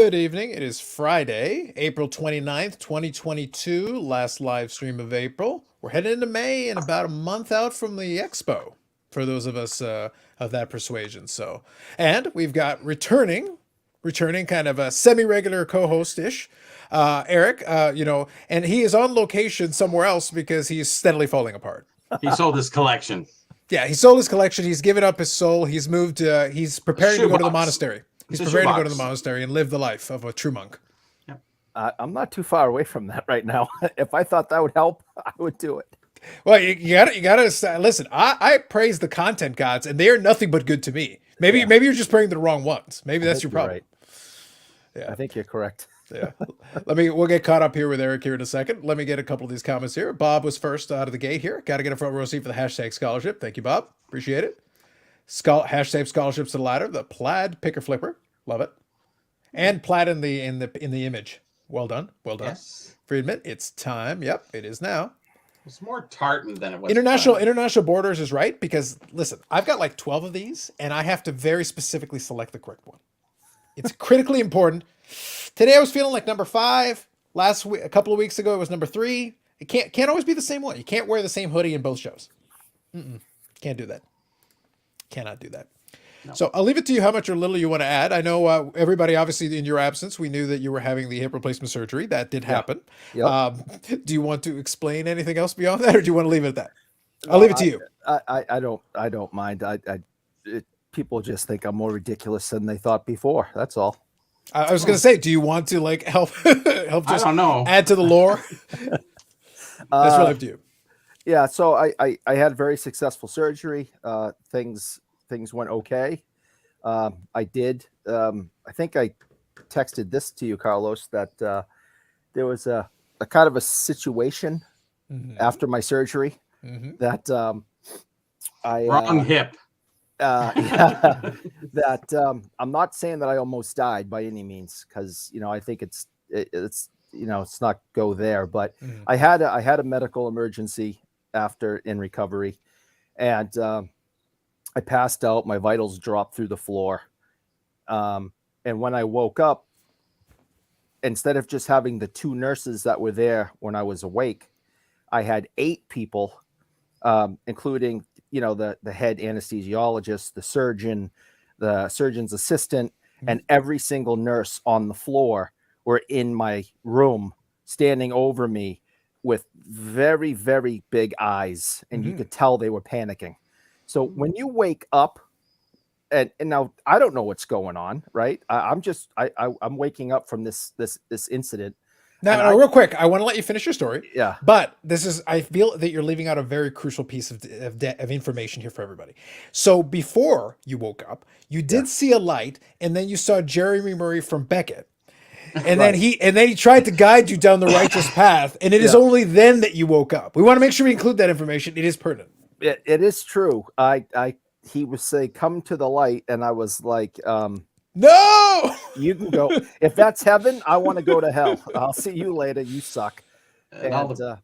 Good evening. It is Friday, April 29th, 2022, last live stream of April. We're heading into May and about a month out from the expo for those of us of that persuasion. So, and we've got returning kind of a semi-regular co-host-ish, Eric, and he is on location somewhere else because he's steadily falling apart. He sold his collection. Yeah, he sold his collection. He's given up his soul. He's moved. He's preparing to go to the monastery. He's preparing to go to the monastery and live the life of a true monk. I'm not too far away from that right now. If I thought that would help, I would do it. Well, you gotta listen. I praise the content gods, and they are nothing but good to me. Maybe you're just praying to the wrong ones. Maybe that's your problem. Right. Yeah, I think you're correct. Yeah. We'll get caught up here with Eric here in a second. Let me get a couple of these comments here. Bob was first out of the gate here. Got to get a front row seat for the hashtag scholarship. Thank you, Bob. Appreciate it. Hashtag scholarships to the ladder. The plaid picker flipper. Love it. And plaid in the image. Well done. Well done. Yes. Friedman, it's time. Yep, it is now. It's more tartan than it was. International Borders is right because listen, I've got like 12 of these and I have to very specifically select the correct one. It's critically important. Today I was feeling like number 5. Last week, a couple of weeks ago, it was number 3. It can't always be the same one. You can't wear the same hoodie in both shows. Can't do that. Cannot do that. No. So I'll leave it to you how much or little you want to add. I know everybody, obviously, in your absence, we knew that you were having the hip replacement surgery. That did happen. Yep. Do you want to explain anything else beyond that, or do you want to leave it at that? I'll leave it to you. I don't mind. People just think I'm more ridiculous than they thought before. That's all. I was going to say, do you want to help just I don't know. add to the lore? That's really up to you. Yeah, so I had very successful surgery. Things went okay. I did. I think I texted this to you, Carlos, that there was a kind of a situation after my surgery that wrong hip. That I'm not saying that I almost died by any means, because I think it's not go there, but I had a medical emergency in recovery, and I passed out. My vitals dropped through the floor, and when I woke up, instead of just having the 2 nurses that were there when I was awake, I had 8 people, including the head anesthesiologist, the surgeon, the surgeon's assistant, and every single nurse on the floor were in my room, standing over me with very, very big eyes, and you could tell they were panicking. So when you wake up, and now I don't know what's going on, right? I'm waking up from this incident. Now, real quick, I want to let you finish your story. Yeah. But I feel that you're leaving out a very crucial piece of information here for everybody. So before you woke up, you did see a light, and then you saw Jeremy Murray from Beckett. And then he tried to guide you down the righteous path, and it is only then that you woke up. We want to make sure we include that information. It is pertinent. It is true. He would say, "Come to the light," and I was like, "No, you can go. If that's heaven, I want to go to hell. I'll see you later. You suck." And all the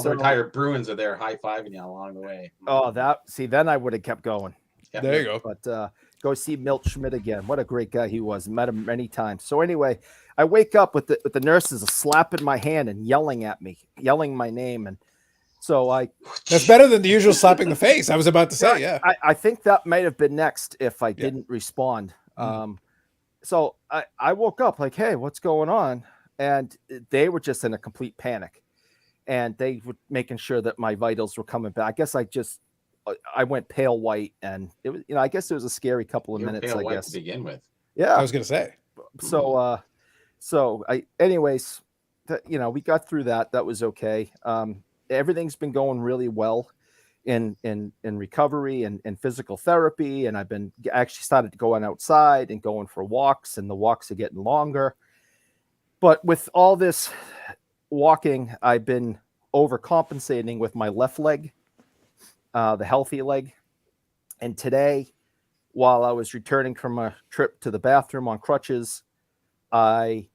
retired Bruins are there high-fiving you along the way. Oh, then I would have kept going. Yeah, there you go. But go see Milt Schmidt again. What a great guy he was. Met him many times. So anyway, I wake up with the nurses slapping my hand and yelling at me, yelling my name, and so that's better than the usual slapping the face. I was about to say, yeah. I think that might have been next if I didn't respond. So I woke up like, hey, what's going on? And they were just in a complete panic, and they were making sure that my vitals were coming back. I guess I went pale white, and it was, I guess it was a scary couple of minutes. Pale I white guess to begin with. Yeah, I was gonna say. Anyways, we got through that. That was okay. Everything's been going really well in recovery and physical therapy, and I've been actually started going outside and going for walks, and the walks are getting longer. But with all this walking, I've been overcompensating with my left leg, the healthy leg. And today, while I was returning from a trip to the bathroom on crutches, I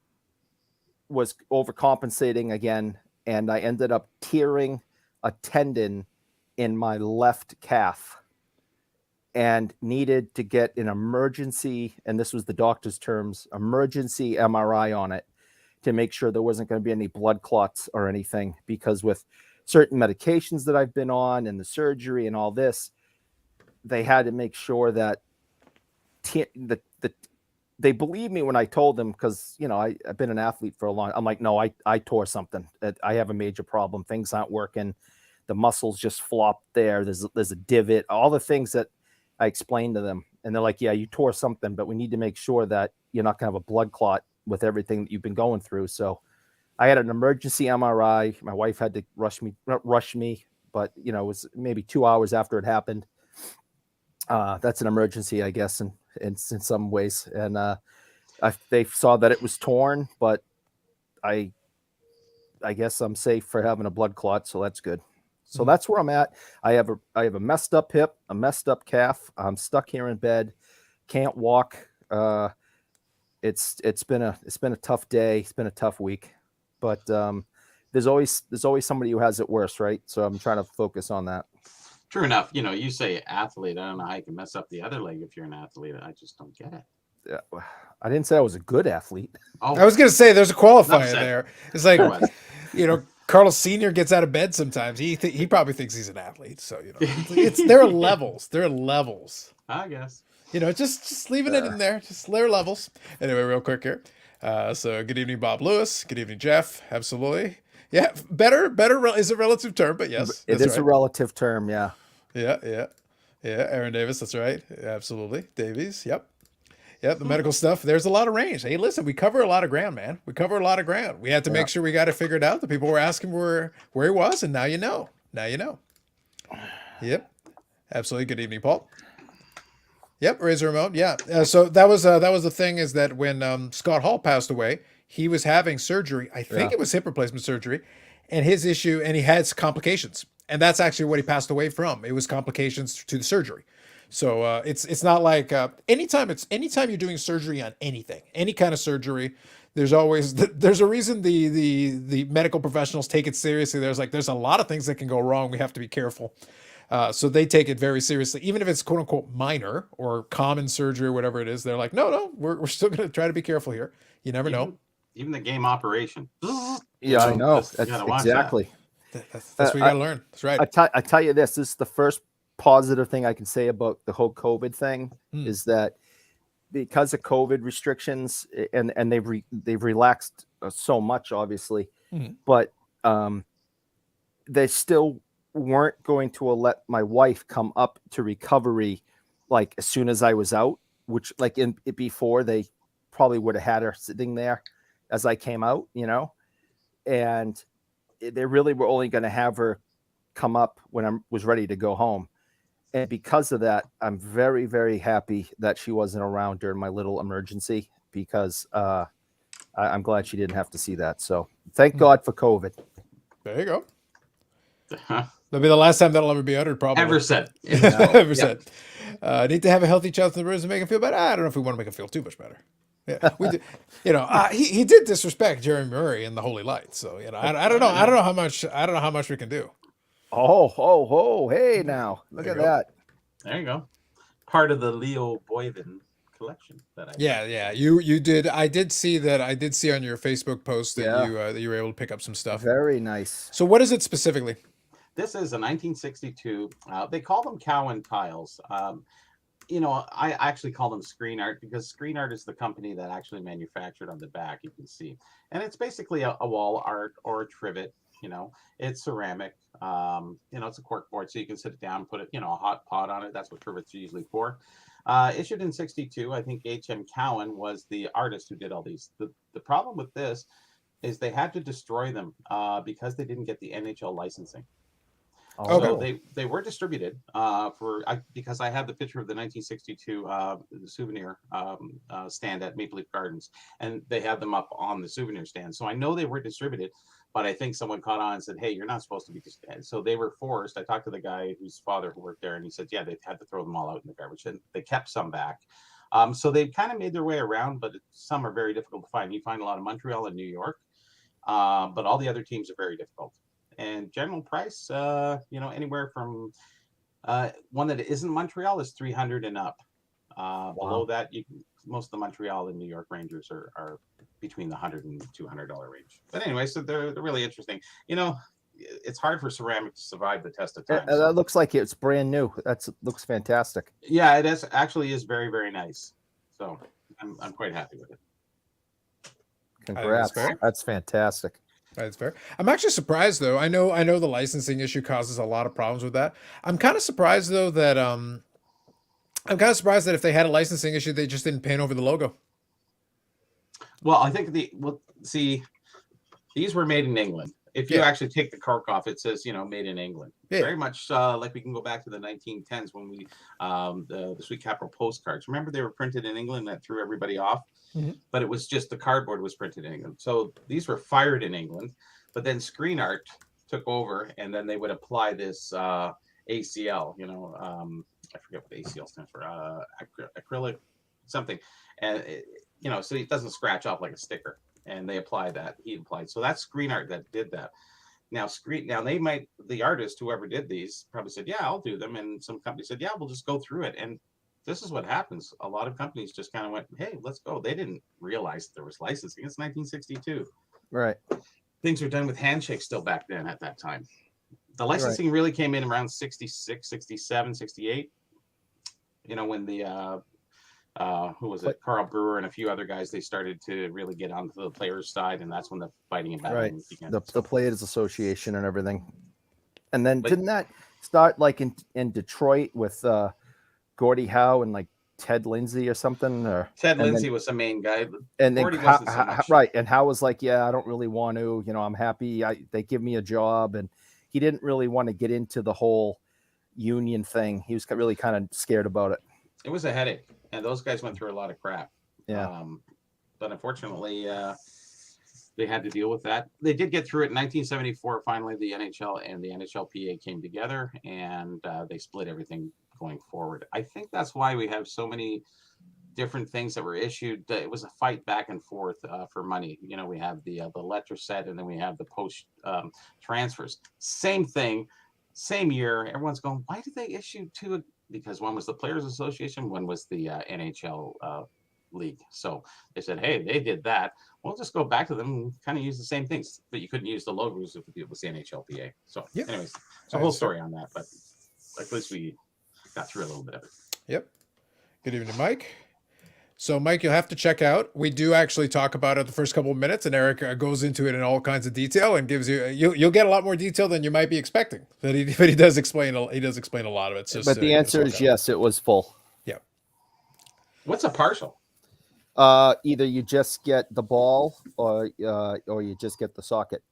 was overcompensating again, and I ended up tearing a tendon in my left calf. and needed to get an emergency, and this was the doctor's terms, emergency MRI on it to make sure there wasn't going to be any blood clots or anything, because with certain medications that I've been on and the surgery and all this, they had to make sure that they believe me when I told them, because, you know, I've been an athlete for a long, I'm like, no, I tore something. I have a major problem. Things aren't working. The muscles just flop there. There's a divot, all the things that I explained to them. And they're like, yeah, you tore something, but we need to make sure that you're not going to have a blood clot with everything that you've been going through. So I had an emergency MRI. My wife had to rush me, but, you know, it was maybe 2 hours after it happened. That's an emergency, I guess, in some ways. And they saw that it was torn, but I guess I'm safe for having a blood clot, so that's good. So that's where I'm at. I have a messed up hip, a messed up calf. I'm stuck here in bed, can't walk. It's been a tough day. It's been a tough week, but there's always somebody who has it worse, right? So I'm trying to focus on that. True enough. You know, you say athlete. I don't know how you can mess up the other leg if you're an athlete. I just don't get it. Yeah, I didn't say I was a good athlete. Oh, I was going to say there's a qualifier there. It's like, you know, Carlos Sr. gets out of bed sometimes. He probably thinks he's an athlete. So, you know, there are levels. There are levels. I guess. You know, just leaving it in there. Just layer levels. Anyway, real quick here. So good evening, Bob Lewis. Good evening, Jeff. Absolutely. Yeah, better is a relative term, but yes. It is a relative term, yeah. Yeah. Aaron Davis, that's right. Absolutely. Davies, yep. The medical stuff, there's a lot of range. Hey, listen, we cover a lot of ground, man. We cover a lot of ground. We had to make sure we got it figured out. The people were asking where he was, and now you know. Yep. Absolutely. Good evening, Paul. Yep, Razor Remote. Yeah. So that was the thing, is that when Scott Hall passed away, he was having surgery. I think it was hip replacement surgery, and his issue, and he had complications, and that's actually what he passed away from. It was complications to the surgery. So it's not like anytime you're doing surgery on anything, any kind of surgery, there's a reason the medical professionals take it seriously. There's a lot of things that can go wrong. We have to be careful. So they take it very seriously, even if it's quote unquote minor or common surgery or whatever it is. They're like, no, we're still going to try to be careful here. You never know. Even the game operation. Yeah, I know. That's exactly. That's what you got to learn. That's right. I tell you this is the first positive thing I can say about the whole COVID thing is that because of COVID restrictions, and they've relaxed so much, obviously, but they still weren't going to let my wife come up to recovery like as soon as I was out, which like before they probably would have had her sitting there as I came out, you know, and they really were only going to have her come up when I was ready to go home. And because of that, I'm very, very happy that she wasn't around during my little emergency, because I'm glad she didn't have to see that. So thank God for COVID. There you go. That'll be the last time that'll ever be uttered, probably. Ever said. Ever said. Need to have a healthy child in the rooms and make him feel better. I don't know if we want to make him feel too much better. Yeah, we do. You know, he did disrespect Jeremy Murray in the Holy Light. So, you know, I don't know how much we can do. Oh, hey now. Look at that. There you go. Part of the Leo Boyden collection that I Yeah. You did. I did see on your Facebook post that you were able to pick up some stuff. Very nice. So what is it specifically? This is a 1962. They call them Cowan tiles. You know, I actually call them Screen Art because Screen Art is the company that actually manufactured on the back, you can see. And it's basically a wall art or a trivet. You know, it's ceramic. You know, it's a cork board, so you can sit it down, put it, you know, a hot pot on it. That's what trivets are usually for. Issued in 62. I think H.M. Cowan was the artist who did all these. The problem with this is they had to destroy them because they didn't get the NHL licensing. So they were distributed because I have the picture of the 1962 souvenir stand at Maple Leaf Gardens, and they had them up on the souvenir stand. So I know they were distributed, but I think someone caught on and said, "Hey, you're not supposed to be." So they were forced. I talked to the guy whose father who worked there, and he said, "Yeah, they had to throw them all out in the garbage, and they kept some back." So they kind of made their way around, but some are very difficult to find. You find a lot of Montreal and New York, but all the other teams are very difficult. And general price, you know, anywhere from One that isn't Montreal is 300 and up. Below that, most of the Montreal and New York Rangers are between the $100 and $200 range. But anyway, so they're really interesting. You know, it's hard for ceramic to survive the test of time. That looks like it's brand new. Looks fantastic. Yeah, it is actually is very, very nice. So I'm quite happy with it. Congrats. That's fantastic. That's fair. I'm actually surprised though. I know the licensing issue causes a lot of problems with that. I'm kind of surprised though that if they had a licensing issue, they just didn't paint over the logo. Well, I think these were made in England. If you actually take the cork off, it says, made in England. Yeah. Very much like we can go back to the 1910s when we, the Sweet Capital postcards. Remember they were printed in England, that threw everybody off? Mm-hmm. But it was just the cardboard was printed in England. So these were fired in England, but then Screen Art took over, and then they would apply this ACL, I forget what ACL stands for, acrylic something. And, so it doesn't scratch off like a sticker. And they applied that. He applied. So that's Screen Art that did that. Now the artist, whoever did these, probably said, yeah, I'll do them. And some company said, yeah, we'll just go through it. And this is what happens. A lot of companies just kind of went, hey, let's go. They didn't realize there was licensing. It's 1962. Right. Things were done with handshakes still back then at that time. The licensing really came in around 66, 67, 68. When the who was it? Carl Brewer and a few other guys, they started to really get onto the players' side, and that's when the fighting and battling began. The Players Association and everything. And then didn't that start like in Detroit with Gordie Howe and like Ted Lindsay or something? Ted Lindsay was the main guy. And then and Howe was like, yeah, I don't really want to, I'm happy. They give me a job. And he didn't really want to get into the whole union thing. He was really kind of scared about it. It was a headache. And those guys went through a lot of crap. Yeah. But unfortunately, they had to deal with that. They did get through it in 1974. Finally, the NHL and the NHLPA came together, and they split everything going forward. I think that's why we have so many different things that were issued. It was a fight back and forth for money. We have the letter set, and then we have the post transfers. Same thing, same year. Everyone's going, why did they issue two? Because one was the Players Association, one was the NHL league. So they said, hey, they did that. We'll just go back to them and kind of use the same things, but you couldn't use the logos if it was the NHLPA. So anyways, it's a whole story on that, but at least we got through a little bit of it. Yep. Good evening, Mike. So, Mike, you'll have to check out. We do actually talk about it the first couple of minutes, and Eric goes into it in all kinds of detail and gives you'll get a lot more detail than you might be expecting. But he does explain a lot of it. But the answer is yes, it was full. Yeah. What's a partial? Either you just get the ball or you just get the socket.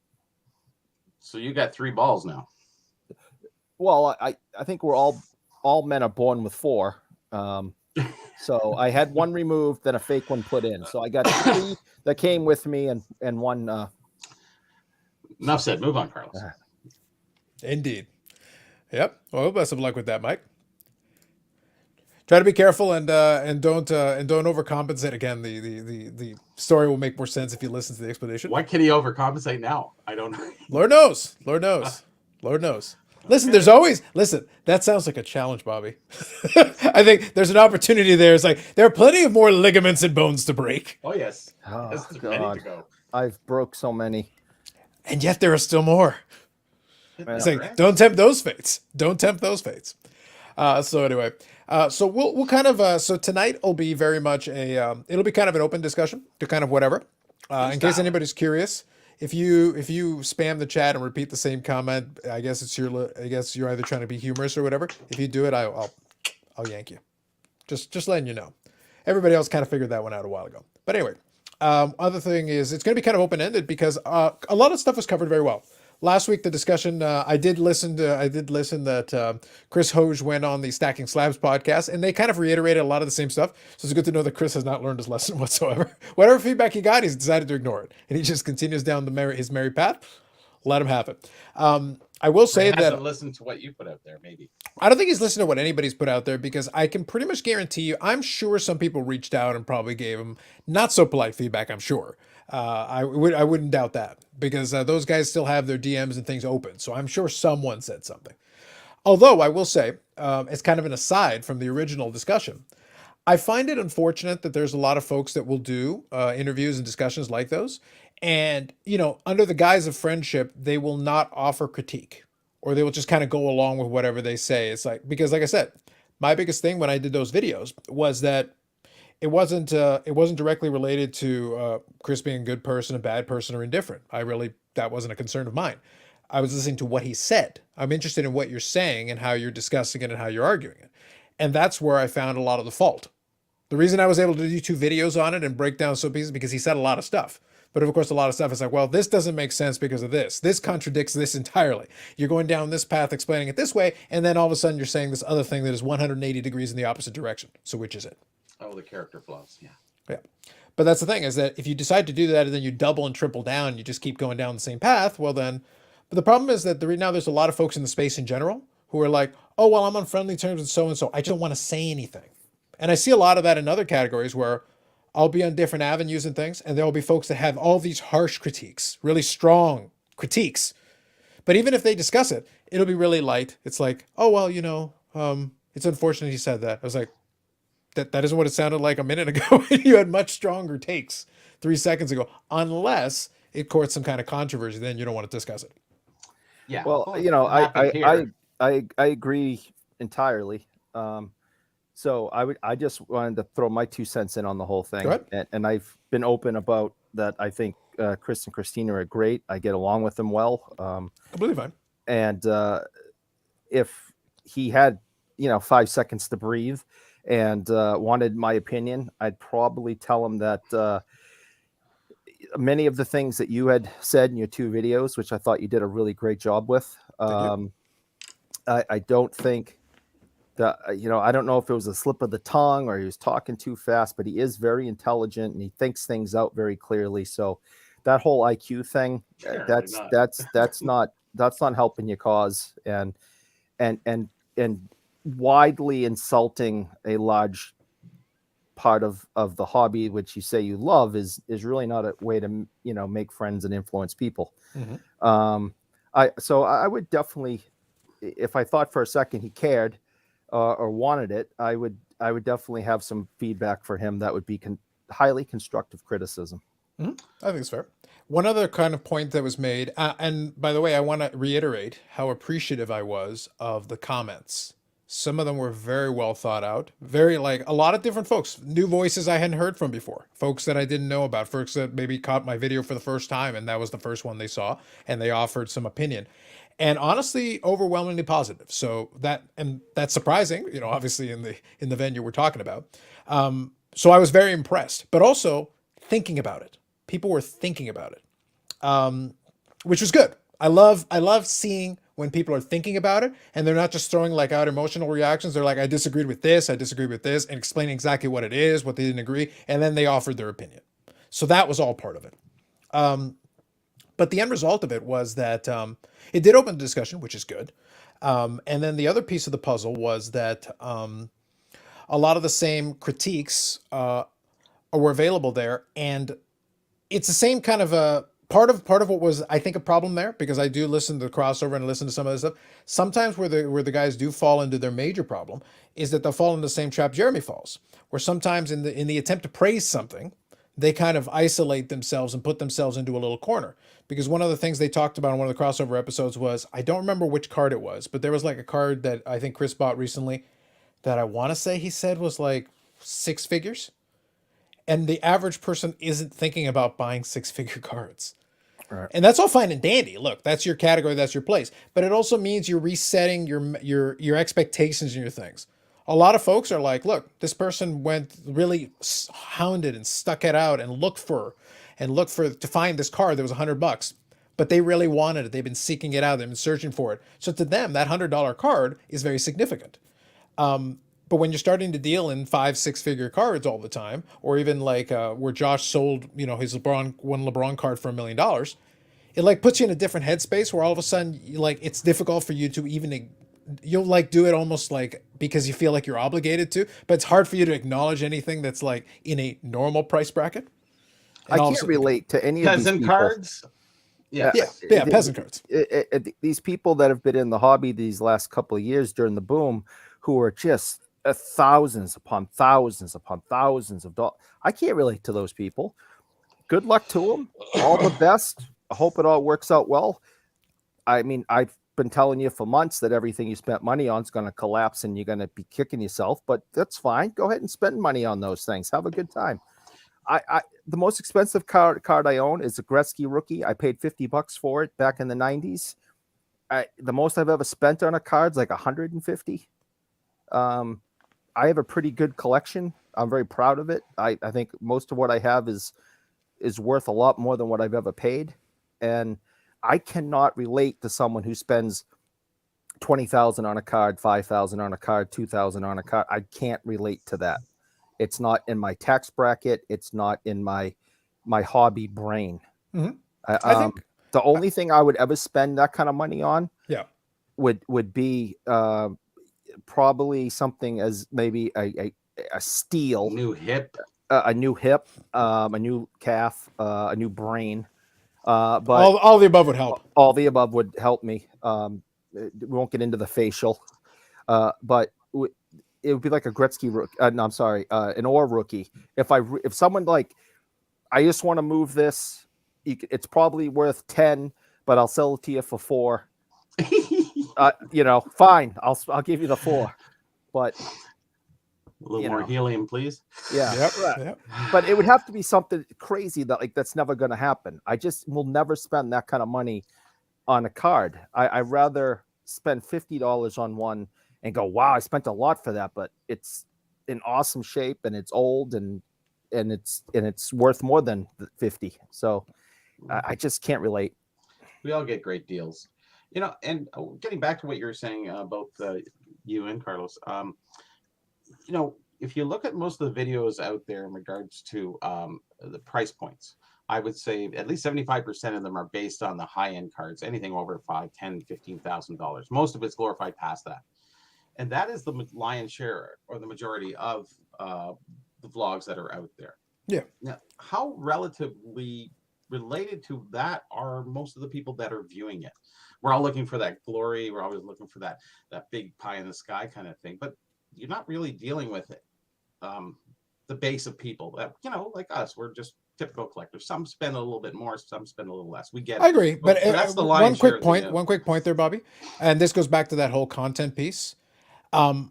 So you got 3 balls now. Well, I think we're all men are born with 4. So I had one removed, then a fake one put in. So I got 3 that came with me and one. Enough said. Move on, Carlos. Indeed. Yep. Well, best of luck with that, Mike. Try to be careful and don't overcompensate. Again, the story will make more sense if you listen to the explanation. Why can he overcompensate now? I don't know. Lord knows. Lord knows. Lord knows. Listen, that sounds like a challenge, Bobby. I think there's an opportunity there. It's like there are plenty of more ligaments and bones to break. Oh, yes. Oh, God. I've broke so many. And yet there are still more. It's like, don't tempt those fates. Don't tempt those fates. So anyway, so we'll kind of, so tonight will be very much it'll be kind of an open discussion to kind of whatever. In case anybody's curious. If you spam the chat and repeat the same comment, I guess you're either trying to be humorous or whatever. If you do it, I'll yank you. Just letting you know. Everybody else kind of figured that one out a while ago. But anyway, other thing is it's going to be kind of open ended because a lot of stuff was covered very well. Last week the discussion I did listen that Chris Hoge went on the Stacking Slabs podcast and they kind of reiterated a lot of the same stuff. So it's good to know that Chris has not learned his lesson whatsoever. Whatever feedback he got, he's decided to ignore it, and he just continues down his merry path. Let him have it. I will say that listen to what you put out there. Maybe I don't think he's listened to what anybody's put out there because I can pretty much guarantee you. I'm sure some people reached out and probably gave him not so polite feedback. I'm sure. I wouldn't doubt that because those guys still have their DMs and things open. So I'm sure someone said something. Although I will say, as kind of an aside from the original discussion, I find it unfortunate that there's a lot of folks that will do interviews and discussions like those. And, under the guise of friendship, they will not offer critique or they will just kind of go along with whatever they say. It's like, because like I said, my biggest thing when I did those videos was that it wasn't directly related to Chris being a good person, a bad person, or indifferent. That wasn't a concern of mine. I was listening to what he said. I'm interested in what you're saying and how you're discussing it and how you're arguing it. And that's where I found a lot of the fault. The reason I was able to do 2 videos on it and break down some pieces because he said a lot of stuff. But of course, a lot of stuff is like, well, this doesn't make sense because of this. This contradicts this entirely. You're going down this path explaining it this way, and then all of a sudden you're saying this other thing that is 180 degrees in the opposite direction. So which is it? Oh, the character flaws. Yeah. Yeah. But that's the thing, is that if you decide to do that and then you double and triple down, you just keep going down the same path, well then, but the problem is that right now there's a lot of folks in the space in general who are like, oh, well, I'm on friendly terms with so-and-so. I just don't want to say anything. And I see a lot of that in other categories where I'll be on different avenues and things, and there will be folks that have all these harsh critiques, really strong critiques. But even if they discuss it, it'll be really light. It's like, oh, well, it's unfortunate he said that. I was like, that isn't what it sounded like a minute ago. You had much stronger takes 3 seconds ago, unless it courts some kind of controversy. Then you don't want to discuss it. Yeah. Well, I agree entirely. So I just wanted to throw my 2 cents in on the whole thing. Go ahead. And I've been open about that. I think Chris and Christina are great. I get along with them well. Completely fine. And if he had, 5 seconds to breathe and wanted my opinion, I'd probably tell him that many of the things that you had said in your 2 videos, which I thought you did a really great job with, I don't think that, I don't know if it was a slip of the tongue or he was talking too fast, but he is very intelligent and he thinks things out very clearly. So that whole IQ thing, that's not helping your cause, and widely insulting a large part of the hobby, which you say you love, is really not a way to, make friends and influence people. Mm-hmm. I would definitely, if I thought for a second he cared or wanted it, I would definitely have some feedback for him that would be highly constructive criticism. Mm-hmm. I think it's fair. One other kind of point that was made, and by the way, I want to reiterate how appreciative I was of the comments. Some of them were very well thought out, very like a lot of different folks, new voices I hadn't heard from before, folks that I didn't know about, folks that maybe caught my video for the first time and that was the first one they saw and they offered some opinion. And honestly, overwhelmingly positive. So that's surprising, obviously in the venue we're talking about. So I was very impressed, but also thinking about it. People were thinking about it, which was good. I love seeing when people are thinking about it and they're not just throwing like out emotional reactions. They're like, I disagreed with this, and explaining exactly what it is, what they didn't agree, and then they offered their opinion. So that was all part of it. But the end result of it was that it did open the discussion, which is good. And then the other piece of the puzzle was that a lot of the same critiques were available there, and it's the same kind of a part of what was, I think, a problem there, because I do listen to the crossover and listen to some of this stuff. Sometimes where the guys do fall into their major problem is that they'll fall into the same trap Jeremy falls, where sometimes in the attempt to praise something, they kind of isolate themselves and put themselves into a little corner. Because one of the things they talked about in one of the crossover episodes was, I don't remember which card it was, but there was like a card that I think Chris bought recently that I want to say he said was like 6 figures. And the average person isn't thinking about buying 6-figure cards. Right. And that's all fine and dandy. Look, that's your category, that's your place. But it also means you're resetting your expectations and your things. A lot of folks are like, look, this person went really hounded and stuck it out and looked for to find this card that was $100, but they really wanted it. They've been seeking it out. They've been searching for it. So to them, that $100 card is very significant. But when you're starting to deal in 5-6-figure cards all the time, or even like where Josh sold, his LeBron card for $1 million, it like puts you in a different headspace where all of a sudden, it's difficult for you to even, you'll like do it almost like because you feel like you're obligated to, but it's hard for you to acknowledge anything that's like in a normal price bracket. And I can't relate to any of these in people. cards. Yeah. Yeah, peasant cards. These people that have been in the hobby these last couple of years during the boom, who are just thousands upon thousands upon thousands of dollars. I can't relate to those people. Good luck to them. All the best. I hope it all works out well. I mean, I've been telling you for months that everything you spent money on is going to collapse and you're going to be kicking yourself, but that's fine. Go ahead and spend money on those things. Have a good time. The most expensive card I own is a Gretzky rookie. I paid $50 for it back in the 90s. The most I've ever spent on a card is like 150. I have a pretty good collection. I'm very proud of it. I think most of what I have is worth a lot more than what I've ever paid. And I cannot relate to someone who spends $20,000 on a card, $5,000 on a card, $2,000 on a card. I can't relate to that. It's not in my tax bracket. It's not in my hobby brain. Mm-hmm. I think the only thing I would ever spend that kind of money on, would be probably something as maybe a steel, new hip, a new hip, a new calf, a new brain. But all the above would help. All the above would help me. We won't get into the facial, but it would be like a Gretzky rookie. No, I'm sorry, an Orr rookie. If someone like, I just want to move this, it's probably worth 10, but I'll sell it to you for 4. Fine. I'll give you the 4, but a little more helium, please. Yeah. Yep. But it would have to be something crazy that's never going to happen. I just will never spend that kind of money on a card. I'd rather spend $50 on one and go, wow, I spent a lot for that, but it's in awesome shape and it's old and it's worth more than 50. So I just can't relate. We all get great deals, and getting back to what you were saying, both you and Carlos, if you look at most of the videos out there in regards to the price points, I would say at least 75% of them are based on the high-end cards, anything over $5,000, $10,000, $15,000. Most of it's glorified past that. And that is the lion's share or the majority of the vlogs that are out there. Yeah. Now, how relatively related to that are most of the people that are viewing it? We're all looking for that glory. We're always looking for that big pie in the sky kind of thing. But you're not really dealing with it. The base of people that, like us, we're just typical collectors. Some spend a little bit more, some spend a little less. We get it. I agree, but that's the one quick point there, Bobby, and this goes back to that whole content piece. I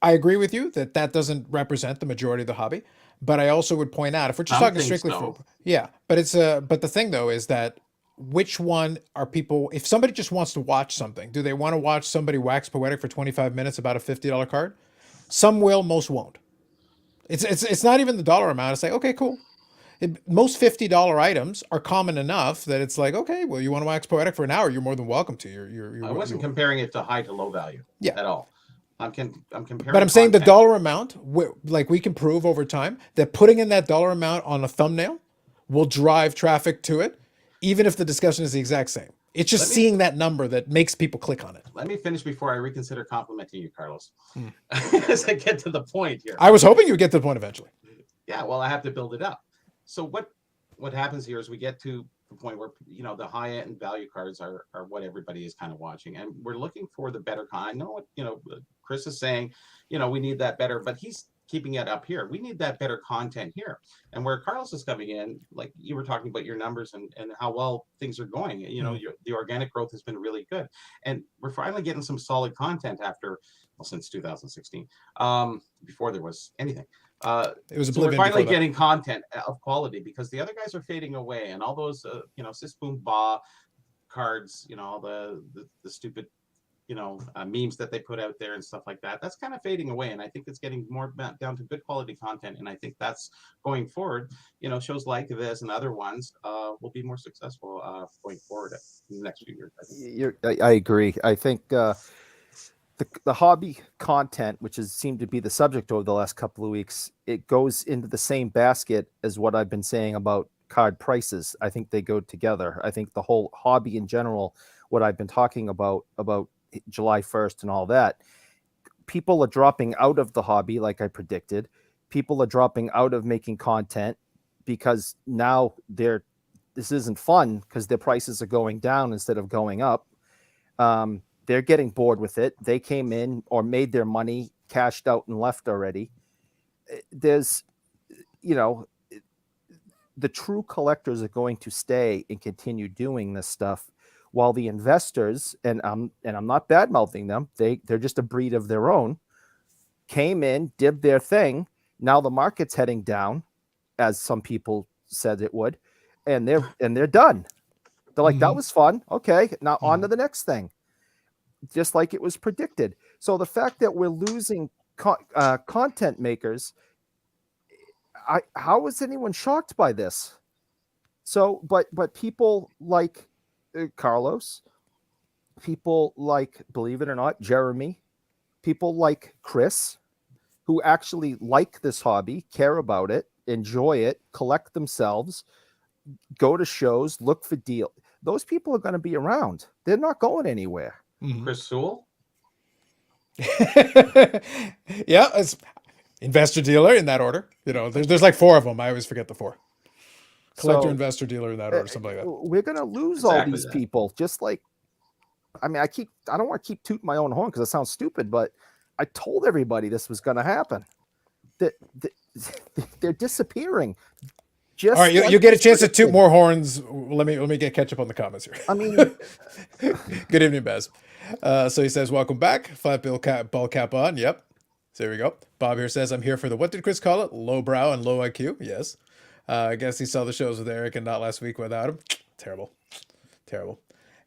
agree with you that doesn't represent the majority of the hobby, but I also would point out, if we're just talking strictly but the thing though is that which one are people, if somebody just wants to watch something, do they want to watch somebody wax poetic for 25 minutes about a $50 card? Some will, most won't. It's not even the dollar amount. It's like, okay, cool. Most $50 items are common enough that it's like, okay, well, you want to wax poetic for an hour, you're more than welcome to. I wasn't comparing it to high to low value at all. I'm comparing. But I'm saying the dollar amount, like we can prove over time that putting in that dollar amount on a thumbnail will drive traffic to it, even if the discussion is the exact same. It's just seeing that number that makes people click on it. Let me finish before I reconsider complimenting you, Carlos. As I get to the point here. I was hoping you would get to the point eventually. Yeah, well, I have to build it up. So what happens here is we get to the point where the high end value cards are what everybody is kind of watching, and we're looking for the better kind. I know what Chris is saying. We need that better, but he's keeping it up here. We need that better content here. And where Carlos is coming in, like you were talking about your numbers and how well things are going. The organic growth has been really good, and we're finally getting some solid content since 2016. Before there was anything. It was so we're finally getting content of quality, because the other guys are fading away, and all those sis boom ba cards, all the stupid memes that they put out there and stuff like that, that's kind of fading away. And I think it's getting more down to good quality content, and I think that's going forward. Shows like this and other ones will be more successful going forward in the next few years. I agree. I think the hobby content, which has seemed to be the subject over the last couple of weeks, it goes into the same basket as what I've been saying about card prices. I think they go together. I think the whole hobby in general, what I've been talking about July 1st and all that, people are dropping out of the hobby like I predicted. People are dropping out of making content because now they're this isn't fun because their prices are going down instead of going up. They're getting bored with it. They came in or made their money, cashed out, and left already. There's, you know, the true collectors are going to stay and continue doing this stuff, while the investors, and I'm not bad mouthing them, they're just a breed of their own, came in, did their thing. Now the market's heading down, as some people said it would, and they're done. They're like, that was fun. Okay, now on to the next thing. Just like it was predicted. So the fact that we're losing content makers, how is anyone shocked by this? So, but people like Carlos, people like, believe it or not, Jeremy, people like Chris, who actually like this hobby, care about it, enjoy it, collect themselves, go to shows, look for deals. Those people are going to be around. They're not going anywhere. Chris Sewell. Yeah, it's investor dealer in that order. You know, there's like 4 of them. I always forget the 4. Collector, So, investor, dealer in that order, something like that. We're going to lose Exactly all these that. people. Just like, I mean, I don't want to keep tooting my own horn because it sounds stupid, but I told everybody this was going to happen. That they're disappearing. Just All right, you get a chance to toot more horns. Let me get catch up on the comments here. I mean, Good evening, Baz. So he says, welcome back. Flat ball cap on. Yep. So there we go. Bob here says, I'm here for the, what did Chris call it? Low brow and low IQ. Yes. I guess he saw the shows with Eric and not last week without him. Terrible.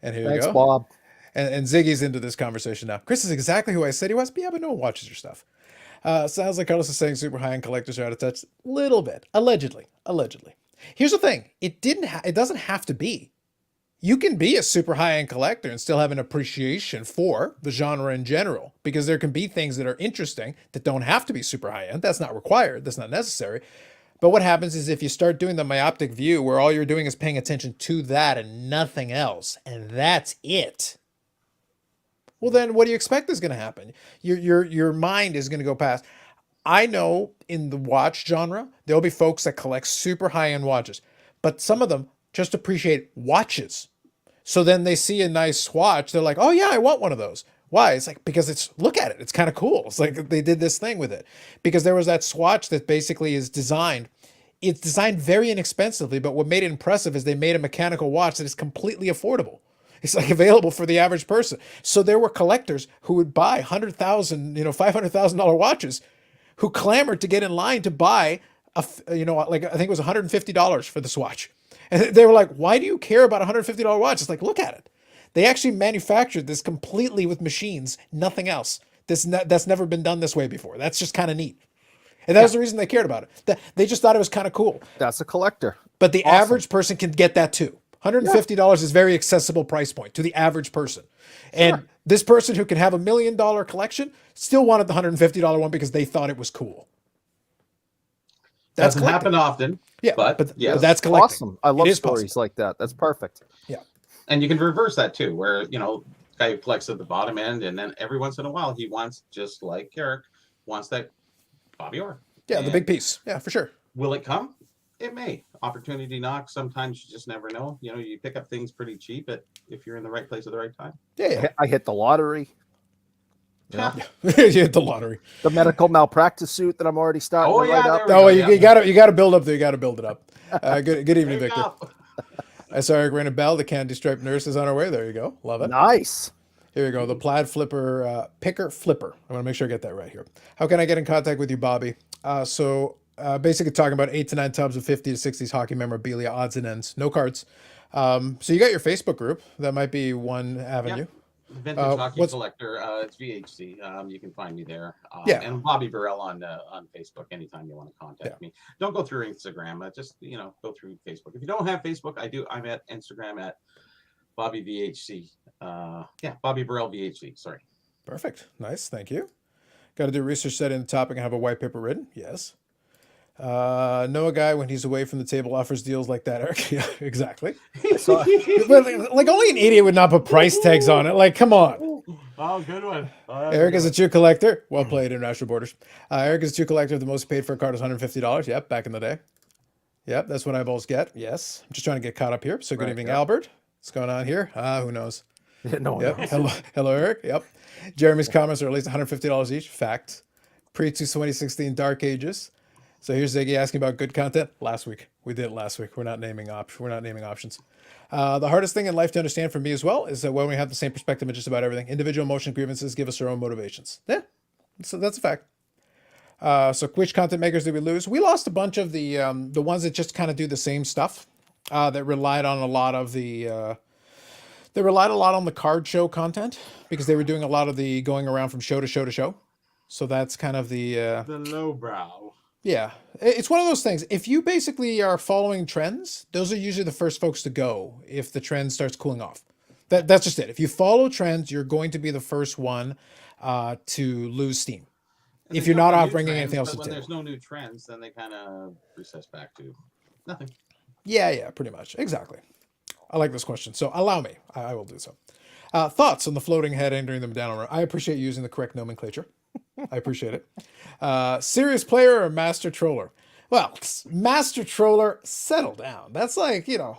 And here thanks, you go. Bob. And Ziggy's into this conversation now. Chris is exactly who I said he was. But yeah, but no one watches your stuff. Sounds like Carlos is saying super high-end collectors are out of touch. Little bit. Allegedly. Here's the thing. It doesn't have to be. You can be a super high-end collector and still have an appreciation for the genre in general, because there can be things that are interesting that don't have to be super high-end. That's not required. That's not necessary. But what happens is if you start doing the myopic view where all you're doing is paying attention to that and nothing else, and that's it, well, then what do you expect is going to happen? Your mind is going to go past. I know in the watch genre, there'll be folks that collect super high-end watches, but some of them just appreciate watches. So then they see a nice watch. They're like, oh yeah, I want one of those. Why? It's like, because look at it. It's kind of cool. It's like they did this thing with it. Because there was that swatch that basically is designed. It's designed very inexpensively, but what made it impressive is they made a mechanical watch that is completely affordable. It's like available for the average person. So there were collectors who would buy $100,000, $500,000 watches, who clamored to get in line to buy like I think it was $150 for the swatch. And they were like, why do you care about a $150 watch? It's like, look at it. They actually manufactured this completely with machines, nothing else. That's never been done this way before. That's just kind of neat. And that was the reason they cared about it. They just thought it was kind of cool. That's a collector. But the average person can get that too. $150 is very accessible price point to the average person. And this person who can have $1 million collection still wanted the $150 one because they thought it was cool. Doesn't happen often. Yeah, but yes. That's collecting. Awesome. I love stories like that. That's perfect. Yeah. And you can reverse that too, where, guy who collects at the bottom end, and then every once in a while he wants, just like Eric, wants that Bobby Orr. Yeah, and the big piece. Yeah, for sure. Will it come? It may. Opportunity knocks. Sometimes you just never know. You pick up things pretty cheap if you're in the right place at the right time. Yeah. I hit the lottery. Yeah. You hit the lottery. The medical malpractice suit that I'm already starting to write up. Oh, you got to build up there. You got to build it up. Good evening, Victor. I saw Eric ring a bell. The candy striped nurse is on her way. There you go. Love it. Nice. Here we go. The plaid flipper, picker flipper. I want to make sure I get that right here. How can I get in contact with you, Bobby? Basically talking about 8 to 9 tubs of 50 to 60s hockey memorabilia, odds and ends, no cards. So you got your Facebook group. That might be one avenue. Yep. Vintage Hockey Collector. It's VHC. You can find me there. And Bobby Burrell on Facebook. Anytime you want to contact me, don't go through Instagram. Just go through Facebook. If you don't have Facebook, I'm at Instagram at Bobby VHC. Bobby Burrell VHC. Sorry. Perfect. Nice. Thank you. Got to do research study on the topic and have a white paper written. Yes. Know a guy when he's away from the table offers deals like that, Eric. Yeah, exactly. So, but like only an idiot would not put price tags on it. Like, come on. Oh, good one. Eric is a true collector. Well played, international borders. Eric is a true collector. The most paid for a card is $150. Yep, back in the day. Yep, that's what eyeballs get. Yes. I'm just trying to get caught up here. So good Right, evening, yep. Albert. What's going on here? Who knows? No one Yep. knows. Hello, Eric. Yep. Jeremy's comments are at least $150 each. Fact. Pre-2016 Dark Ages. So here's Ziggy asking about good content. Last week. We did it last week. We're not naming options. The hardest thing in life to understand for me as well is that when we have the same perspective on just about everything, individual emotion grievances give us our own motivations. Yeah. So that's a fact. So which content makers did we lose? We lost a bunch of the ones that just kind of do the same stuff. That relied on a lot of the they relied a lot on the card show content because they were doing a lot of the going around from show to show to show. So that's kind of the The lowbrow. yeah. It's one of those things. If you basically are following trends, those are usually the first folks to go if the trend starts cooling off. That's just it. If you follow trends, you're going to be the first one to lose steam. And If they you're come not with out new bringing trends, anything else but to the when table. there's no new trends, then they kind of recess back to nothing. Yeah, pretty much. Exactly. I like this question. So allow me. I will do so. Thoughts on the floating head entering them down? I appreciate using the correct nomenclature. I appreciate it. Serious player or master troller? Well, master troller, settle down. That's like, young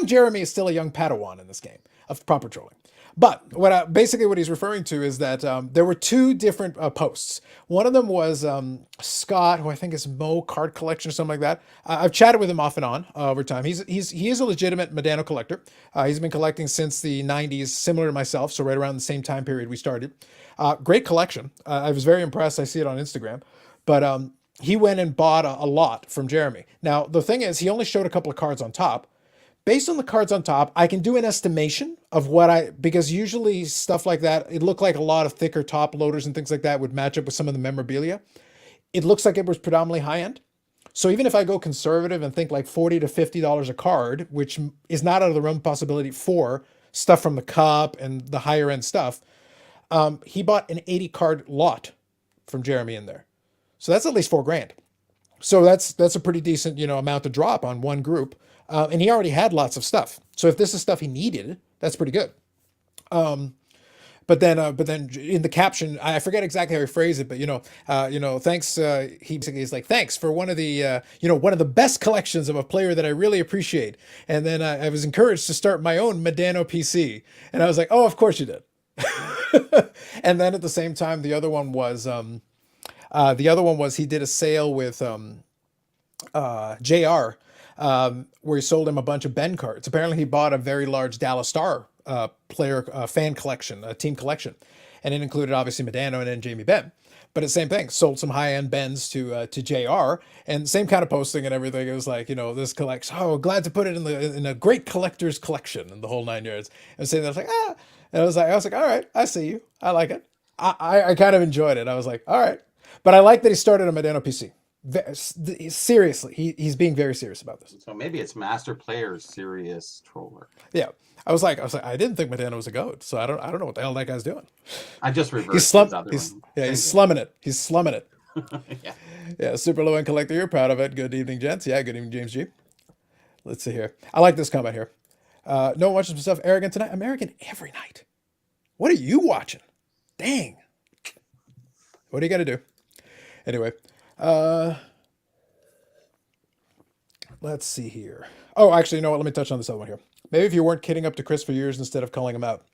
Jeremy is still a young Padawan in this game of proper trolling. But basically what he's referring to is that there were two different posts. One of them was Scott, who I think is Mo Card Collection or something like that. I've chatted with him off and on over time. He is a legitimate Medano collector. He's been collecting since the 90s, similar to myself, so right around the same time period we started. Great collection. I was very impressed. I see it on Instagram. But he went and bought a lot from Jeremy. Now, the thing is, he only showed a couple of cards on top. Based on the cards on top, I can do an estimation of because usually stuff like that, it looked like a lot of thicker top loaders and things like that would match up with some of the memorabilia. It looks like it was predominantly high end. So even if I go conservative and think like $40 to $50 a card, which is not out of the realm of possibility for stuff from the cup and the higher end stuff, he bought an 80 card lot from Jeremy in there. So that's at least $4,000. So that's a pretty decent, amount to drop on one group. And he already had lots of stuff. So if this is stuff he needed, that's pretty good. But then in the caption, I forget exactly how he phrased it, but thanks. He basically is like, thanks for one of the one of the best collections of a player that I really appreciate. And then I was encouraged to start my own Medano PC, and I was like, oh, of course you did. And then at the same time, the other one was he did a sale with JR. Where he sold him a bunch of Ben cards. Apparently, he bought a very large Dallas Star player fan collection, a team collection, and it included obviously Medano and then Jamie Benn. But it's the same thing. Sold some high end Bens to JR, and same kind of posting and everything. It was like, this collects. Oh, glad to put it in a great collector's collection and the whole 9 yards. And saying that, I was like, ah, and I was like, all right, I see you. I like it. I kind of enjoyed it. I was like, all right, but I like that he started a Medano PC. Seriously, he's being very serious about this. So maybe it's master player's serious troller. Yeah, I was like, I didn't think Medano was a goat, so I don't know what the hell that guy's doing. I just reversed. He's slumming it. He's slumming it. Yeah. Yeah, super low end collector. You're proud of it. Good evening, gents. Yeah, good evening, James G. Let's see here. I like this comment here. No one watches some stuff arrogant tonight. I'm arrogant every night. What are you watching? Dang. What do you got to do? Anyway. Let's see here. Oh, actually, you know what? Let me touch on this other one here. Maybe if you weren't kidding up to Chris for years instead of calling him out.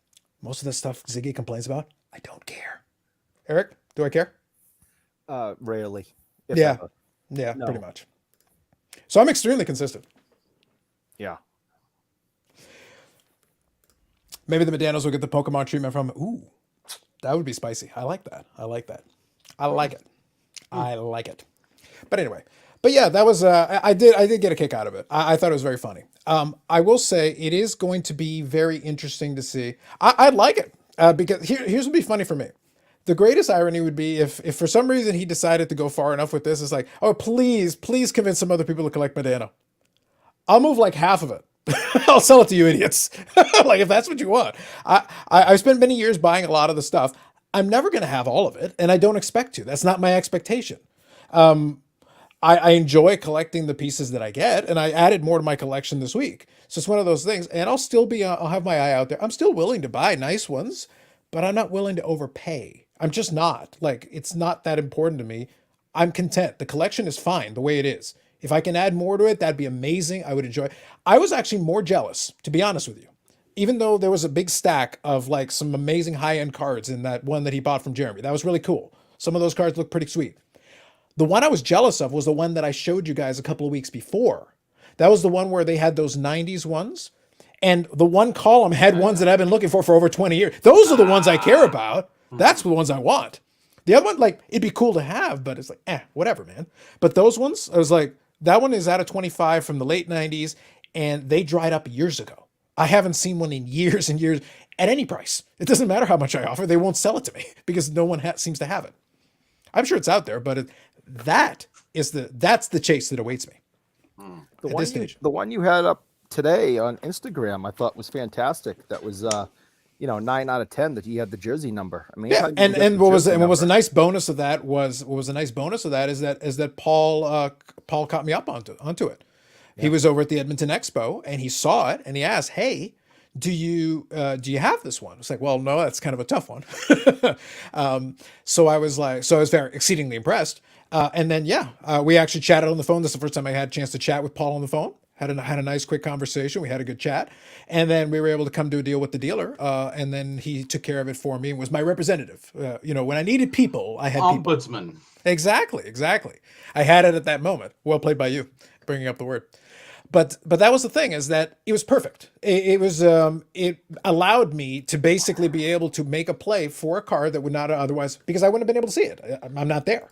Most of the stuff Ziggy complains about, I don't care. Eric, do I care? Rarely. Yeah. Ever. Yeah, No. pretty much. So I'm extremely consistent. Yeah. Maybe the Medanos will get the Pokemon treatment from. Ooh, that would be spicy. I like that. I like it. I like it. But anyway, yeah, that was I did get a kick out of it. I thought it was very funny. I will say it is going to be very interesting to see. I like it because here's what would be funny for me. The greatest irony would be if for some reason he decided to go far enough with this. It's like, oh, please convince some other people to collect Medano. I'll move like half of it. I'll sell it to you idiots. Like if that's what you want. I've spent many years buying a lot of the stuff. I'm never going to have all of it, and I don't expect to. That's not my expectation. I enjoy collecting the pieces that I get, and I added more to my collection this week. So it's one of those things, and I'll have my eye out there. I'm still willing to buy nice ones, but I'm not willing to overpay. I'm just not. Like, it's not that important to me. I'm content. The collection is fine the way it is. If I can add more to it, that'd be amazing. I would enjoy. I was actually more jealous, to be honest with you, even though there was a big stack of like some amazing high end cards in that one that he bought from Jeremy. That was really cool. Some of those cards look pretty sweet. The one I was jealous of was the one that I showed you guys a couple of weeks before. That was the one where they had those 90s ones. And the one column had ones that I've been looking for over 20 years. Those are the ones I care about. That's the ones I want. The other one, like, it'd be cool to have, but it's like, whatever, man. But those ones, I was like, that one is out of 25 from the late 90s, and they dried up years ago. I haven't seen one in years and years at any price. It doesn't matter how much I offer. They won't sell it to me because no one seems to have it. I'm sure it's out there, but that's the chase that awaits me at this stage. The one you had up today on Instagram, I thought was fantastic. That was 9 out of 10 that he had the jersey number. I mean, yeah, and what was a nice bonus of that is that Paul caught me up onto it. Yeah. He was over at the Edmonton Expo and he saw it and he asked, "Hey, do you have this one?" It's like, well, no, that's kind of a tough one. So I was very exceedingly impressed. And then we actually chatted on the phone. This is the first time I had a chance to chat with Paul on the phone. Had a nice quick conversation. We had a good chat, and then we were able to come to a deal with the dealer. And then he took care of it for me and was my representative. When I needed people, I had ombudsman. People. Exactly. I had it at that moment. Well played by you, bringing up the word. But that was the thing, is that it was perfect. It allowed me to basically be able to make a play for a card that would not otherwise, because I wouldn't have been able to see it. I'm not there.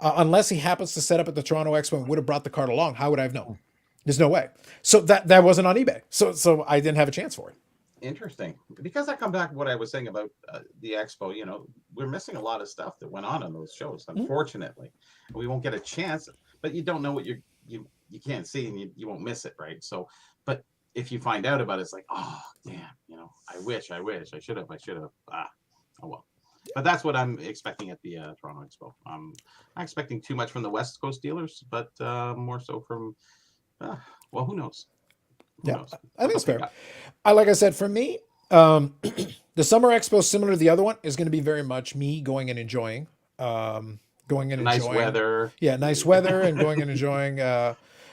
Unless he happens to set up at the Toronto Expo and would have brought the card along. How would I have known? There's no way. So that wasn't on eBay. So I didn't have a chance for it. Interesting. Because I come back to what I was saying about the Expo, we're missing a lot of stuff that went on those shows, unfortunately. We won't get a chance, but you don't know what you can't see, and you won't miss it, right? So, but if you find out about it, it's like, oh, damn, I wish, I should have. Oh, well. But that's what I'm expecting at the Toronto Expo. I'm not expecting too much from the West Coast dealers, but more so from, who knows? Who knows? I think it's fair. Like I said, for me, the Summer Expo, similar to the other one, is going to be very much me going and enjoying. Nice weather. Yeah, nice weather and going and enjoying,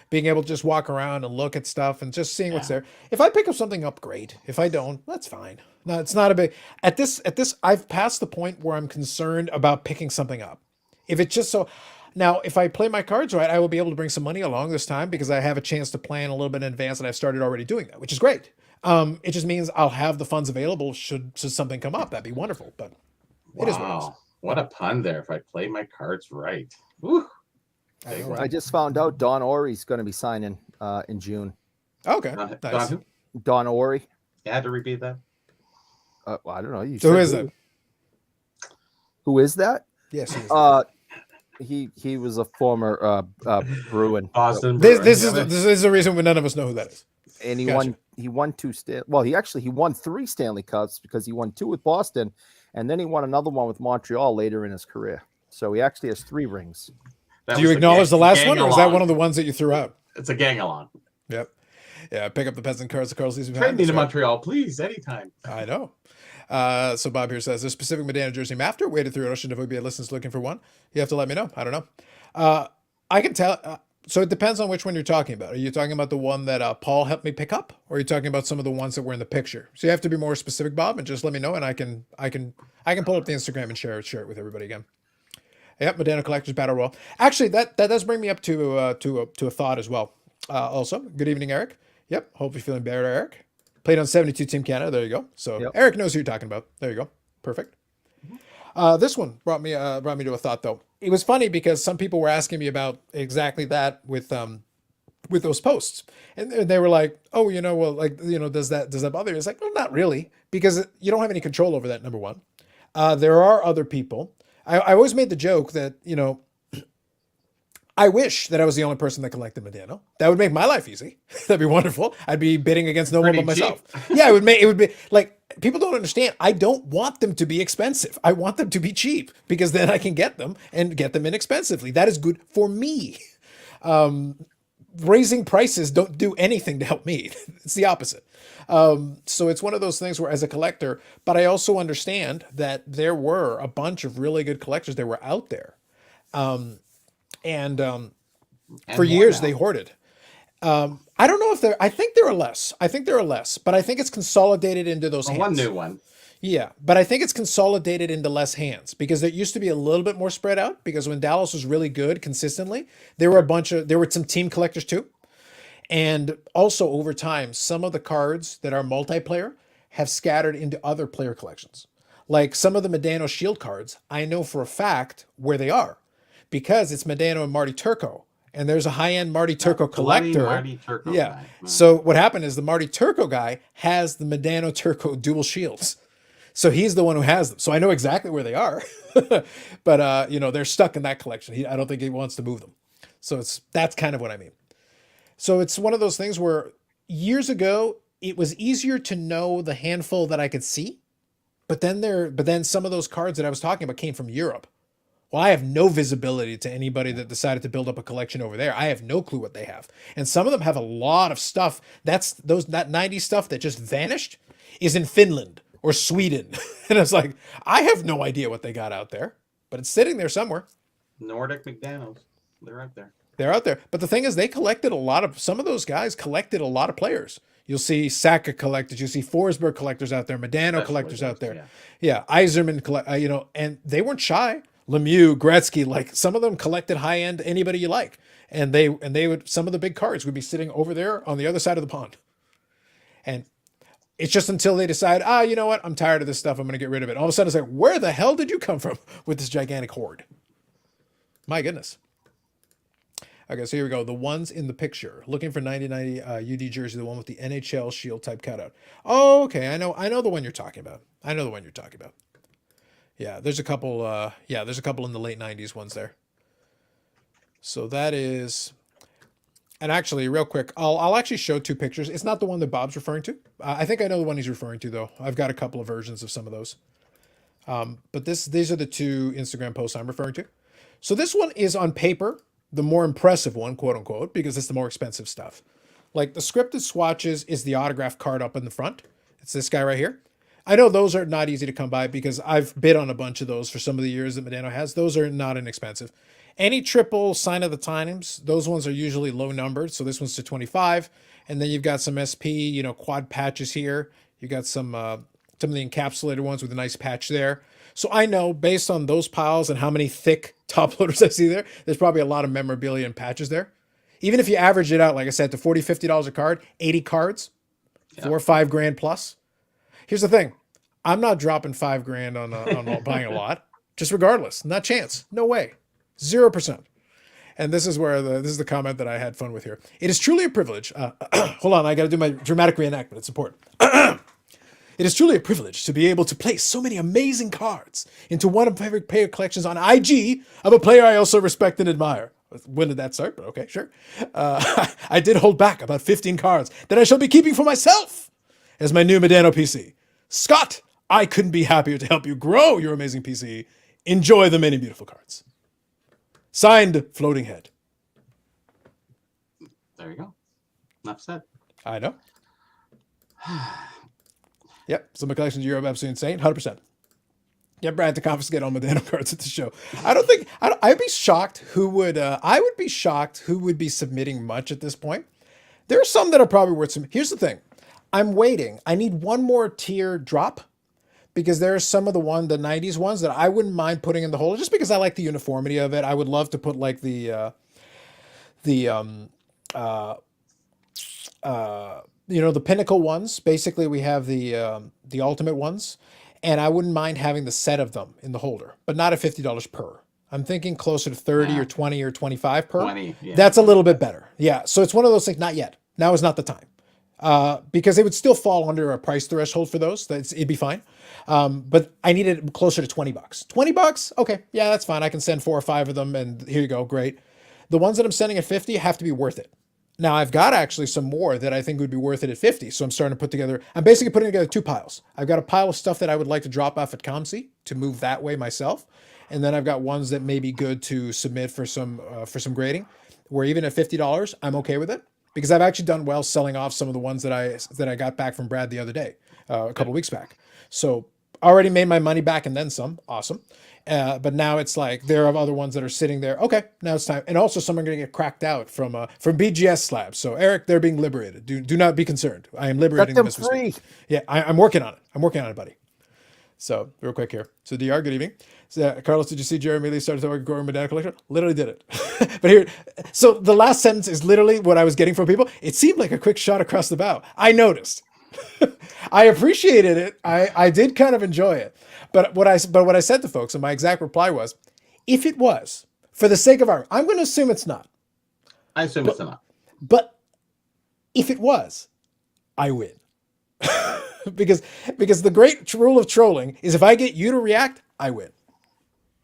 being able to just walk around and look at stuff and just seeing what's there. If I pick up something up, great. If I don't, that's fine. No, it's not a big, at this, I've passed the point where I'm concerned about picking something up. If it's just so, now, if I play my cards right, I will be able to bring some money along this time because I have a chance to plan a little bit in advance, and I've started already doing that, which is great. It just means I'll have the funds available should something come up. That'd be wonderful, but it is what it is. What a pun there. If I play my cards right. Woo. I just found out Don Orey's going to be signing in June. Okay. Nice. Don Orey. You had to repeat that? Well, I don't know. Who is that? Who is that? Yes. He was a former Bruin. Boston. This is the reason none of us know who that is. And he won two he won 3 Stanley Cups because he won 2 with Boston, and then he won another one with Montreal later in his career. So he actually has 3 rings. Do you acknowledge the last one, or is that one of the ones that you threw out? It's a gang along. Yep. Yeah, pick up the peasant cards. The Carlos leaves behind. Trade me to Montreal, please, anytime. I know. So Bob here says, there's specific Medina jersey name after. Waited through it. Should be a listeners looking for one. You have to let me know. I don't know. I can tell. So it depends on which one you're talking about. Are you talking about the one that Paul helped me pick up, or are you talking about some of the ones that were in the picture? So you have to be more specific, Bob, and just let me know, and I can pull up the Instagram and share it with everybody again. Yep, Medina Collectors Battle Royal. Actually, that does bring me up to a thought as well. Also, good evening, Eric. Yep, hope you're feeling better, Eric. Played on 72 Team Canada. There you go. So yep. Eric knows who you're talking about. There you go. Perfect. This one brought me to a thought, though. It was funny because some people were asking me about exactly that with those posts, and they were like, "Oh, does that bother you?" It's like, well, not really, because you don't have any control over that. Number one, there are other people. I always made the joke that I wish that I was the only person that collected Medano. That would make my life easy. That'd be wonderful. I'd be bidding against no one but myself. Yeah, it would be like, people don't understand. I don't want them to be expensive. I want them to be cheap because then I can get them and get them inexpensively. That is good for me. Raising prices don't do anything to help me. It's the opposite. So it's one of those things where, as a collector, but I also understand that there were a bunch of really good collectors that were out there. And For more years, now. they hoarded. I don't know if they're. I think there are less. I think there are less, but I think it's consolidated into those Well, one hands. new one. Yeah, but I think it's consolidated into less hands because it used to be a little bit more spread out. Because when Dallas was really good consistently, there were some team collectors too, and also over time, some of the cards that are multiplayer have scattered into other player collections. Like some of the Medano Shield cards, I know for a fact where they are because it's Medano and Marty Turco. And there's a high-end Marty Turco Bloody collector. Marty Turco Yeah. guy. So what happened is the Marty Turco guy has the Medano Turco dual shields. So he's the one who has them. So I know exactly where they are. But they're stuck in that collection. I don't think he wants to move them. So that's kind of what I mean. So it's one of those things where years ago it was easier to know the handful that I could see, but then some of those cards that I was talking about came from Europe. Well, I have no visibility to anybody that decided to build up a collection over there. I have no clue what they have. And some of them have a lot of stuff. That 90s stuff that just vanished is in Finland or Sweden. And it's like, I have no idea what they got out there, but it's sitting there somewhere. Nordic McDaniels. They're out there. They're out there. But the thing is, some of those guys collected a lot of players. You'll see Saka collectors, you'll see Forsberg collectors out there, Medano Especially collectors out those, there. Yeah, Iserman, and they weren't shy. Lemieux, Gretzky, like some of them collected high end anybody you like. And they would, some of the big cards would be sitting over there on the other side of the pond. And it's just until they decide, you know what? I'm tired of this stuff. I'm going to get rid of it. All of a sudden it's like, where the hell did you come from with this gigantic hoard? My goodness. Okay, so here we go. The ones in the picture. Looking for 9090 UD jersey, the one with the NHL shield type cutout. Oh, okay. I know the one you're talking about. Yeah, there's a couple in the late 90s ones there. So that is, and actually real quick, I'll actually show two pictures. It's not the one that Bob's referring to. I think I know the one he's referring to though. I've got a couple of versions of some of those. But these are the two Instagram posts I'm referring to. So this one is on paper the more impressive one, quote unquote, because it's the more expensive stuff. Like the scripted swatches is the autograph card up in the front. It's this guy right here. I know those are not easy to come by because I've bid on a bunch of those for some of the years that Medano has. Those are not inexpensive. Any triple sign of the times, those ones are usually low numbered. So this one's to 25. And then you've got some SP, quad patches here. You got some of the encapsulated ones with a nice patch there. So I know based on those piles and how many thick top loaders I see there, there's probably a lot of memorabilia and patches there. Even if you average it out, like I said, to $40, $50 a card, 80 cards, $4 or $5 grand plus. Here's the thing. I'm not dropping $5 grand on buying a lot, just regardless. Not chance. No way. 0%. And this is the comment that I had fun with here. It is truly a privilege. Hold on. I got to do my dramatic reenactment. It's important. It is truly a privilege to be able to place so many amazing cards into one of my favorite player collections on IG of a player I also respect and admire. When did that start? But okay, sure. I did hold back about 15 cards that I shall be keeping for myself as my new Medano PC. Scott, I couldn't be happier to help you grow your amazing PC. Enjoy the many beautiful cards. Signed, Floating Head. There you go. Enough said. I know. Yep. So my collection's Europe absolutely insane. 100%. Get Brad to confiscate all Medano cards at the show. I'd be shocked who would, I would be shocked who would be submitting much at this point. There are some that are probably worth some. Here's the thing. I'm waiting. I need one more tier drop because there are some of the 90s ones that I wouldn't mind putting in the holder just because I like the uniformity of it. I would love to put like the pinnacle ones. Basically, we have the ultimate ones, and I wouldn't mind having the set of them in the holder, but not at $50 per. I'm thinking closer to 30 or 20 or 25 per. 20, yeah. That's a little bit better. Yeah. So it's one of those things. Not yet. Now is not the time. Because it would still fall under a price threshold for those. It'd be fine. But I need it closer to $20. $20? Okay. Yeah, that's fine. I can send 4 or 5 of them and here you go. Great. The ones that I'm sending at 50 have to be worth it. Now I've got actually some more that I think would be worth it at 50. So I'm basically putting together 2 piles. I've got a pile of stuff that I would like to drop off at ComC to move that way myself. And then I've got ones that may be good to submit for some grading where even at $50, I'm okay with it. Because I've actually done well selling off some of the ones that I got back from Brad the other day, a couple weeks back. So already made my money back and then some. Awesome. But now it's like there are other ones that are sitting there. Okay, now it's time. And also some are going to get cracked out from BGS slabs. So Eric, they're being liberated. Do not be concerned. I am liberating Set them them as we speak. free. Yeah, I'm working on it. I'm working on it, buddy. So real quick here. So DR, good evening. So, Carlos, did you see Jeremy Lee started talking growing Medina collection? Literally did it. But here, so the last sentence is literally what I was getting from people. It seemed like a quick shot across the bow. I noticed. I appreciated it. I did kind of enjoy it. But what I said to folks, and my exact reply was, if it was, for the sake of our, I'm going to assume it's not. I assume it's not. But if it was, I win. because the great rule of trolling is if I get you to react, I win.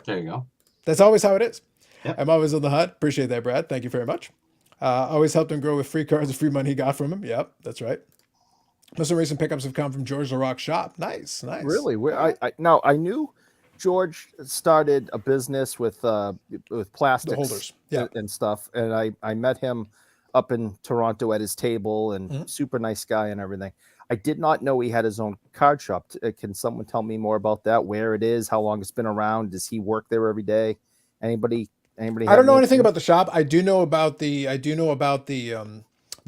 There you go. That's always how it is. Yep. I'm always on the hunt. Appreciate that, Brad. Thank you very much. Always helped him grow with free cards and free money he got from him. Yep, that's right. Most of the recent pickups have come from George LaRock's shop. Nice. Really? I knew George started a business with plastics, The holders. Yeah. and stuff, and I met him up in Toronto at his table, and super nice guy and everything. I did not know he had his own card shop. Can someone tell me more about that? Where it is? How long it's been around? Does he work there every day? Anybody? I don't know anything about the shop. I do know about the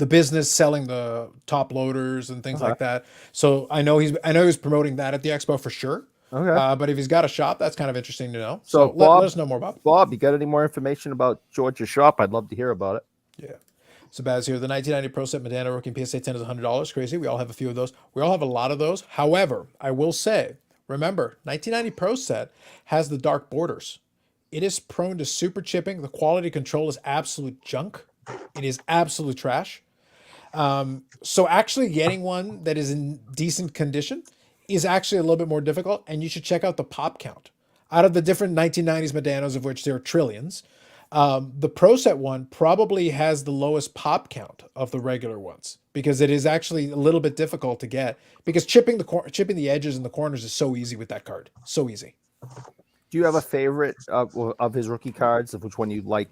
business selling the top loaders and things like that. So I know he's promoting that at the expo for sure. Okay. But if he's got a shop, that's kind of interesting to know. So let us know more about it. Bob, you got any more information about George's shop? I'd love to hear about it. Yeah. So Baz here, the 1990 Pro Set Medana Rookie PSA 10 is $100. Crazy. We all have a few of those. We all have a lot of those. However, I will say, remember, 1990 Pro Set has the dark borders. It is prone to super chipping. The quality control is absolute junk. It is absolute trash. So actually getting one that is in decent condition is actually a little bit more difficult, and you should check out the pop count. Out of the different 1990s Medanos, of which there are trillions, the Pro Set one probably has the lowest pop count of the regular ones because it is actually a little bit difficult to get because chipping the edges and the corners is so easy with that card. So easy. Do you have a favorite of his rookie cards? Of which one you like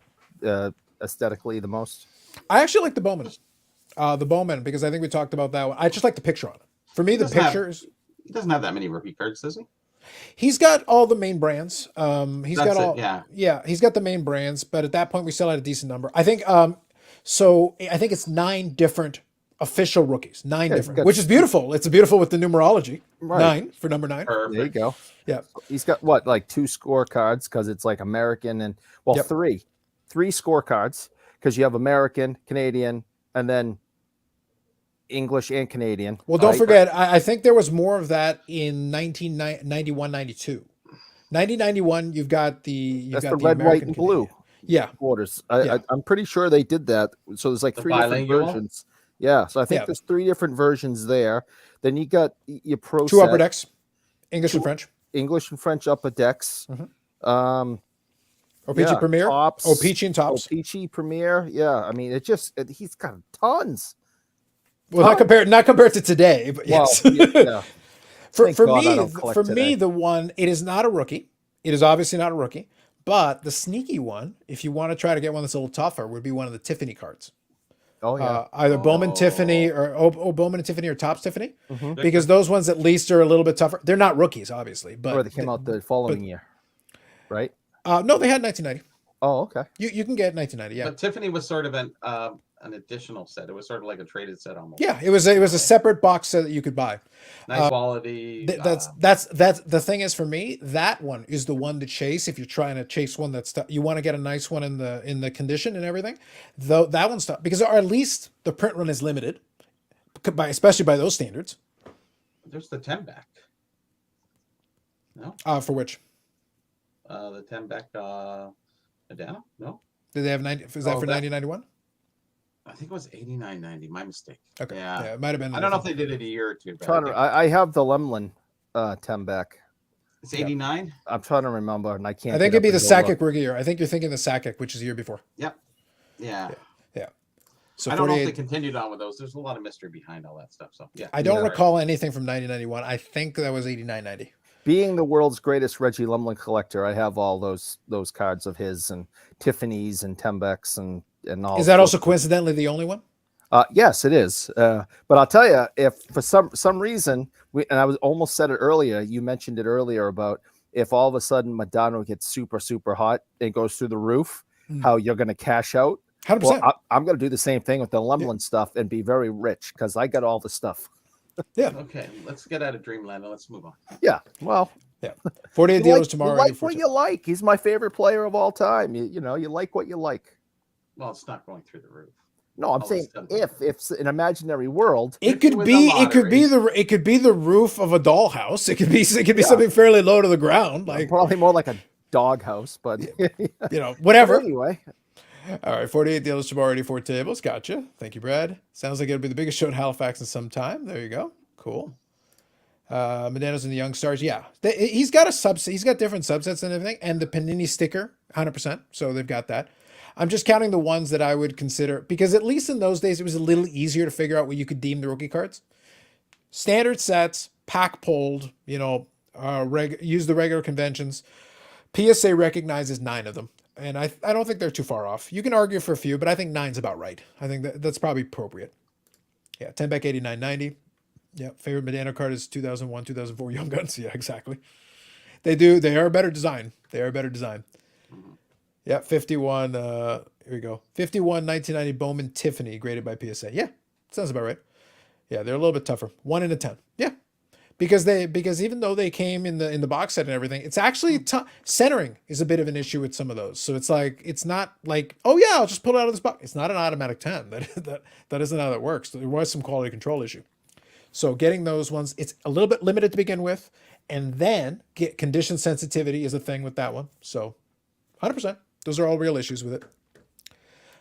aesthetically the most? I actually like the Bowman, because I think we talked about that one. I just like the picture on it. For me, the pictures. He doesn't have that many rookie cards, does he? He's got all the main brands. He's That's got all. it, Yeah, he's got the main brands, but at that point we still had a decent number. I think. So I think it's 9 different official rookies. 9 different, which is beautiful. It's beautiful with the numerology. Right. 9 for number 9. Perfect. There you go. Yeah. He's got what, like 2 scorecards because it's like American and Yep. 3 scorecards because you have American, Canadian, and then English and Canadian. Well, don't forget, I think there was more of that in 1991, 92. 1991, you've got the That's the the red, white, American and blue Canadian. Yeah. borders. Yeah. I'm pretty sure they did that. So there's like The 3 different bilingual? versions. Yeah. So I think Yeah. there's 3 different versions there. Then you got your Pro 2 Set, upper decks, English and French. English and French upper decks. O-Pee-Chee Premier. tops. O-Pee-Chee and tops. O-Pee-Chee Premier. Yeah. I mean, he's got tons. Well, not compared to today, but yes. Well, yeah. For Thank God I me, don't collect for today. me, the one, it is not a rookie. It is obviously not a rookie, but the sneaky one, if you want to try to get one that's a little tougher, would be one of the Tiffany cards. Oh yeah. Either Bowman Tiffany or Bowman and Tiffany or Tops Tiffany, Mm-hmm. because those ones at least are a little bit tougher. They're not rookies, obviously, but Or they came out the following year, right? no, they had 1990. Oh, okay. You can get 1990, yeah. But Tiffany was sort of an additional set. It was sort of like a traded set almost. Yeah, it was a separate box set that you could buy. Nice quality. That's the thing is for me, that one is the one to chase if you're trying to chase one that's you want to get a nice one in the condition and everything. Though that one's tough because or at least the print run is limited, especially by those standards. There's the 10 back. No, For which the 10 back Medana. No, did they have 90? Is that for 1991? I think it was 89.90. My mistake. Okay, Yeah. it might have been. I don't know if they did it a year or two back. I have the Lemlin 10 back. It's 89. I'm trying to remember, and I can't. I think get it'd be up the and go look. Sakic rookie year. I think you're thinking the Sakic, which is the year before. Yep. Yeah. Yeah. So I don't know if they 48. continued on with those. There's a lot of mystery behind all that stuff. So yeah. I don't Yeah. recall anything from 1991. I think that was 89.90. Being the world's greatest Reggie Lemlin collector, I have all those cards of his and Tiffany's and Tembeck's and all. Is that also coincidentally the only one? Yes, it is. But I'll tell you, if for some reason, and I was almost said it earlier, you mentioned it earlier about if all of a sudden Madonna gets super, super hot and goes through the roof, how you're going to cash out. 100%. Well, I'm going to do the same thing with the Lemlin stuff and be very rich because I got all the stuff. Yeah. Okay, let's get out of Dreamland and let's move on. Yeah. Well, Yeah. 48 dealers tomorrow. You like what you like. He's my favorite player of all time. You know, you like what you like. Well, it's not going through the roof. No, I'm saying if it's an imaginary world, it could be the roof of a dollhouse. It could be something fairly low to the ground, like probably more like a doghouse, but whatever. But anyway. All right, 48 dealers tomorrow, 84 tables. Gotcha. Thank you, Brad. Sounds like it'll be the biggest show in Halifax in some time. There you go. Cool. Medano's and the Young Stars. Yeah, he's got he's got different subsets and everything, and the Panini sticker, 100%. So they've got that. I'm just counting the ones that I would consider, because at least in those days, it was a little easier to figure out what you could deem the rookie cards. Standard sets, pack pulled, use the regular conventions. PSA recognizes 9 of them. And I don't think they're too far off. You can argue for a few, but I think 9's about right. I think that's probably appropriate. Yeah, 10 back 89.90. Yeah, favorite Medano card is 2001, 2004 Young Guns. Yeah, exactly. They are a better design. Yeah, 51. Here we go. 51 1990 Bowman Tiffany graded by PSA. Yeah, sounds about right. Yeah, they're a little bit tougher. 1 in a 10. Yeah, because even though they came in the box set and everything, it's actually centering is a bit of an issue with some of those. So it's not like, oh yeah, I'll just pull it out of this box. It's not an automatic 10. That isn't how that works. There was some quality control issue. So getting those ones, it's a little bit limited to begin with, and then get condition sensitivity is a thing with that one. So 100%. Those are all real issues with it.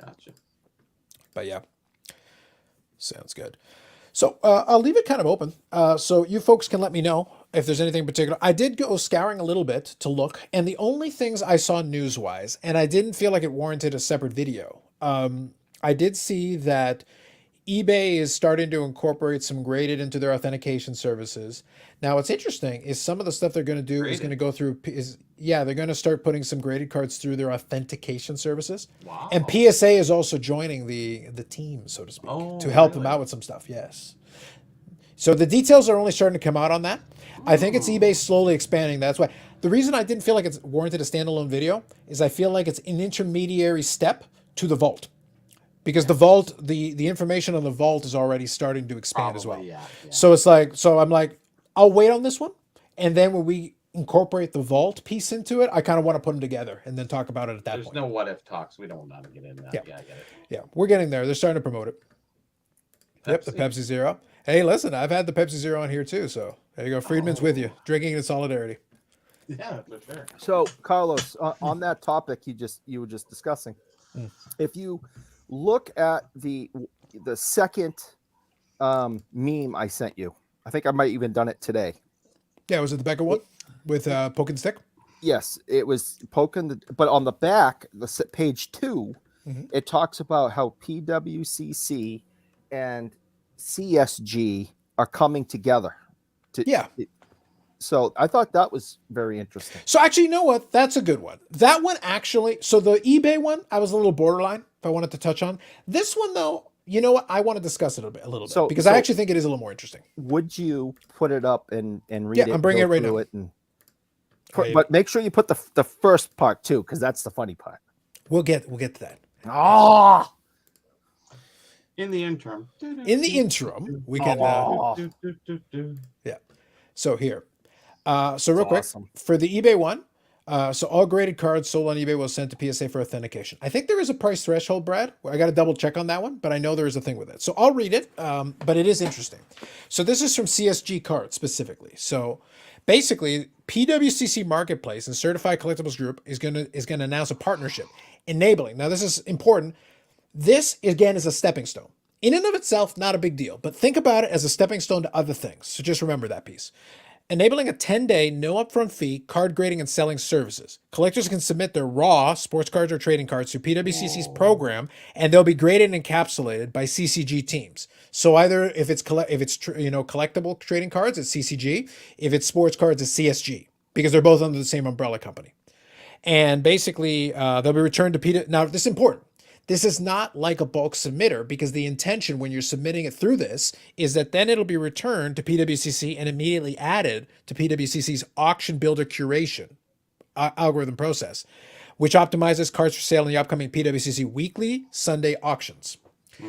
Gotcha. But yeah, sounds good. So I'll leave it kind of open. So you folks can let me know if there's anything in particular. I did go scouring a little bit to look, and the only things I saw news-wise, and I didn't feel like it warranted a separate video. I did see that eBay is starting to incorporate some graded into their authentication services. Now, what's interesting is some of the stuff they're going to do is going to go through they're going to start putting some graded cards through their authentication services. Wow. And PSA is also joining the team, so to speak, to help them out with some stuff. Yes. So the details are only starting to come out on that. I think it's eBay slowly expanding. That's why the reason I didn't feel like it's warranted a standalone video is I feel like it's an intermediary step to the vault. Because the vault, the information on the vault is already starting to expand as well. Yeah. So I'm like, I'll wait on this one. And then when we incorporate the vault piece into it, I kind of want to put them together and then talk about it at that point. There's no what if talks. We don't want to get into that. Yeah, I get it. Yeah, we're getting there. They're starting to promote it. Pepsi. Yep, the Pepsi Zero. Hey, listen, I've had the Pepsi Zero on here too. So there you go. Friedman's with you, drinking in solidarity. Yeah, for sure. So, Carlos, on that topic you were just discussing, if you look at the second meme I sent you, I think I might even done it today. Yeah, was it the Becker one with poke and stick? Yes, it was poking, but on the back, page 2, it talks about how PWCC and CSG are coming together. So I thought that was very interesting. So actually, you know what? That's a good one. That one actually, so the eBay one, I was a little borderline if I wanted to touch on. This one though, you know what? I want to discuss it a little bit because I actually think it is a little more interesting. Would you put it up and read it? Yeah, I'm bringing it right now. But make sure you put the first part too, because that's the funny part. We'll get to that. Oh. In the interim, we can. Yeah. So here. So real quick, for the eBay one, so all graded cards sold on eBay will send to PSA for authentication. I think there is a price threshold, Brad. I got to double check on that one, but I know there is a thing with it. So I'll read it, but it is interesting. So this is from CSG Cards specifically. So basically, PWCC Marketplace and Certified Collectibles Group is gonna announce a partnership enabling. Now this is important. This again is a stepping stone. In and of itself, not a big deal, but think about it as a stepping stone to other things. So just remember that piece. Enabling a 10-day, no upfront fee, card grading and selling services. Collectors can submit their raw sports cards or trading cards through PWCC's program, and they'll be graded and encapsulated by CCG teams. So either if it's collectible trading cards, it's CCG. If it's sports cards, it's CSG, because they're both under the same umbrella company. And basically, they'll be returned to Now, this is important. This is not like a bulk submitter because the intention when you're submitting it through this is that then it'll be returned to PWCC and immediately added to PWCC's auction builder curation algorithm process, which optimizes cards for sale in the upcoming PWCC weekly Sunday auctions.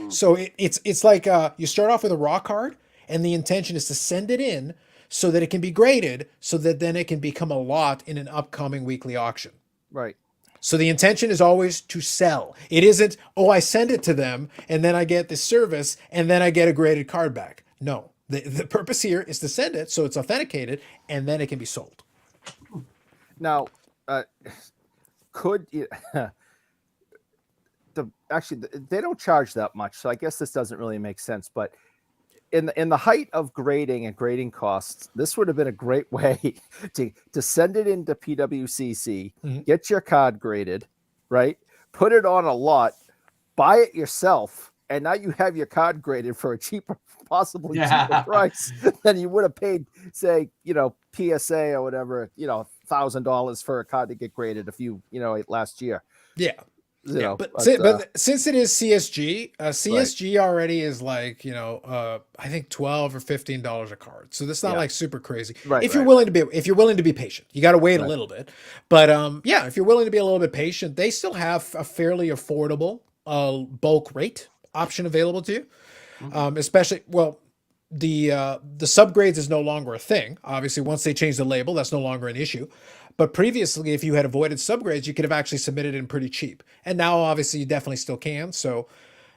So it's like you start off with a raw card, and the intention is to send it in so that it can be graded, so that then it can become a lot in an upcoming weekly auction. Right. So the intention is always to sell. It isn't, oh, I send it to them and then I get this service and then I get a graded card back. No, the purpose here is to send it so it's authenticated and then it can be sold. Now, could you, actually they don't charge that much, so I guess this doesn't really make sense. But in the height of grading and grading costs, this would have been a great way to send it into PWCC, get your card graded, right? Put it on a lot, buy it yourself, and now you have your card graded for a cheaper, possibly cheaper price than you would have paid, say, PSA or whatever, $1,000 for a card to get graded last year. Yeah. But since it is CSG, CSG already is like, I think $12 or $15 a card. So that's not like super crazy. Right, if you're willing to be patient, you got to wait a little bit. But if you're willing to be a little bit patient, they still have a fairly affordable bulk rate option available to you. Especially, the subgrades is no longer a thing. Obviously, once they change the label, that's no longer an issue. But previously, if you had avoided subgrades, you could have actually submitted in pretty cheap. And now, obviously, you definitely still can. So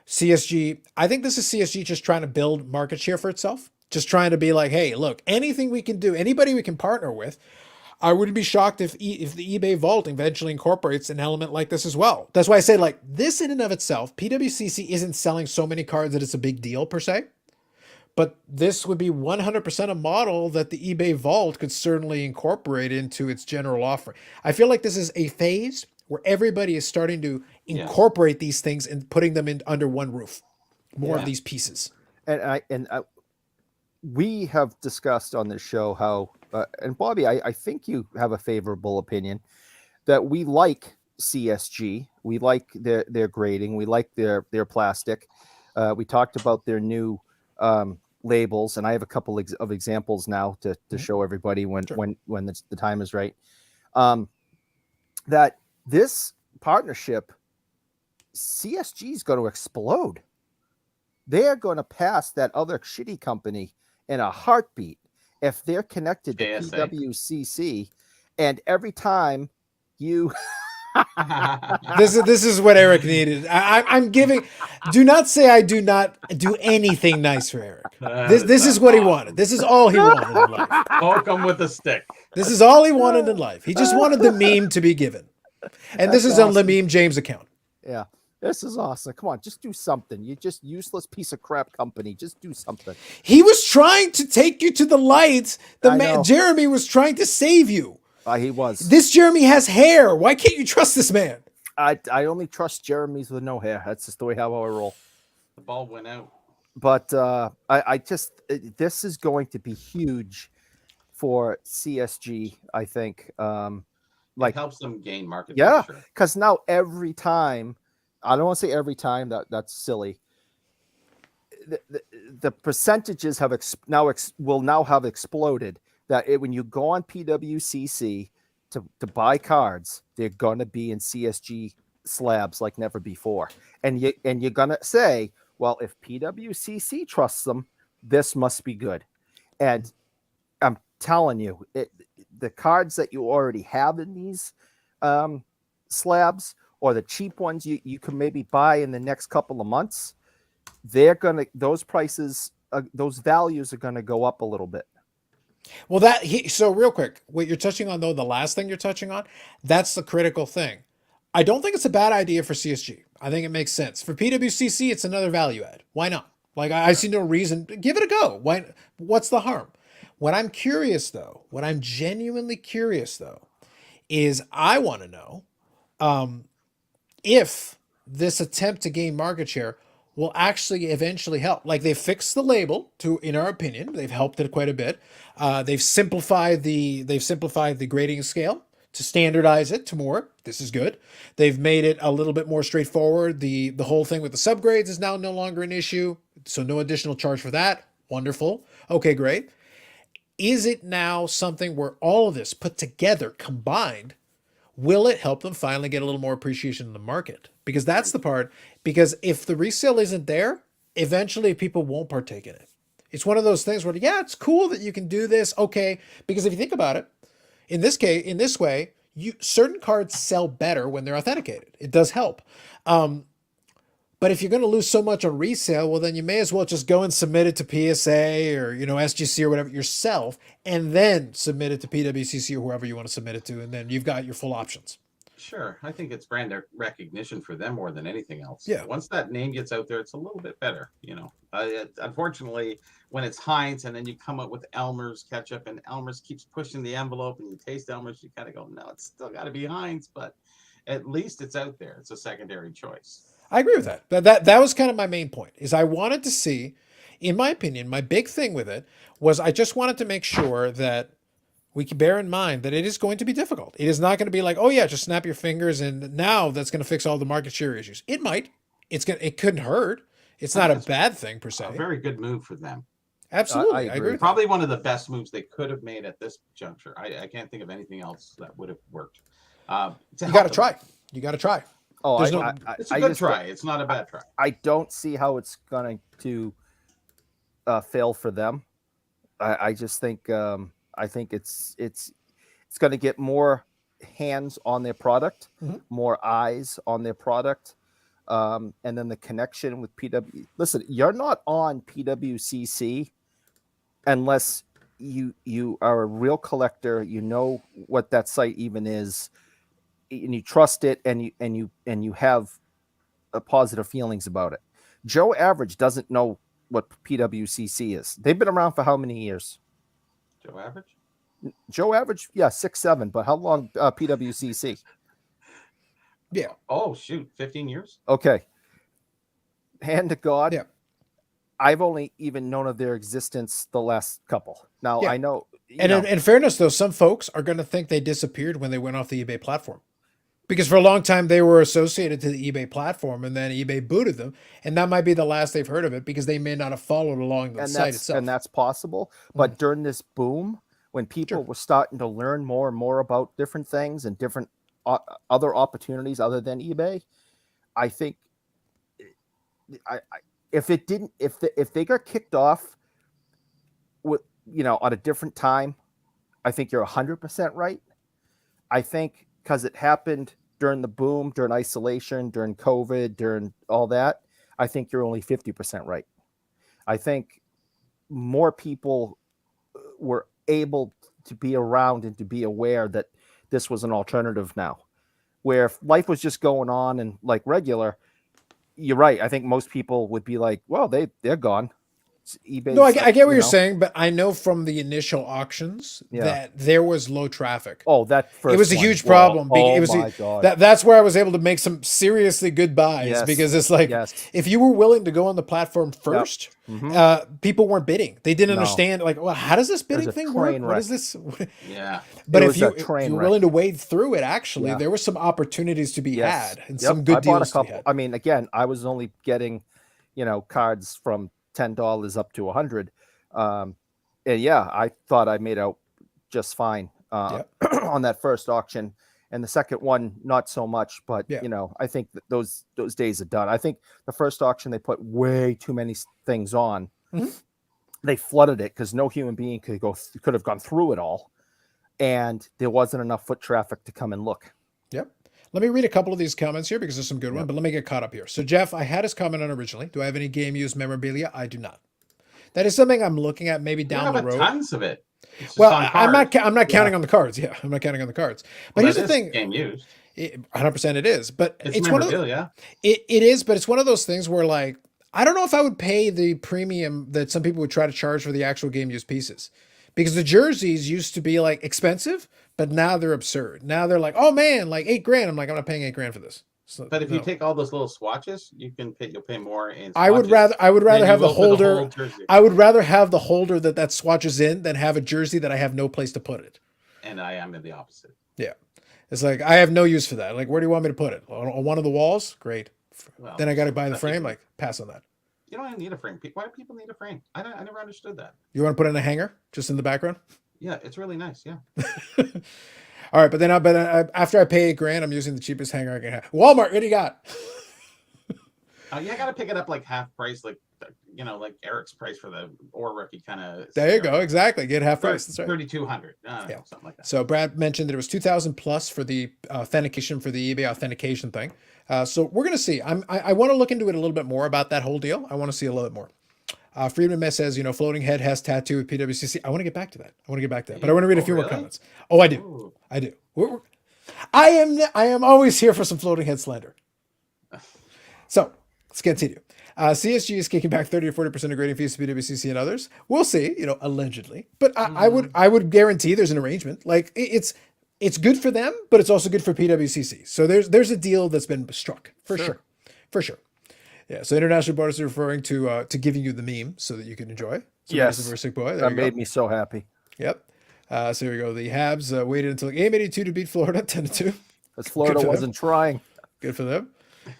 CSG, I think this is CSG just trying to build market share for itself. Just trying to be like, hey, look, anything we can do, anybody we can partner with, I wouldn't be shocked if the eBay Vault eventually incorporates an element like this as well. That's why I say, like, this in and of itself, PWCC isn't selling so many cards that it's a big deal per se. But this would be 100% a model that the eBay Vault could certainly incorporate into its general offering. I feel like this is a phase where everybody is starting to incorporate these things and putting them in under one roof. More of these pieces. And we have discussed on this show how, and Bobby, I think you have a favorable opinion that we like CSG. We like their grading. We like their plastic. We talked about their new labels, and I have a couple of examples now to show everybody when the time is right. That this partnership, CSG is going to explode. They are going to pass that other shitty company in a heartbeat if they're connected to PWCC. And every time you this is what Eric needed. I'm giving. Do not say I do not do anything nice for Eric. This is what he wanted. This is all he wanted in life. Poke him with a stick. This is all he wanted in life. He just wanted the meme to be given, and this is awesome. On the Meme James account. Yeah, this is awesome. Come on, just do something. You just useless piece of crap company. Just do something. He was trying to take you to the light. Jeremy was trying to save you. He was. This Jeremy has hair. Why can't you trust this man? I only trust Jeremys with no hair. That's just the way how I roll. The ball went out. But I just this is going to be huge for CSG. I think. It helps them gain market. Yeah, because now every time, I don't want to say every time that's silly. The percentages have will now have exploded. That when you go on PWCC to buy cards, they're gonna be in CSG slabs like never before, and you're gonna say, well, if PWCC trusts them, this must be good. And I'm telling you, the cards that you already have in these slabs, or the cheap ones you can maybe buy in the next couple of months, those prices, those values are gonna go up a little bit. Well, so real quick, what you're touching on, though, the last thing you're touching on, that's the critical thing. I don't think it's a bad idea for CSG. I think it makes sense. For PWCC, it's another value add. Why not? Like, I see no reason. Give it a go. What's the harm? What I'm curious, though, what I'm genuinely curious, though, is I want to know if this attempt to gain market share will actually eventually help. Like, they've fixed the label in our opinion, they've helped it quite a bit. They've simplified the grading scale to standardize it to more. This is good. They've made it a little bit more straightforward. The whole thing with the subgrades is now no longer an issue, so no additional charge for that. Wonderful. Okay, great. Is it now something where all of this put together, combined, will it help them finally get a little more appreciation in the market? Because that's the part. Because if the resale isn't there, eventually people won't partake in it. It's one of those things where, yeah, it's cool that you can do this. Okay. Because if you think about it, in this case, in this way, certain cards sell better when they're authenticated. It does help. But if you're going to lose so much on resale, well, then you may as well just go and submit it to PSA or, SGC or whatever yourself, and then submit it to PWCC or whoever you want to submit it to. And then you've got your full options. Sure. I think it's brand recognition for them more than anything else. Yeah. Once that name gets out there, it's a little bit better, Unfortunately, when it's Heinz and then you come up with Elmer's ketchup and Elmer's keeps pushing the envelope and you taste Elmer's, you kind of go, no, it's still got to be Heinz, but at least it's out there. It's a secondary choice. I agree with that. That was kind of my main point, is I wanted to see, in my opinion, my big thing with it was I just wanted to make sure that we can bear in mind that it is going to be difficult. It is not going to be like, oh yeah, just snap your fingers and now that's going to fix all the market share issues. It might. It couldn't hurt. It's not a bad thing per se. A very good move for them. Absolutely. I agree. Probably one of the best moves they could have made at this juncture. I can't think of anything else that would have worked. You got to try. You got to try. Oh, it's a good try. It's not a bad try. I don't see how it's going to fail for them. I just think I think it's going to get more hands on their product, more eyes on their product, and then the connection with PW. Listen, you're not on PWCC unless you are a real collector. You know what that site even is, and you trust it, and you have positive feelings about it. Joe Average doesn't know what PWCC is. They've been around for how many years? Joe Average, yeah, 6-7. But how long PWCC? Yeah. Oh shoot, 15 years. Okay. Hand to God. Yeah. I've only even known of their existence the last couple. Now I know. In fairness, though, some folks are going to think they disappeared when they went off the eBay platform. Because for a long time they were associated to the eBay platform, and then eBay booted them, and that might be the last they've heard of it because they may not have followed along the site itself. And that's possible. But during this boom, when people were starting to learn more and more about different things and different other opportunities other than eBay, I think if they got kicked off with at a different time, I think you're 100% right. I think because it happened during the boom, during isolation, during COVID, during all that, I think you're only 50% right. I think more people were able to be around and to be aware that this was an alternative now. Where if life was just going on and like regular, you're right. I think most people would be like, well, they're gone. eBay. No, I get what you're saying, but I know from the initial auctions Yeah. that there was low traffic. Oh, that first It was a one. huge Well, problem. oh It was my God. that's where I was able to make some seriously good buys Yes. because it's like Yes. if you were willing to go on the platform first, people weren't bidding. They didn't No. understand like, well, how does this bidding a thing work? train What wreck. is this? Yeah. But It if was you, a if train you're wreck. willing to wade through it, actually, Yeah. there were some opportunities to be Yes. had and Yep. some good I bought deals a to be couple. had. I mean, again, I was only getting, cards from $10 up to $100. And yeah, I thought I made out just fine on that first auction. And the second one, not so much, but I think that those days are done. I think the first auction, they put way too many things on. They flooded it because no human being could have gone through it all. And there wasn't enough foot traffic to come and look. Yep. Let me read a couple of these comments here because there's some good ones, but let me get caught up here. So Jeff, I had his comment on originally. Do I have any game used memorabilia? I do not. That is something I'm looking at maybe down the road. Tons of it. It's just Well, on I'm not cards. counting on the cards. Yeah, I'm not counting on the cards. But Well, here's the thing. Game used. 100% it is. But It's one of memorabilia. it is, but it's one of those things where like I don't know if I would pay the premium that some people would try to charge for the actual game used pieces. Because the jerseys used to be like expensive, but now they're absurd. Now they're like, oh man, like $8,000. I'm like, I'm not paying $8,000 for this. So, But if you no. take all those little swatches, you'll pay more in. I would swatches rather than have you the will for holder. whole jersey. I would rather have the holder that swatches in than have a jersey that I have no place to put it. And I am the opposite. Yeah. It's like, I have no use for that. Like, where do you want me to put it? On one of the walls? Great. Well, Then I got to buy the that's frame. even- Like, pass on that. You don't even need a frame. Why do people need a frame? I never understood that. You want to put it in a hanger just in the background? Yeah, it's really nice. Yeah. All right. But then after I pay $8,000, I'm using the cheapest hanger I can have. Walmart, what do you got? Yeah, I got to pick it up like half price, like like Eric's price for the Or rookie kind of. There you go. Exactly. Get half price. That's right. 3,200. Yeah. Something like that. So Brad mentioned that it was 2,000 plus for the authentication for the eBay authentication thing. So we're gonna see. I want to look into it a little bit more about that whole deal. I want to see a little bit more. Friedman Mess says, floating head has tattoo with PWCC. I want to get back to that. But I want to read a few more really? comments. Oh, I do. Ooh. I do. I am always here for some floating head slander. So let's continue. CSG is kicking back 30 to 40% of grading fees to PWCC and others. We'll see, allegedly. But I would guarantee there's an arrangement. Like it's good for them, but it's also good for PWCC. So there's a deal that's been struck for sure. For sure. Yeah. So international bonus is referring to giving you the meme so that you can enjoy. So Yes. Mason versus Sick Boy. There That you go. made me so happy. Yep. So here we go. The Habs waited until game 82 to beat Florida 10-2. Because Florida for them. wasn't trying. Good for them.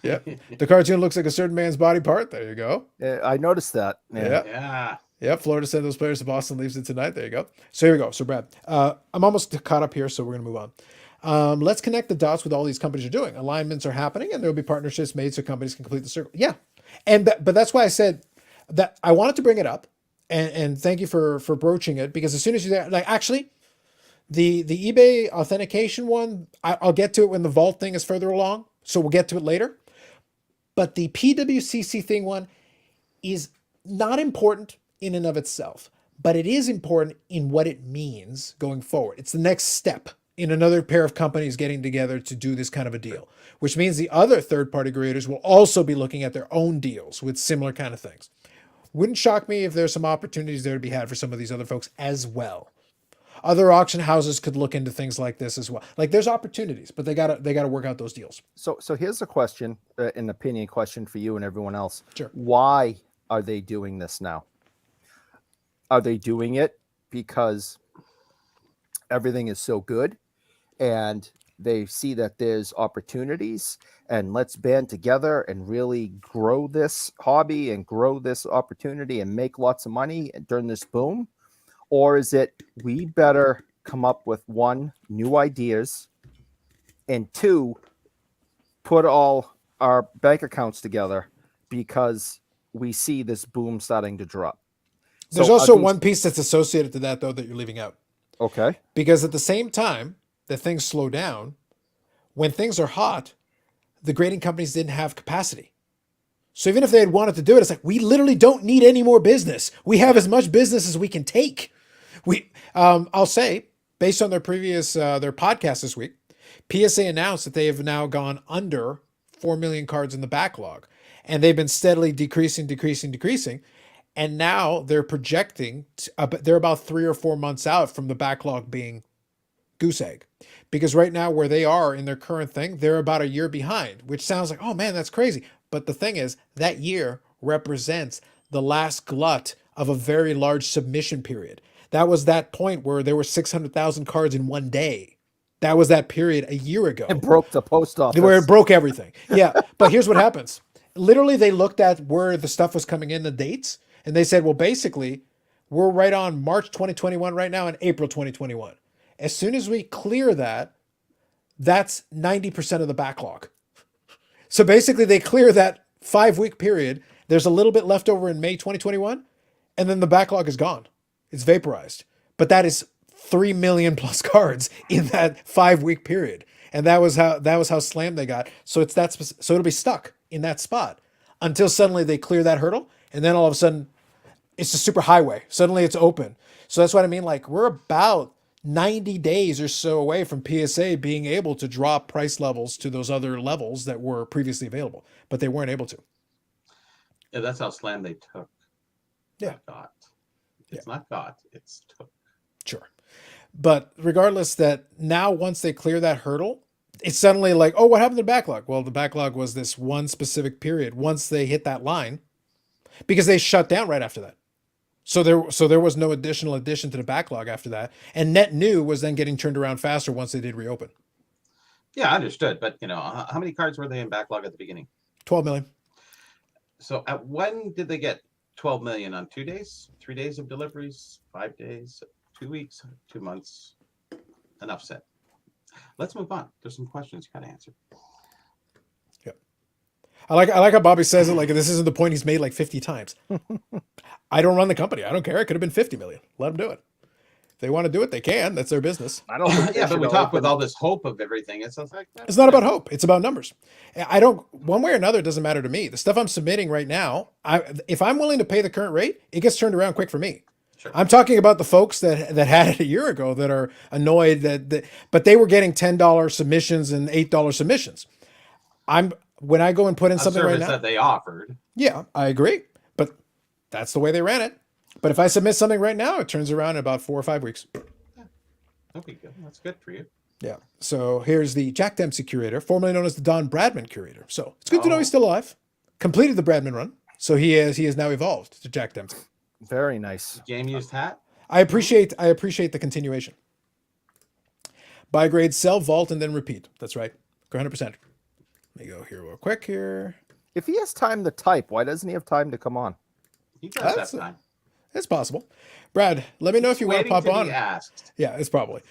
Yep. The cartoon looks like a certain man's body part. There you go. I noticed that. Yeah. Yeah. Yep. Florida sent those players to Boston, leaves it tonight. There you go. So here we go. So Brad, I'm almost caught up here, so we're going to move on. Let's connect the dots with all these companies are doing. Alignments are happening, and there will be partnerships made so companies can complete the circle. Yeah. But that's why I said that I wanted to bring it up, and thank you for broaching it, because as soon as you're there, like actually, the eBay authentication one, I'll get to it when the vault thing is further along, so we'll get to it later. But the PWCC thing one is not important in and of itself, but it is important in what it means going forward. It's the next step in another pair of companies getting together to do this kind of a deal, which means the other third-party graders will also be looking at their own deals with similar kind of things. Wouldn't shock me if there's some opportunities there to be had for some of these other folks as well. Other auction houses could look into things like this as well. Like there's opportunities, but they gotta work out those deals. So here's a question, an opinion question for you and everyone else. Sure. Why are they doing this now? Are they doing it because everything is so good and they see that there's opportunities and let's band together and really grow this hobby and grow this opportunity and make lots of money during this boom? Or is it we better come up with one, new ideas, and two, put all our bank accounts together because we see this boom starting to drop? There's So also one piece that's associated to that, though, that you're leaving out. Okay. Because at the same time that things slow down, when things are hot, the grading companies didn't have capacity. So even if they had wanted to do it, it's like, we literally don't need any more business. We have as much business as we can take. I'll say, based on their previous, their podcast this week, PSA announced that they have now gone under 4 million cards in the backlog, and they've been steadily decreasing. And now they're projecting, they're about 3 or 4 months out from the backlog being goose egg. Because right now where they are in their current thing, they're about a year behind, which sounds like, oh man, that's crazy. But the thing is, that year represents the last glut of a very large submission period. That was that point where there were 600,000 cards in one day. That was that period a year ago. It broke the post office. Where it broke everything. Yeah. But here's what happens. Literally, they looked at where the stuff was coming in, the dates, and they said, well, basically, we're right on March 2021 right now and April 2021. As soon as we clear that, that's 90% of the backlog. So basically, they clear that 5-week period. There's a little bit left over in May 2021, and then the backlog is gone. It's vaporized. But that is 3 million plus cards in that 5-week period. And that was how slammed they got. So so it'll be stuck in that spot until suddenly they clear that hurdle, and then all of a sudden it's a super highway. Suddenly it's open. So that's what I mean. Like, we're about 90 days or so away from PSA being able to drop price levels to those other levels that were previously available, but they weren't able to. Yeah, that's how slam they took. Yeah. Got. It's not got, it's took. Sure. But regardless, that now once they clear that hurdle, it's suddenly like, oh, what happened to the backlog? Well, the backlog was this one specific period once they hit that line, because they shut down right after that. So there was no additional addition to the backlog after that, and net new was then getting turned around faster once they did reopen. Yeah, understood. But how many cards were they in backlog at the beginning? 12 million. So when did they get 12 million? On 2 days, 3 days of deliveries, 5 days, 2 weeks, 2 months? Enough said. Let's move on. There's some questions you got to answer. I like how Bobby says it like this isn't the point he's made like 50 times. I don't run the company. I don't care. It could have been 50 million. Let them do it. If they want to do it, they can. That's their business. I don't think Yeah, but we talk with all this hope of everything. It's like It's not about hope. It's about numbers. I don't, one way or another, it doesn't matter to me. The stuff I'm submitting right now, if I'm willing to pay the current rate, it gets turned around quick for me. Sure. I'm talking about the folks that had it a year ago that are annoyed but they were getting $10 submissions and $8 submissions. When I go and put in something right now that they offered. Yeah, I agree. But that's the way they ran it. But if I submit something right now, it turns around in about 4 or 5 weeks. Yeah. Okay, good. That's good for you. Yeah. So here's the Jack Dempsey curator, formerly known as the Don Bradman curator. So it's good to know he's still alive. Completed the Bradman run. So he has now evolved to Jack Dempsey. Very nice. Game used hat. I appreciate the continuation. Buy grade, sell, vault, and then repeat. That's right. Go 100%. Let me go here real quick here. If he has time to type, why doesn't he have time to come on? He does have time. It's possible. Brad, let me know if you want to pop on. Asked. Yeah, it's probably.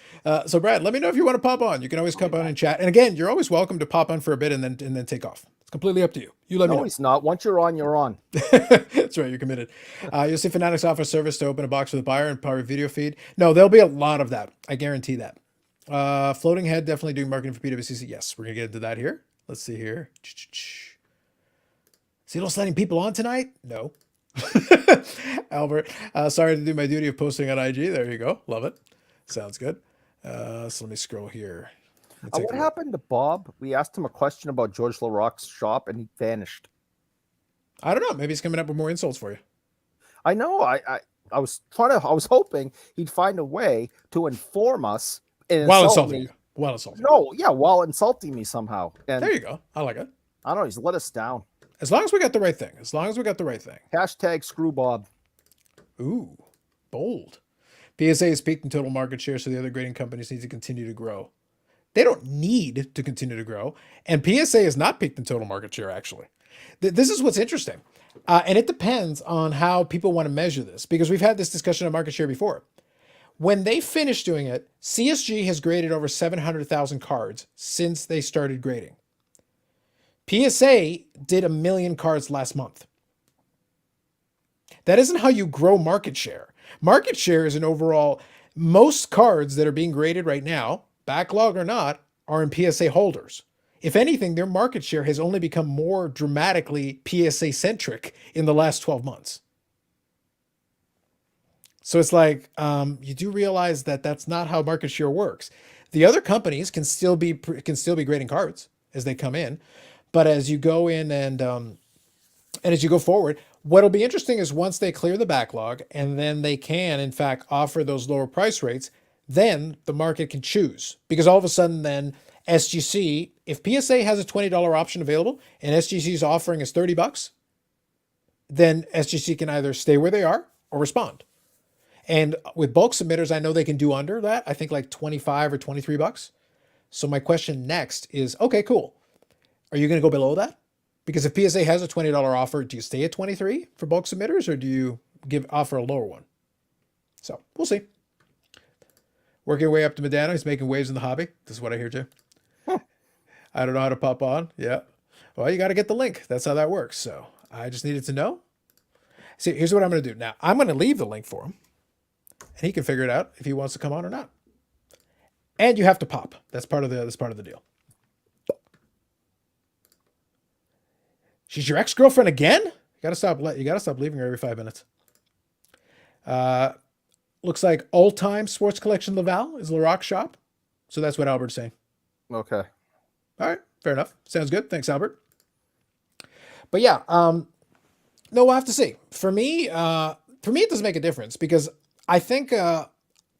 So Brad, let me know if you want to pop on. You can always come on and chat. And again, you're always welcome to pop on for a bit and then take off. It's completely up to you. You let me know. No, he's not. Once you're on, you're on. That's right. You're committed. You'll see Fanatics offer service to open a box for the buyer and power video feed. No, there'll be a lot of that. I guarantee that. Floating head, definitely doing marketing for PWCC. Yes, we're going to get into that here. Let's see here. Zealo's letting people on tonight? No. Albert, sorry to do my duty of posting on IG. There you go. Love it. Sounds good. So let me scroll here. What happened to Bob? We asked him a question about George LaRocque's shop and he vanished. I don't know. Maybe he's coming up with more insults for you. I know. I was hoping he'd find a way to inform us and while insulting you. While insulting. No, yeah, while insulting me somehow. And there you go. I like it. I don't know. He's let us down. As long as we got the right thing. Hashtag screw Bob. Ooh, bold. PSA has peaked in total market share, so the other grading companies need to continue to grow. They don't need to continue to grow. And PSA has not peaked in total market share, actually. This is what's interesting. And it depends on how people want to measure this, because we've had this discussion of market share before. When they finish doing it, CSG has graded over 700,000 cards since they started grading. PSA did 1 million cards last month. That isn't how you grow market share. Market share is an overall, most cards that are being graded right now, backlog or not, are in PSA holders. If anything, their market share has only become more dramatically PSA centric in the last 12 months. So it's like, you do realize that that's not how market share works. The other companies can still be grading cards as they come in, but as you go in and as you go forward, what'll be interesting is once they clear the backlog and then they can, in fact, offer those lower price rates, then the market can choose. Because all of a sudden then SGC, if PSA has a $20 option available and SGC is offering us $30, then SGC can either stay where they are or respond. And with bulk submitters, I know they can do under that. I think like 25 or $23. So my question next is, okay, cool. Are you going to go below that? Because if PSA has a $20 offer, do you stay at 23 for bulk submitters or do you offer a lower one? So we'll see. Working your way up to Medano. He's making waves in the hobby. This is what I hear, Jay. I don't know how to pop on. Yeah. Well, you got to get the link. That's how that works. So I just needed to know. See, here's what I'm going to do. Now, I'm going to leave the link for him. And he can figure it out if he wants to come on or not. And you have to pop. That's part of the deal. She's your ex-girlfriend again? You gotta stop leaving her every 5 minutes. Looks like all-time sports collection Laval is LaRocque shop. So that's what Albert's saying. Okay. All right, fair enough. Sounds good. Thanks, Albert. But yeah, no, we'll have to see. For me, it doesn't make a difference because I think I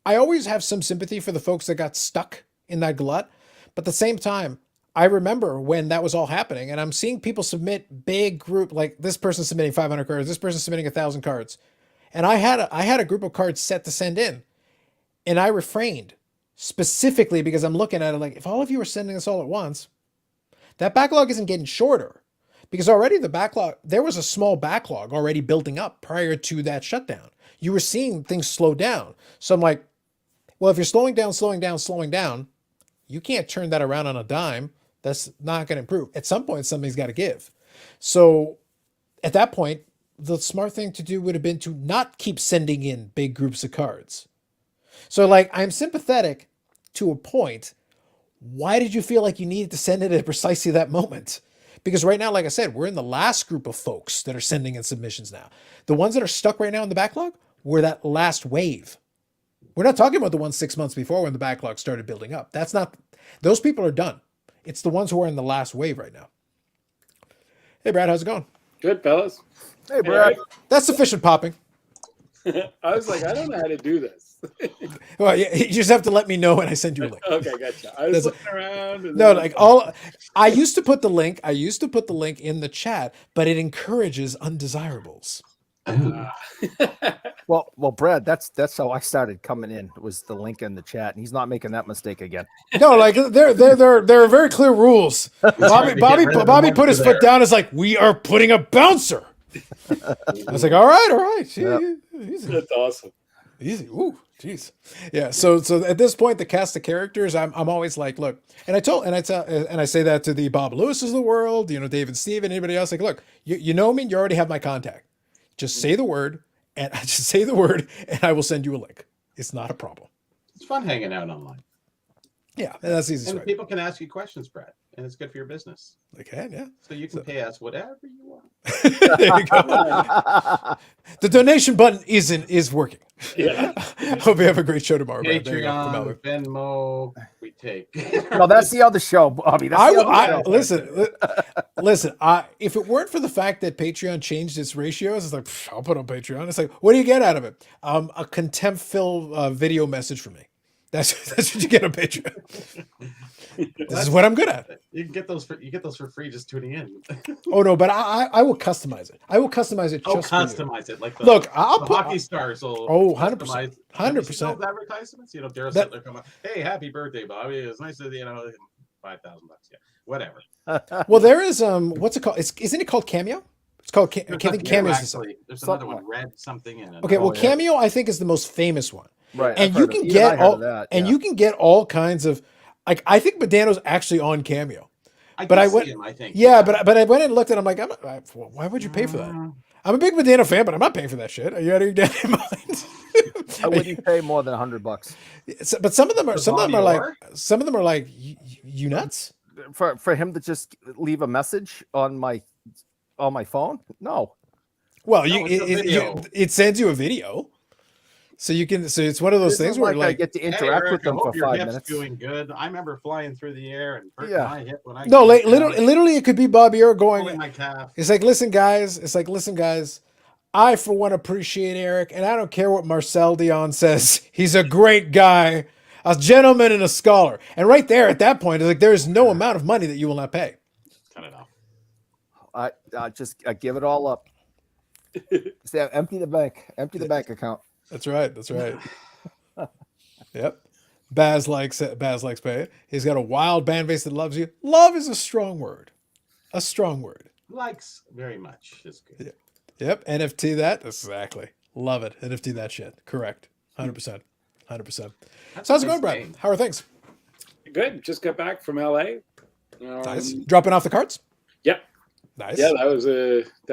always have some sympathy for the folks that got stuck in that glut. But at the same time, I remember when that was all happening and I'm seeing people submit big group, like this person submitting 500 cards, this person submitting 1,000 cards. And I had a group of cards set to send in, and I refrained specifically because I'm looking at it like, if all of you are sending this all at once, that backlog isn't getting shorter, because already there was a small backlog already building up prior to that shutdown. You were seeing things slow down. So I'm like, well, if you're slowing down, you can't turn that around on a dime. That's not going to improve. At some point, something's got to give. So at that point, the smart thing to do would have been to not keep sending in big groups of cards. So, like, I'm sympathetic to a point. Why did you feel like you needed to send it at precisely that moment? Because right now, like I said, we're in the last group of folks that are sending in submissions now. The ones that are stuck right now in the backlog were that last wave. We're not talking about the ones 6 months before when the backlog started building up. That's not, those people are done. It's the ones who are in the last wave right now. Hey, Brad, how's it going? Good, fellas. Hey, Brad. That's sufficient popping. I was like, I don't know how to do this. Well, you just have to let me know when I send you a link. Okay, gotcha. I was looking around. And No, like I used to put the link in the chat, but it encourages undesirables. Well, Brad, that's how I started coming in. Was the link in the chat, and he's not making that mistake again. No, like there are very clear rules. Bobby put his foot down. It's like, we are putting a bouncer. I was like, all right. Yep. Easy. That's awesome. Easy. Ooh, jeez. Yeah. So at this point, the cast of characters, I'm always like, look, and I say that to the Bob Lewis's of the world, David Steven, anybody else, like, look, you know me, you already have my contact. Just say the word, and I will send you a link. It's not a problem. It's fun hanging out online. Yeah, and that's easy. And people can ask you questions, Brad, and it's good for your business. They can, yeah. So you can pay us whatever you want. There you go. The donation button is working. Yeah. Hope you have a great show tomorrow. Brad. There you go. Patreon, Venmo, we take. No, that's the other show, Bobby. That's the other show. Listen. If it weren't for the fact that Patreon changed its ratios, it's like, I'll put on Patreon. It's like, what do you get out of it? A contempt-filled video message from me. That's what you get on Patreon. This is what I'm good at. You can get those for free just tuning in. Oh no, but I will customize it. I will customize it just for you. Customize it like I'll the put hockey stars. Will 100%. 100%. Advertisements. Daryl Sittler come up. Hey, happy birthday, Bobby. It's nice to $5,000. Yeah, whatever. Well, there is what's it called? Isn't it called Cameo? It's called I think Cameo. Actually, there's another one, Red something in it. Okay, well, Cameo I think is the most famous one. Right, and you can get all kinds of, like, I think Badano's actually on Cameo. But I went and looked at him, like, why would you pay for that? I'm a big Badano fan, but I'm not paying for that shit. Are you out of your damn mind? I wouldn't pay more than $100. But some of them are like, you nuts? For him to just leave a message on my phone? No. Well, it sends you a video. So you can. So it's one of those things where I get to interact with them for 5 minutes. Doing good. I remember flying through the air and hurting my hip when I. No, literally, it could be Bobby Orr going. My calf. It's like, listen, guys. I for one appreciate Eric, and I don't care what Marcel Dion says. He's a great guy, a gentleman, and a scholar. And right there, at that point, it's like there is no amount of money that you will not pay. Cut it off. I give it all up. Say, empty the bank account. That's right. Yep. Baz likes pay. He's got a wild fan base that loves you. Love is a strong word. Likes very much is good. Yeah. Yep. NFT that. Exactly. Love it. NFT that shit. Correct. 100%. 100%. So how's it going, Brad? How are things? Good. Just got back from LA. Nice. Dropping off the carts? Yep. Nice. Yeah, that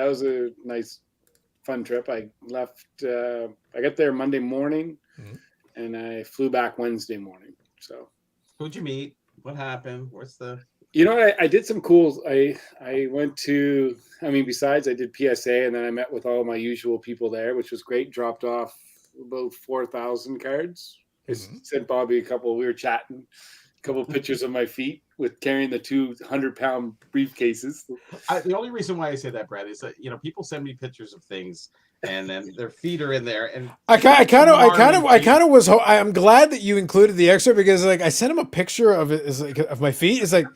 was a nice, fun trip. I left. I got there Monday morning, and I flew back Wednesday morning. So, who'd you meet? What happened? What's the? I did some cool. I went to. Besides I did PSA, and then I met with all my usual people there, which was great. Dropped off about 4,000 cards. I sent Bobby a couple. We were chatting. A couple of pictures of my feet with carrying the 200-pound briefcases. The only reason why I say that, Brad, is that people send me pictures of things, and then their feet are in there. And I'm glad that you included the extra, because like I sent him a picture of it, of my feet. It's like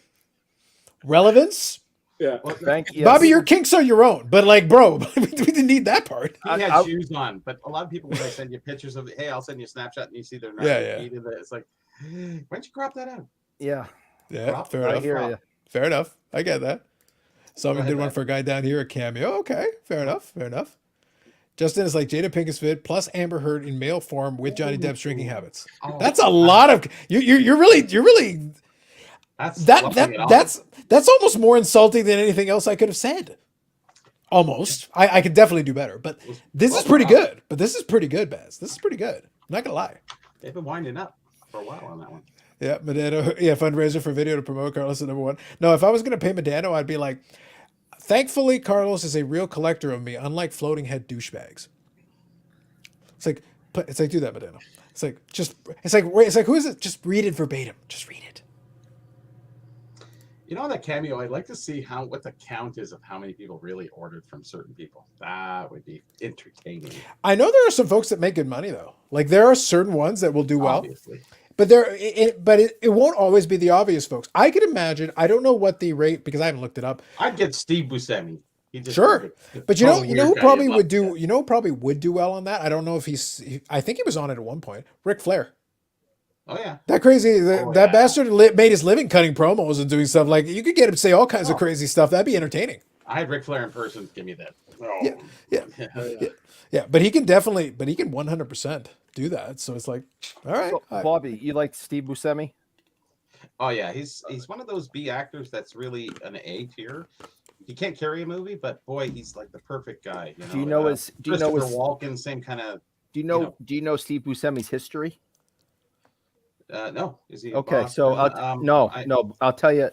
relevance. Yeah. Well, Thank you. Bobby, your kinks are your own, but like, bro, we didn't need that part. he had I- shoes on, but a lot of people when I send you pictures of, hey, I'll send you a Snapchat and you see their Yeah. feet in it. It's like, why don't you crop that out? Yeah, Yeah, Crop fair it out. enough. hear ya. Fair enough. I get that. Someone ahead, did one Matt. for a guy down here, a cameo. Okay, fair enough. Fair enough. Justin is like Jada Pinkett Smith plus Amber Heard in male form with Johnny Depp's drinking habits. Oh, That's a lot of you're really That's that fluffing it off. that's almost more insulting than anything else I could have said. Almost. I could definitely do better, but this is pretty good. But this is pretty good, Baz. This is pretty good. I'm not gonna lie. They've been winding up for a while on that one. Yeah, Medano. Yeah, fundraiser for video to promote Carlos at #1. No, if I was gonna pay Medano, I'd be like, thankfully, Carlos is a real collector of me, unlike floating head douchebags. It's like do that, Medano. It's like who is it? Just read it verbatim. Just read it. You know that cameo, I'd like to see what the count is of how many people really ordered from certain people. That would be entertaining. I know there are some folks that make good money though. Like there are certain ones that will do well. Obviously. But it won't always be the obvious folks. I could imagine. I don't know what the rate because I haven't looked it up. I'd get Steve Buscemi. Sure, but you know who probably would do. That. You know who probably would do well on that. I don't know if I think he was on it at one point. Ric Flair. Oh yeah. That crazy. That bastard made his living cutting promos and doing stuff like you could get him to say all kinds of crazy stuff. That'd be entertaining. I had Ric Flair in person. Give me that. Oh. Yeah. But he can definitely. But he can 100% do that. So it's like, all right, So, Bobby, you like Steve Buscemi? Oh yeah, he's one of those B actors that's really an A tier. He can't carry a movie, but boy, he's like the perfect guy. Do you know his? Do you know Christopher his? Walken? Same kind of. Do you know Steve Buscemi's history? No, is he? Okay, so I'll tell you,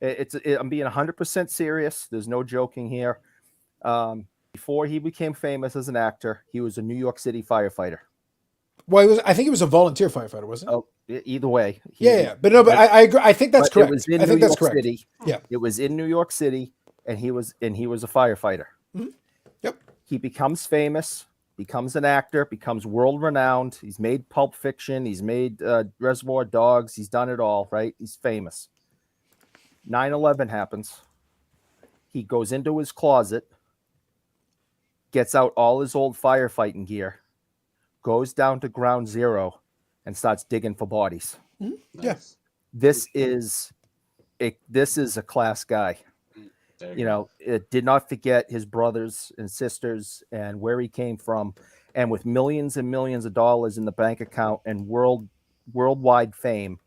I'm being 100% serious. There's no joking here. Before he became famous as an actor, he was a New York City firefighter. Well, I think he was a volunteer firefighter, wasn't he? Oh, either way. But no, but I agree. I think that's correct. It was in I think New that's York correct. City. Yeah. It was in New York City, and he was a firefighter. Mm-hmm. Yep. He becomes famous, becomes an actor, becomes world renowned. He's made Pulp Fiction. He's made Reservoir Dogs. He's done it all, right? He's famous. 9/11 happens. He goes into his closet, gets out all his old firefighting gear, goes down to ground zero, and starts digging for bodies. Mm-hmm. Yes. This is a class guy. It did not forget his brothers and sisters and where he came from, and with millions and millions of dollars in the bank account and worldwide fame,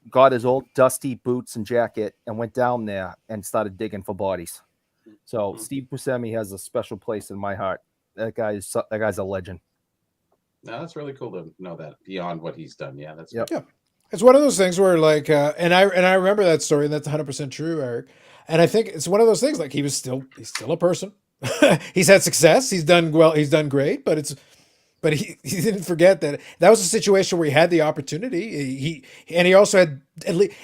got his old dusty boots and jacket and went down there and started digging for bodies. So Steve Buscemi has a special place in my heart. That guy's a legend. No, that's really cool to know that beyond what he's done. Yeah, that's Yep. Yeah. It's one of those things where like, and I remember that story, and that's 100% true, Eric. And I think it's one of those things like he's still a person. He's had success. He's done well. He's done great. But he didn't forget that was a situation where he had the opportunity. He also had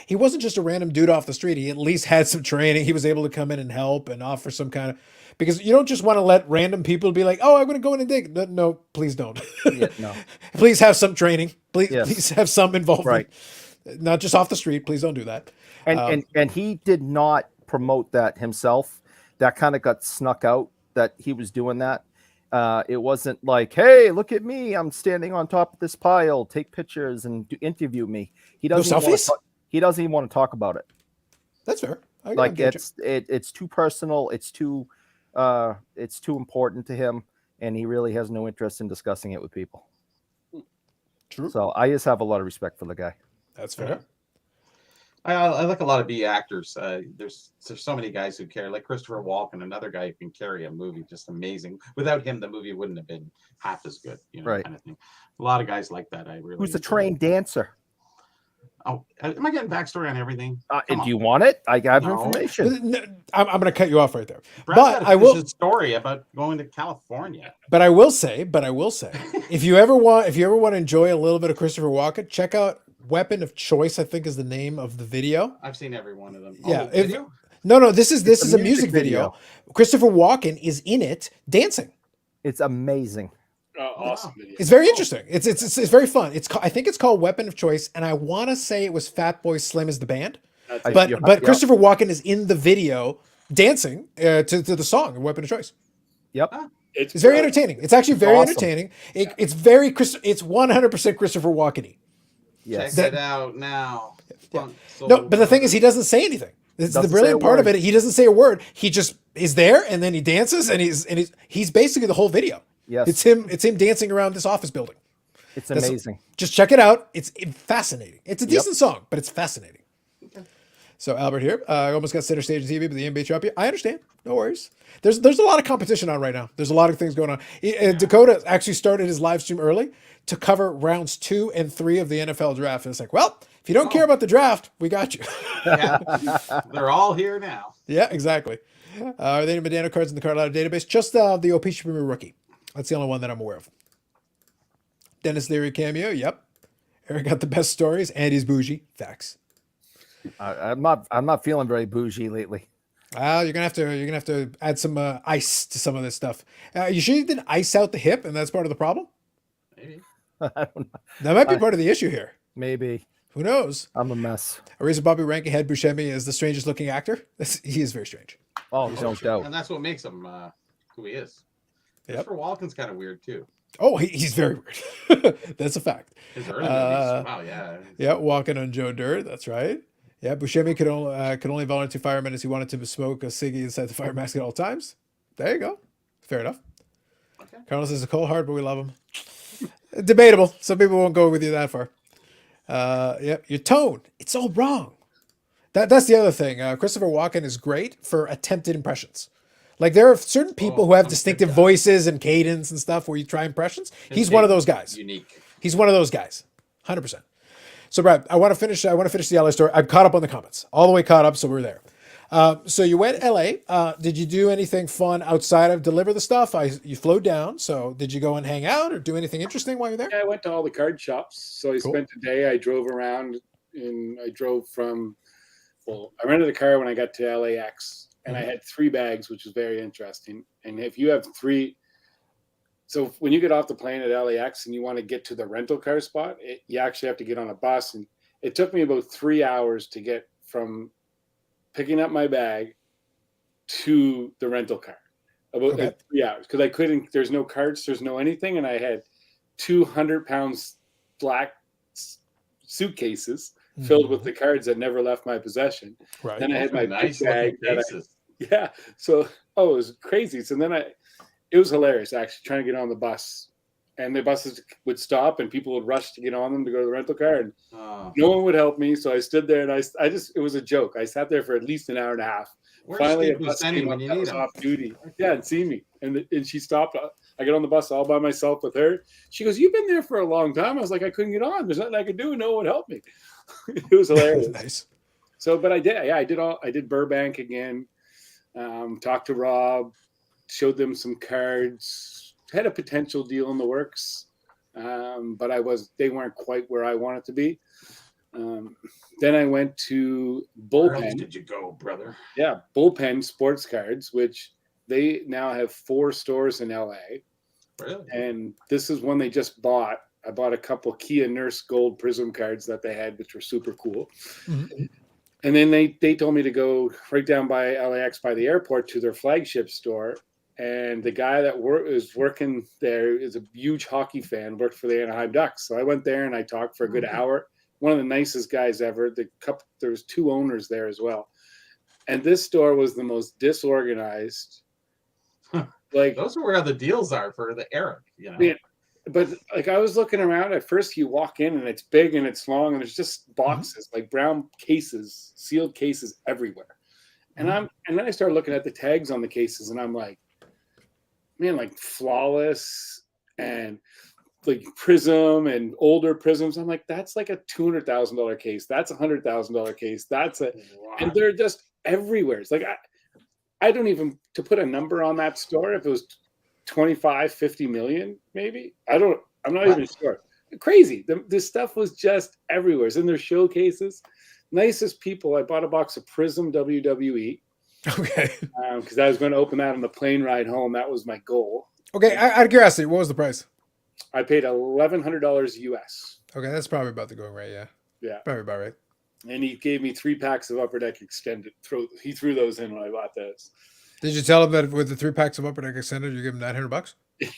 he wasn't just a random dude off the street. He at least had some training. He was able to come in and help and offer some kind of, because you don't just want to let random people be like, oh, I'm going to go in and dig. No, please don't. No. Please have some training. Please, Yes. please have some involvement. Right. Not just off the street. Please don't do that. And he did not promote that himself. That kind of got snuck out that he was doing that. It wasn't like, hey, look at me, I'm standing on top of this pile, take pictures and interview me. He doesn't he doesn't even want to talk about it. That's fair. Like it's too personal, it's too important to him, and he really has no interest in discussing it with people. True. So I just have a lot of respect for the guy. That's fair. I like a lot of B actors. There's so many guys who care, like Christopher Walken, another guy who can carry a movie just amazing. Without him, the movie wouldn't have been half as good, Right. kind of thing. A lot of guys like that. Who's a trained dancer? Oh, am I getting backstory on everything? And do you want it? I got information. No, I'm going to cut you off right there. Brad But had I will. a story about going to California. But I will say, if you ever want to enjoy a little bit of Christopher Walken, check out Weapon of Choice, I think is the name of the video. I've seen every one of them. Yeah. Oh, the video? No, this is a music video. Christopher Walken is in it dancing. It's amazing. Awesome video. It's very interesting. It's very fun. I think it's called Weapon of Choice, and I want to say it was Fatboy Slim is the band. That's I- it. But yeah, but yeah. Christopher Walken is in the video dancing to the song "Weapon of Choice." Yep. It's very brilliant. entertaining. It's actually very awesome. entertaining. It's very it's 100% Christopher Walken-y. Yes. Check it out now. Funk No, but the thing Soul is, he doesn't say anything. This is the Doesn't say brilliant a part of word. it. He doesn't say a word. He just is there, and then he dances, and he's basically the whole video. Yes. It's him dancing around this office building. It's That's- amazing. Just check it out. It's fascinating. It's a Yep. decent song, but it's fascinating. So Albert here, I almost got center stage TV, but the NBA champion. I understand. No worries. There's a lot of competition on right now. There's a lot of things going on. Dakota actually started his live stream early to cover rounds 2 and 3 of the NFL draft. And it's like, well, if you don't care about the draft, we got you. Yeah. They're all here now. Yeah, exactly. Are there any Medano cards in the card ladder database? Just the OP Premier rookie. That's the only one that I'm aware of. Dennis Leary cameo. Yep. Eric got the best stories, and he's bougie. Facts. I'm not feeling very bougie lately. You're gonna have to add some ice to some of this stuff. You sure you didn't ice out the hip, and that's part of the problem? Maybe. I don't know. That might be part of the issue here. Maybe Who knows? I'm a mess. Arisa Bobby ranking head Buscemi is the strangest looking actor. He is very strange. Oh, no doubt. And that's what makes him who he is. Yep. Christopher Walken's kind of weird too. Oh, he's very weird. That's a fact. His early movies. Wow, yeah. Yeah, walking on Joe Dirt. That's right. Yeah, Buscemi could only volunteer firemen as he wanted to smoke a ciggy inside the fire mask at all times. There you go. Fair enough. Okay. Carlos is a cold heart, but we love him. Debatable. Some people won't go with you that far. Yep, your tone. It's all wrong. That's the other thing. Christopher Walken is great for attempted impressions. Like there are certain people who have some distinctive good guys. voices and cadence and stuff where you try impressions. His He's one of take those is guys. Unique. He's one of those guys. 100%. So Brad, I want to finish the LA story. I'm caught up on the comments. All the way caught up, so we're there. So you went LA. Did you do anything fun outside of deliver the stuff? You flowed down. So did you go and hang out or do anything interesting while you're there? Yeah, I went to all the card shops. So I Cool. spent a day. I drove around, and I drove from. Well, I rented a car when I got to LAX, and I had 3 bags, which was very interesting. And if you have 3, so when you get off the plane at LAX and you want to get to the rental car spot, you actually have to get on a bus, and it took me about 3 hours to get from picking up my bag to the rental car. About Okay. 3 hours because I couldn't. There's no carts. There's no anything, and I had 200-pound black suitcases filled with the cards that never left my possession. Right. Then I had my nice big bag. looking That cases. yeah. So it was crazy. So then it was hilarious actually trying to get on the bus, and the buses would stop and people would rush to get on them to go to the rental car, and Oh. no one would help me. So I stood there and I just it was a joke. I sat there for at least an hour and a half. Where's Finally, Steve a bus Buscemi came when up you that need was him? off duty. Yeah, and see me, and she stopped. I get on the bus all by myself with her. She goes, "You've been there for a long time." I was like, "I couldn't get on. There's nothing I could do, and no one would help me." It was hilarious. Nice. So, but I did. Yeah, I did Burbank again. Talked to Rob, showed them some cards. Had a potential deal in the works, but they weren't quite where I wanted to be. Then I went to Where else Bullpen. did you go, brother? Yeah, Bullpen Sports Cards, which they now have 4 stores in LA. Really? And this is one they just bought. I bought a couple Kia Nurse Gold Prism cards that they had, which were super cool. Mhm. And then they told me to go right down by LAX by the airport to their flagship store. And the guy that is working there is a huge hockey fan, worked for the Anaheim Ducks. So I went there and I talked for a good hour. One of the nicest guys ever. There was 2 owners there as well. And this store was the most disorganized. Like Those are where the deals are for the Eric, you know. Yeah. But like I was looking around at first, you walk in and it's big and it's long and there's just boxes, like brown cases, sealed cases everywhere. And then I started looking at the tags on the cases and I'm like, man, like Flawless and like Prism and older Prisms. I'm like, that's like a $200,000 case. That's $100,000 case. And they're just everywhere. It's like I don't even to put a number on that store. If it was 25, 50 million, maybe. I'm not even sure. Crazy. This stuff was just everywhere. It's in their showcases. Nicest people. I bought a box of Prism WWE Okay. because I was going to open that on the plane ride home. That was my goal. Okay. Out of curiosity, what was the price? I paid $1,100 US. Okay, that's probably about the going rate. Yeah. Yeah. Probably about right. and he gave me 3 packs of Upper Deck Extended. He threw those in when I bought those. Did you tell him that with the 3 packs of Upper Deck Extended, you give him $900? Yeah,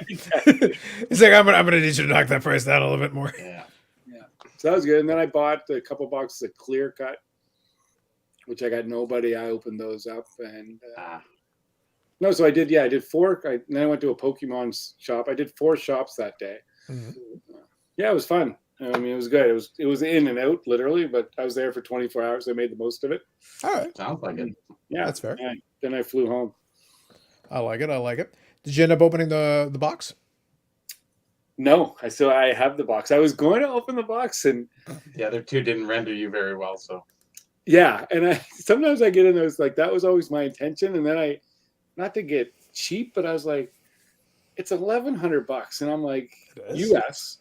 exactly. He's like, I'm gonna need you to knock that price down a little bit more. Yeah. So that was good. And then I bought a couple boxes of Clear Cut, which I got nobody. I opened those up and no, so I did. Yeah, I did 4. Then I went to a Pokemon shop. I did 4 shops that day. Mhm. Yeah, it was fun. I mean, it was good. It was in and out literally, but I was there for 24 hours. I made the most of it. All right, Sounds like it. Yeah, that's fair. Then I flew home. I like it. I like it. Did you end up opening the box? No, I have the box. I was going to open the box and The other 2 didn't render you very well, so yeah, and sometimes I get in those like that was always my intention, and then not to get cheap, but I was like, it's $1,100, and I'm like, It is. US.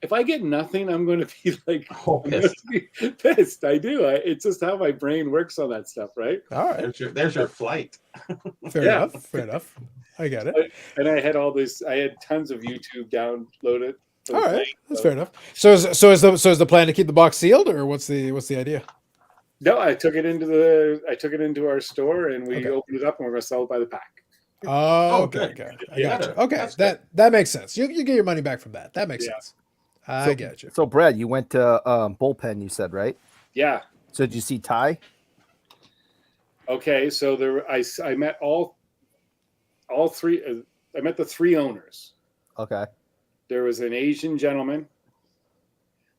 If I get nothing, I'm going to be like, oh, I'm gonna be pissed. I do. It's just how my brain works on that stuff, right? All right, there's your flight. fair Yeah. enough. Fair enough. I get it. And I had I had tons of YouTube downloaded. All right, that's fair enough. So is the plan to keep the box sealed, or what's the idea? No, I took it into our store and we Okay. opened it up and we're going to sell it by the pack. Oh, okay, good. okay. I Yeah, got you. Okay, that's good. that makes sense. You get your money back from that. That makes Yeah. sense. I get you. So, Brad, you went to Bullpen, you said, right? Yeah. So, did you see Ty? Okay. So I met all 3. I met the 3 owners. Okay. There was an Asian gentleman.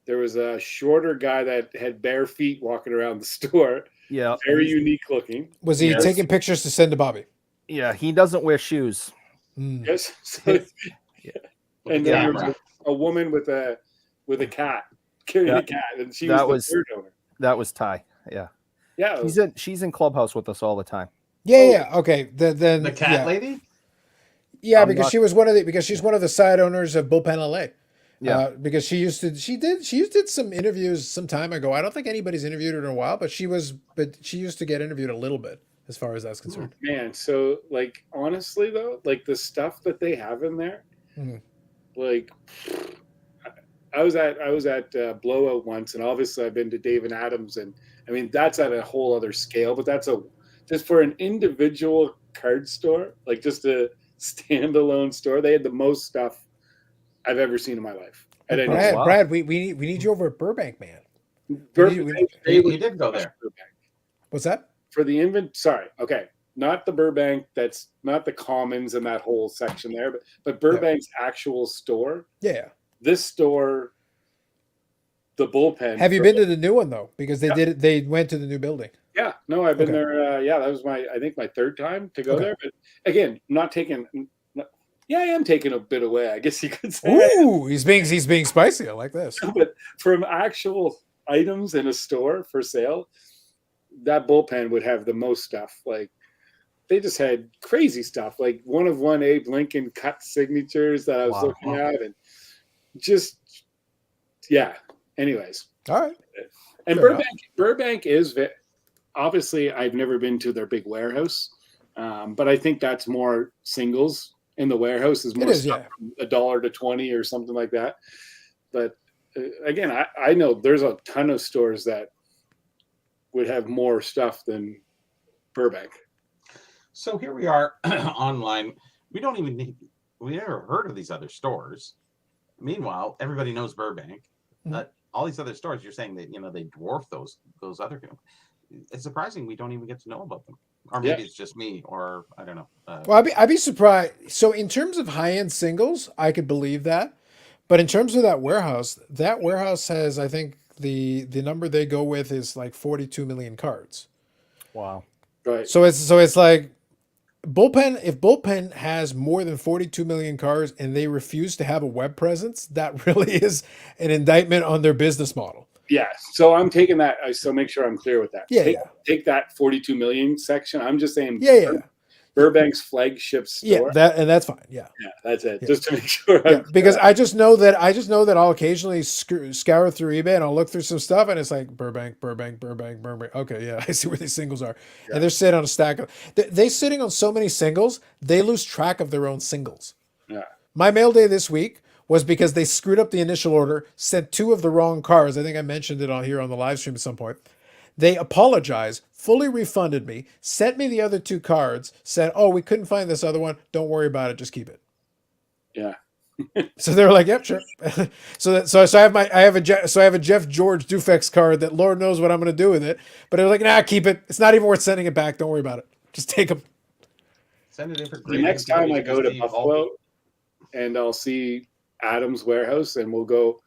There was a shorter guy that had bare feet walking around the store. Yeah. Very unique looking. Was he Yes. taking pictures to send to Bobby? Yeah. He doesn't wear shoes. Mm. Yes. So, and then there was Camera. a woman with a cat carrying Yeah. a cat, and she That was the was- 3rd owner. That was Ty. Yeah. Yeah. She's in Clubhouse with us all the time. Yeah, Oh. yeah. Okay. Then The cat yeah. lady? Yeah, I'm because not- she's one of the side owners of Bullpen LA. Yeah. Because she did some interviews some time ago. I don't think anybody's interviewed her in a while, but she used to get interviewed a little bit as far as that's concerned. Man, so like honestly though, like the stuff that they have in there, Mhm. like I was at Blowout once, and obviously I've been to Dave and Adams, and I mean that's at a whole other scale. But that's just for an individual card store, like just a standalone store. They had the most stuff I've ever seen in my life. At any Brad, wow. Brad, we need you over at Burbank, man. Burbank- we- they You would- did go there. What's that? for the sorry, okay, not the Burbank, that's not the Commons and that whole section there, but Burbank's actual store. Yeah. This store, the Bullpen. Have you been to the new one though? Because they Yeah. did it. They went to the new building. Yeah, no, I've been Okay. there. Yeah, that was I think my 3rd time to go Okay. there. But again, not taking. Yeah, I am taking a bit away, I guess you could say. Ooh, he's being spicy. I like this. But from actual items in a store for sale, that Bullpen would have the most stuff. Like they just had crazy stuff, like one of one Abe Lincoln cut signatures that I was Wow. looking at, and just yeah. Anyways, All right. and Fair Burbank is obviously I've never been to their big warehouse, but I think that's more singles. In the warehouse is more is, stuff yeah. from $1 to 20 or something like that. But again, I know there's a ton of stores that would have more stuff than Burbank. So here we are online. We never heard of these other stores. Meanwhile, everybody knows Burbank. Mhm. All these other stores, you're saying that they dwarf those other. It's surprising we don't even get to know about them, or maybe Yeah. it's just me, or I don't know. Well, I'd be surprised. So in terms of high end singles, I could believe that, but in terms of that warehouse has, I think the number they go with is like 42 million cards. Wow. Right. So it's like Bullpen. If Bullpen has more than 42 million cards and they refuse to have a web presence, that really is an indictment on their business model. Yeah. So I'm taking that. So make sure I'm clear with that. Yeah, Take that 42 million section. I'm just saying. Yeah. Burbank's flagship store. Yeah, that's fine. Yeah. Yeah, that's it. Yeah. Just to make sure. Yeah, because I just know that I'll occasionally scour through eBay and I'll look through some stuff and it's like Burbank. Okay, yeah, I see where these singles are, Yeah. and they're sitting on a stack of. They sitting on so many singles, they lose track of their own singles. Yeah. My mail day this week was because they screwed up the initial order, sent 2 of the wrong cars. I think I mentioned it on here on the live stream at some point. They apologized, fully refunded me, sent me the other 2 cards, said, "Oh, we couldn't find this other one. Don't worry about it. Just keep it." Yeah. So they were like, "Yep, sure." so I have a Jeff George Dufex card that Lord knows what I'm going to do with it. But it was like, "Nah, keep it. It's not even worth sending it back. Don't worry about it. Just take them." Send it in for The grading. next time I go to Steve, Buffalo and I'll see Adam's warehouse and we'll go,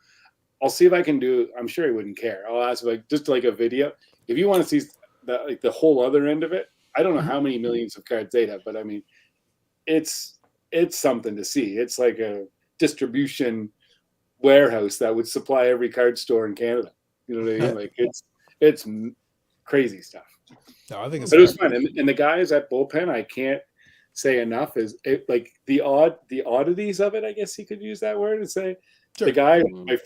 I'll see if I can do, I'm sure he wouldn't care. I'll ask like just like a video. If you want to see the whole other end of it, I don't know how many millions of cards they'd have, but I mean, it's something to see. It's like a distribution warehouse that would supply every card store in Canada. You know what I mean? Like it's crazy stuff. No, I think it's. But it was fun, and the guys at Bullpen, I can't say enough. Is it like the oddities of it? I guess you could use that word and say. Sure. The guy, my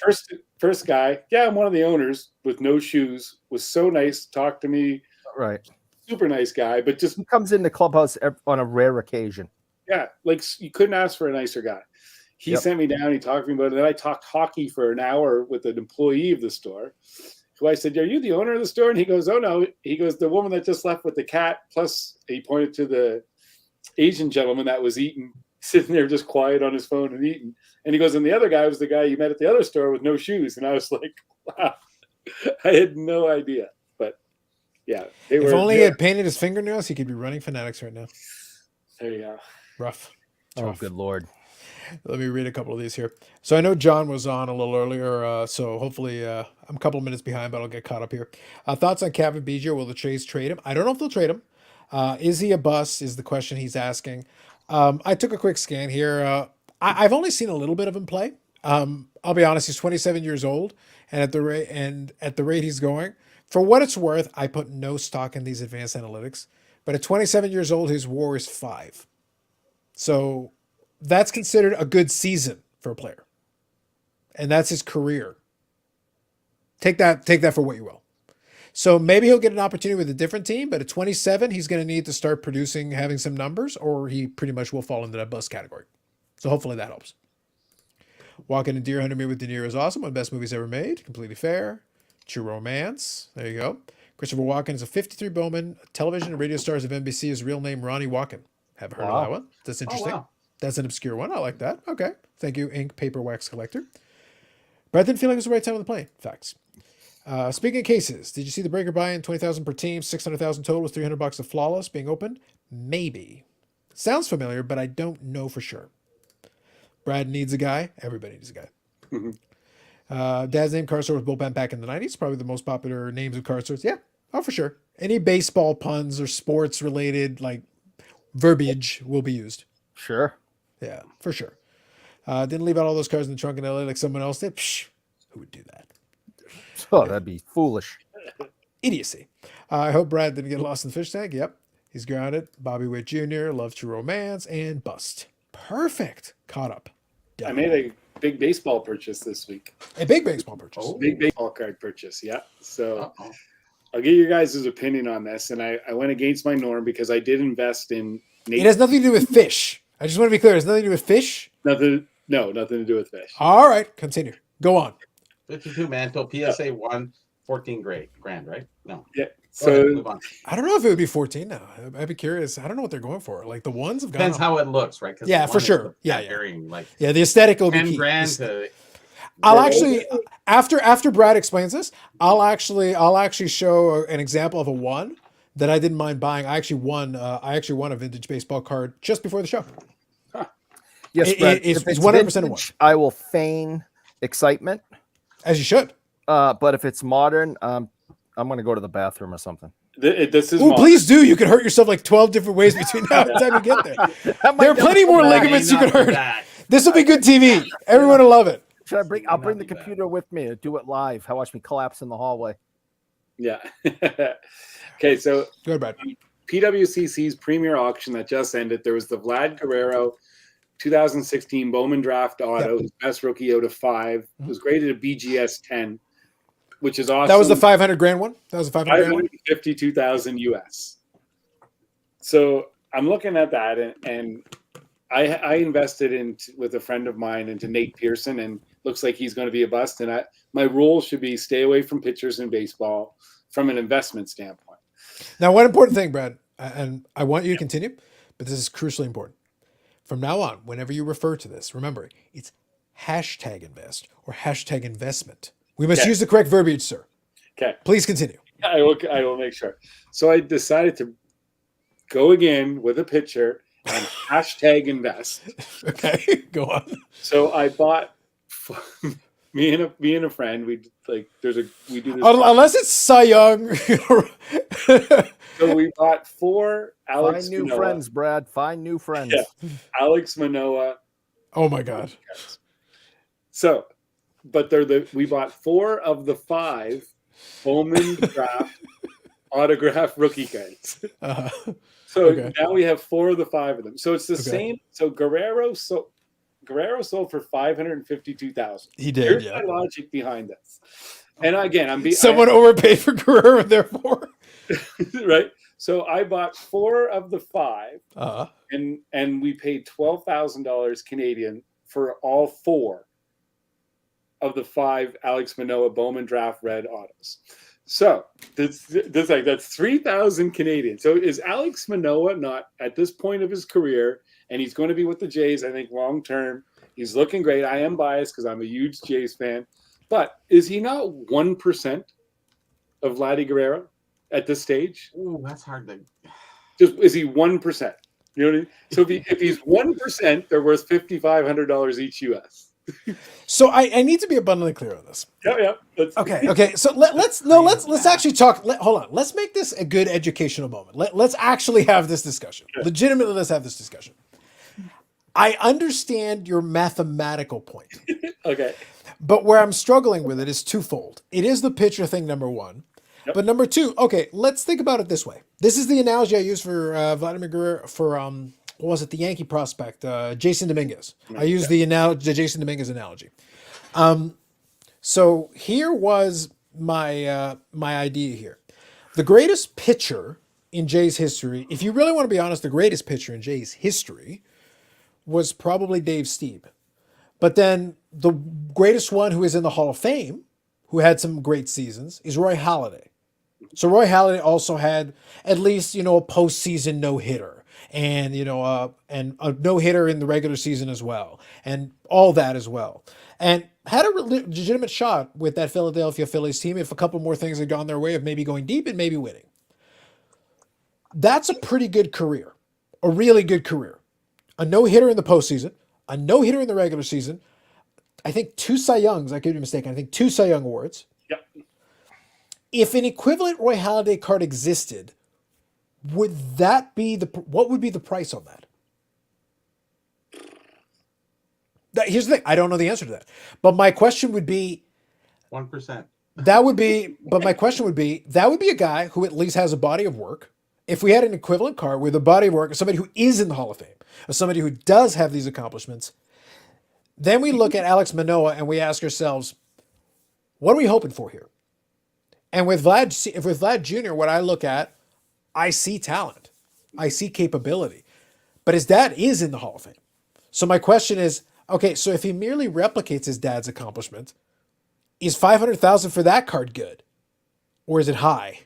first guy, yeah, I'm one of the owners with no shoes, was so nice, talked to me, Right. super nice guy, but just He comes in the clubhouse on a rare occasion. yeah, like you couldn't ask for a nicer guy. He sent me down, he talked to me about it. Then I talked hockey for an hour with an employee of the store, who I said, "Are you the owner of the store?" And he goes, "Oh no." He goes, "The woman that just left with the cat," plus he pointed to the Asian gentleman that was eating, sitting there just quiet on his phone and eating. And he goes, and the other guy was the guy you met at the other store with no shoes. And I was like, wow, I had no idea. But yeah, If only he had painted his fingernails, he could be running Fanatics right now. There you go. Rough. Oh, good Lord. Let me read a couple of these here. So I know John was on a little earlier, so hopefully I'm a couple of minutes behind, but I'll get caught up here. Thoughts on Kevin Biggio? Will the Jays trade him? I don't know if they'll trade him. Is he a bust is the question he's asking. I took a quick scan here. I've only seen a little bit of him play. I'll be honest, he's 27 years old, and at the rate he's going, for what it's worth, I put no stock in these advanced analytics. But at 27 years old, his WAR is 5. So that's considered a good season for a player, and that's his career. Take that for what you will. So maybe he'll get an opportunity with a different team, but at 27, he's going to need to start producing, having some numbers, or he pretty much will fall into that bust category. So hopefully that helps. Walking in Deer Hunter Me with De Niro is awesome. One of the best movies ever made. Completely fair. True Romance. There you go. Christopher Walken is a 53 Bowman. Television and radio stars of NBC. His real name, Ronnie Walken. Haven't heard of that one. That's interesting. wow. That's an obscure one. I like that. Okay. Thank you, Ink Paper Wax Collector. But I didn't feel like it was the right time on the plane. Facts. Speaking of cases, did you see the breaker buy-in? 20,000 per team, 600,000 total with $300 of flawless being opened? Maybe. Sounds familiar, but I don't know for sure. Brad needs a guy. Everybody needs a guy. Mm-hmm. Dad's name car store was Bullpen back in the 90s. Probably the most popular names of car stores. Yeah. Oh, for sure. Any baseball puns or sports related like verbiage will be used. Sure. Yeah, for sure. Didn't leave out all those cars in the trunk in LA like someone else did. Psh, who would do that? Oh, that'd be foolish. Idiocy. I hope Brad didn't get lost in the fish tank. Yep. He's grounded. Bobby Witt Jr., Love True Romance, and Bust. Perfect. Caught up. Done. I made a big baseball purchase this week. A big baseball purchase. Oh. Big baseball card purchase, yeah. So I'll get your guys' opinion on this. And I went against my norm because I did invest in It has nothing to do with fish. I just want to be clear. It has nothing to do with fish. nothing to do with fish. All right. Continue. Go on. 52 Mantle, PSA 1, 14 grand, right? No. Yeah. Go ahead, So move on. I don't know if it would be 14 now. I'd be curious. I don't know what they're going for. Like the ones have gone Depends up. how it looks, right? 'Cause Yeah, the for one is sure. the Yeah, yeah. varying, like Yeah, the aesthetic will be 10 key. grand to I'll actually after Brad explains this, I'll actually show an example of a one that I didn't mind buying. I actually won a vintage baseball card just before the show. Yes, It- Brad, it's if 100% a one. vintage, I will feign excitement. As you should. But if it's modern, I'm going to go to the bathroom or something. this is Ooh, modern. please do. You could hurt yourself like 12 different ways between now and the time you get there. There are plenty more ligaments you could hurt. This will be good TV. Everyone will love it. Should I bring? I'll bring the Not too bad. computer with me and do it live. Watch me collapse in the hallway. Yeah. Okay, so Go ahead, Brad. PWCC's premier auction that just ended, there was the Vlad Guerrero 2016 Bowman Draft Auto, his best rookie out of 5. It was graded a BGS 10, which is awesome. That was the 500 grand one? That was the 500 grand one? 552,000 US. So I'm looking at that and I invested with a friend of mine into Nate Pearson, and looks like he's going to be a bust. And my rule should be stay away from pitchers in baseball from an investment standpoint. Now, one important thing, Brad, and I want you to continue, but this is crucially important. From now on, whenever you refer to this, remember, it's hashtag invest or hashtag investment. We must use the correct verbiage, sir. Okay. Please continue. I will make sure. So I decided to go again with a pitcher and hashtag invest. Okay, go on. So I bought me and a friend. We do this. Unless it's Cy Young. So we bought 4 Alex Find new Manoah. friends, Brad. Find new friends. Yeah. Alex Manoah. Oh my God. So, but we bought 4 of the 5 Bowman draft autograph rookie cards. So now we have 4 of the 5 of them. So it's the same. So Guerrero sold for $552,000. He did. Here's my logic behind this. And again, someone overpaid for Guerrero, therefore. Right. So I bought 4 of the 5, and we paid $12,000 Canadian for all 4 of the 5 Alex Manoah Bowman draft red autos. So that's 3,000 Canadian. So is Alex Manoah not at this point of his career, and he's going to be with the Jays, I think, long term. He's looking great. I am biased because I'm a huge Jays fan, but is he not 1% of Vladdy Guerrero at this stage? Ooh, that's hard to. Is he 1%? You know what I mean? So if he's 1%, they're worth $5,500 each US. So I need to be abundantly clear on this. Yeah. Okay. So let's actually talk. Hold on. Let's make this a good educational moment. Let's actually have this discussion. Legitimately, let's have this discussion. I understand your mathematical point. Okay. But where I'm struggling with it is twofold. It is the pitcher thing, number one. Yep. But number two, okay, let's think about it this way. This is the analogy I use for Vladimir Guerrero, for what was it, the Yankee prospect, Jason Dominguez. I use the Jason Dominguez analogy. So here was my idea here. The greatest pitcher in Jays history, if you really want to be honest, the greatest pitcher in Jays history was probably Dave Stieb. But then the greatest one who is in the Hall of Fame, who had some great seasons, is Roy Halladay. So Roy Halladay also had at least, a postseason no-hitter and, and a no-hitter in the regular season as well, and all that as well. And had a legitimate shot with that Philadelphia Phillies team if a couple more things had gone their way of maybe going deep and maybe winning. That's a pretty good career, a really good career. A no-hitter in the postseason, a no-hitter in the regular season, I think 2 Cy Youngs, I could be mistaken, I think 2 Cy Young awards. Yep. If an equivalent Roy Halladay card existed, would that be what would be the price on that? Here's the thing, I don't know the answer to that. But my question would be 1%. My question would be, that would be a guy who at least has a body of work. If we had an equivalent card with a body of work, somebody who is in the Hall of Fame, or somebody who does have these accomplishments, then we look at Alex Manoah and we ask ourselves, what are we hoping for here? And with Vlad Jr., what I look at, I see talent. I see capability. But his dad is in the Hall of Fame. So my question is, okay, so if he merely replicates his dad's accomplishment, is $500,000 for that card good? Or is it high?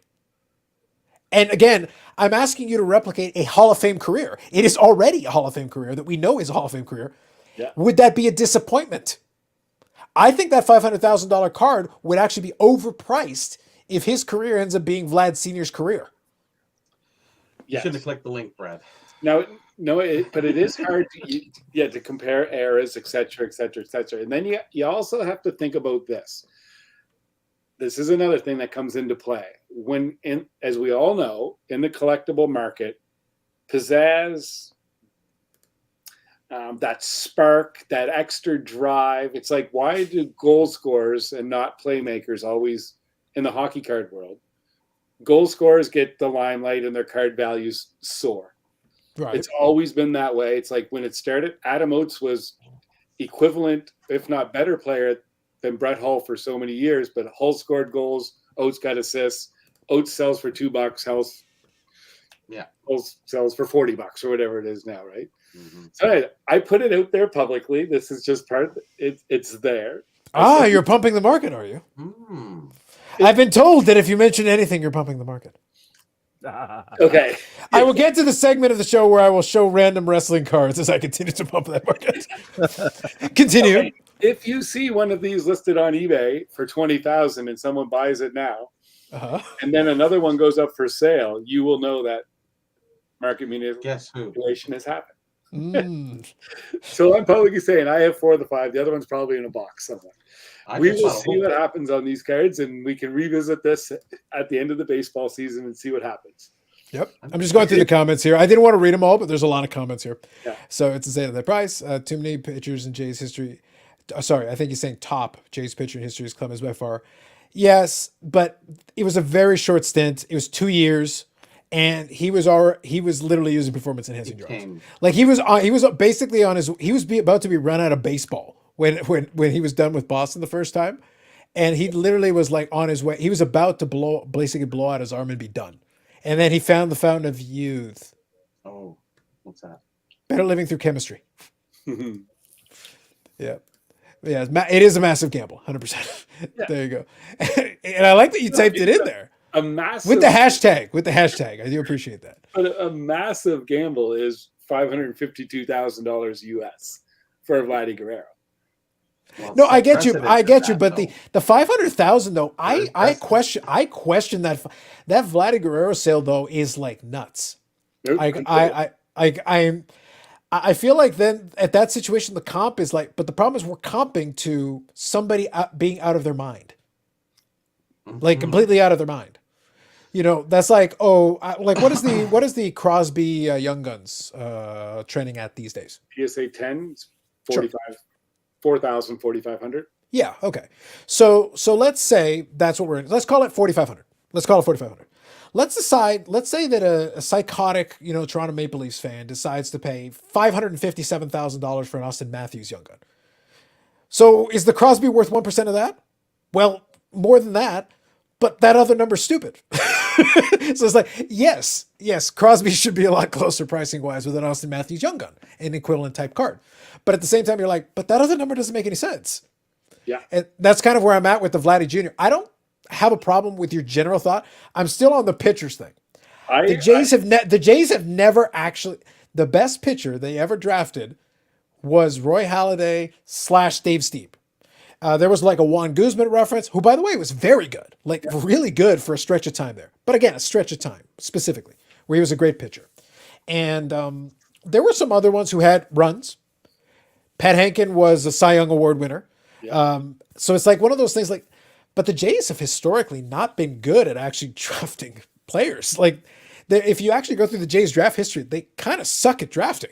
And again, I'm asking you to replicate a Hall of Fame career. It is already a Hall of Fame career that we know is a Hall of Fame career. Yeah. Would that be a disappointment? I think that $500,000 card would actually be overpriced if his career ends up being Vlad Sr.'s career. You shouldn't have clicked the link, Brad. No, but it is hard to compare eras, et cetera, et cetera, et cetera. And then you also have to think about this. This is another thing that comes into play. As we all know, in the collectible market, pizzazz, that spark, that extra drive. It's like, why do goal scorers and not playmakers always, in the hockey card world, goal scorers get the limelight and their card values soar? Right. It's always been that way. It's like when it started, Adam Oates was equivalent, if not better player than Brett Hull for so many years, but Hull scored goals, Oates got assists. Oates sells for $2, Hull sells for $40 or whatever it is now, right? Mhm. So I put it out there publicly. This is just part. It's there. You're pumping the market, are you? Mm. I've been told that if you mention anything, you're pumping the market. Okay. I will get to the segment of the show where I will show random wrestling cards as I continue to pump that market. Continue. Okay. If you see one of these listed on eBay for 20,000 and someone buys it now, Uh-huh. and then another one goes up for sale, you will know that market Guess who? manipulation has happened. Mm. So I'm publicly saying I have 4 of the 5. The other one's probably in a box somewhere. We just will wanna see hope what that- happens on these cards, and we can revisit this at the end of the baseball season and see what happens. Yep. I'm just going through the comments here. I didn't want to read them all, but there's a lot of comments here. Yeah. So it's a state of the price. Too many pitchers in Jay's history. Sorry, I think he's saying top Jay's pitcher in history is Clemens by far. Yes, but it was a very short stint. It was 2 years, and he was literally using performance enhancing drugs. Became- Like he was basically on his about to be run out of baseball when he was done with Boston the first time, and he literally was like on his way. He was about to basically blow out his arm and be done, and then he found the fountain of youth. Oh, what's that? Better living through chemistry. Yeah. Yeah, it is a massive gamble, 100%. Yeah. There you go. And I like that you typed it in there A massive with the hashtag. I do appreciate that. But a massive gamble is $552,000 US for Vladdy Guerrero. Well, No, it's I get you. precedent I for get you. that, But though. the 500,000 though, I precedent. question that Vladdy Guerrero sale though is like nuts. Nope. I feel like then at that situation the comp is like, but the problem is we're comping to somebody being out of their mind, like Mhm. completely out of their mind. You know, that's like like what is the Crosby Young Guns trending at these days? PSA 10, it's Sure. 4,000, 4,500. Yeah. Okay. So let's say that's what we're in. Let's call it 4,500. Let's call it 4,500. Let's say that a psychotic, Toronto Maple Leafs fan decides to pay $557,000 for an Austin Matthews Young Gun. So is the Crosby worth 1% of that? Well, more than that, but that other number's stupid. So it's like, yes, Crosby should be a lot closer pricing wise with an Austin Matthews Young Gun, an equivalent type card. But at the same time, you're like, but that other number doesn't make any sense. Yeah. And that's kind of where I'm at with the Vladdy Jr. I don't have a problem with your general thought. I'm still on the pitchers thing. The Jays have never actually, the best pitcher they ever drafted was Roy Halladay / Dave Steep. There was like a Juan Guzman reference, who by the way was very good, like really good for a stretch of time there. But again, a stretch of time specifically where he was a great pitcher. And there were some other ones who had runs. Pat Henkin was a Cy Young Award winner. Yeah. So it's like one of those things like, but the Jays have historically not been good at actually drafting players. Like if you actually go through the Jays draft history, they kind of suck at drafting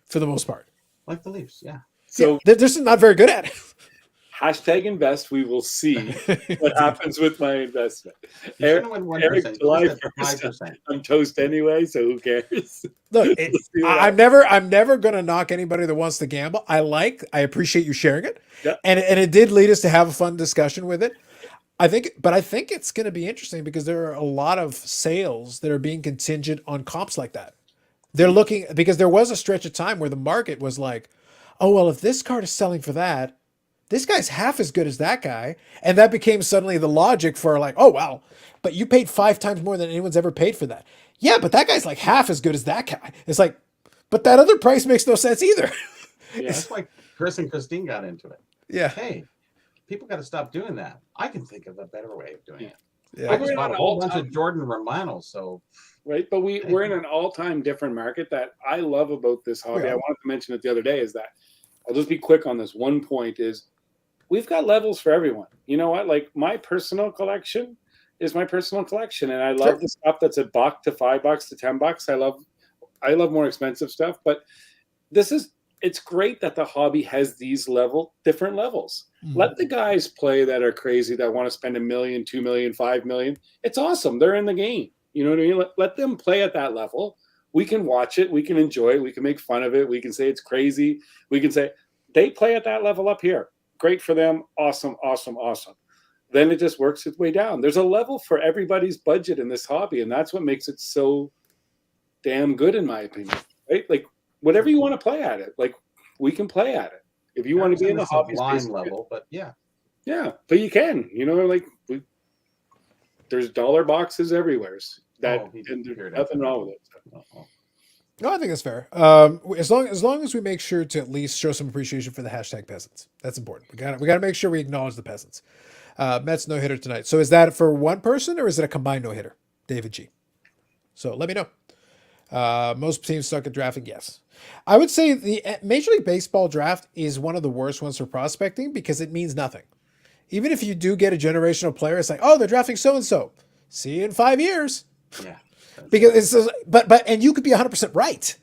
for the most part. Like the Leafs, yeah. So They're just not very good at it. hashtag invest. We will see what happens with my investment. You Eric, shouldn't win Eric, 1%. July Just at 1st, 5%. I'm toast anyway, so who cares? Look, We'll see what I'm never gonna knock anybody that wants to gamble. I appreciate you sharing it, Yeah. and it did lead us to have a fun discussion with it. I think it's gonna be interesting because there are a lot of sales that are being contingent on comps like that. They're looking because there was a stretch of time where the market was like, oh well, if this card is selling for that, this guy's half as good as that guy, and that became suddenly the logic for like, oh wow, but you paid 5 times more than anyone's ever paid for that. Yeah, but that guy's like half as good as that guy. It's like, but that other price makes no sense either. Yeah. That's why Chris and Christine got into it. Yeah. Hey, people got to stop doing that. I can think of a better way of doing it. I Yeah. just We're bought a not whole all bunch time. of Jordan Romano, so Right, but we're in an all-time different market that I love about this hobby. Yeah. I wanted to mention it the other day is that I'll just be quick on this. One point is we've got levels for everyone. You know what? Like my personal collection is my personal collection, and I love Sure. the stuff that's $1 to $5 to $10. I love more expensive stuff, but it's great that the hobby has these different levels. Mhm. Let the guys play that are crazy that want to spend $1 million, $2 million, $5 million. It's awesome. They're in the game. You know what I mean? Let them play at that level. We can watch it. We can enjoy it. We can make fun of it. We can say it's crazy. We can say they play at that level up here. Great for them. Awesome, awesome, awesome. Then it just works its way down. There's a level for everybody's budget in this hobby, and that's what makes it so damn good, in my opinion. Right? Like whatever you want to play at it. Like we can play at it. If you want to be in the hobby sublime space, level, but yeah. yeah, but you can. Like there's dollar boxes everywhere. And there's nothing wrong with it. So. No, I think that's fair. As long as we make sure to at least show some appreciation for the hashtag peasants, that's important. We got to make sure we acknowledge the peasants. Mets no hitter tonight. So is that for one person or is it a combined no hitter? David G. So let me know. Most teams suck at drafting. Yes, I would say the Major League Baseball draft is one of the worst ones for prospecting because it means nothing. Even if you do get a generational player, it's like, oh, they're drafting so and so. See you in 5 years. Yeah. Because it's and you could be 100% right,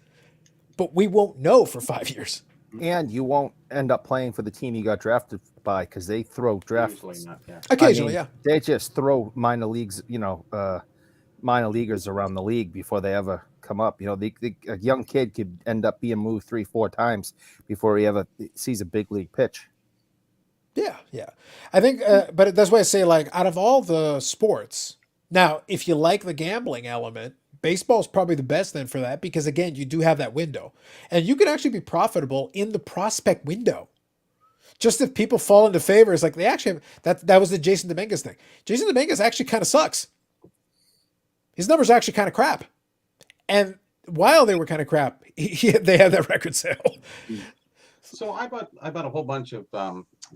but we won't know for 5 years. And you won't end up playing for the team you got drafted by because they throw draft. Usually not, yeah. Occasionally, yeah. They just throw minor leagues, minor leaguers around the league before they ever come up. A young kid could end up being moved 3-4 times before he ever sees a big league pitch. Yeah. I think, but that's why I say, like, out of all the sports, now, if you like the gambling element, baseball is probably the best then for that because, again, you do have that window. And you can actually be profitable in the prospect window. Just if people fall into favor, it's like they actually have, that was the Jason Dominguez thing. Jason Dominguez actually kind of sucks. His numbers are actually kind of crap. And while they were kind of crap, they had that record sale. So I bought a whole bunch of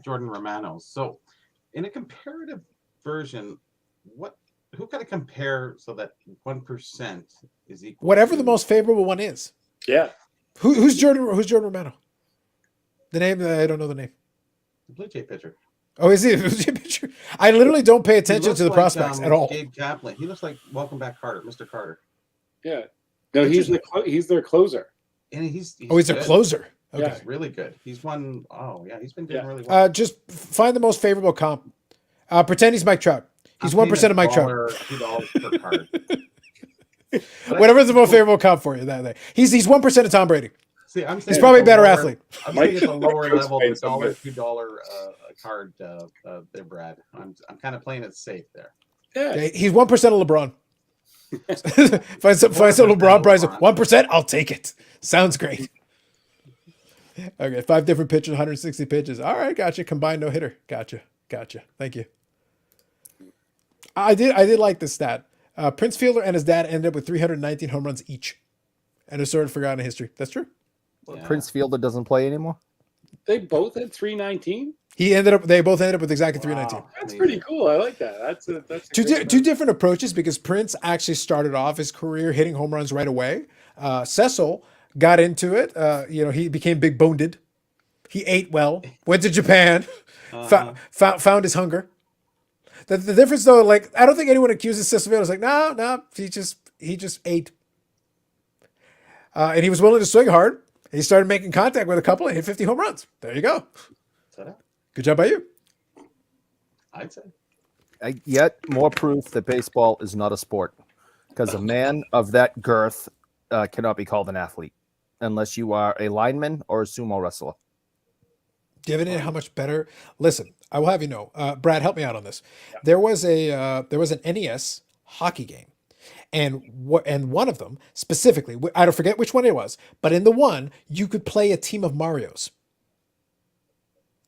Jordan Romanos. So in a comparative version, who can I compare so that 1% is equal? Whatever the most favorable one is. Yeah. Who's Jordan Romano? The name, I don't know the name. The Blue Jay pitcher. Oh, is he a Blue Jay pitcher? I literally don't pay attention to the prospects at all. Gabe Kaplan. He looks like Welcome Back Carter, Mr. Carter. Yeah. No, he's their closer. And he's he's a closer. Okay. Yeah, he's really good. He's been doing really well. Just find the most favorable comp. Pretend he's Mike Trout. He's 1% of Mike Trout. $2 per card. Whatever's the most favorable comp for you that day. He's 1% of Tom Brady. See, he's probably a better athlete. I'm saying at the lower level, the $1, $2 card there, Brad. I'm kind of playing it safe there. Yeah. Okay, he's 1% of LeBron. find some LeBron price. 1%, I'll take it. Sounds great. Okay, 5 different pitches, 160 pitches. All right, gotcha. Combined no hitter. Gotcha. Thank you. I did like this stat. Prince Fielder and his dad ended up with 319 home runs each, and a sort of forgotten history. That's true. Yeah. Prince Fielder doesn't play anymore. They both had 319. They both ended up with exactly 319. That's pretty cool. I like that. That's two different approaches because Prince actually started off his career hitting home runs right away. Cecil got into it. He became big boned. He ate well. Went to Japan. Found his hunger. The difference though, like I don't think anyone accuses Cecil Fielder. It's like no, he just ate. And he was willing to swing hard. He started making contact with a couple and hit 50 home runs. There you go. Good job by you. I'd say. Yet more proof that baseball is not a sport because a man of that girth cannot be called an athlete unless you are a lineman or a sumo wrestler. Do you have any idea how much better? Listen, I will have you know, Brad, help me out on this. Yeah. There was an NES hockey game, and one of them specifically, I don't forget which one it was, but in the one you could play a team of Marios.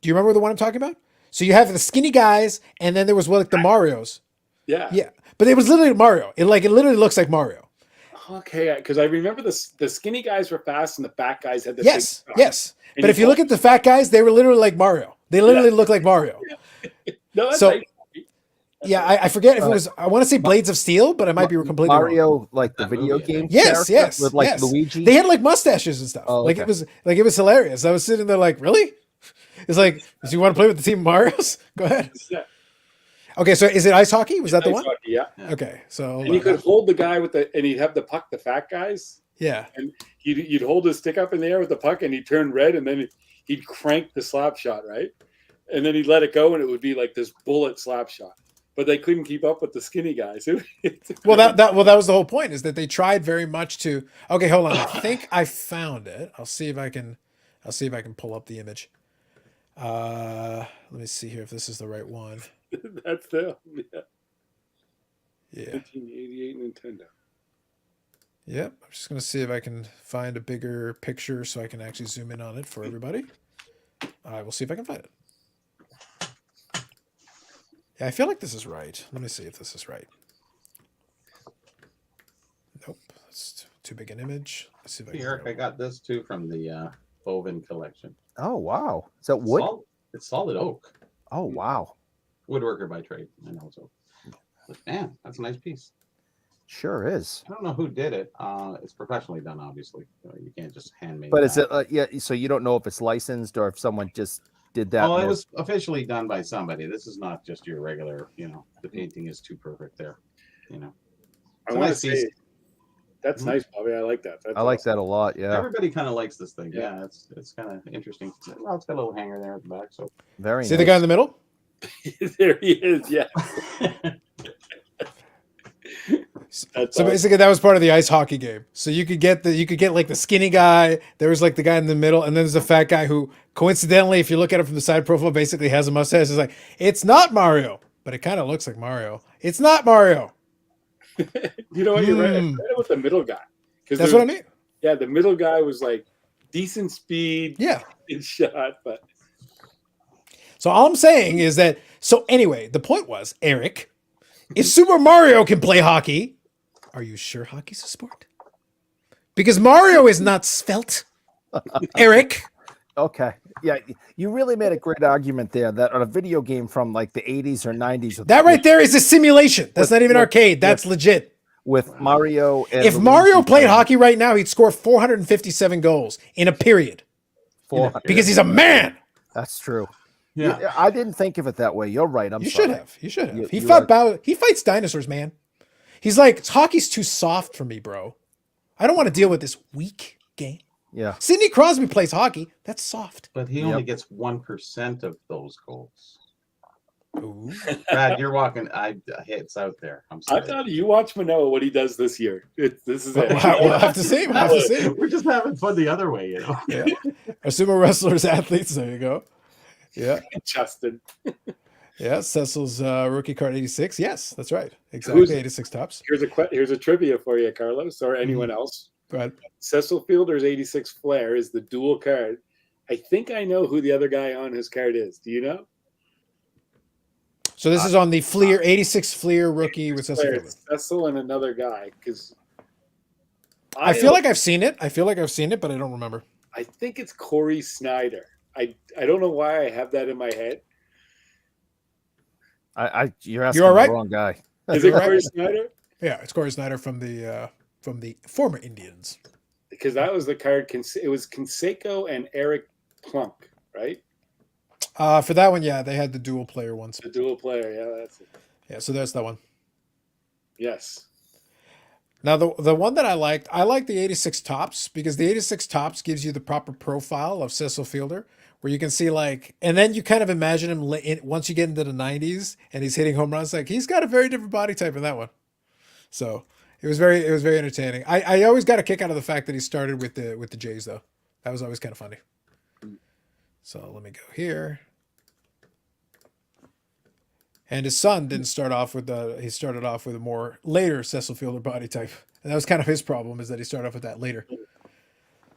Do you remember the one I'm talking about? So you have the skinny guys, and then there was the Marios. Yeah, but it was literally Mario. It literally looks like Mario. Okay, because I remember the skinny guys were fast and the fat guys had the yes. But if you look at the fat guys, they were literally like Mario. They literally look like Mario. No, that's so, nice. Yeah, I forget if it was. I want to say Blades of Steel, but I might be completely Mario, wrong. like the video game. Yes, with Luigi. They had like mustaches and stuff. Oh, okay. It was hilarious. I was sitting there like, really? It's like, do you want to play with the team of Marios? Go ahead. Yeah. Okay, so is it ice hockey? Was that the one? Hockey, yeah. Okay, so and you could hold the guy and he'd have the puck, the fat guys. Yeah. And you'd hold his stick up in the air with the puck, and he'd turn red, and then he'd crank the slap shot, right? And then he'd let it go, and it would be like this bullet slap shot. But they couldn't keep up with the skinny guys. Well, that was the whole point, is that they tried very much to. Okay, hold on. I think I found it. I'll see if I can pull up the image. Let me see here if this is the right one. That's the Yeah. 1988 Nintendo. Yep. I'm just going to see if I can find a bigger picture so I can actually zoom in on it for everybody. I will see if I can find it. Yeah, I feel like this is right. Let me see if this is right. Nope. That's too big an image. Let's see if I can. Eric, I got this too from the Bovin collection. Oh wow, is that wood? It's solid oak. Oh wow, Woodworker by trade. I know it's oak. But man, that's a nice piece. sure is. I don't know who did it. It's professionally done, obviously. You can't just handmade. But is it yeah? So you don't know if it's licensed or if someone just did that. Oh, it was officially done by somebody. This is not just your regular. The painting is too perfect there. I want to say that's nice, Bobby. I like that. I like that a lot. Yeah, everybody kind of likes this thing. Yeah, it's kind of interesting. Well, it's got a little hanger there at the back. So very. See the guy in the middle? There he is. Yeah. So basically, that was part of the ice hockey game. So you could get like the skinny guy. There was like the guy in the middle, and then there's a fat guy who, coincidentally, if you look at it from the side profile, basically has a mustache. It's like, it's not Mario, but it kind of looks like Mario. It's not Mario. You know what? You're right. I read it with the middle guy. That's what I mean. Yeah, the middle guy was like decent speed. Yeah, in shot, but. So all I'm saying is that. So anyway, the point was, Eric, if Super Mario can play hockey, are you sure hockey's a sport? Because Mario is not svelte. Eric. Okay. Yeah, you really made a great argument there that on a video game from like the 80s or 90s. That right there is a simulation. That's not even arcade. That's legit. With Mario and if Mario played hockey right now, he'd score 457 goals in a period. Because he's a man. That's true. Yeah. I didn't think of it that way. You're right. You should have. You should have. He fights dinosaurs, man. He's like, hockey's too soft for me, bro. I don't want to deal with this weak game. Yeah. Sidney Crosby plays hockey. That's soft. But he only gets 1% of those goals. Ooh. Brad, you're walking. It's out there. I'm sorry. I thought you watch Manoa what he does this year. This is We'll have to see. We'll have to see. We're just having fun the other way, Yeah. Our sumo wrestlers, athletes. There you go. Yeah. Justin. Yeah. Cecil's rookie card 86. Yes, that's right. Exactly. 86 tops. Here's a trivia for you, Carlos, or anyone else. Go ahead. Cecil Fielder's 86 Flair is the dual card. I think I know who the other guy on his card is. Do you know? So this is on the Fleer 86 Fleer rookie with Cecil Fielder. Cecil and another guy, because I feel like I've seen it. But I don't remember. I think it's Corey Snyder. I don't know why I have that in my head. You're asking all right? the wrong guy. Is it Corey Snyder? Yeah, it's Corey Snyder from the former Indians. Because that was the card. It was Canseco and Eric Plunk, right? For that one, yeah, they had the dual player ones. The dual player, yeah, that's it. Yeah, so there's that one. Yes. Now the one that I like the 86 tops because the 86 tops gives you the proper profile of Cecil Fielder, where you can see and then you kind of imagine him once you get into the 90s and he's hitting home runs. Like he's got a very different body type in that one. So it was very entertaining. I always got a kick out of the fact that he started with the Jays though. That was always kind of funny. So let me go here. And his son didn't start off with he started off with a more later Cecil Fielder body type. And that was kind of his problem, is that he started off with that later.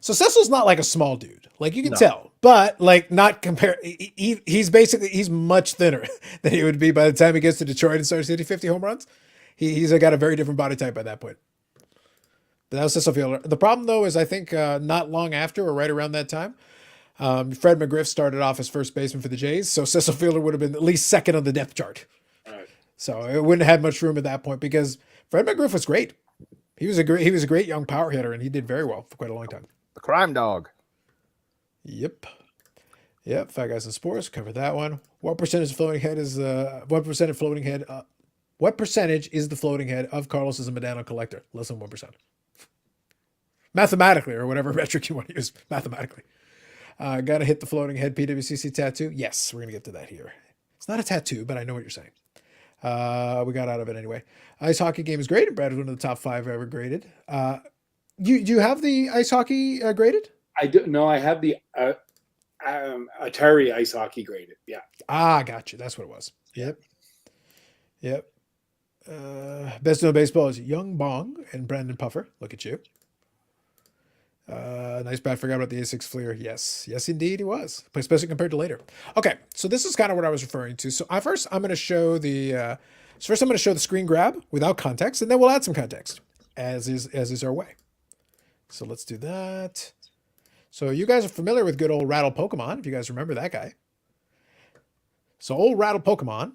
So Cecil's not like a small dude. Like you can tell, but like not compare. He's much thinner than he would be by the time he gets to Detroit and starts hitting 50 home runs. He's got a very different body type by that point. But that was Cecil Fielder. The problem though is I think not long after or right around that time, Fred McGriff started off as first baseman for the Jays, so Cecil Fielder would have been at least second on the depth chart. Right. So it wouldn't have had much room at that point because Fred McGriff was great. He was a great young power hitter, and he did very well for quite a long time. The crime dog. Yep. Fat Guys in Sports, covered that one. What percentage of floating head is what percentage is the floating head of Carlos as a Medano collector? Less than 1%. Mathematically, or whatever metric you want to use, mathematically. Gotta hit the floating head PWCC tattoo. Yes, we're gonna get to that here. It's not a tattoo, but I know what you're saying. We got out of it anyway. Ice hockey game is great, and Brad was one of the top 5 ever graded. You have the ice hockey graded? I do. No, I have the Atari ice hockey graded. Yeah. Got you. That's what it was. Yep. Best known baseball is Young Bong and Brandon Puffer. Look at you. Nice bat. Forgot about the A6 Fleer. Yes, indeed, he was, especially compared to later. Okay, so this is kind of what I was referring to. So I'm going to show the. First, I'm going to show the screen grab without context, and then we'll add some context, as is our way. So let's do that. So you guys are familiar with good old Rattle Pokemon, if you guys remember that guy. So old Rattle Pokemon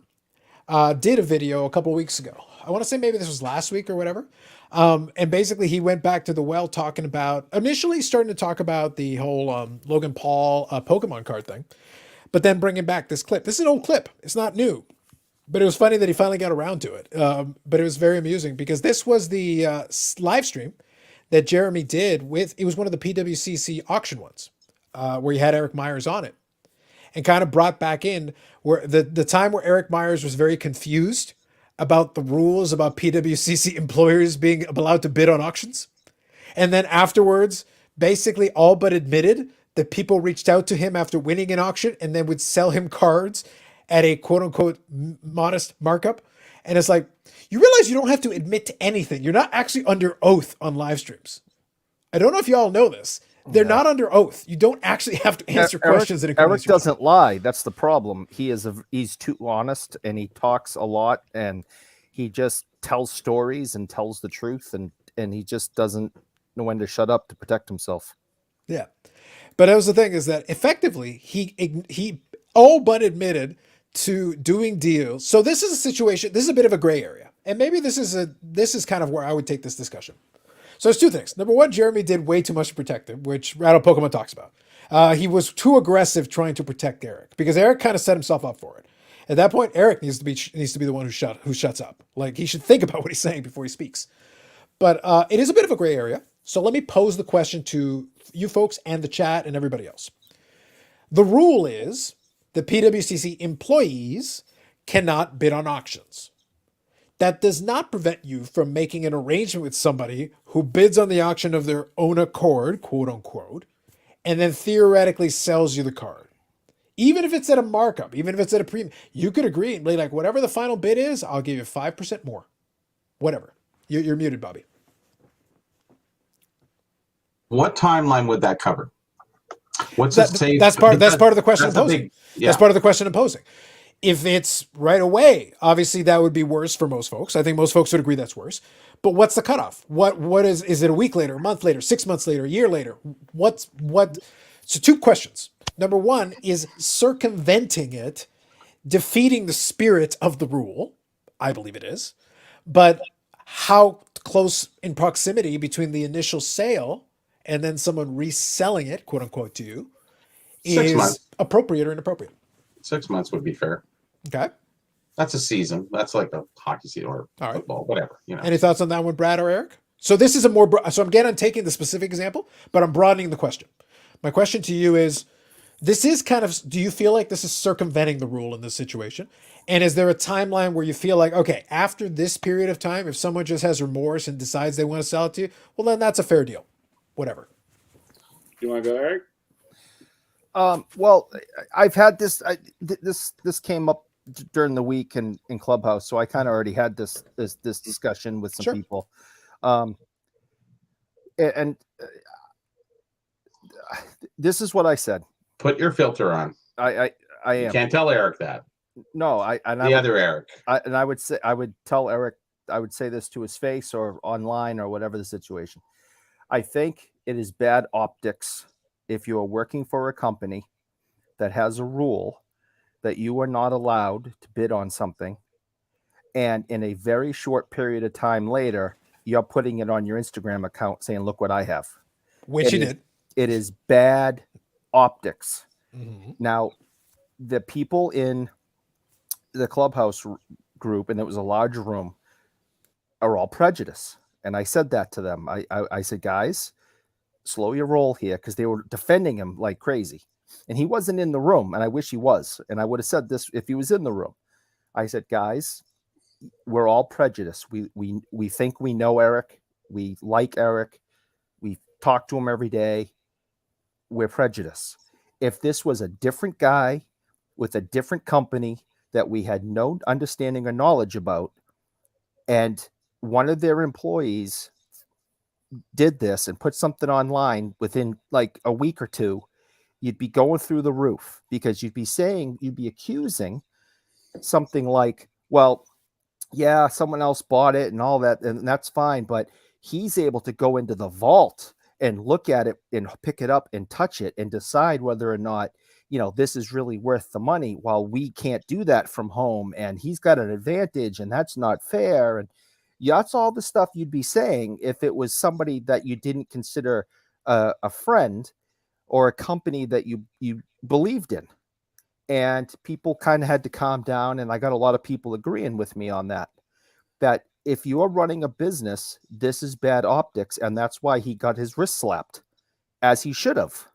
did a video a couple weeks ago. I want to say maybe this was last week or whatever. And basically he went back to the well talking about, initially starting to talk about the whole Logan Paul Pokemon card thing, but then bringing back this clip. This is an old clip. It's not new, but it was funny that he finally got around to it. But it was very amusing because this was the live stream that Jeremy did it was one of the PWCC auction ones where he had Eric Myers on it. And kind of brought back in where the time where Eric Myers was very confused about the rules about PWCC employers being allowed to bid on auctions. And then afterwards, basically all but admitted that people reached out to him after winning an auction and then would sell him cards at a quote unquote modest markup. And it's like, you realize you don't have to admit to anything. You're not actually under oath on live streams. I don't know if you all know this. They're not under oath. You don't actually have to answer questions. Eric doesn't lie. That's the problem. He's too honest, and he talks a lot, and he just tells stories and tells the truth, and he just doesn't know when to shut up to protect himself. Yeah, but that was the thing, is that effectively he all but admitted to doing deals. So this is a situation. This is a bit of a gray area, and maybe this is kind of where I would take this discussion. So there's two things. Number one, Jeremy did way too much to protect him, which Rattle Pokemon talks about. He was too aggressive trying to protect Eric because Eric kind of set himself up for it. At that point, Eric needs to be the one who shuts up. Like, he should think about what he's saying before he speaks. But it is a bit of a gray area. So let me pose the question to you folks and the chat and everybody else. The rule is that PWCC employees cannot bid on auctions. That does not prevent you from making an arrangement with somebody who bids on the auction of their own accord, quote unquote, and then theoretically sells you the card. Even if it's at a markup, even if it's at a premium, you could agree and be like, whatever the final bid is, I'll give you 5% more. Whatever. You're muted, Bobby. What timeline would that cover? What's it say? That's part of the question I'm posing. Yeah. That's part of the question I'm posing. If it's right away, obviously that would be worse for most folks. I think most folks would agree that's worse. But what's the cutoff? What is it a week later, a month later, 6 months later, a year later? What? So two questions. Number one, is circumventing it defeating the spirit of the rule? I believe it is. But how close in proximity between the initial sale and then someone reselling it, quote unquote, to you, 6 is months. appropriate or inappropriate? 6 months would be fair. Okay. That's a season. That's like a hockey season or All right. football, whatever. Any thoughts on that one, Brad or Eric? So this is a more, so again, I'm taking the specific example, but I'm broadening the question. My question to you is, this is kind of, do you feel like this is circumventing the rule in this situation? And is there a timeline where you feel like, okay, after this period of time, if someone just has remorse and decides they want to sell it to you, well, then that's a fair deal. Whatever. You want to go, Eric? Well, I've had this. This came up during the week in Clubhouse, so I kind of already had this discussion with some people. And this is what I said. Put your filter on. I am. You can't tell Eric that. No, other Eric. I would tell Eric. I would say this to his face or online or whatever the situation. I think it is bad optics if you are working for a company that has a rule that you are not allowed to bid on something, and in a very short period of time later, you're putting it on your Instagram account saying, look what I have. Which you did. It is bad optics. Mm-hmm. Now, the people in the Clubhouse group, and it was a large room, are all prejudiced. And I said that to them. I said, guys, slow your roll here, because they were defending him like crazy. And he wasn't in the room, and I wish he was. And I would have said this if he was in the room. I said, guys, we're all prejudiced. We think we know Eric. We like Eric. We talk to him every day. We're prejudiced. If this was a different guy with a different company that we had no understanding or knowledge about, And one of their employees did this and put something online within like a week or two, you'd be going through the roof, because you'd be accusing something like, well, yeah, someone else bought it and all that, and that's fine, but he's able to go into the vault and look at it and pick it up and touch it and decide whether or not, this is really worth the money, while we can't do that from home, and he's got an advantage, and that's not fair. And that's all the stuff you'd be saying if it was somebody that you didn't consider a friend or a company that you believed in. And people kind of had to calm down, and I got a lot of people agreeing with me on that if you are running a business, this is bad optics, and that's why he got his wrist slapped, as he should have.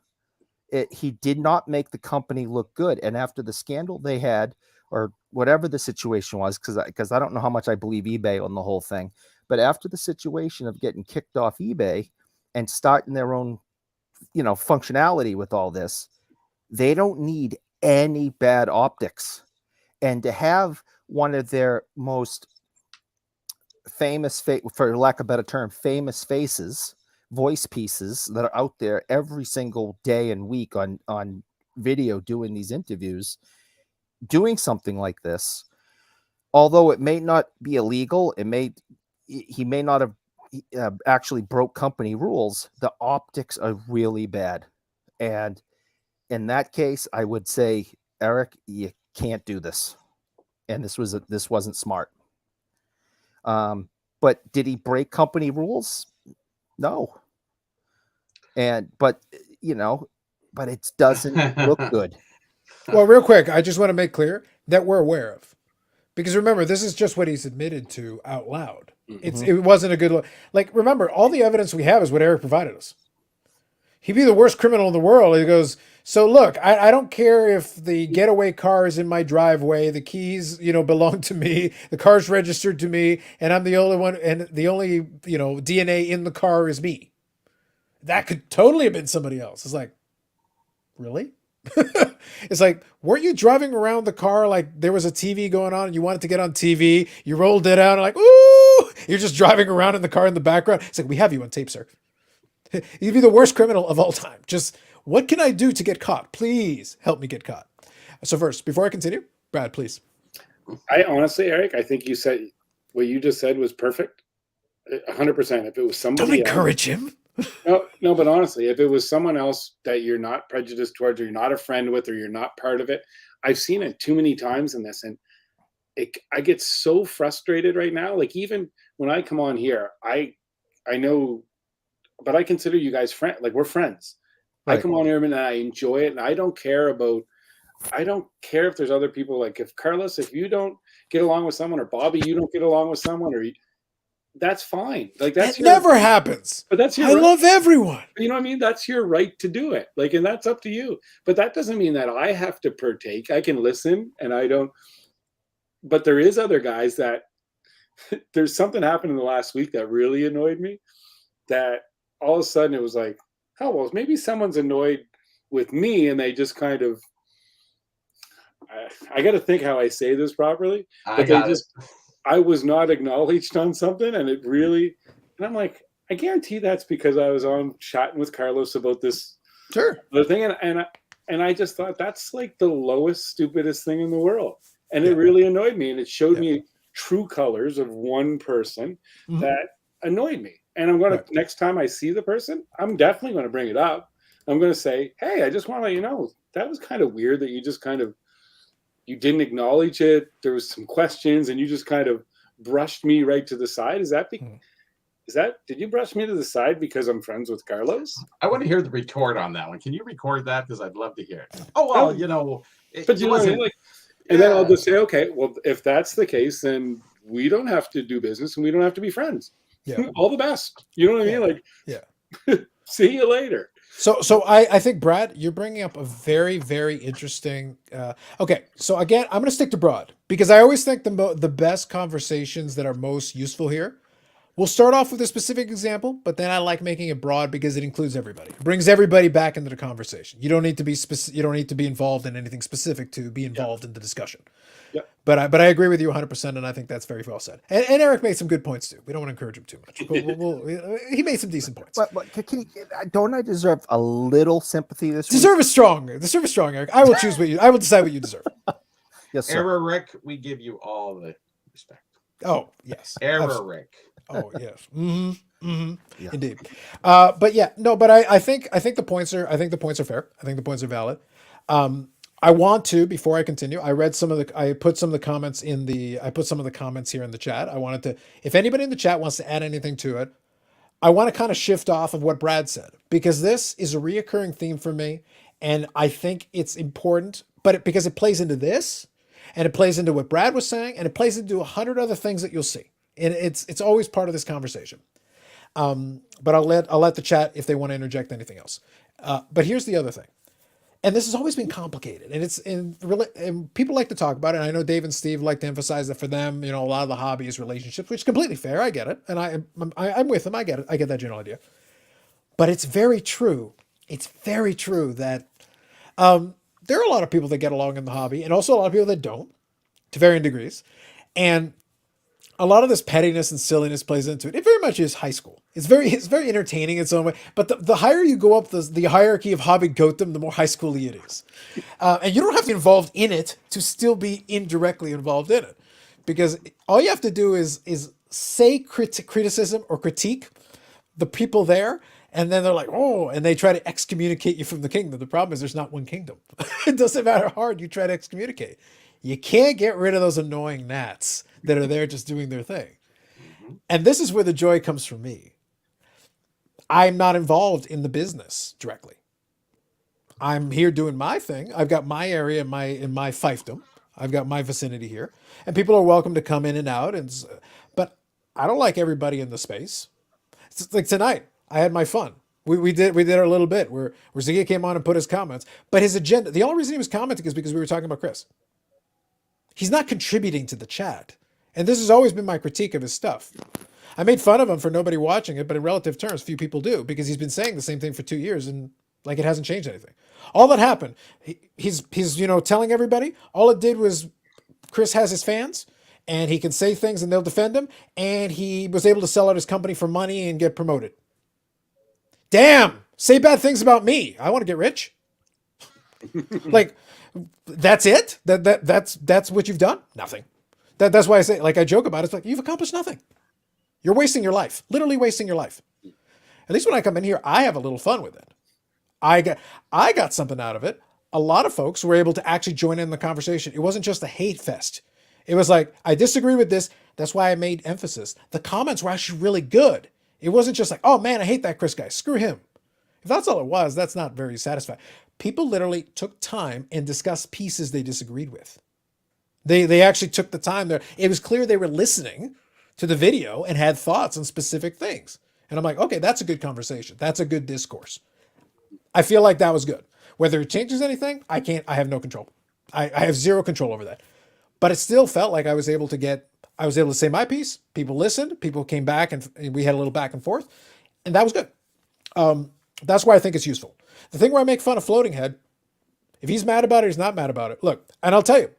He did not make the company look good. And after the scandal they had, or whatever the situation was, because I don't know how much I believe eBay on the whole thing, but after the situation of getting kicked off eBay and starting their own, functionality with all this, they don't need any bad optics. And to have one of their most famous, for lack of a better term, famous faces, voice pieces that are out there every single day and week on video doing these interviews, doing something like this, although it may not be illegal, he may not have actually broke company rules, the optics are really bad. And in that case, I would say, Eric, you can't do this. And this wasn't smart. But did he break company rules? No. But it doesn't look good. Well, real quick, I just want to make clear that we're aware of, because remember, this is just what he's admitted to out loud. It wasn't a good look. Like, remember, all the evidence we have is what Eric provided us. He'd be the worst criminal in the world. He goes, so look, I don't care if the getaway car is in my driveway, the keys, belong to me, the car's registered to me, and I'm the only one, and the only, DNA in the car is me. That could totally have been somebody else. It's like, really? It's like, weren't you driving around the car like there was a TV going on and you wanted to get on TV? You rolled it out and like, ooh, you're just driving around in the car in the background. It's like, we have you on tape, sir. You'd be the worst criminal of all time. Just, what can I do to get caught? Please help me get caught. So first, before I continue, Brad, please. I honestly, Eric, I think you said what you just said was perfect. 100%. If it was somebody Don't encourage him. No, but honestly, if it was someone else that you're not prejudiced towards, or you're not a friend with, or you're not part of it, I've seen it too many times in this, and I get so frustrated right now. Like, even when I come on here, I know, but I consider you guys friends. Like, we're friends. Right. I come on here and I enjoy it, and I don't care if there's other people. Like, if Carlos, if you don't get along with someone, or Bobby, you don't get along with someone, or that's fine. Like, that never happens. But that's your I love everyone. You know what I mean? That's your right to do it. Like, and that's up to you. But that doesn't mean that I have to partake. I can listen, and I don't. But there is other guys that there's something happened in the last week that really annoyed me. That all of a sudden it was like, oh, well, maybe someone's annoyed with me, and they just kind of. I got to think how I say this properly. I was not acknowledged on something, and it really, and I'm like, I guarantee that's because I was on chatting with Carlos about this other thing, and I just thought that's like the lowest, stupidest thing in the world, and it really annoyed me, and it showed me true colors of one person that annoyed me, and I'm gonna next time I see the person, I'm definitely going to bring it up. I'm going to say, hey, I just want to let you know that was kind of weird that you just kind of. You didn't acknowledge it. There was some questions, and you just kind of brushed me right to the side. Did you brush me to the side because I'm friends with Carlos? I want to hear the retort on that one. Can you record that? Because I'd love to hear it. Oh, well, but you know what I mean? Like, and then I'll just say, okay, well, if that's the case, then we don't have to do business, and we don't have to be friends. Yeah. All the best. You know what I mean? Like, see you later. So I think, Brad, you're bringing up a very, very interesting. Okay, so again, I'm going to stick to broad, because I always think the best conversations that are most useful here We'll start off with a specific example, but then I like making it broad because it includes everybody. It brings everybody back into the conversation. You don't need to be you don't need to be involved in anything specific to be involved in the discussion. Yeah. But I agree with you 100%, and I think that's very well said. And Eric made some good points too. We don't want to encourage him too much. But he made some decent points. But don't I deserve a little sympathy this week? Deserve is strong. Deserve is strong, Eric. I will choose what you. I will decide what you deserve. Yes, sir. Error Rick, we give you all the respect. Oh yes. Error Rick. Oh yes. Yeah. Indeed. But I think the points are fair. I think the points are valid. I want to, before I continue, I put some of the comments here in the chat. I wanted to, if anybody in the chat wants to add anything to it, I want to kind of shift off of what Brad said, because this is a reoccurring theme for me. And I think it's important, because it plays into this, and it plays into what Brad was saying, and it plays into 100 other things that you'll see. And it's always part of this conversation. But I'll let the chat, if they want to interject anything else. But here's the other thing. And this has always been complicated, and people like to talk about it. And I know Dave and Steve like to emphasize that for them, a lot of the hobby is relationships, which is completely fair. I get it, and I'm with them. I get it. I get that general idea. But it's very true. It's very true that there are a lot of people that get along in the hobby, and also a lot of people that don't, to varying degrees. And a lot of this pettiness and silliness plays into it. It very much is high school. It's very entertaining in its own way. But the higher you go up the hierarchy of hobby goatum, the more high schooly it is. And you don't have to be involved in it to still be indirectly involved in it, because all you have to do is say criticism or critique the people there, and then they're like, oh, and they try to excommunicate you from the kingdom. The problem is there's not one kingdom. It doesn't matter how hard you try to excommunicate. You can't get rid of those annoying gnats that are there just doing their thing. And this is where the joy comes from me. I'm not involved in the business directly. I'm here doing my thing. I've got my area in my fiefdom. I've got my vicinity here, and people are welcome to come in and out. But I don't like everybody in the space. It's like tonight, I had my fun. We did our little bit where Ziggy came on and put his comments, but his agenda. The only reason he was commenting is because we were talking about Chris. He's not contributing to the chat. And this has always been my critique of his stuff. I made fun of him for nobody watching it, but in relative terms, few people do, because he's been saying the same thing for 2 years and like it hasn't changed anything. All that happened, he's telling everybody, all it did was Chris has his fans and he can say things and they'll defend him, and he was able to sell out his company for money and get promoted. Damn, say bad things about me. I want to get rich. Like, that's it? That's what you've done? Nothing. That's why I say, like, I joke about it. It's like, you've accomplished nothing. You're wasting your life. Literally wasting your life. At least when I come in here, I have a little fun with it. I got something out of it. A lot of folks were able to actually join in the conversation. It wasn't just a hate fest. It was like, I disagree with this. That's why I made emphasis. The comments were actually really good. It wasn't just like, oh man, I hate that Chris guy. Screw him. If that's all it was, that's not very satisfying. People literally took time and discussed pieces they disagreed with. They actually took the time there. It was clear they were listening to the video and had thoughts on specific things. And I'm like, okay, that's a good conversation. That's a good discourse. I feel like that was good. Whether it changes anything, I have no control. I have zero control over that. But it still felt like I was able to say my piece. People listened. People came back and we had a little back and forth. And that was good. That's why I think it's useful. The thing where I make fun of Floating Head, if he's mad about it, he's not mad about it. Look, and I'll tell you,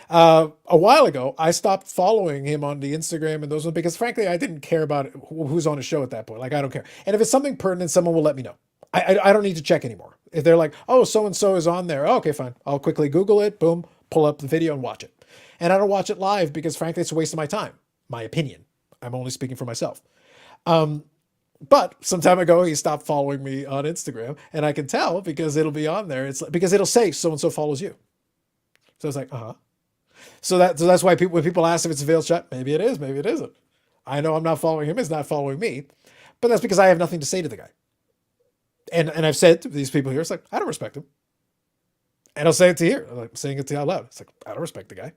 a while ago, I stopped following him on the Instagram and those ones because, frankly, I didn't care about who's on his show at that point. Like, I don't care. And if it's something pertinent, someone will let me know. I don't need to check anymore. If they're like, oh, so-and-so is on there. Oh, okay, fine. I'll quickly Google it, boom, pull up the video and watch it. And I don't watch it live because, frankly, it's a waste of my time. My opinion. I'm only speaking for myself. But some time ago, he stopped following me on Instagram, and I can tell because it'll be on there. It's because it'll say so-and-so follows you. So it's like, uh-huh. So that's why when people ask if it's a veiled shot, maybe it is, maybe it isn't. I know I'm not following him, he's not following me, but that's because I have nothing to say to the guy. And I've said to these people here, it's like, I don't respect him. And I'll say it to here. I'm like saying it to you out loud. It's like, I don't respect the guy.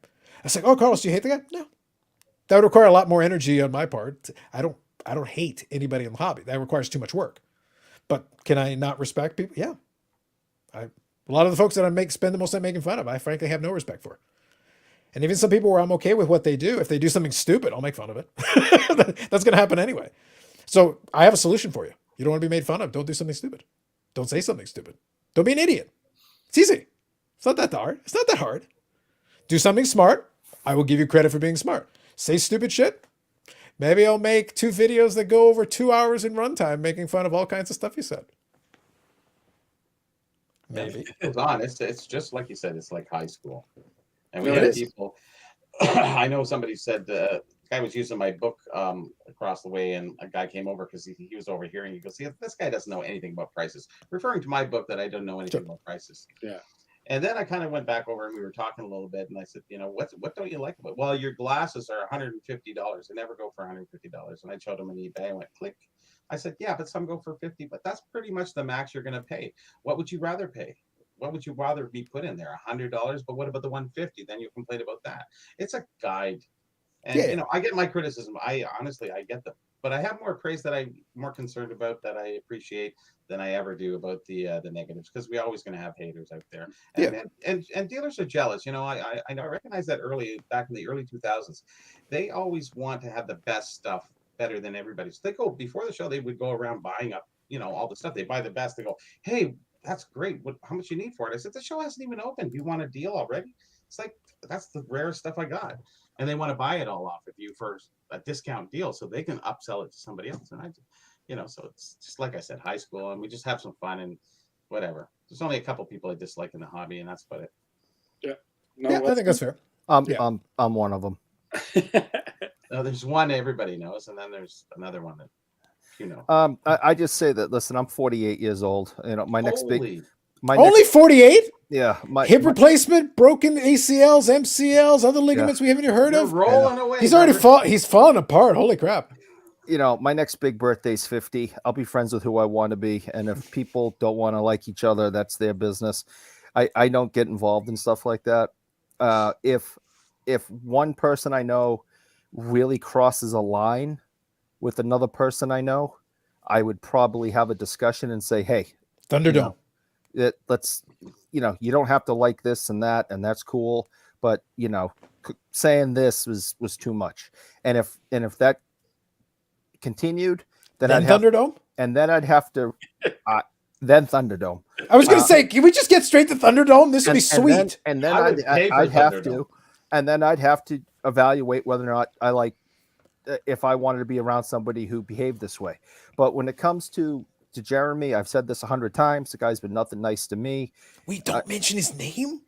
It's like, oh, Carlos, do you hate the guy? No. That would require a lot more energy on my part. I don't hate anybody in the hobby. That requires too much work. But can I not respect people? Yeah. A lot of the folks that I spend the most time making fun of, I frankly have no respect for. And even some people where I'm okay with what they do, if they do something stupid, I'll make fun of it. That's going to happen anyway. So I have a solution for you. You don't want to be made fun of. Don't do something stupid. Don't say something stupid. Don't be an idiot. It's easy. It's not that hard. It's not that hard. Do something smart. I will give you credit for being smart. Say stupid shit. Maybe I'll make 2 videos that go over 2 hours in runtime making fun of all kinds of stuff you said. Maybe. It's honest. It's just like you said. It's like high school, and we It had is. people. I know somebody said the guy was using my book across the way, and a guy came over because he was overhearing. He goes, "See, this guy doesn't know anything about prices," referring to my book that I don't know anything about prices. Yeah. And then I kind of went back over and we were talking a little bit, and I said, what don't you like about it? Well, your glasses are $150. They never go for $150. And I showed him an eBay. I went, click. I said, yeah, but some go for 50, but that's pretty much the max you're going to pay. What would you rather pay? What would you rather be put in there? $100, but what about the 150? Then you complain about that. It's a guide. And Yeah. I get my criticism. I get them, but I have more praise that I'm more concerned about, that I appreciate, than I ever do about the negatives, because we're always going to have haters out there. And dealers are jealous. I recognize that back in the early 2000s, they always want to have the best stuff, better than everybody. So they go before the show, they would go around buying up, all the stuff. They buy the best. They go, hey, that's great. How much you need for it? I said, the show hasn't even opened. Do you want a deal already? It's like, that's the rarest stuff I got. And they want to buy it all off of you for a discount deal so they can upsell it to somebody else. And so it's just like I said, high school, and we just have some fun and whatever. There's only a couple people I dislike in the hobby, and that's about it. Yeah. Yeah, I think that's fair. Yeah. I'm one of them. There's one everybody knows, and then there's another one that I just say that, listen, I'm 48 years old. My next Only 48? Yeah. Hip replacement, broken ACLs, MCLs, other ligaments we haven't even heard of. Rolling away. He's already he's fallen apart. Holy crap. My next big birthday's 50. I'll be friends with who I want to be. And if people don't want to like each other, that's their business. I don't get involved in stuff like that. If one person I know really crosses a line with another person I know, I would probably have a discussion and say, hey, Thunderdome. Let's, you don't have to like this and that, and that's cool. But, saying this was too much. And if that continued, then Thunderdome? I'd have to then Thunderdome. I was going to say, can we just get straight to Thunderdome? This would be sweet. And then I'd have to, and then I'd have to evaluate whether or not I like, if I wanted to be around somebody who behaved this way. But when it comes to Jeremy, I've said this 100 times. The guy's been nothing nice to me. We don't mention his name.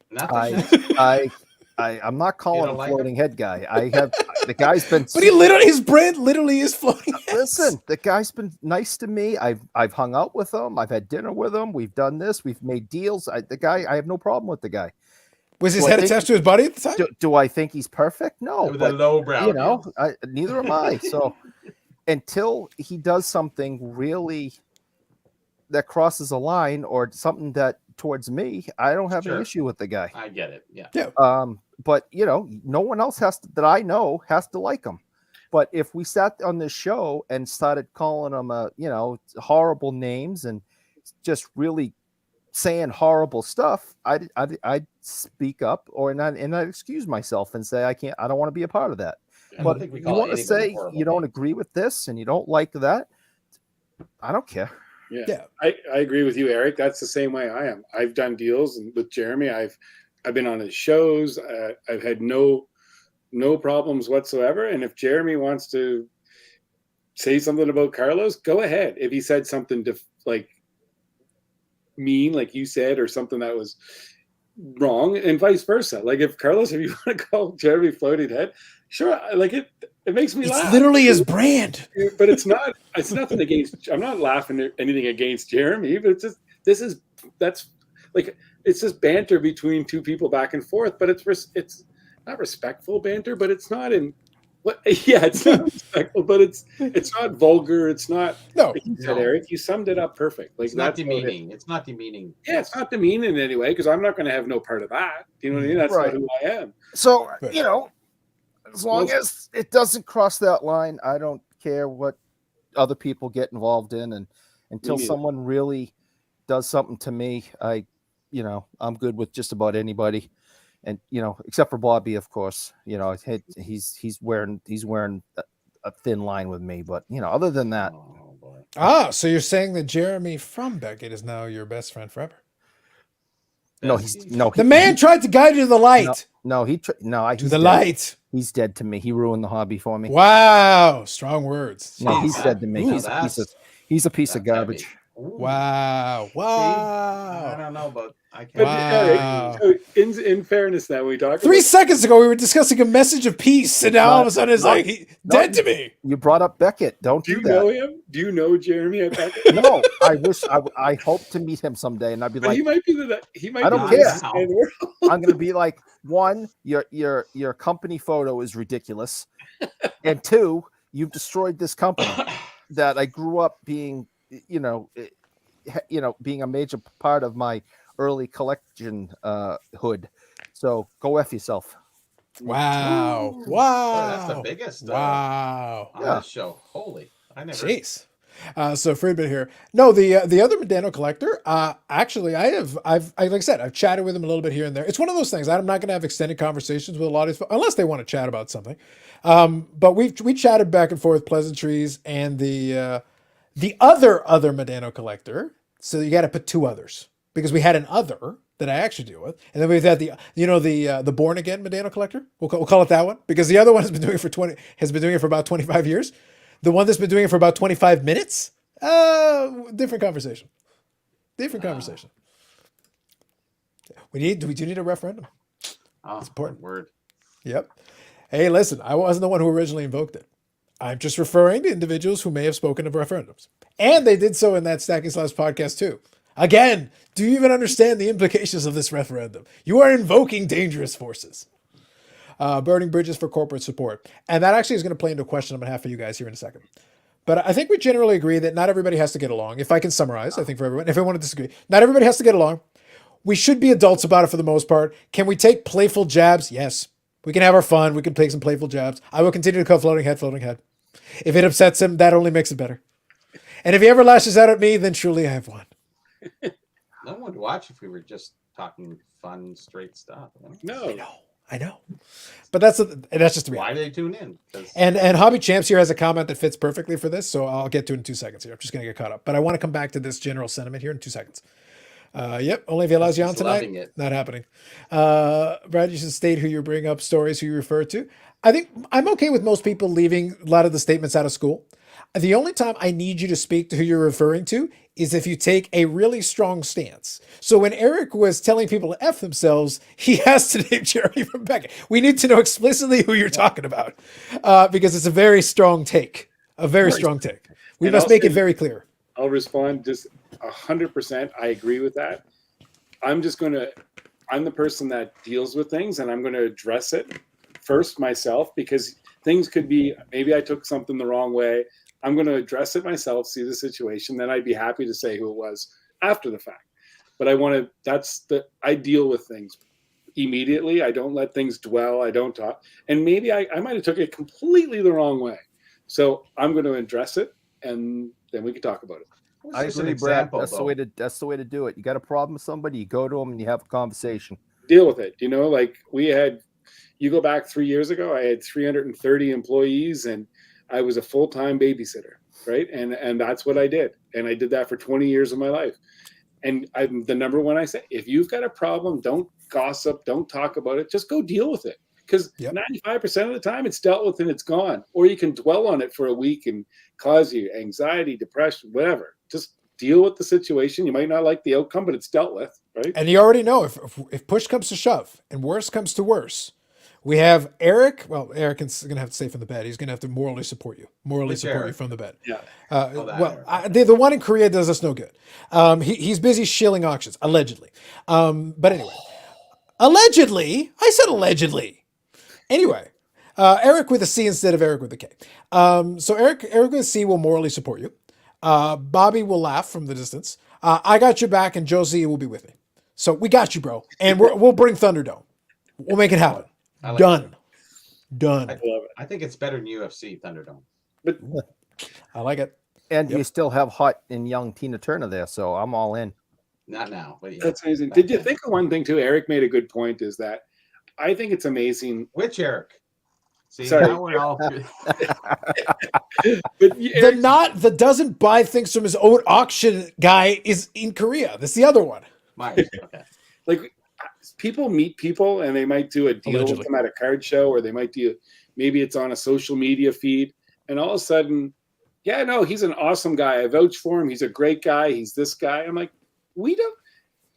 I'm not calling him floating head guy. The guy's been, but his brand literally is floating heads. Listen, the guy's been nice to me. I've hung out with him. I've had dinner with him. We've done this. We've made deals. I have no problem with the guy. Was his head attached to his body at the time? Do I think he's perfect? No. With a lowbrow. Neither am I. So until he does something really that crosses a line or something that towards me, I don't have an issue with the guy. I get it. Yeah. But no one else that I know has to like him. But if we sat on this show and started calling him horrible names and just really saying horrible stuff, I'd speak up and I'd excuse myself and say I don't want to be a part of that. But you want to say you don't agree with this and you don't like that, I don't care. Yeah. I agree with you, Eric. That's the same way I am. I've done deals with Jeremy. I've been on his shows. I've had no problems whatsoever. And if Jeremy wants to say something about Carlos, go ahead. If he said something mean, like you said, or something that was wrong, and vice versa. Like if you want to call Jeremy floating head, sure. Like it makes me laugh. It's literally his brand. But it's nothing against. I'm not laughing at anything against Jeremy. But it's just it's just banter between two people back and forth. But it's not respectful banter. But it's not in what? Yeah, it's not respectful. But it's not vulgar. It's not. No, like you said, Eric, you summed it up perfect. Like it's not demeaning. It's not demeaning. Yeah, it's not demeaning in any way because I'm not going to have no part of that. You know what I mean? That's not who I am. So as long as it doesn't cross that line, I don't care what other people get involved in. And until someone really does something to me, I'm good with just about anybody. and except for Bobby, of course. He's wearing a thin line with me, but other than that, Oh boy. So you're saying that Jeremy from Beckett is now your best friend forever? no, Besties. The man tried to guide you to the light. No, to To he's the dead. light. He's dead to me. He ruined the hobby for me. Wow. Strong words. No, he's Jeez. dead to me. Ooh, He's a piece of that's garbage. heavy. Ooh. Wow. See? I Wow. don't know, but I But can't. Wow. Eric, so in fairness, now we talk 3 about seconds ago, we were discussing a message of peace, and now all of a sudden it's like dead to me. You brought up Beckett. Don't do do you that. know him? Do you know Jeremy at Beckett? No, I wish I hope to meet him someday, and I'd be But like, he might be I don't the care. nicest guy in the world. I'm gonna be like, one, your company photo is ridiculous, and two, you've destroyed this company that I grew up being, being a major part of my early collection hood. So go F yourself. Wow. Ooh. Wow. Boy, that's the biggest Wow. on Yeah. this show. Holy. I never. Jeez. So Friedman here. No, the other Medano collector. Actually, I've like I said, I've chatted with him a little bit here and there. It's one of those things. I'm not going to have extended conversations with a lot of these, unless they want to chat about something. But we chatted back and forth pleasantries, and the other Medano collector. So you got to put 2 others because we had an other that I actually deal with, and then we've had the born again Medano collector. We'll call it that one because the other one has been doing it for about 25 years. The one that's been doing it for about 25 minutes, different conversation. Different conversation. We do need a referendum. Oh, It's important. Word. Yep. Hey, listen, I wasn't the one who originally invoked it. I'm just referring to individuals who may have spoken of referendums. And they did so in that Stacking Slabs podcast too. Again, do you even understand the implications of this referendum? You are invoking dangerous forces. Burning bridges for corporate support. And that actually is going to play into a question I'm going to have for you guys here in a second. But I think we generally agree that not everybody has to get along. If I can summarize, I think for everyone, if I want to disagree, not everybody has to get along. We should be adults about it for the most part. Can we take playful jabs? Yes. We can have our fun. We can take some playful jabs. I will continue to call floating head. If it upsets him, that only makes it better. And if he ever lashes out at me, then truly I have won. No one would watch if we were just talking fun, straight stuff. No. I know. But that's just the reality. Why do they tune in? 'Cause And Hobby Champs here has a comment that fits perfectly for this, so I'll get to it in 2 seconds here. I'm just going to get caught up. But I want to come back to this general sentiment here in 2 seconds. Yep, only if he allows you on He's tonight. loving it. Not happening. Brad, you should state who you bring up, stories who you refer to. I think I'm okay with most people leaving a lot of the statements out of school. The only time I need you to speak to who you're referring to is if you take a really strong stance. So when Eric was telling people to F themselves, he has to name Jeremy from Beckett. We need to know explicitly who you're talking about because it's a very strong take. A very strong take. We And must I'll make say- it very clear. I'll respond just 100%. I agree with that. I'm the person that deals with things, and I'm going to address it first myself, because things could be, maybe I took something the wrong way. I'm going to address it myself, see the situation, then I'd be happy to say who it was after the fact. But I deal with things immediately. I don't let things dwell. I don't talk. And maybe I might have took it completely the wrong way. So I'm going to address it, and then we can talk about it. what's I just an agree, Brad. example, That's the though? way to do it. You got a problem with somebody, you go to them and you have a conversation. Deal with it. Like you go back 3 years ago, I had 330 employees, and I was a full-time babysitter, right? And that's what I did. And I did that for 20 years of my life. And I'm the number one I say, if you've got a problem, don't gossip, don't talk about it, just go deal with it. Because 95% of the time it's dealt with and it's gone. Or you can dwell on it for a week and cause you anxiety, depression, whatever. Just deal with the situation. You might not like the outcome, but it's dealt with, right? And you already know if push comes to shove and worse comes to worse, we have Eric. Well, Eric is going to have to stay from the bed. He's going to have to morally support you. Which You Eric? from the bed. Yeah. The one in Korea does us no good. He's busy shilling auctions, allegedly. But anyway, allegedly, I said allegedly. Anyway, Eric with a C instead of Eric with a K. So Eric with a C will morally support you. Bobby will laugh from the distance. I got your back, and Josie will be with me. So we got you, bro. And we'll bring Thunderdome. We'll make it happen. I like Done. that. Done. I love it. I think it's better than UFC Thunderdome. But I like it. And Yep. you still have hot and young Tina Turner there, so I'm all in. Not now, but yeah. that's amazing. Back Did you then. think of one thing too? Eric made a good point, is that I think it's amazing. Which Eric? See, Sorry. now we're all. But The doesn't buy things from his own auction guy is in Korea. That's the other one. Myers. Okay. like people meet people and they might do a deal Allegedly. with them at a card show, or they might do, maybe it's on a social media feed, and all of a sudden, yeah, no, he's an awesome guy. I vouch for him. He's a great guy. He's this guy. I'm like, we don't.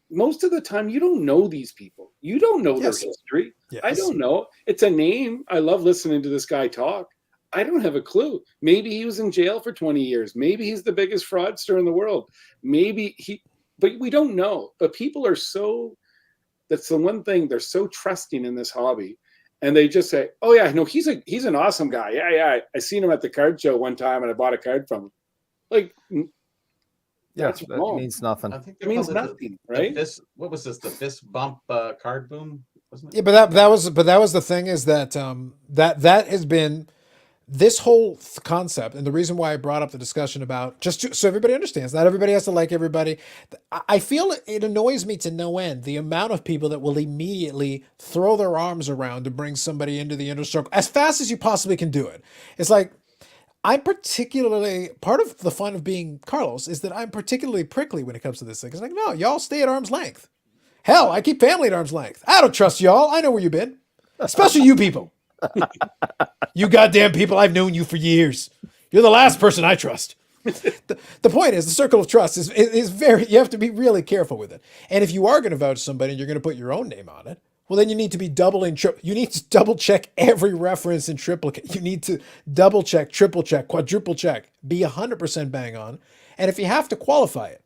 Most of the time, you don't know these people. You don't know Yes. their history. Yes. I don't know. It's a name. I love listening to this guy talk. I don't have a clue. Maybe he was in jail for 20 years. Maybe he's the biggest fraudster in the world. But we don't know. But people are that's the one thing, they're so trusting in this hobby. And they just say, oh yeah, no, he's an awesome guy. Yeah. I seen him at the card show one time and I bought a card from him. Like, Yeah, that's that wrong. means nothing. I think It means called nothing, right? What was this? The fist bump card boom, wasn't it? Yeah, but that was the thing is that that has been this whole concept, and the reason why I brought up the discussion about so everybody understands, not everybody has to like everybody. I feel it annoys me to no end the amount of people that will immediately throw their arms around to bring somebody into the inner circle as fast as you possibly can do it. It's like I'm particularly part of the fun of being Carlos is that I'm particularly prickly when it comes to this thing. It's like, no, y'all stay at arm's length. Hell, I keep family at arm's length. I don't trust y'all. I know where you've been, especially you people. You goddamn people, I've known you for years. You're the last person I trust. The point is, the circle of trust is very, you have to be really careful with it. And if you are going to vouch somebody and you're going to put your own name on it, well, then you need to be you need to double check every reference in triplicate. You need to double check, triple check, quadruple check, be 100% bang on. And if you have to qualify it,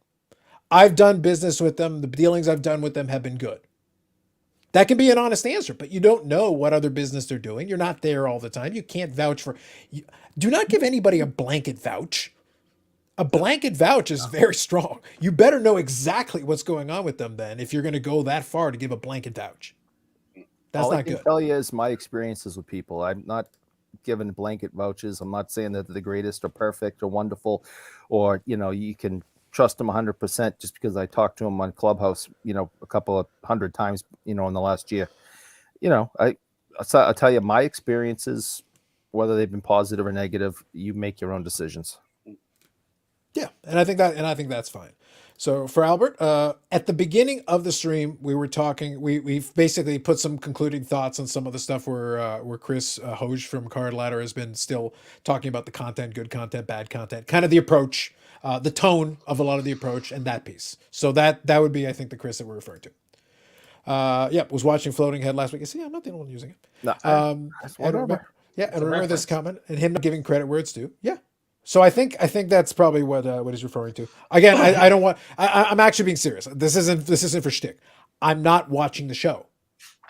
I've done business with them. The dealings I've done with them have been good. That can be an honest answer, but you don't know what other business they're doing. You're not there all the time. You can't vouch for. Do not give anybody a blanket vouch. A blanket vouch is very strong. You better know exactly what's going on with them then if you're going to go that far to give a blanket vouch. That's All I not can good. tell you is my experiences with people. I'm not giving blanket vouches. I'm not saying that they're the greatest or perfect or wonderful, or you can trust them 100% just because I talked to them on Clubhouse, a couple of 100 times, in the last year. I'll tell you my experiences, whether they've been positive or negative. You make your own decisions. Yeah, and I think that's fine. So for Albert, at the beginning of the stream, we were talking. We've basically put some concluding thoughts on some of the stuff where Chris Hoge from Card Ladder has been still talking about the content, good content, bad content, kind of the approach, the tone of a lot of the approach, and that piece. So that would be, I think, the Chris that we're referring to. Was watching Floating Head last week. See, I'm not the only one using it. No, And remember this comment and him not giving credit where it's due. Yeah. So I think that's probably what he's referring to. Again, I don't want. I'm actually being serious. This isn't for shtick. I'm not watching the show.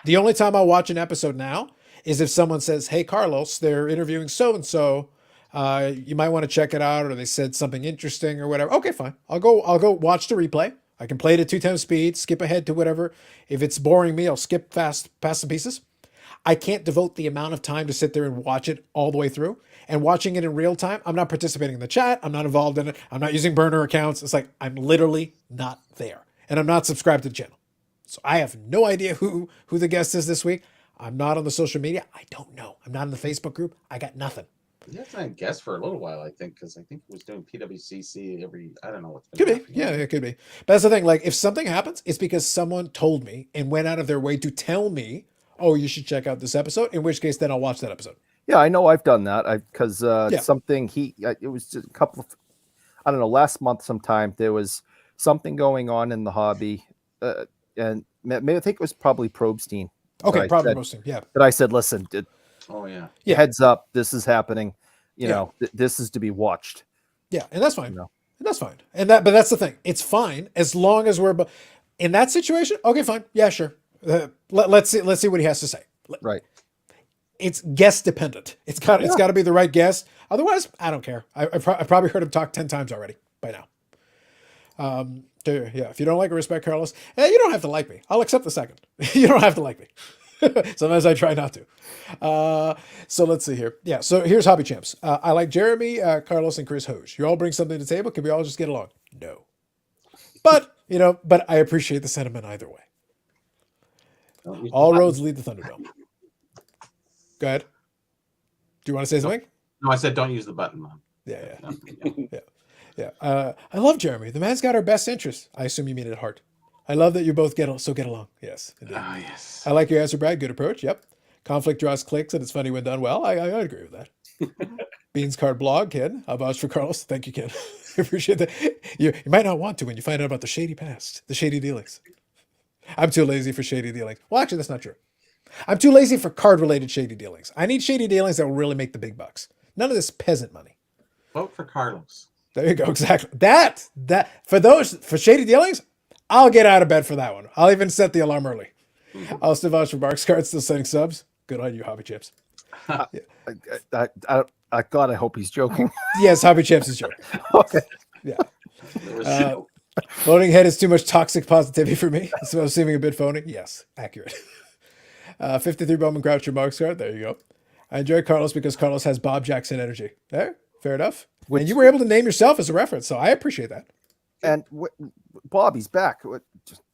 The only time I watch an episode now is if someone says, "Hey, Carlos, they're interviewing so and so. You might want to check it out," or they said something interesting or whatever. Okay, fine. I'll go watch the replay. I can play it at 2x speed, skip ahead to whatever. If it's boring me, I'll skip past some pieces. I can't devote the amount of time to sit there and watch it all the way through. And watching it in real time, I'm not participating in the chat. I'm not involved in it. I'm not using burner accounts. It's like I'm literally not there. And I'm not subscribed to the channel. So I have no idea who the guest is this week. I'm not on the social media. I don't know. I'm not in the Facebook group. I got nothing. He hasn't guessed for a little while, I think, because I think he was doing PWCC I don't know what's been Could be. happening. Yeah, it could be. But that's the thing. Like, if something happens, it's because someone told me and went out of their way to tell me, oh, you should check out this episode, in which case then I'll watch that episode. Yeah, I know I've done that. Because something it was just a couple of, I don't know, last month sometime, there was something going on in the hobby. And maybe I think it was probably Probstein. Okay, probably Probstein, yeah. But I said, listen, Oh, yeah. heads up, this is happening. This is to be watched. Yeah, and that's fine. And that's fine. But that's the thing. It's fine as long as we're in that situation. Okay, fine. Yeah, sure. Let's see what he has to say. Right. It's guest dependent. It's got to be the right guest. Otherwise, I don't care. I've probably heard him talk 10 times already by now. Yeah, if you don't like or respect Carlos, you don't have to like me. I'll accept the second. You don't have to like me. Sometimes I try not to. So let's see here. Yeah, so here's Hobby Champs. I like Jeremy, Carlos, and Chris Hoge. You all bring something to the table. Can we all just get along? No. But I appreciate the sentiment either way. Don't use the All button. roads lead to Thunderdome. Go ahead. Do you want to say something? No, I said don't use the button, Mom. Yeah. No, yeah. Yeah. I love Jeremy. The man's got our best interests. I assume you mean it at heart. I love that you both get along. Yes, indeed. Oh, yes. I like your answer, Brad. Good approach. Yep. Conflict draws clicks, and it's funny when done well. I agree with that. Beans Card blog, Ken. I'll vouch for Carlos. Thank you, Ken. I appreciate that. You might not want to when you find out about the shady past, the shady dealings. I'm too lazy for shady dealings. Well, actually, that's not true. I'm too lazy for card-related shady dealings. I need shady dealings that will really make the big bucks. None of this peasant money. Vote for Carlos. There you go. Exactly. That for shady dealings, I'll get out of bed for that one. I'll even set the alarm early. I'll still vouch for Mark's card, still sending subs. Good on you, Hobby Chips. God, I hope he's joking. Yes, Hobby Chips is joking. Okay. Yeah. There was- Floating head is too much toxic positivity for me. So I'm seeming a bit phony. Yes, accurate. 53 Bowman Groucho Mark's card. There you go. I enjoy Carlos because Carlos has Bob Jackson energy. There, fair enough. And you were able to name yourself as a reference, so I appreciate that. And Bob, he's back.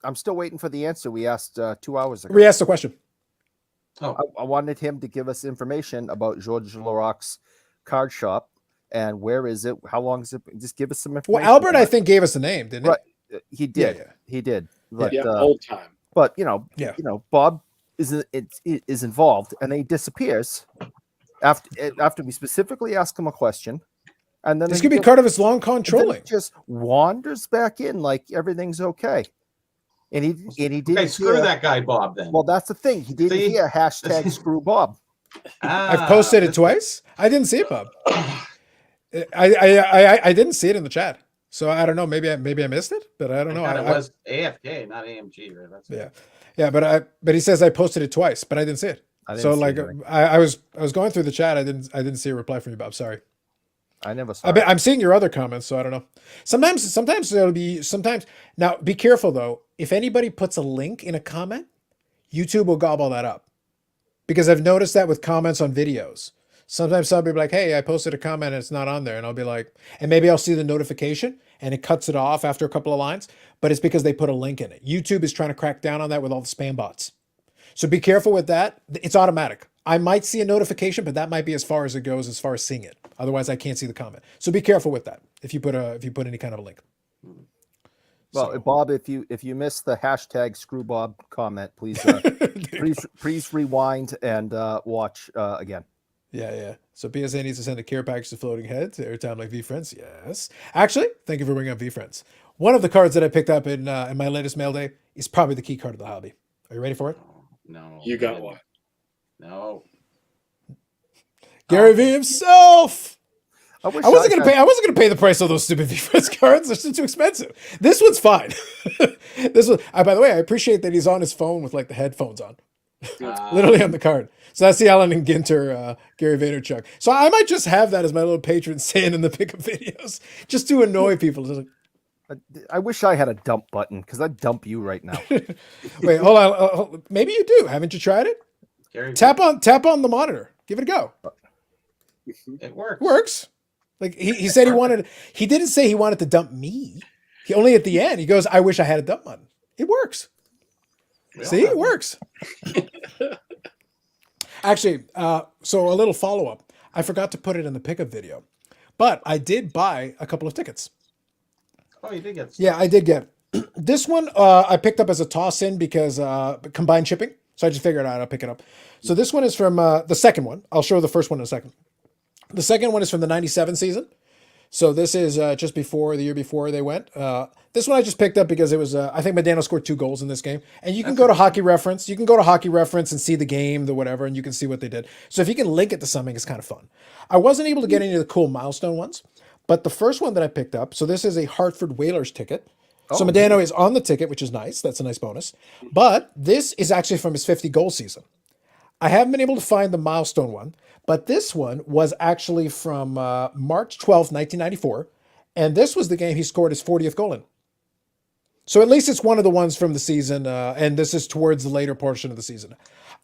I'm still waiting for the answer we asked 2 hours ago. Re-ask the question. I wanted him to give us information about Georges Larocque's card shop and where is it? How long is it? Just give us some information. Well, Albert, I think, gave us the name, didn't he? Right. He did. Yeah. He did. But, old time. But Yeah. Bob is involved, and then he disappears after we specifically ask him a question, and then This could be part of his long con and then trolling. he just wanders back in like everything's okay. And he didn't Okay, screw hear- that guy, Bob, then. Well, that's the thing. He didn't See? hear hashtag screw Bob. I've posted it twice. I didn't see it, Bob. I didn't see it in the chat, so I don't know. Maybe I missed it, but I don't know. It was AFK, not AMG, right? That's Yeah, but he says I posted it twice, but I didn't see it. I didn't So see like anything. I was going through the chat. I didn't see a reply from you, Bob. Sorry. I never saw it. I'm seeing your other comments, so I don't know. Sometimes there'll be now be careful though. If anybody puts a link in a comment, YouTube will gobble that up. Because I've noticed that with comments on videos. Sometimes somebody will be like, hey, I posted a comment and it's not on there. And I'll be like, and maybe I'll see the notification and it cuts it off after a couple of lines, but it's because they put a link in it. YouTube is trying to crack down on that with all the spam bots. So be careful with that. It's automatic. I might see a notification, but that might be as far as it goes as far as seeing it. Otherwise, I can't see the comment. So be careful with that if you put any kind of a link. Well, So- Bob, if you missed the hashtag screw Bob comment, please please rewind and watch again. Yeah. So PSA needs to send a care package to Floating Heads every time, like V-Friends. Yes. Actually, thank you for bringing up V-Friends. One of the cards that I picked up in my latest mail day is probably the key card of the hobby. Are you ready for it? No. You got one. No. Gary V himself. I wish I wasn't had- gonna pay the price of those stupid V-Friends cards. They're just too expensive. This one's fine. This one. By the way, I appreciate that he's on his phone with like the headphones on, literally on the card. So that's the Alan and Ginter Gary Vaynerchuk. So I might just have that as my little patron saying in the pickup videos, just to annoy people. Just like, I wish I had a dump button because I'd dump you right now. wait, hold on. Maybe you do. Haven't you tried it? Gary, Tap on the monitor. Give it a go. it works. Works. Like he said he didn't say he wanted to dump me. He only at the end he goes, I wish I had a dump button. It works. We all See, have it one. works. Actually, so a little follow-up. I forgot to put it in the pickup video, but I did buy a couple of tickets. Oh, you did get Yeah, I did get this one. I picked up as a toss-in because combined shipping. So I just figured out I'll pick it up. So this one is from the second one. I'll show the first one in a second. The second one is from the 97 season. So this is just before the year before they went. This one I just picked up because it was, I think Medano scored 2 goals in this game. And you can go to Hockey Reference. You can go to Hockey Reference and see the game, the whatever, and you can see what they did. So if you can link it to something, it's kind of fun. I wasn't able to get any of the cool milestone ones, but the first one that I picked up, so this is a Hartford Whalers ticket. So Medano is on the ticket, which is nice. That's a nice bonus. But this is actually from his 50 goal season. I haven't been able to find the milestone one, but this one was actually from March 12th, 1994. And this was the game he scored his 40th goal in. So at least it's one of the ones from the season, and this is towards the later portion of the season.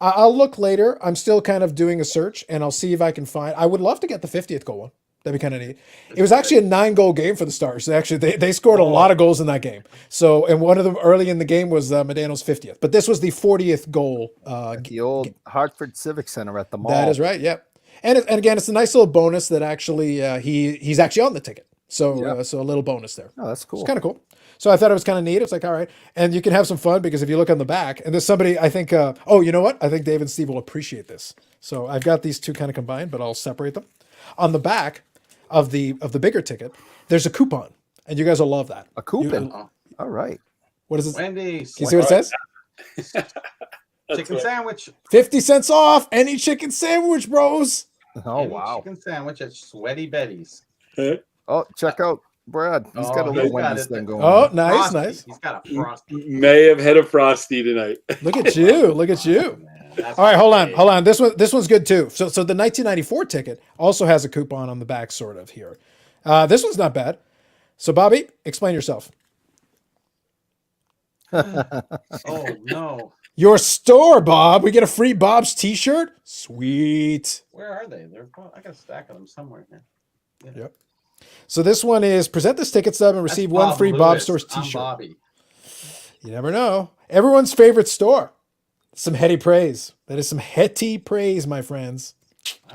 I'll look later. I'm still kind of doing a search, and I'll see if I can find. I would love to get the 50th goal one, That'd be kind of neat. It was actually a 9-goal game for the Stars. They scored a lot of goals in that game. So, and one of them early in the game was Medano's 50th. But this was the 40th goal. The old Hartford Civic Center at the mall. That is right. Yep. And again, it's a nice little bonus that actually he's actually on the ticket. So so a little bonus there. Oh, that's cool. It's kind of cool. So I thought it was kind of neat. It's like, all right. And you can have some fun because if you look on the back, and there's somebody, I think, oh, you know what? I think Dave and Steve will appreciate this. So I've got these two kind of combined, but I'll separate them. On the back of the bigger ticket, there's a coupon. And you guys will love that. A coupon. All right. What is it? Wendy's. Can you see what it says? Chicken sandwich. 50 cents off any chicken sandwich, bros. Oh, Any wow. Chicken sandwich at Sweaty Betty's. Oh, check out Brad. He's got a little he's got Wendy's it. thing going Oh, on. nice, Frosty. nice. He's got a frosty. May have had a frosty tonight. Look at you. Look at you. Man, that's All right, hold on, great. hold on. This one's good too. So the 1994 ticket also has a coupon on the back, sort of here. This one's not bad. So Bobby, explain yourself. Oh no. Your store, Bob. We get a free Bob's T-shirt. Sweet. Where are they? I got a stack of them somewhere here. Yep. So this one is present this ticket stub and receive That's one Bob free Bob Lewis. Stores I'm T-shirt. Bobby. You never know. Everyone's favorite store. Some heady praise. That is some heady praise, my friends.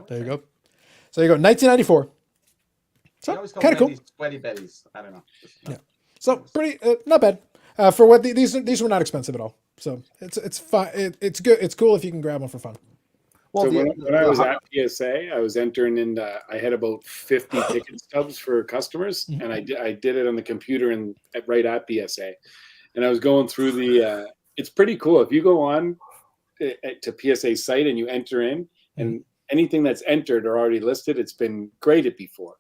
There you go. So you go, 1994. I So always call kind of cool. Wendy's Sweaty Betty's. I don't know. Yeah. So pretty, not bad. For what these were not expensive at all. So it's fine. It's good. It's cool if you can grab one for fun. Well, So when I was at PSA, I was entering in. I had about 50 ticket stubs for customers, and I did it on the computer and right at PSA, and I was going through the. It's pretty cool if you go on to PSA site and you enter in, and anything that's entered or already listed, it's been graded before,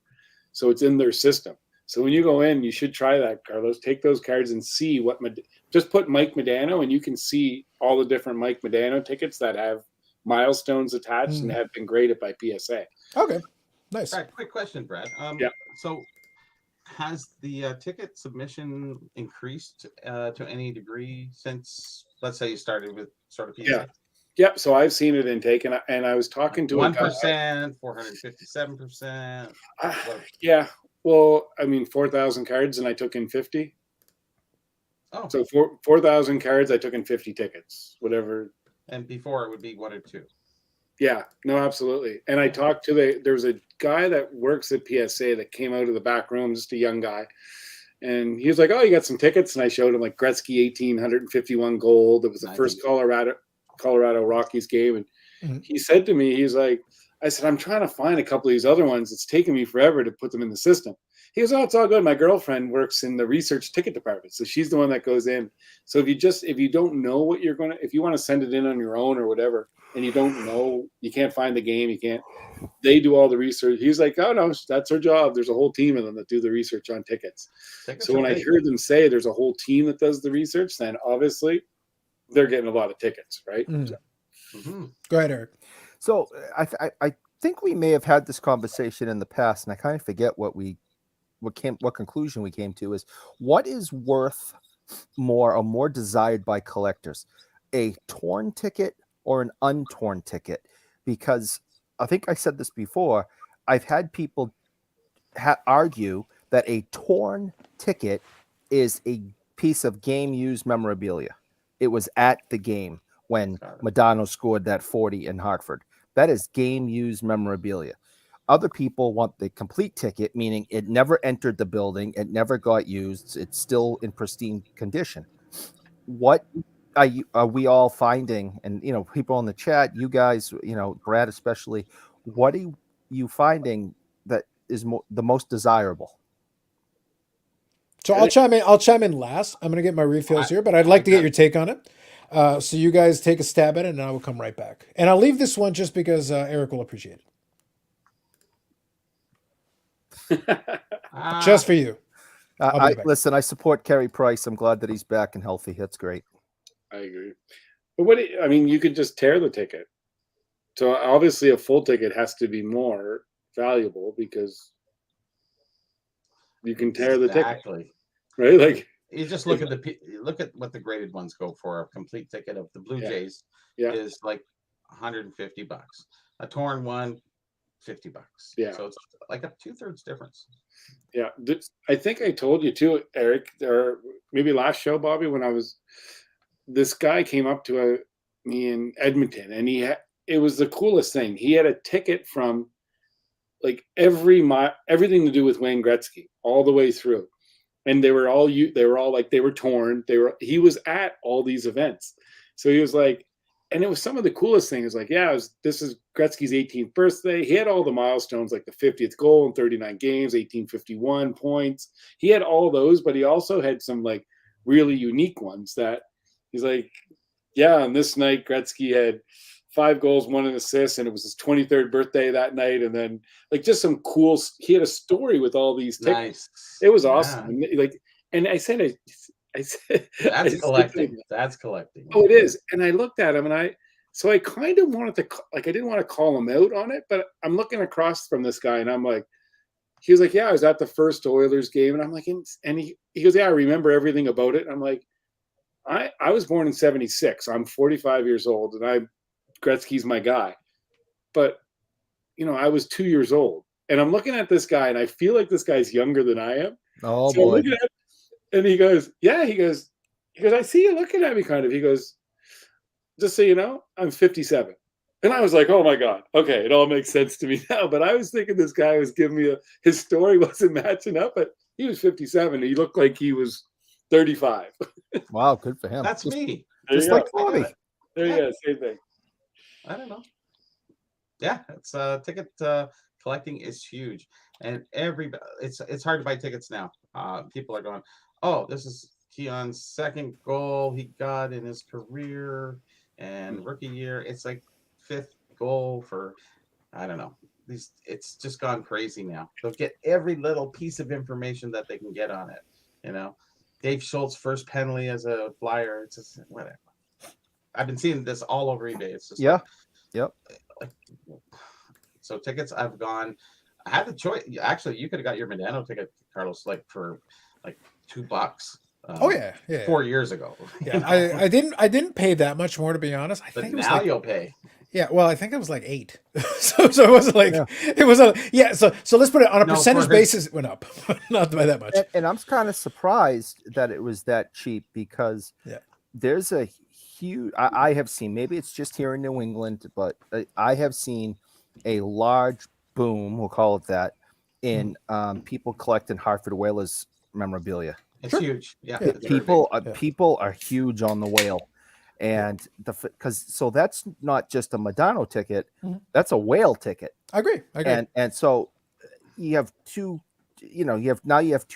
so it's in their system. So when you go in, you should try that, Carlos. Take those cards and see what. Just put Mike Medano, and you can see all the different Mike Medano tickets that have milestones attached and have been graded by PSA. Okay, nice. Brad, quick question, Brad. Yeah. So, has the ticket submission increased to any degree since, let's say, you started with sort of PSA? Yeah. Yep. So I've seen it intake, and I was talking to 1%, 457%. Yeah. Well, I mean, 4,000 cards, and I took in 50. Oh, So 4,000 cards, I took in 50 tickets, whatever. and before it would be 1 or 2. Yeah, no, absolutely. And I talked to there's a guy that works at PSA that came out of the back room, just a young guy. And he was like, oh, you got some tickets? And I showed him like Gretzky 1851 gold. It was the first Colorado Rockies game. And he said to me, I said, I'm trying to find a couple of these other ones. It's taken me forever to put them in the system. He goes, oh, it's all good. My girlfriend works in the research ticket department. So she's the one that goes in. So if you don't know what if you want to send it in on your own or whatever, and you don't know, you can't find the game, they do all the research. He's like, oh no, that's their job. There's a whole team of them that do the research on tickets. So when I heard them say there's a whole team that does the research, then obviously they're getting a lot of tickets, right? Go ahead, Eric. So I think we may have had this conversation in the past, and I kind of forget what conclusion we came to. Is what is worth more or more desired by collectors, a torn ticket or an untorn ticket? Because I think I said this before. I've had people argue that a torn ticket is a piece of game used memorabilia. It was at the game when Medano scored that 40 in Hartford. That is game used memorabilia. Other people want the complete ticket, meaning it never entered the building, it never got used, it's still in pristine condition. What are we all finding? And people in the chat, you guys, Brad especially, what are you finding that is the most desirable? So I'll chime in last. I'm going to get my refills here, but I'd like to get your take on it. So you guys take a stab at it, and I will come right back. And I'll leave this one just because Eric will appreciate it. Just for you. Listen, I support Carey Price. I'm glad that he's back and healthy. That's great. I agree. But you could just tear the ticket. So obviously a full ticket has to be more valuable because you can tear the ticket. Right? Like you just look at what the graded ones go for. A complete ticket of the Blue Jays is like $150. A torn one, $50. Yeah. So it's like a 2/3 difference. Yeah, I think I told you too, Eric, or maybe last show, Bobby, when this guy came up to me in Edmonton, and it was the coolest thing. He had a ticket from like everything to do with Wayne Gretzky all the way through, and they were all like they were torn. He was at all these events, so he was like, and it was some of the coolest things. Like, yeah, this is Gretzky's 18th birthday. He had all the milestones, like the 50th goal in 39 games, 1851 points. He had all those, but he also had some like really unique ones that he's like, yeah, on this night, Gretzky had 5 goals, 1 assist, and it was his 23rd birthday that night. And then like just some cool, he had a story with all these tickets. Nice. It was awesome. Yeah. And I said, that's collecting. That's collecting. Oh, it is. And I looked at him, and I kind of wanted to, like, I didn't want to call him out on it, but I'm looking across from this guy, and I'm like, he was like, yeah, I was at the first Oilers game. And I'm like, and he goes, yeah, I remember everything about it. And I'm like, I was born in 76. I'm 45 years old, and Gretzky's my guy. But, I was 2 years old, and I'm looking at this guy, and I feel like this guy's younger than I am. Oh, so boy. And he goes, yeah, he goes, I see you looking at me kind of. He goes, just so you know, I'm 57. And I was like, oh my God. Okay. It all makes sense to me now. But I was thinking this guy was giving me his story wasn't matching up, but he was 57. He looked like he was 35. Wow. Good for him. That's me. Just like Bobby. There you go. Same thing. I don't know. Yeah. It's ticket collecting is huge. And it's hard to buy tickets now. People are going, oh, this is Keon's second goal he got in his career and rookie year. It's like 5th goal for, I don't know. It's just gone crazy now. They'll get every little piece of information that they can get on it. Dave Schultz first penalty as a Flyer. It's just whatever. I've been seeing this all over eBay. It's just so tickets I've gone. I had the choice. Actually, you could have got your Medano ticket, Carlos, like for like $2. Oh yeah. 4 years ago. Yeah, I didn't pay that much more, to be honest. I think it was now you'll pay. Yeah, well, I think it was like 8. so it wasn't like it was so let's put it on a percentage basis. It went up, not by that much. And I'm kind of surprised that it was that cheap because there's a huge. I have seen, maybe it's just here in New England, but I have seen a large boom, we'll call it that, in people collecting Hartford Whalers memorabilia. It's huge. Yeah. People are huge on the whale. And so that's not just a Medano ticket, that's a whale ticket. I agree. And so you have two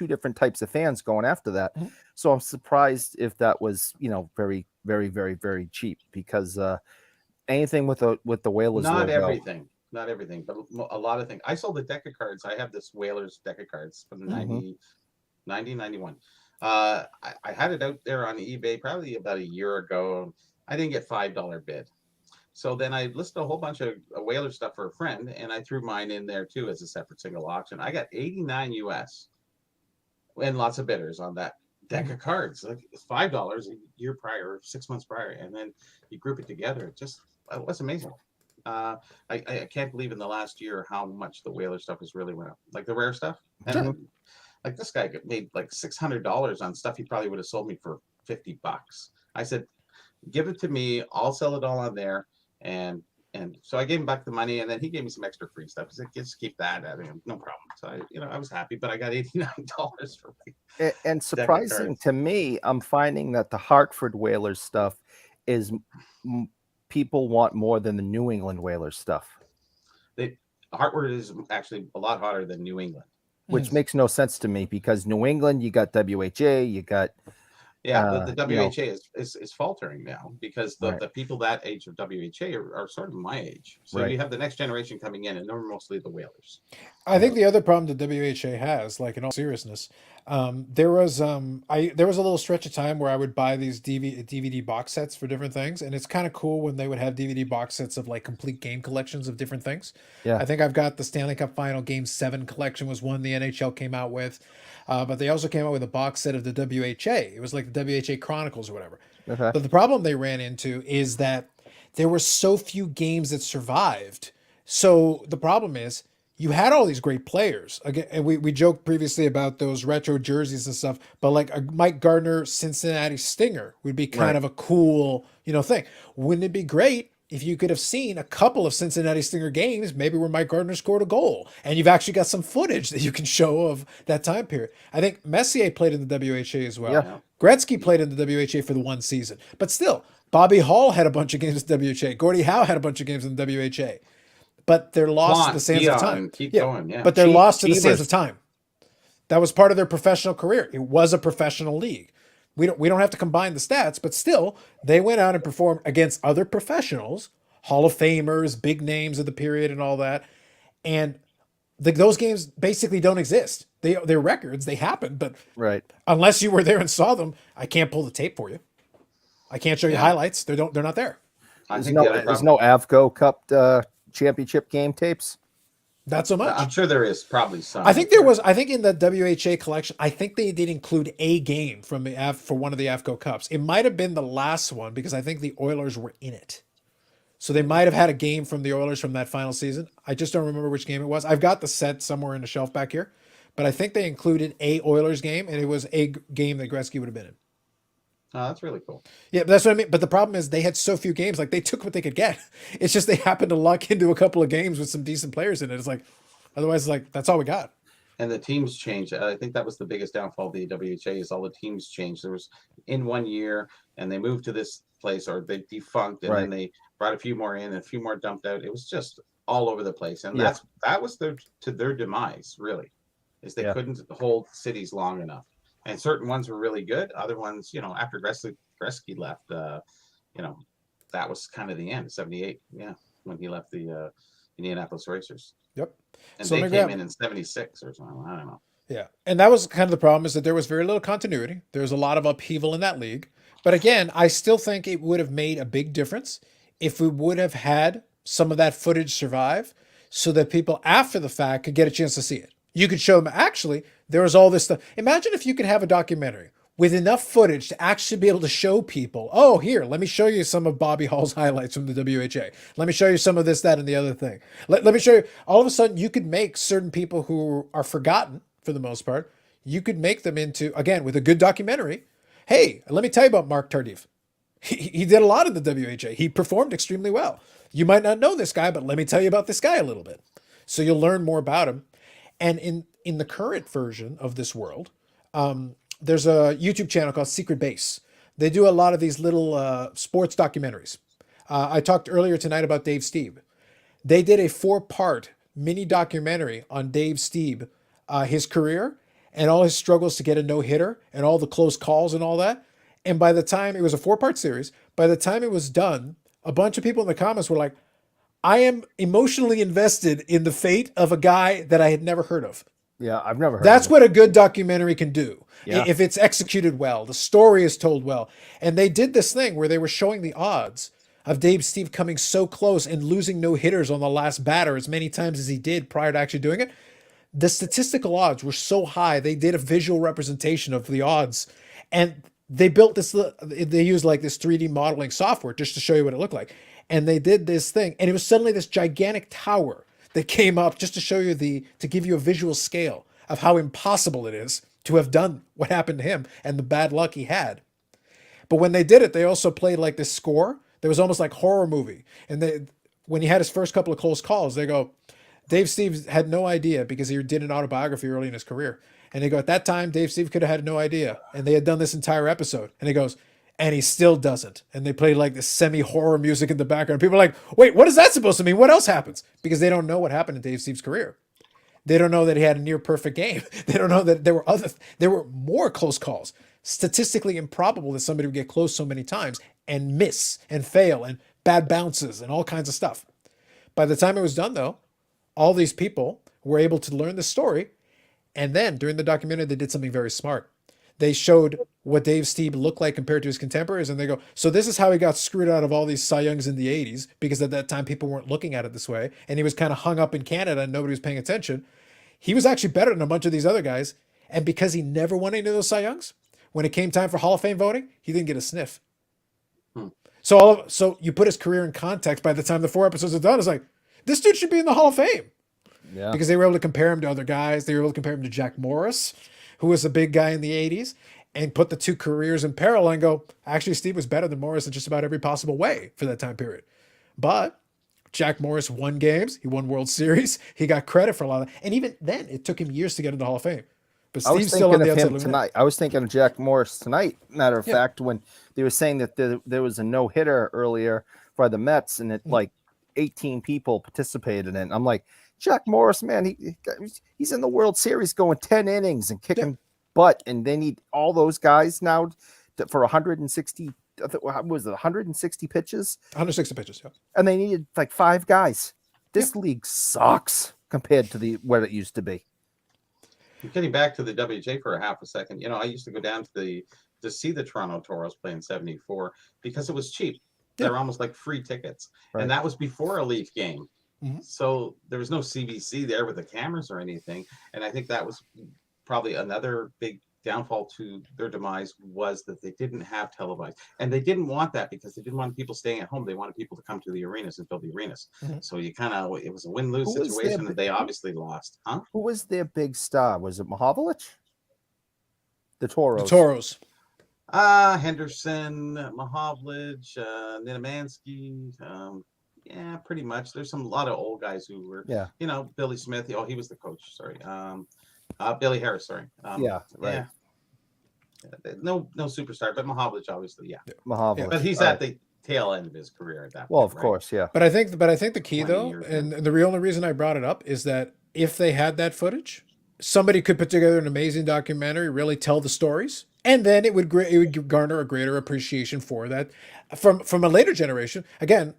different types of fans going after that. So I'm surprised if that was, very, very, very, very cheap, because anything with the Whalers. Not everything, but a lot of things. I sold the deck of cards. I have this Whalers deck of cards from the 90, 91. I had it out there on eBay probably about a year ago. I didn't get $5 bid. So then I listed a whole bunch of Whaler stuff for a friend, and I threw mine in there too as a separate single auction. I got 89 US and lots of bidders on that deck of cards. Like $5 a year prior, 6 months prior, and then you group it together. It was amazing. I can't believe in the last year how much the Whaler stuff has really went up, like the rare stuff. And like this guy made like $600 on stuff he probably would have sold me for $50. I said, give it to me. I'll sell it all on there. And so I gave him back the money, and then he gave me some extra free stuff. He said, just keep that. I mean, no problem. So I was happy, but I got $89 for me. And surprising to me, I'm finding that the Hartford Whalers stuff is people want more than the New England Whalers stuff. Hartford is actually a lot hotter than New England. Which makes no sense to me, because New England, you got WHA, you got the WHA is faltering now, because the people that age of WHA are sort of my age. So you have the next generation coming in, and they're mostly the Whalers. I think the other problem that WHA has, like in all seriousness, there was a little stretch of time where I would buy these DVD box sets for different things, and it's kind of cool when they would have DVD box sets of like complete game collections of different things. Yeah, I think I've got the Stanley Cup Final Game 7 collection was one the NHL came out with, but they also came out with a box set of the WHA. It was like the WHA Chronicles or whatever. But the problem they ran into is that there were so few games that survived So the problem is you had all these great players. Again, and we joked previously about those retro jerseys and stuff, but like a Mike Gardner Cincinnati Stinger would be kind Right. of a cool, thing. Wouldn't it be great if you could have seen a couple of Cincinnati Stinger games, maybe where Mike Gardner scored a goal, and you've actually got some footage that you can show of that time period? I think Messier played in the WHA as well. Yeah. Gretzky played in the WHA for the one season, but still, Bobby Hall had a bunch of games in the WHA. Gordie Howe had a bunch of games in the WHA. But they're lost to Plante, the sands of Dion, time. keep going, yeah. But they're lost to the Cheevers. sands of time. That was part of their professional career. It was a professional league. We don't have to combine the stats, but still, they went out and performed against other professionals, Hall of Famers, big names of the period, and all that. And those games basically don't exist. They're records. They happened, but Right. unless you were there and saw them, I can't pull the tape for you. I can't show you Yeah. highlights. They're not there. I There's think no, the other there's problem, no Avco Cup championship game tapes. Not so much. I'm sure there is probably some. I think there was. I think in the WHA collection, I think they did include a game from for one of the AFCO Cups. It might have been the last one because I think the Oilers were in it. So they might have had a game from the Oilers from that final season. I just don't remember which game it was. I've got the set somewhere in the shelf back here, but I think they included a Oilers game, and it was a game that Gretzky would have been in. Oh, that's really cool. Yeah, but that's what I mean. But the problem is they had so few games. Like they took what they could get. It's just they happened to luck into a couple of games with some decent players in it. It's like, otherwise, it's like that's all we got. And the teams changed. I think that was the biggest downfall of the WHA is all the teams changed. There was in one year, and they moved to this place, or they defunct, and Right. then they brought a few more in, and a few more dumped out. It was just all over the place, and Yeah. that was their demise. Really, is they Yeah. couldn't hold cities long enough. And certain ones were really good. Other ones, after Gretzky left, that was kind of the end. 78, yeah, when he left the Indianapolis Racers. Yep. And So they let me came grab- in 76 or something. I don't know. Yeah. And that was kind of the problem, is that there was very little continuity. There was a lot of upheaval in that league. But again, I still think it would have made a big difference if we would have had some of that footage survive so that people after the fact could get a chance to see it. You could show them, actually, there was all this stuff. Imagine if you could have a documentary with enough footage to actually be able to show people, oh, here, let me show you some of Bobby Hall's highlights from the WHA. Let me show you some of this, that, and the other thing. Let me show you. All of a sudden, you could make certain people who are forgotten, for the most part, you could make them into, again, with a good documentary. Hey, let me tell you about Mark Tardif. He did a lot in the WHA. He performed extremely well. You might not know this guy, but let me tell you about this guy a little bit. So you'll learn more about him. And in the current version of this world, there's a YouTube channel called Secret Base. They do a lot of these little sports documentaries. I talked earlier tonight about Dave Stieb. They did a 4-part mini documentary on Dave Stieb, his career, and all his struggles to get a no-hitter and all the close calls and all that. And by the time, it was a 4-part series, by the time it was done, a bunch of people in the comments were like, I am emotionally invested in the fate of a guy that I had never heard of. Yeah, I've never heard. That's of it. what a good documentary can do. Yeah. If it's executed well, the story is told well. And they did this thing where they were showing the odds of Dave Stieb coming so close and losing no hitters on the last batter as many times as he did prior to actually doing it. The statistical odds were so high. They did a visual representation of the odds, and they built this. They used like this 3D modeling software just to show you what it looked like. And they did this thing, and it was suddenly this gigantic tower that came up just to show you to give you a visual scale of how impossible it is to have done what happened to him and the bad luck he had. But when they did it, they also played like this score that was almost like horror movie. And when he had his first couple of close calls, they go, Dave Steve had no idea because he did an autobiography early in his career. And they go, at that time, Dave Steve could have had no idea. And they had done this entire episode. And he goes, and he still doesn't. And they played like this semi-horror music in the background. People are like, wait, what is that supposed to mean? What else happens? Because they don't know what happened in Dave Steve's career. They don't know that he had a near perfect game. They don't know that there were more close calls. Statistically improbable that somebody would get close so many times and miss and fail and bad bounces and all kinds of stuff. By the time it was done, though, all these people were able to learn the story. And then during the documentary, they did something very smart. They showed what Dave Stieb looked like compared to his contemporaries. And they go, so this is how he got screwed out of all these Cy Youngs in the 80s, because at that time people weren't looking at it this way. And he was kind of hung up in Canada and nobody was paying attention. He was actually better than a bunch of these other guys. And because he never won any of those Cy Youngs, when it came time for Hall of Fame voting, he didn't get a sniff. So you put his career in context. By the time the 4 episodes are done, it's like, This dude should be in the Hall of Fame Yeah. because they were able to compare him to other guys. They were able to compare him to Jack Morris, who was a big guy in the 80s, and put the two careers in parallel and go, actually, Steve was better than Morris in just about every possible way for that time period. But Jack Morris won games. He won World Series. He got credit for a lot of that. And even then, it took him years to get into the Hall of Fame. But I was Steve's still on thinking the of outside him looking in. tonight. I was thinking of Jack Morris tonight. Matter of Yeah. fact, when they were saying that there was a no hitter earlier for the Mets, and it like 18 people participated in it. I'm like, Jack Morris, man, he's in the World Series going 10 innings and kicking butt, and they need all those guys now for 160. What was it, 160 pitches? 160 pitches, yeah. And they needed like 5 guys. This league sucks compared to what it used to be. Getting back to the WHA for a half a second, you know, I used to go down to see the Toronto Toros play in '74 because it was cheap. Yeah. They're almost like free tickets, Right. and that was before a Leaf game. Mhm. So there was no CBC there with the cameras or anything, and I think that was probably another big downfall to their demise was that they didn't have televised, and they didn't want that because they didn't want people staying at home. They wanted people to come to the arenas and fill the arenas. Mhm. So you kind of, it was a win-lose Who was situation, their- and they obviously lost, huh? Who was their big star? Was it Mahovlich? The Toros. The Toros. Henderson, Mahovlich, Ninomansky, yeah, pretty much. There's a lot of old guys who were, Yeah. you know, Billy Smith. Oh, he was the coach. Sorry, Billy Harris. Sorry. Yeah, right. No superstar, but Mahovlich, obviously, yeah. Mahovlich. But he's All at the tail end of his career at that Well, point. of right? course, yeah. But I think the key 20 though, years, and the only reason I brought it up is that if they had that footage, somebody could put together an amazing documentary, really tell the stories, and then it would garner a greater appreciation for that from a later generation. Again,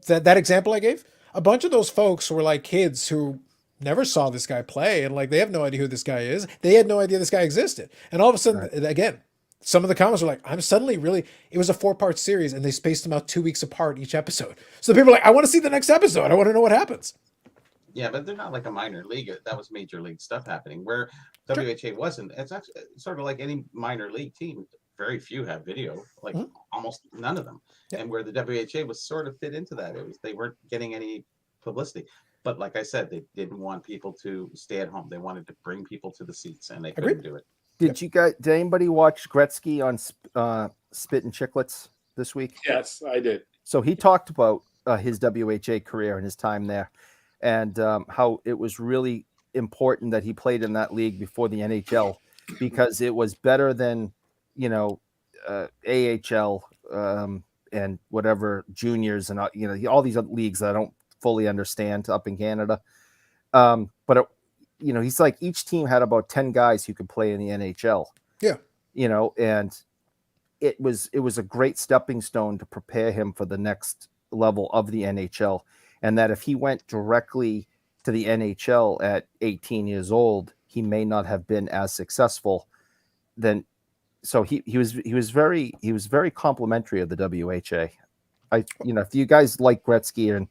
that example I gave, a bunch of those folks were like kids who never saw this guy play, and like they have no idea who this guy is. They had no idea this guy existed, and all of a sudden, again, some of the comments were like, I'm suddenly really, it was a 4-part series and they spaced them out 2 weeks apart each episode. So the people are like, I want to see the next episode. I want to know what happens. Yeah, but they're not like a minor league. That was major league stuff happening where WHA wasn't. It's actually sort of like any minor league team. Very few have video, like almost none of them. Yeah. And where the WHA was sort of fit into that, they weren't getting any publicity. But like I said, they didn't want people to stay at home. They wanted to bring people to the seats, and they couldn't do it. Did anybody watch Gretzky on Spit and Chicklets this week? Yes, I did. So he talked about his WHA career and his time there, and how it was really important that he played in that league before the NHL because it was better than, you know, AHL and whatever juniors and you know all these other leagues that I don't fully understand up in Canada. But you know, he's like each team had about 10 guys who could play in the NHL. Yeah. You know, and it was a great stepping stone to prepare him for the next level of the NHL. And that if he went directly to the NHL at 18 years old, he may not have been as successful then. So he was very complimentary of the WHA. You know, if you guys like Gretzky and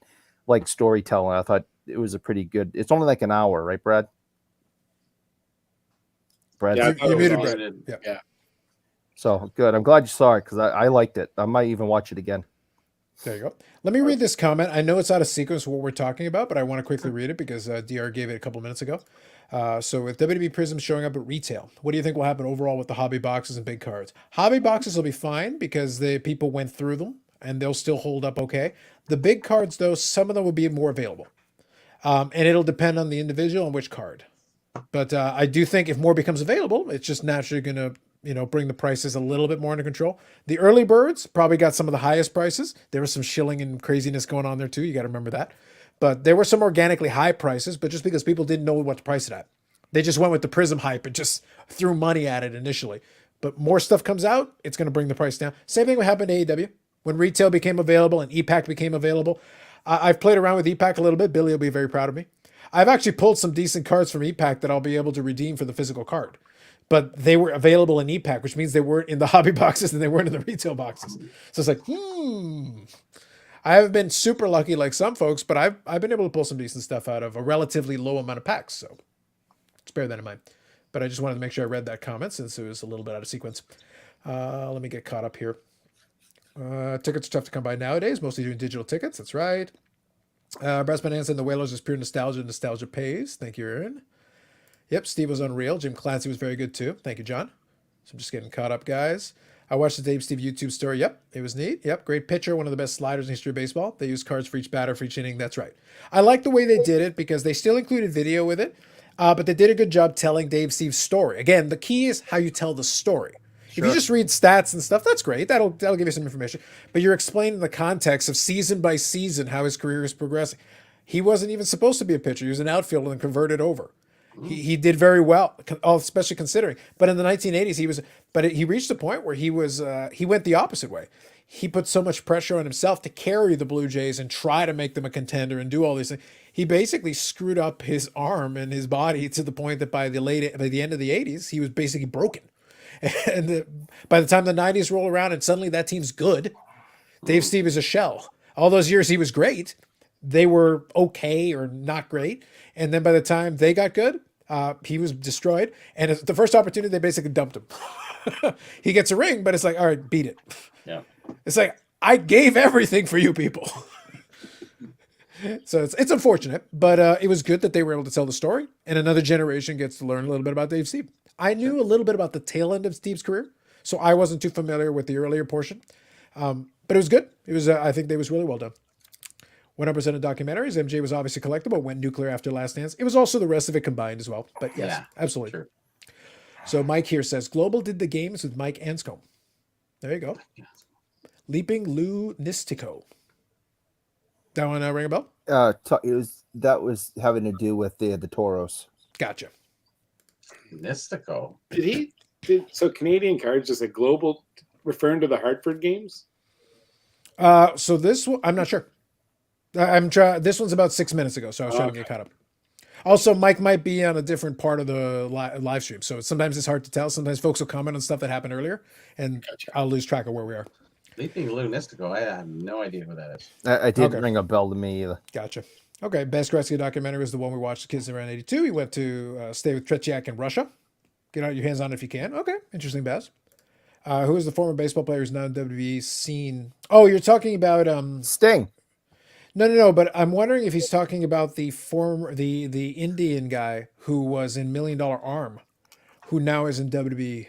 like storytelling, I thought it was a pretty good. It's only like an hour, right, Brad? Brad, Yeah, You muted awesome. Brett. Yeah. So good. I'm glad you saw it because I liked it. I might even watch it again. There you go. Let me read this comment. I know it's out of sequence what we're talking about, but I want to quickly read it because DR gave it a couple minutes ago. So with WWE Prism showing up at retail, what do you think will happen overall with the hobby boxes and big cards? Hobby boxes will be fine because the people went through them and they'll still hold up okay. The big cards, though, some of them will be more available. And it'll depend on the individual and which card. But I do think if more becomes available, it's just naturally going to, you know, bring the prices a little bit more under control. The early birds probably got some of the highest prices. There was some shilling and craziness going on there too. You got to remember that. But there were some organically high prices, but just because people didn't know what to price it at. They just went with the Prism hype and just threw money at it initially. But more stuff comes out, it's going to bring the price down. Same thing what happened to AEW. When retail became available and EPAC became available, I've played around with EPAC a little bit. Billy will be very proud of me. I've actually pulled some decent cards from EPAC that I'll be able to redeem for the physical card. But they were available in EPAC, which means they weren't in the hobby boxes and they weren't in the retail boxes. So it's like, I haven't been super lucky like some folks, but I've been able to pull some decent stuff out of a relatively low amount of packs. So let's bear that in mind. But I just wanted to make sure I read that comment since it was a little bit out of sequence. Let me get caught up here. Tickets are tough to come by nowadays, mostly doing digital tickets. That's right. Brass Bonanza and the Whalers is pure nostalgia. Nostalgia pays. Thank you, Aaron. Yep, Steve was unreal. Jim Clancy was very good too. Thank you, John. So I'm just getting caught up, guys. I watched the Dave Steve YouTube story. Yep, it was neat. Yep, great pitcher, one of the best sliders in history of baseball. They used cards for each batter for each inning. That's right. I like the way they did it because they still included video with it, but they did a good job telling Dave Steve's story. Again, the key is how you tell the story. If you just read stats and stuff, that's great. That'll give you some information. But you're explaining the context of season by season how his career is progressing. He wasn't even supposed to be a pitcher. He was an outfielder and converted over. He did very well, especially considering. But in the 1980s, he reached a point where he went the opposite way. He put so much pressure on himself to carry the Blue Jays and try to make them a contender and do all these things. He basically screwed up his arm and his body to the point that by the end of the 80s, he was basically broken. And by the time the 90s roll around and suddenly that team's good, Dave Steve is a shell. All those years he was great. They were okay or not great. And then by the time they got good, he was destroyed. And the first opportunity, they basically dumped him. He gets a ring, but it's like, all right, beat it. Yeah. It's like, I gave everything for you people. So it's unfortunate, but it was good that they were able to tell the story. And another generation gets to learn a little bit about Dave Steve. I knew a little bit about the tail end of Steve's career, so I wasn't too familiar with the earlier portion. But it was good. It was, I think, it was really well done. 100% of documentaries. MJ was obviously collectible. Went nuclear after Last Dance. It was also the rest of it combined as well. But yes, absolutely. Sure. So Mike here says Global did the games with Mike Anscombe. There you go. Leaping Lou Nistico. That one ring a bell? That was having to do with the Toros. Gotcha. Mystico. So Canadian Cards is a Global referring to the Hartford games? So this one, I'm not sure. I'm trying. This one's about 6 minutes ago, so I was trying to get caught up. Also, Mike might be on a different part of the live stream, so sometimes it's hard to tell. Sometimes folks will comment on stuff that happened earlier, and I'll lose track of where we are. Leaping Lou Mystico. I have no idea who that is. I didn't ring a bell to me either. Gotcha. Okay, Best Gretzky documentary was the one we watched the kids around 82. He went to stay with Tretiak in Russia. Get out your hands on it if you can. Okay, interesting, Baz. Who is the former baseball player who's now in WWE scene? Oh, you're talking about Sting. No. But I'm wondering if he's talking about the Indian guy who was in $1 Million Arm, who now is in WWE.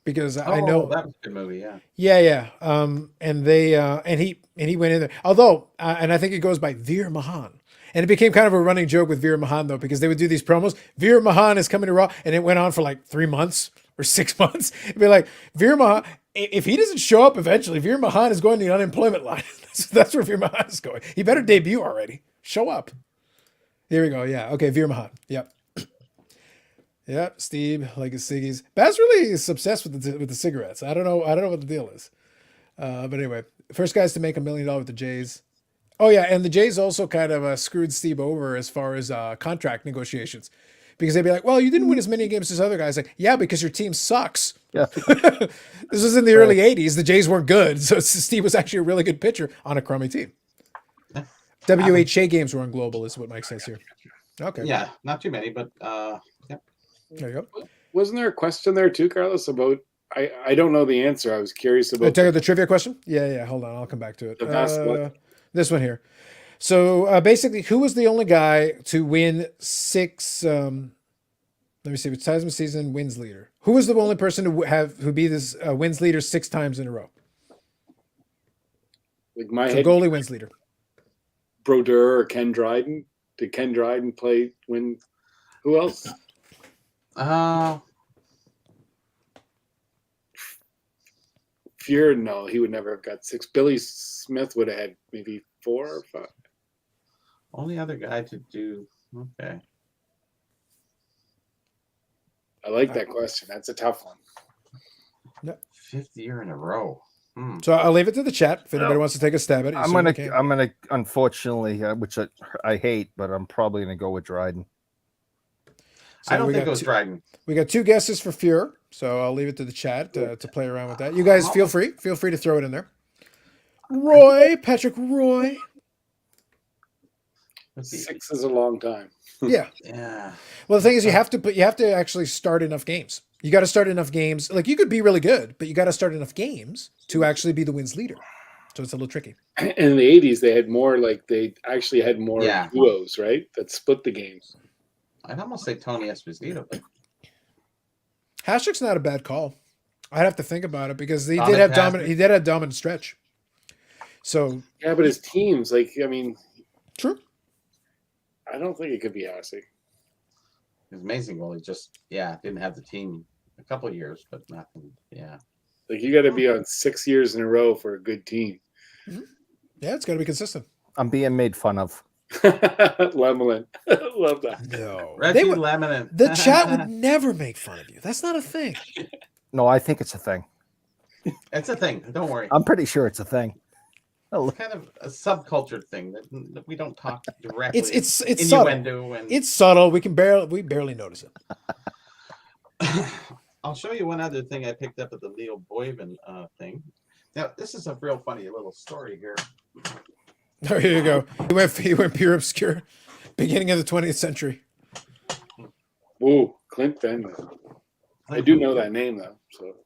Because I know that was a good movie. Yeah. Yeah. And they and he went in there. Although, and I think it goes by Veer Mahan. And it became kind of a running joke with Veer Mahan though, because they would do these promos. Veer Mahan is coming to Raw, and it went on for like 3 months or 6 months. It'd be like Veer Mahan. If he doesn't show up eventually, Veer Mahan is going to the unemployment line. That's where Veer Mahan is going. He better debut already. Show up. Here we go. Yeah. Okay. Veer Mahan. Yep. Yep. Steve, like his ciggies. Baz really is obsessed with the cigarettes. I don't know what the deal is. But anyway, first guys to make $1 million with the Jays. Oh yeah, and the Jays also kind of screwed Steve over as far as contract negotiations, because they'd be like, "Well, you didn't win as many games as other guys." Like, yeah, because your team sucks. Yeah. This was in the early '80s. The Jays weren't good, so Steve was actually a really good pitcher on a crummy team. WHA games were on Global, is what Mike says here. Okay. Yeah, not too many, but yeah. There you go. Wasn't there a question there too, Carlos, about I don't know the answer. I was curious about the trivia question. Yeah. Hold on, I'll come back to it. The best one. This one here. So basically, who was the only guy to win 6? Let me see. Which Seismic season wins leader? Who was the only person who be this wins leader 6 times in a row? Like my so head, goalie wins leader. Brodeur or Ken Dryden? Did Ken Dryden win? Who else? Fuhr, no, he would never have got 6. Billy Smith would have had maybe 4 or 5. Only other guy to do. Okay. I like that question. That's a tough one. No. 5th year in a row. So I'll leave it to the chat if anybody wants to take a stab at it. I'm gonna unfortunately, which I hate, but I'm probably gonna go with Dryden. So I don't think it was Dryden. We got 2 guesses for Fuhr, so I'll leave it to the chat to play around with that. You guys feel free to throw it in there. Patrick Roy. 6 is a long time. Yeah. Yeah. Well, the thing is, you have to actually start enough games. You got to start enough games. Like, you could be really good, but you got to start enough games to actually be the wins leader. So it's a little tricky. In the 80s, they had more, like, they actually had more Yeah. duos, right? That split the games. I'd almost say Tony Esposito, but Hastrick's not a bad call. I'd have to think about it because he Dominic did have Hasek. dominant. He did have dominant stretch. So Yeah, but his teams, like, I mean, true. I don't think it could be Hasek. it was amazing. Well, he just didn't have the team a couple of years, but nothing. Yeah. Like, you got to be on 6 years in a row for a good team. Yeah, it's got to be consistent. I'm being made fun of. Lemelin. Love that. No, Reggie Lemon. the chat would never make fun of you. That's not a thing. No, I think it's a thing. It's a thing. Don't worry. I'm pretty sure it's a thing. It's kind of a subculture thing that we don't talk directly. It's subtle. innuendo and It's subtle. We barely notice it. I'll show you one other thing I picked up at the Leo Boyven thing. Now, this is a real funny little story here. Oh, here you go. He went pure obscure. Beginning of the 20th century. Ooh, Clint Benedict. I do know that name, though. So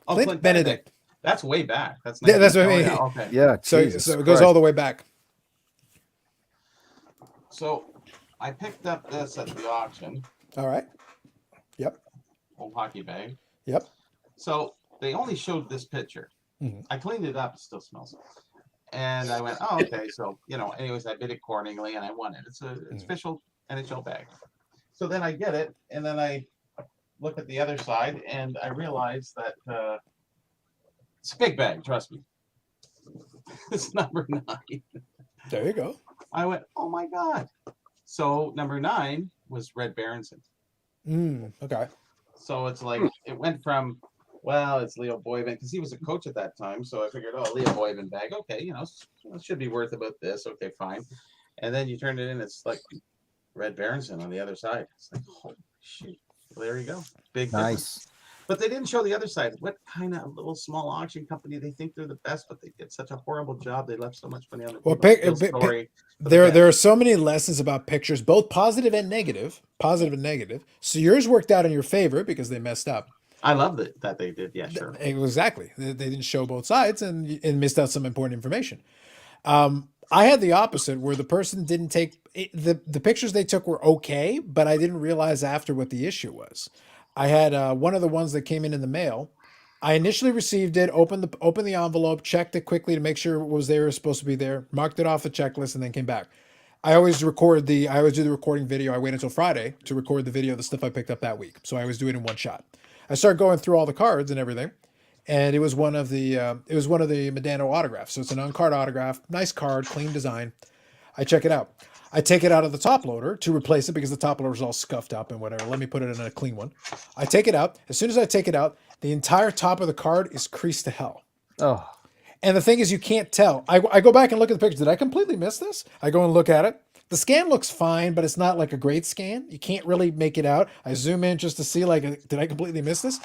Oh, Clint Benedict. That's way back. That's Yeah, that's what I mean. Yeah, okay. Yeah. So Jesus it goes Christ. all the way back. So I picked up this at the auction, All right. Yep. old hockey bag. Yep. So they only showed this picture. Mhm. I cleaned it up. It still smells. And I went, oh, okay. So, anyways, I bid accordingly and I won it. It's official NHL bag. So then I get it. And then I look at the other side and I realize that it's a big bag. Trust me. It's number 9. There you go. I went, oh my God. So number 9 was Red Berenson. Okay. So it's like, it went from, well, it's Leo Boyven, because he was a coach at that time. So I figured, oh, Leo Boyven bag. Okay, it should be worth about this. Okay, fine. And then you turn it in, it's like Red Berenson on the other side. It's like, holy shit. Well, there you go. Big difference. Nice. But they didn't show the other side. What kind of little small auction company they think they're the best, but they did such a horrible job. They left so much money on the Well, story. there are so many lessons about pictures, both positive and negative. Positive and negative. So yours worked out in your favor because they messed up. I love that they did. Yeah, sure. Exactly. They didn't show both sides and missed out some important information. I had the opposite, where the person didn't take the pictures they took were okay, but I didn't realize after what the issue was. I had one of the ones that came in the mail. I initially received it, opened the envelope, checked it quickly to make sure it was there, it was supposed to be there, marked it off the checklist, and then came back. I always do the recording video. I wait until Friday to record the video of the stuff I picked up that week. So I always do it in one shot. I started going through all the cards and everything, and it was one of the Medano autographs. So it's an on-card autograph, nice card, clean design. I check it out. I take it out of the top loader to replace it because the top loader is all scuffed up and whatever. Let me put it in a clean one. I take it out. As soon as I take it out, the entire top of the card is creased to hell. Oh, And the thing is, you can't tell. I go back and look at the picture. Did I completely miss this? I go and look at it. The scan looks fine, but it's not like a great scan. You can't really make it out. I zoom in just to see, like, did I completely miss this?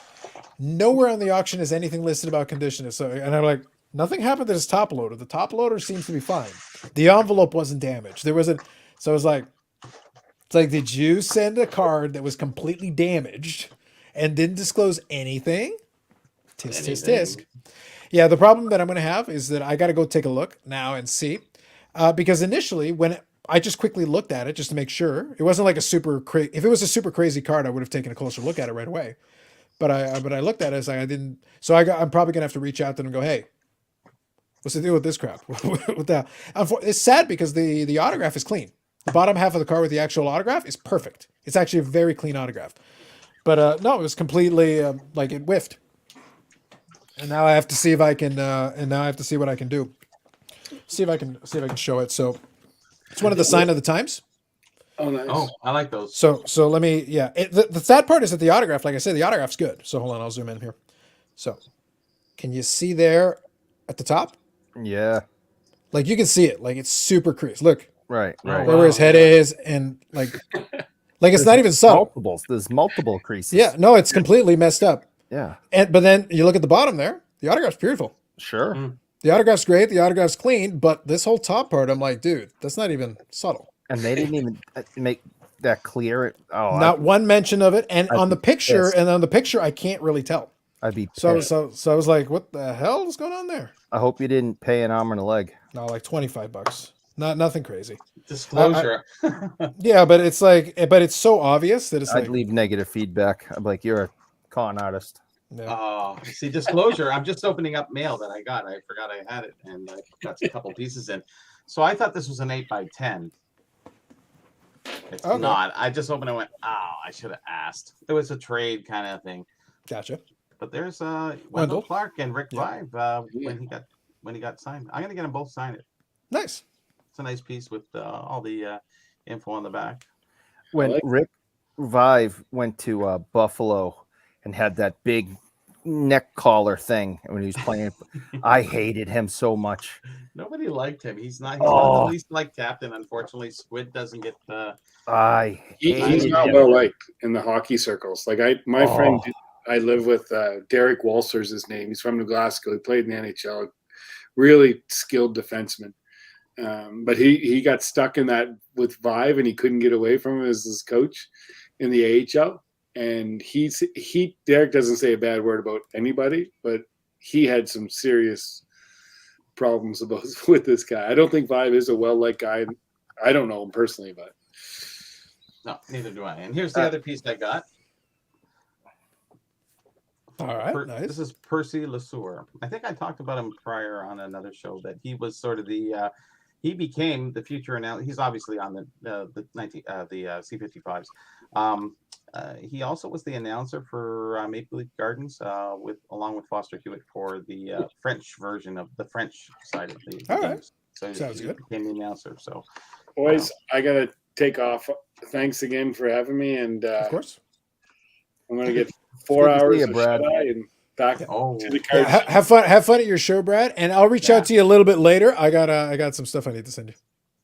Nowhere on the auction is anything listed about condition. So, and I'm like, nothing happened to this top loader. The top loader seems to be fine. The envelope wasn't damaged. There wasn't. So I was like, it's like, did you send a card that was completely damaged and didn't disclose anything? Tisk, tisk, tisk. Yeah, the problem that I'm going to have is that I got to go take a look now and see. Because initially, when I just quickly looked at it just to make sure, it wasn't like a super crazy. If it was a super crazy card, I would have taken a closer look at it right away. But I looked at it, it's like I didn't. So I'm probably going to have to reach out to them and go, hey, what's the deal with this crap? What the hell? It's sad because the autograph is clean. The bottom half of the card with the actual autograph is perfect. It's actually a very clean autograph. But no, it was completely like it whiffed. And now I have to see if I can. And now I have to see what I can do. See if I can show it. So it's one of the sign of the times. Oh, nice. Oh, I like those. So let me. Yeah. The sad part is that the autograph, like I said, the autograph's good. So hold on, I'll zoom in here. So can you see there at the top? yeah. Like you can see it. Like it's super creased. Look. Right. Oh, Right. wow. Where his head is, and like it's not even subtle. There's multiple creases. Yeah, no, it's completely messed up. Yeah. But then you look at the bottom there, the autograph's beautiful. Sure. Mm. The autograph's great, the autograph's clean, but this whole top part, I'm like, dude, that's not even subtle. And they didn't even make that clear. Oh, Not one mention of it. And I'd on the be picture, pissed. I can't really tell. I'd be So pissed. so I was like, what the hell is going on there? I hope you didn't pay an arm and a leg. No, like $25. Nothing crazy. Disclosure. Yeah, but it's like, but it's so obvious that it's I'd like, leave negative feedback. I'm like, you're a con artist. yeah. Oh, see, disclosure. I'm just opening up mail that I got. I forgot I had it, and I got a couple pieces in. So I thought this was an 8x10. It's Okay. not. I just opened it and went, oh, I should have asked. It was a trade kind of thing. Gotcha. But there's Wendell Wendell. Clark and Rick Yeah. Vive when he got signed. I'm gonna get them both sign it. Nice. It's a nice piece with all the info on the back. When Rick Vive went to Buffalo and had that big neck collar thing when he was playing, I hated him so much. Nobody liked him. He's not the least liked captain. Unfortunately, Squid doesn't get the. He's hated not him. well liked in the hockey circles. Like my friend, I live with Derek Walser's his name. He's from New Glasgow. He played in the NHL. Really skilled defenseman. But he got stuck in that with Vive, and he couldn't get away from him as his coach in the AHL. And Derek doesn't say a bad word about anybody, but he had some serious problems with this guy. I don't think Vive is a well-liked guy. I don't know him personally, but No, neither do I. And here's the other piece I got. All right. Nice. This is Percy Lesueur. I think I talked about him prior on another show that he was sort of the. He became the future announcer. He's obviously on the C55s. He also was the announcer for Maple Leaf Gardens along with Foster Hewitt for the French version of the French side of the All right. games. So Sounds he good. became the announcer. So boys, I gotta take off. Thanks again for having me, and Of course. I'm gonna get 4 good to see hours you, of Brad. shut-eye and back to the Yeah, cards. have fun. Have fun at your show, Brad. And I'll reach out to you a little bit later. I got some stuff I need to send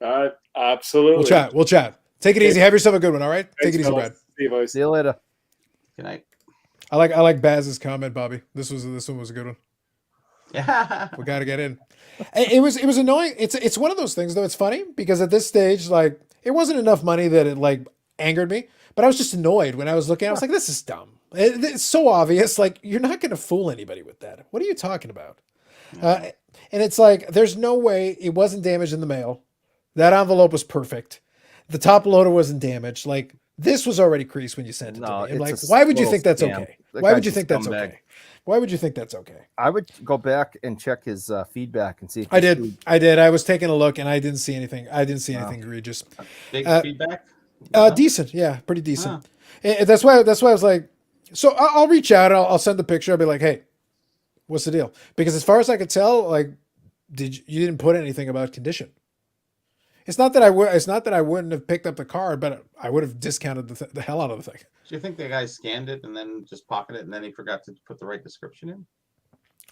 you. Absolutely. We'll chat. Take it easy. Have yourself a good one. All right. Take Thanks, it easy, fellas. Brad. See you, boys. See you later. good night. I like Baz's comment, Bobby. This one was a good one. Yeah. We got to get in. It was annoying. It's one of those things though. It's funny because at this stage, like, it wasn't enough money that it like angered me, but I was just annoyed when I was looking. I was like, this is dumb. It's so obvious. Like, you're not going to fool anybody with that. What are you talking about? And it's like, there's no way it wasn't damaged in the mail. That envelope was perfect. The top loader wasn't damaged. Like, this was already creased when you sent it to me. I'm like, it's a why would you little think that's scam. okay? That Why would guy's you a think that's scumbag. okay? Why would you think that's okay? I would go back and check his feedback and see if I he's did. I did. I was taking a look and I didn't see anything. I didn't see anything egregious. Big feedback. Decent. Yeah, pretty decent. And that's why I was like, so I'll reach out. I'll send the picture. I'll be like, hey, what's the deal? Because as far as I could tell, like, you didn't put anything about condition. It's not that I wouldn't have picked up the card, but I would have discounted the hell out of the thing. Do you think the guy scanned it and then just pocketed it and then he forgot to put the right description in?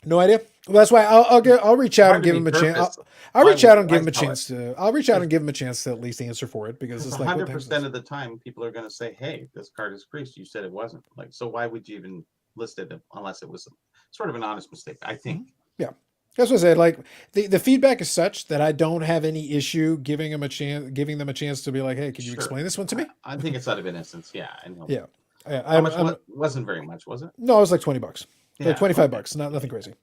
No idea. Well, that's why I'll reach out and give him a chance. I'll reach out and give him a chance to. I'll reach out and give him a chance to at least answer for it because it's like 100% of the time people are going to say, "Hey, this card is creased. You said it wasn't." Like, so why would you even list it unless it was sort of an honest mistake? I think. Yeah, that's what I said. Like the feedback is such that I don't have any issue giving them a chance to be like, "Hey, can you explain this one to me?" I think it's out of innocence. Yeah, I know. Yeah, How much wasn't very much, was it? No, it was like $20. Yeah, Like $25. Nothing crazy.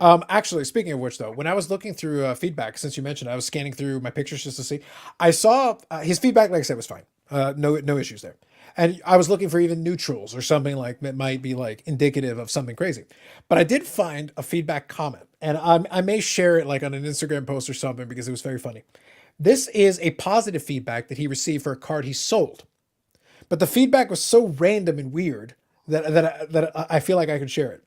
Actually, speaking of which, though, when I was looking through feedback, since you mentioned, I was scanning through my pictures just to see. I saw his feedback, like I said, was fine. No issues there. And I was looking for even neutrals or something like that might be like indicative of something crazy. But I did find a feedback comment, and I may share it like on an Instagram post or something because it was very funny. This is a positive feedback that he received for a card he sold, but the feedback was so random and weird that I feel like I could share it.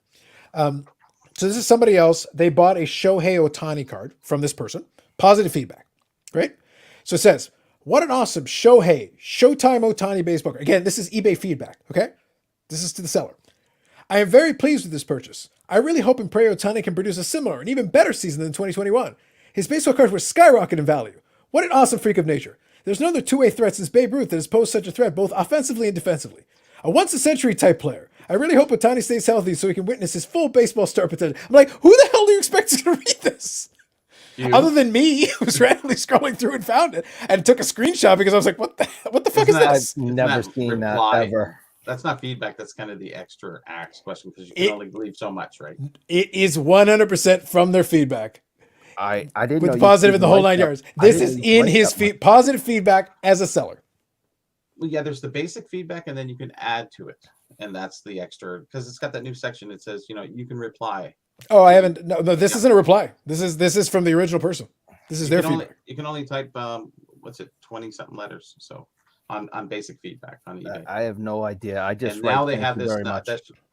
So this is somebody else. They bought a Shohei Ohtani card from this person. Positive feedback. Great. So it says, what an awesome Showtime Ohtani baseball card. Again, this is eBay feedback. Okay. This is to the seller. I am very pleased with this purchase. I really hope and pray Ohtani can produce a similar and even better season than 2021. His baseball cards were skyrocketing in value. What an awesome freak of nature. There's no other two-way threat since Babe Ruth that has posed such a threat both offensively and defensively. A once-a-century type player. I really hope Ohtani stays healthy so he can witness his full baseball star potential. I'm like, who the hell do you expect is going to read this? Other than me, who's randomly scrolling through and found it and took a screenshot because I was like, what the fuck is this? I've never seen that ever. That's not feedback. That's kind of the extra ask question because you can only leave so much, right? It is 100% from their feedback. I didn't With know the you positive could and the whole write 9 that- yards. I This didn't is know you could in write his that much. positive feedback as a seller. Well, yeah, there's the basic feedback, and then you can add to it, and that's the extra because it's got that new section. It says, you can reply. Oh, I haven't. No, this Yeah. isn't a reply. This is from the original person. This is You their can only feedback. you can only type 20 something letters. So on basic feedback on eBay. I have no idea. I just And write now they thank have you this very much.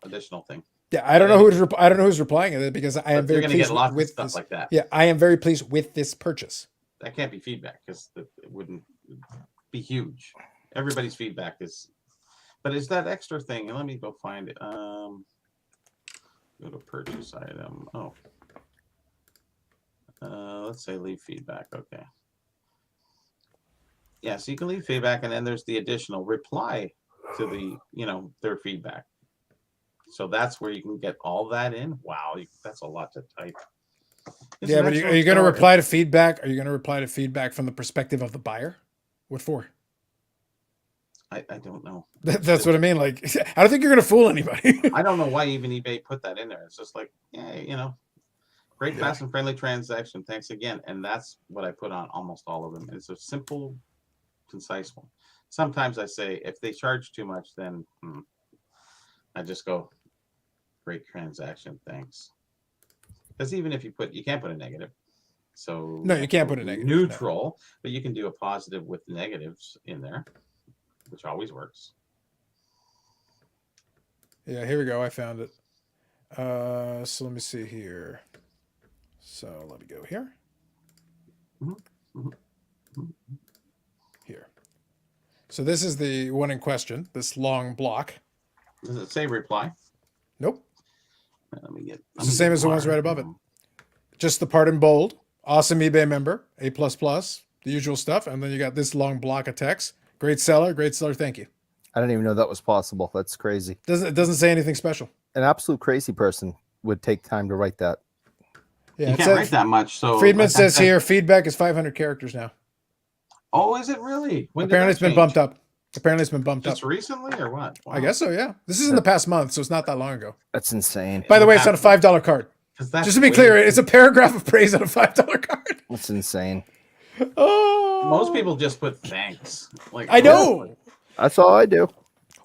additional thing. Yeah, I don't know I don't know who's replying to it because I am But you're very going to pleased get lots of with stuff this. like that. Yeah, I am very pleased with this purchase. That can't be feedback because it wouldn't be huge. Everybody's feedback is, but it's that extra thing. And let me go find it. Go to purchase item. Oh, let's say leave feedback. Okay. Yeah, so you can leave feedback, and then there's the additional reply to the their feedback. So that's where you can get all that in. Wow, that's a lot to type. It's Yeah, an but are excellent you going to story. reply to feedback? Are you going to reply to feedback from the perspective of the buyer? What for? I don't know. That's what I mean. Like, I don't think you're going to fool anybody. I don't know why even eBay put that in there. It's just like, yeah, great, fast, and friendly transaction. Thanks again. And that's what I put on almost all of them. It's a simple, concise one. Sometimes I say if they charge too much, then I just go, great transaction. Thanks. Because even if you can't put a negative. So No, you can't put a negative. Neutral, but you can do a positive with negatives in there, which always works. Yeah, here we go. I found it. So let me see here. So let me go here. Here. So this is the one in question, this long block. Does it say reply? Nope. Let me get. It's the same as the ones right above it. Just the part in bold. Awesome eBay member. A++. The usual stuff. And then you got this long block of text. Great seller. Thank you. I didn't even know that was possible. That's crazy. It doesn't say anything special. An absolute crazy person would take time to write that. Yeah, You it can't says- write that much. So Friedman like I says said- here, feedback is 500 characters now. Oh, is it really? When did Apparently that it's been change? bumped up. Apparently it's been bumped Just up. recently or what? I guess so, yeah. This is in the past month, so it's not that long ago. That's insane. By the way, it's on a $5 card. Just to be clear, it's a paragraph of praise on a $5 card. That's insane. Oh, Most people just put thanks. Like I know. That's all I do.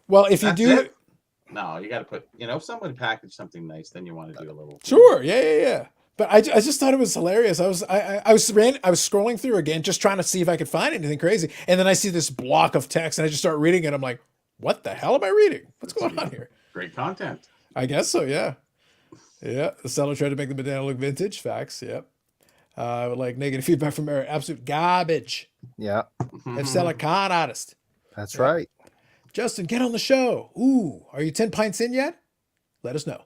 Well, if you That's do, it? No, you got to put. If someone packaged something nice, then you want to do a little. sure, yeah. But I just thought it was hilarious. I was scrolling through again, just trying to see if I could find anything crazy, and then I see this block of text, and I just start reading it. I'm like, what the hell am I reading? What's going on here? Great content. I guess so, yeah. Yeah, the seller tried to make the banana look vintage. Facts, yep. Like negative feedback from Eric. Absolute garbage. Yeah, If seller con artist. that's right. Justin, get on the show. Ooh, are you 10 pints in yet? Let us know.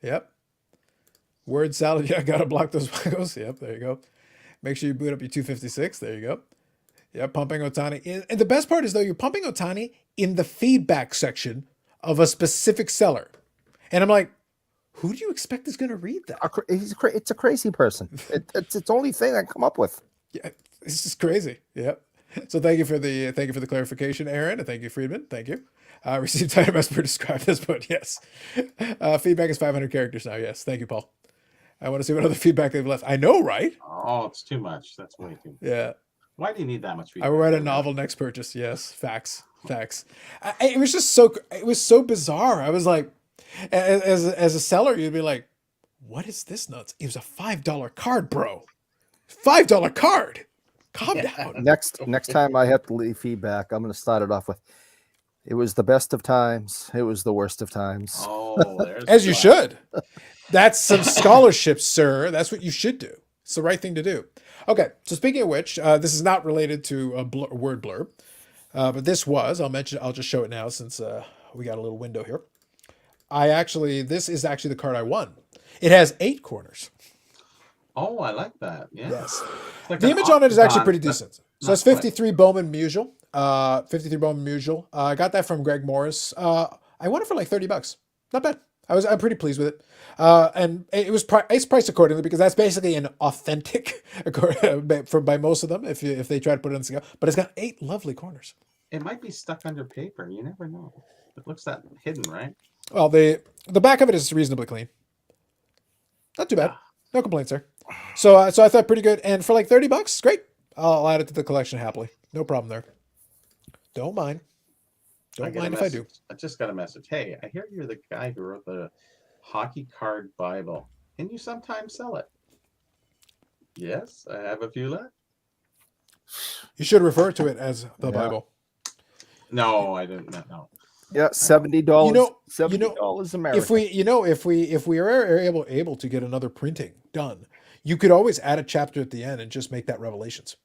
Yep. Word salad. Yeah, gotta block those wagos. Yep, there you go. Make sure you boot up your 256. There you go. Yeah, pumping Otani. And the best part is, though, you're pumping Otani in the feedback section of a specific seller. And I'm like, who do you expect is going to read that? It's a crazy person. It's the only thing I come up with. Yeah, it's just crazy. Yep. So thank you for the clarification, Aaron, and thank you, Friedman. Thank you. Received item as per described this, but yes. Feedback is 500 characters now. Yes. Thank you, Paul. I want to see what other feedback they've left. I know, right? Oh, it's too much. That's way too much. Yeah. Why do you need that much I feedback? will write a novel next purchase. Yes. Facts. It was just so bizarre. I was like, as a seller, you'd be like, what is this nuts? It was a $5 card, bro. $5 card. Calm down. Next time I have to leave feedback, I'm going to start it off with, it was the best of times. It was the worst of times. Oh, there's As you should. That's some scholarship, sir. That's what you should do. It's the right thing to do. Okay, so speaking of which, this is not related to a word blurb, but this was. I'll just show it now since we got a little window here. This is actually the card I won. It has 8 corners. Oh, I like that. Yeah. Yes. It's like The an image on it is actually octagon, pretty but decent. So not that's quite. 53 Bowman Musial. 53 Bowman Musial. I got that from Greg Morris. I won it for like $30. Not bad. I'm pretty pleased with it. And it was it's priced accordingly because that's basically an authentic by most of them if they try to put it on scale. But it's got 8 lovely corners. It might be stuck under paper. You never know. It looks that hidden, right? Well, the back of it is reasonably clean. Not too bad. Yeah. No complaints there. So I thought pretty good. And for like $30, great. I'll add it to the collection happily. No problem there. Don't mind. Don't mind if I do. I just got a message. Hey, I hear you're the guy who wrote the hockey card Bible. Can you sometimes sell it? Yes, I have a few left. You should refer to it as the Yeah. Bible. No, I didn't. No. Yeah, $70. You know- $70 American. If we are able to get another printing done, you could always add a chapter at the end and just make that Revelations.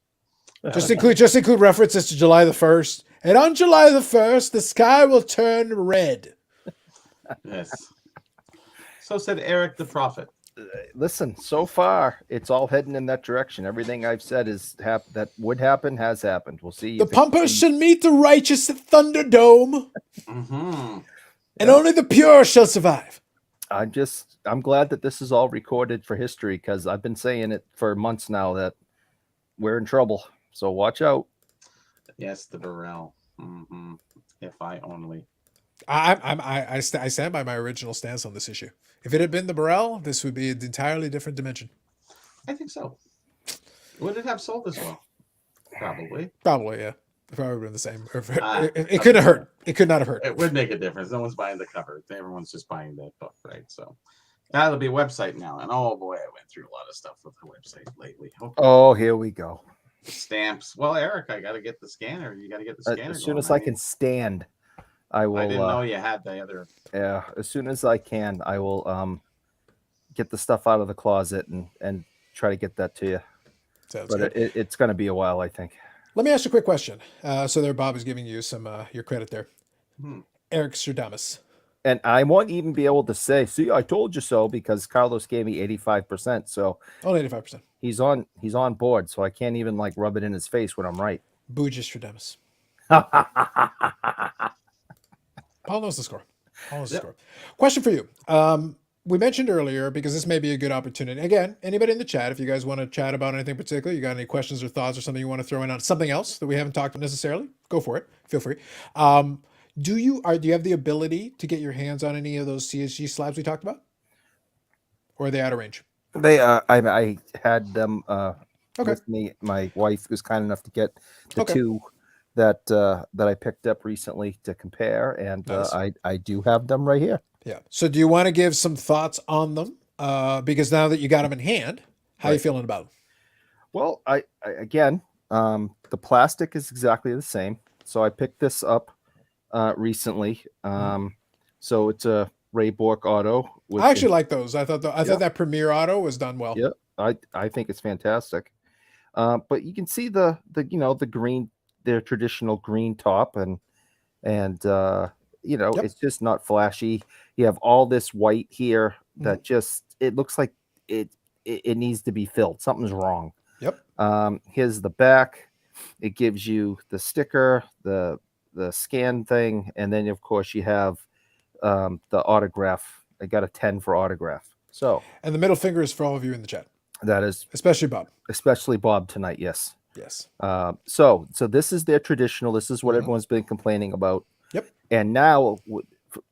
Just include references to July the 1st. And on July the 1st, the sky will turn red. Yes. So said Eric the prophet. Listen, so far it's all heading in that direction. Everything I've said is that would happen has happened. We'll see. The if it pumpers can- shall meet the righteous at Thunderdome, Mm-hmm. and only the pure shall survive. I'm glad that this is all recorded for history because I've been saying it for months now that we're in trouble. So watch out. Yes, the Burrell. Mm-hmm. If I only. I stand by my original stance on this issue. If it had been the Burrell, this would be an entirely different dimension. I think so. Would it have sold as well? Probably. Probably, yeah. If I would have been the same. Ah, It couldn't have hurt. It could not have hurt. It would make a difference. No one's buying the cover. Everyone's just buying that book, right? So that'll be a website now. And oh boy, I went through a lot of stuff with the website lately. Oh, here we go. Stamps. Well, Eric, I got to get the scanner. You got to get the scanner. As soon going. as I can stand, I will. I didn't know you had the other. Yeah, as soon as I can, I will get the stuff out of the closet and try to get that to you. Sounds But good. it's going to be a while, I think. Let me ask you a quick question. So there, Bob is giving you some your credit there. Hmm. Eric Stradamus. And I won't even be able to say, "See, I told you so," because Carlos gave me 85%. So Only 85%. he's on board. So I can't even like rub it in his face when I'm right. Booja Stradamus. Paul knows the score. Paul knows the Yep. score. Question for you. We mentioned earlier, because this may be a good opportunity. Again, anybody in the chat, if you guys want to chat about anything particular, you got any questions or thoughts or something you want to throw in on something else that we haven't talked about necessarily, go for it. Feel free. Do you have the ability to get your hands on any of those CSG slabs we talked about? Or are they out of range? They I had them Okay. with me. My wife was kind enough to get the Okay. two that I picked up recently to compare, and Nice. I do have them right here. Yeah. So do you want to give some thoughts on them? Because now that you got them in hand, how you Right. feeling about them? Well, I again, the plastic is exactly the same. So I picked this up recently. So it's a Ray Bork auto. With I actually like those. I thought Yeah. that Premier Auto was done well. Yeah, I think it's fantastic. But you can see the green, their traditional green top, and Yep. it's just not flashy. You have all this white here that just it looks like it needs to be filled. Something's wrong. Yep. Here's the back. It gives you the sticker, the scan thing, and then of course you have the autograph. I got a 10 for autograph. So And the middle finger is for all of you in the chat, that is especially Bob. especially Bob tonight. Yes. Yes. So this is their traditional. This is what Mhm. everyone's been complaining about. Yep. And now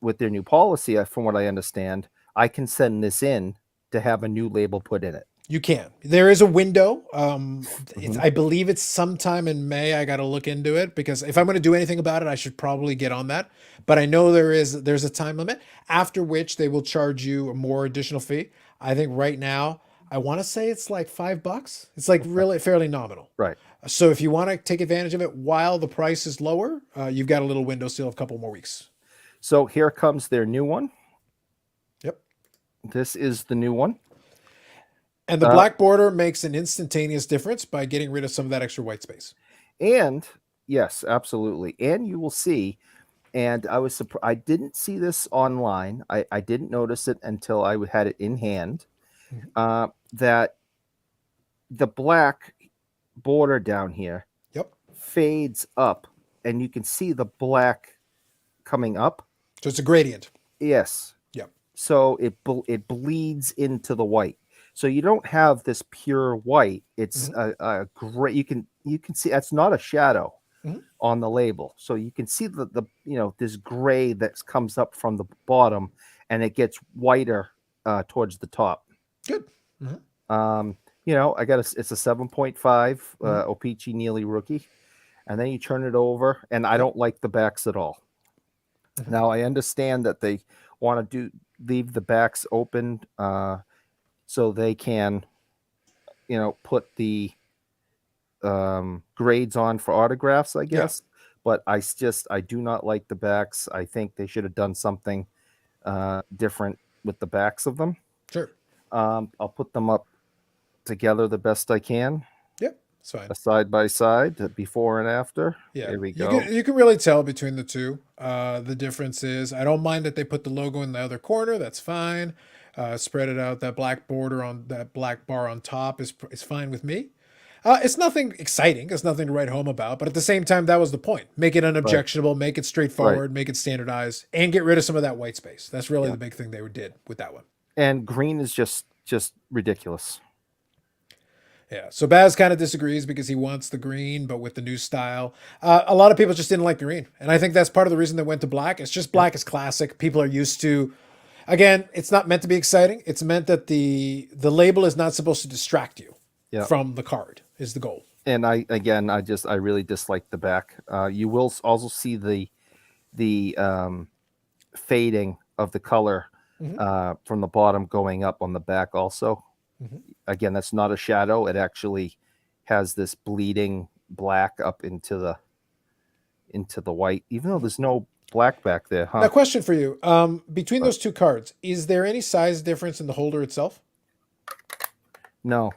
with their new policy, from what I understand, I can send this in to have a new label put in it. You can. There is a window. Mhm. I believe it's sometime in May. I got to look into it because if I'm going to do anything about it, I should probably get on that. But I know there's a time limit after which they will charge you a more additional fee. I think right now I want to say it's like $5. It's like really fairly nominal. Right. So if you want to take advantage of it while the price is lower, you've got a little window still of a couple more weeks. So here comes their new one. Yep. This is the new one. And the black border makes an instantaneous difference by getting rid of some of that extra white space. And yes, absolutely. And you will see, and I was surprised. I didn't see this online. I didn't notice it until I had it in hand. That the black border down here Yep. fades up, and you can see the black coming up. So it's a gradient. Yes. Yep. So it bleeds into the white. So you don't have this pure white. It's a great. You can see that's not a shadow. Mhm. on the label. So you can see the this gray that comes up from the bottom, and it gets whiter towards the top. Good. Mhm. I got it's a 7.5 Mhm. O-Pee-Chee Neely rookie, and then you turn it over, and I Yep. don't like the backs at all. Mhm. Now I understand that they want to leave the backs open so they can, put the grades on for autographs, I Yeah. guess. But I do not like the backs. I think they should have done something different with the backs of them. Sure. I'll put them up together the best I can, Yep. It's fine. side by side, before and after. Yeah, There we you go. can really tell between the two. The difference is I don't mind that they put the logo in the other corner. That's fine. Spread it out. That black border on that black bar on top is fine with me. It's nothing exciting. It's nothing to write home about. But at the same time, that was the point. Make it Right, unobjectionable. Make it right. straightforward. Make it standardized, and get rid of some of that white space. That's really Yeah. the big thing they did with that one. And green is just ridiculous. Yeah. So Baz kind of disagrees because he wants the green, but with the new style. A lot of people just didn't like the green. And I think that's part of the reason they went to black. It's just black is classic. People are used to, again, it's not meant to be exciting. It's meant that the label is not supposed to distract you Yeah. from the card is the goal. And I really dislike the back. You will also see the fading of the color Mhm. from the bottom going up on the back also. Mhm. Again, that's not a shadow. It actually has this bleeding black up into the white, even though there's no black back there, Now, huh? question for you. Between But those two cards, is there any size difference in the holder itself? no,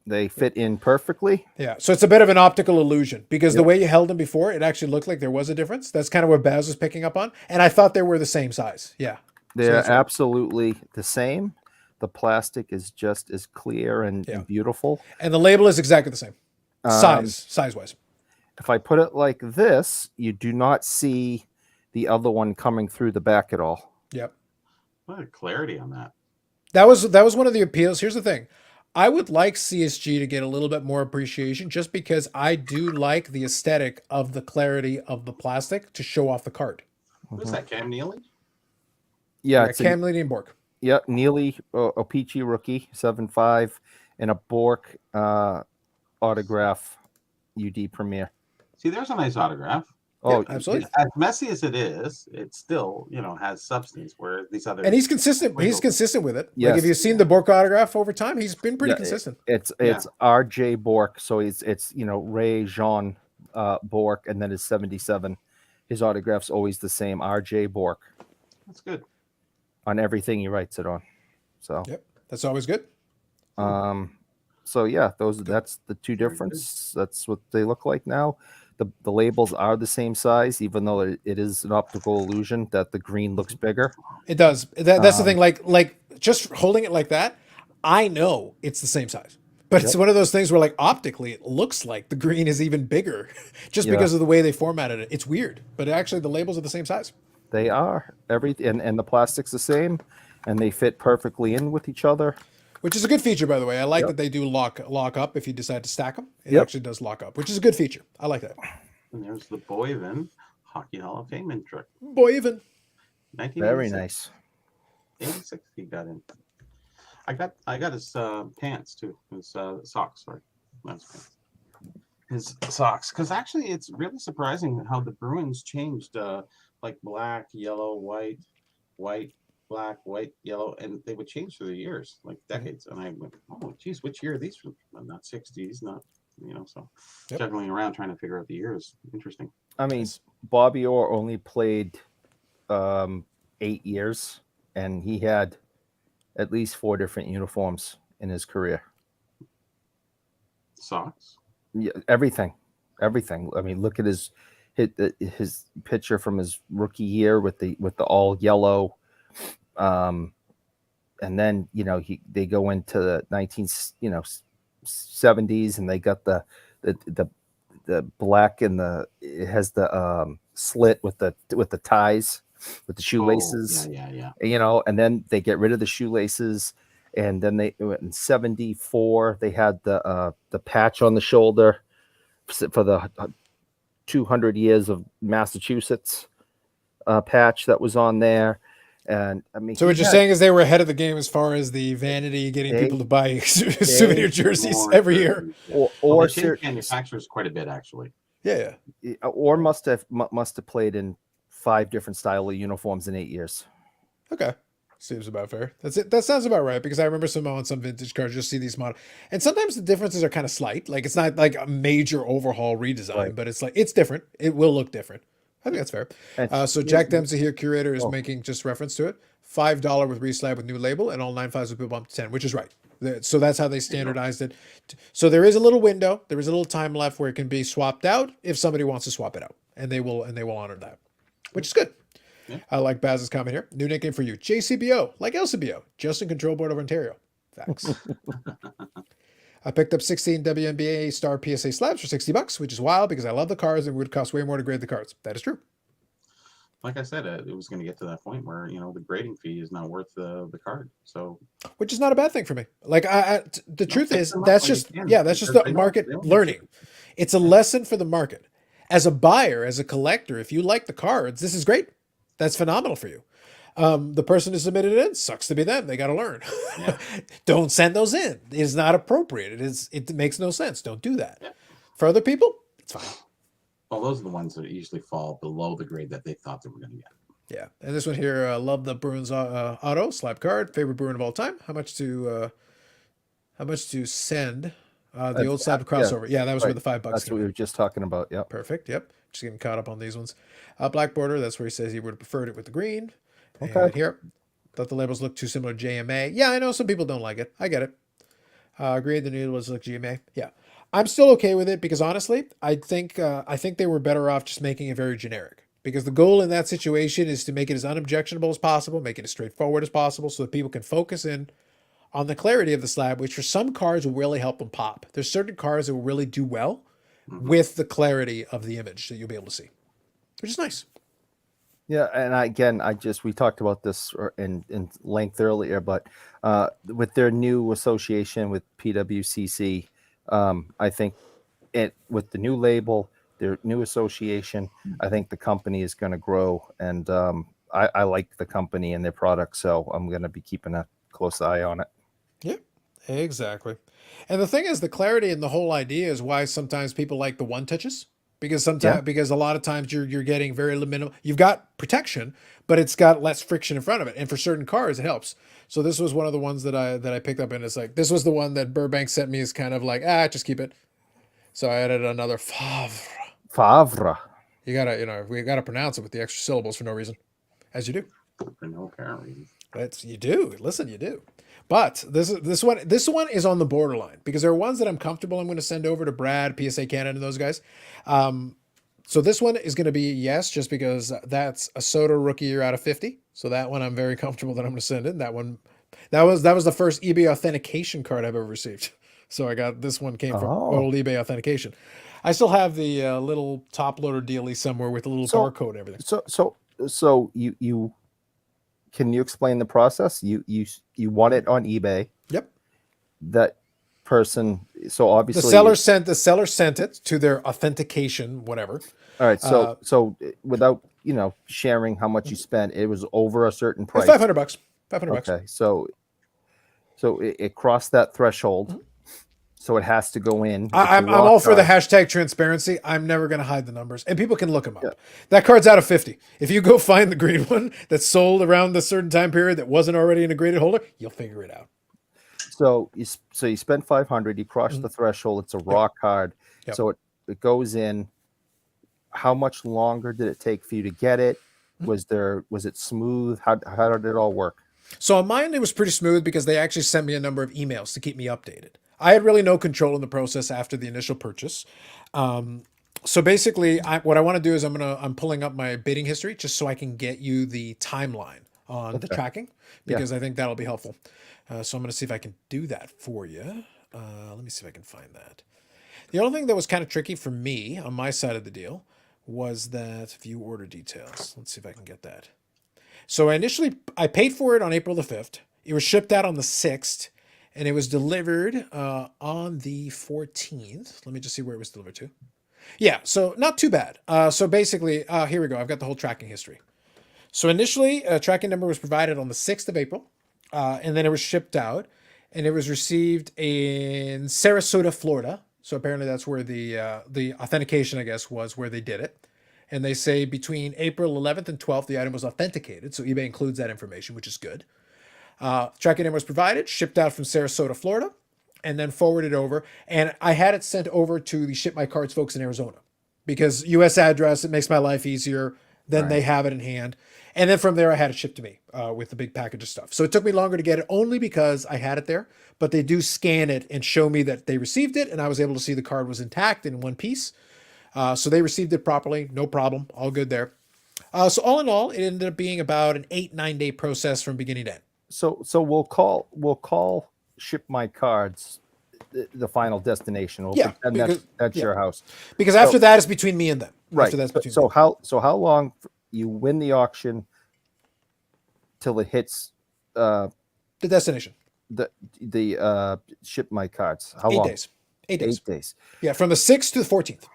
they fit in perfectly. Yeah, so it's a bit of an optical illusion because the Yep. way you held them before, it actually looked like there was a difference. That's kind of what Baz was picking up on, and I thought they were the same size. Yeah, so They're that's right. absolutely the same. The plastic is just as clear Yeah. and beautiful. And the label is exactly the same, size wise. If I put it like this, you do not see the other one coming through the back at all. Yep, What a clarity on that. that was one of the appeals. Here's the thing. I would like CSG to get a little bit more appreciation just because I do like the aesthetic of the clarity of the plastic to show off the card. Who's that, Cam Neely? Yeah, Yeah, it's Cam Neely and Bork. Neely O-Pee-Chee rookie 7.5 and a Bork autograph UD Premier. See, there's a nice autograph. Oh, Yeah, absolutely. As messy as it is, it still, has substance. Where these other And he's consistent. He's consistent with it. Like Yes. if you've seen the Bork autograph over time, he's been pretty Yeah, consistent. it's Yeah. RJ Bork, so it's Ray Jean Bork, and then his 77. His autograph's always the same, RJ Bork, That's good. on everything he writes it on. So Yep, that's always good. so yeah, that's the two Very difference. That's what they look like now. The labels are the same size, even though it is an optical illusion that the green looks bigger. It does. That's the thing. Like just holding it like that, I know it's the same size. But it's Yep. one of those things where like optically it looks like the green is even bigger just Yeah. because of the way they formatted it. It's weird, but actually the labels are the same size. They are everything, and the plastic's the same, and they fit perfectly in with each other. Which is a good feature, by the way. I like Yep. that they do lock up if you decide to stack them. It Yep. actually does lock up, which is a good feature. I like that. And there's the Boyven Hockey Hall of Fame intro. Boy, even 1986. Very nice. 86 he got in. I got his pants too. His socks, sorry. Not his pants. His socks. Because actually it's really surprising how the Bruins changed like black, yellow, white, black, white, yellow, and they would change through the years, like decades. And I went, oh geez, which year are these from? Well, not 60s, not so Yep. juggling around trying to figure out the years. Interesting. I mean, Bobby Orr only played 8 years, and he had at least 4 different uniforms in his career. Socks. Yeah, everything. I mean, look at his picture from his rookie year with the all yellow, and then they go into the 1970s, and they got the black, and it has the slit with the ties with the shoelaces. Oh, yeah. And then they get rid of the shoelaces, and then in 74 they had the patch on the shoulder for the 200 years of Massachusetts patch that was on there. And I mean, So what you're saying is they were ahead of the game as far as the vanity, getting They- people to buy souvenir jerseys More every year. jerseys, yeah. or Well, or they changed manufacturers quite a bit, actually. Yeah, yeah. or must have played in 5 different style of uniforms in 8 years. Okay. Seems about fair. That's it. That sounds about right because I remember on some vintage cars, you'll see these models, and sometimes the differences are kind of slight. Like it's not like a major overhaul redesign, Right. but it's like it's different. It will look different. I think that's fair. And So Jack Dempsey here, curator, is Oh. making just reference to it. $5 with reslab with new label, and all 9.5s will be bumped to 10, which is right. So that's how they standardized it. So there is a little window, there is a little time left where it can be swapped out if somebody wants to swap it out, and they will honor that, which is good. Yeah. I like Baz's comment here. New nickname for you, JCBO, like LCBO, Justin Control Board of Ontario. Facts. I picked up 16 WNBA Star PSA slabs for $60, which is wild because I love the cards and it would cost way more to grade the cards. That is true. Like I said, it was going to get to that point where the grading fee is not worth the card. So Which is not a bad thing for me. Like the truth pick is them up that's when you just can, that's just because the they market don't learning. It's a lesson for the market. As a buyer, as a collector, if you like the cards, this is great. That's phenomenal for you. The person who submitted it in sucks to be them. They got to learn. Yeah. Don't send those in. It is not appropriate. It makes no sense. Don't do that. Yeah. For other people, it's fine. Well, those are the ones that usually fall below the grade that they thought they were going to get. Yeah. And this one here, love the Bruins auto slab card, favorite Bruin of all time. How much to send? The old slab crossover. Yeah, that was Right. where the $5. That's what we were just talking about. Yep. Perfect. Yep. Just getting caught up on these ones. Black border. That's where he says he would have preferred it with the green. Okay. And here, thought the labels looked too similar to JMA. Yeah, I know some people don't like it. I get it. Agreed. The new labels look GMA. Yeah, I'm still okay with it because honestly, I think they were better off just making it very generic. Because the goal in that situation is to make it as unobjectionable as possible, make it as straightforward as possible, so that people can focus in on the clarity of the slab, which for some cards will really help them pop. There's certain cards that will really do well with the clarity of the image that you'll be able to see, which is nice. Yeah, and we talked about this in length earlier, but with their new association with PWCC, I think with the new label, their new association, I think the company is going to grow, and I like the company and their products, so I'm going to be keeping a close eye on it. Yep, exactly. And the thing is, the clarity and the whole idea is why sometimes people like the one touches. Because because a lot of times you're getting very minimal. You've got protection, but it's got less friction in front of it. And for certain cars, it helps. So this was one of the ones that I picked up, and it's like this was the one that Burbank sent me as kind of like just keep it. So I added another Favre. You gotta we gotta pronounce it with the extra syllables for no reason, as you do. For no apparent reason. You do. Listen, you do. But this one is on the borderline because there are ones that I'm comfortable. I'm going to send over to Brad, PSA Canada, and those guys. So this one is going to be yes, just because that's a Soto rookie year out of 50. So that one I'm very comfortable that I'm going to send in. That was the first eBay authentication card I've ever received. So I got this one came from old eBay authentication. I still have the little top loader dealie somewhere with a little barcode and everything. So you can you explain the process? You want it on eBay. Yep. That person. So obviously the seller sent it to their authentication, whatever. All right. So without sharing how much you spent, it was over a certain price. $500. $500. Okay. So it crossed that threshold. Mm-hmm. So it has to go in. I'm all for the hashtag transparency. I'm never going to hide the numbers, and people can look them up. Yeah. That card's out of 50. If you go find the green one that's sold around the certain time period that wasn't already in a graded holder, you'll figure it out. So you spent $500. You crossed the threshold. It's a raw card. Yep. So it goes in. How much longer did it take for you to get it? Mm-hmm. Was it smooth? How did it all work? So on mine, it was pretty smooth because they actually sent me a number of emails to keep me updated. I had really no control in the process after the initial purchase. So basically, what I want to do is I'm pulling up my bidding history just so I can get you the timeline on the tracking because I think that'll be helpful. So I'm going to see if I can do that for you. Let me see if I can find that. The only thing that was kind of tricky for me on my side of the deal was that view order details. Let's see if I can get that. So I paid for it on April the 5th. It was shipped out on the 6th. And it was delivered on the 14th. Let me just see where it was delivered to. Yeah, so not too bad. So basically, here we go. I've got the whole tracking history. So initially, a tracking number was provided on the 6th of April, and then it was shipped out, and it was received in Sarasota, Florida. So apparently that's where the authentication, I guess, was where they did it. And they say between April 11th and 12th, the item was authenticated. So eBay includes that information, which is good. Tracking number was provided, shipped out from Sarasota, Florida, and then forwarded over. And I had it sent over to the Ship My Cards folks in Arizona because U.S. address, it makes my life easier. Then Right. they have it in hand. And then from there, I had it shipped to me with the big package of stuff. So it took me longer to get it only because I had it there. But they do scan it and show me that they received it. And I was able to see the card was intact in one piece. So they received it properly. No problem. All good there. So all in all, it ended up being about an 8-9 day process from beginning to end. So we'll call Ship My Cards the final destination. We'll Yeah, pretend because- that's yeah. your house. Because after that, it's between me and them. Right. After that's between So me. how long you win the auction till it hits The destination. the Ship My Cards? How 8 long? days. 8 days. 8 days. Yeah, from the 6th to the 14th.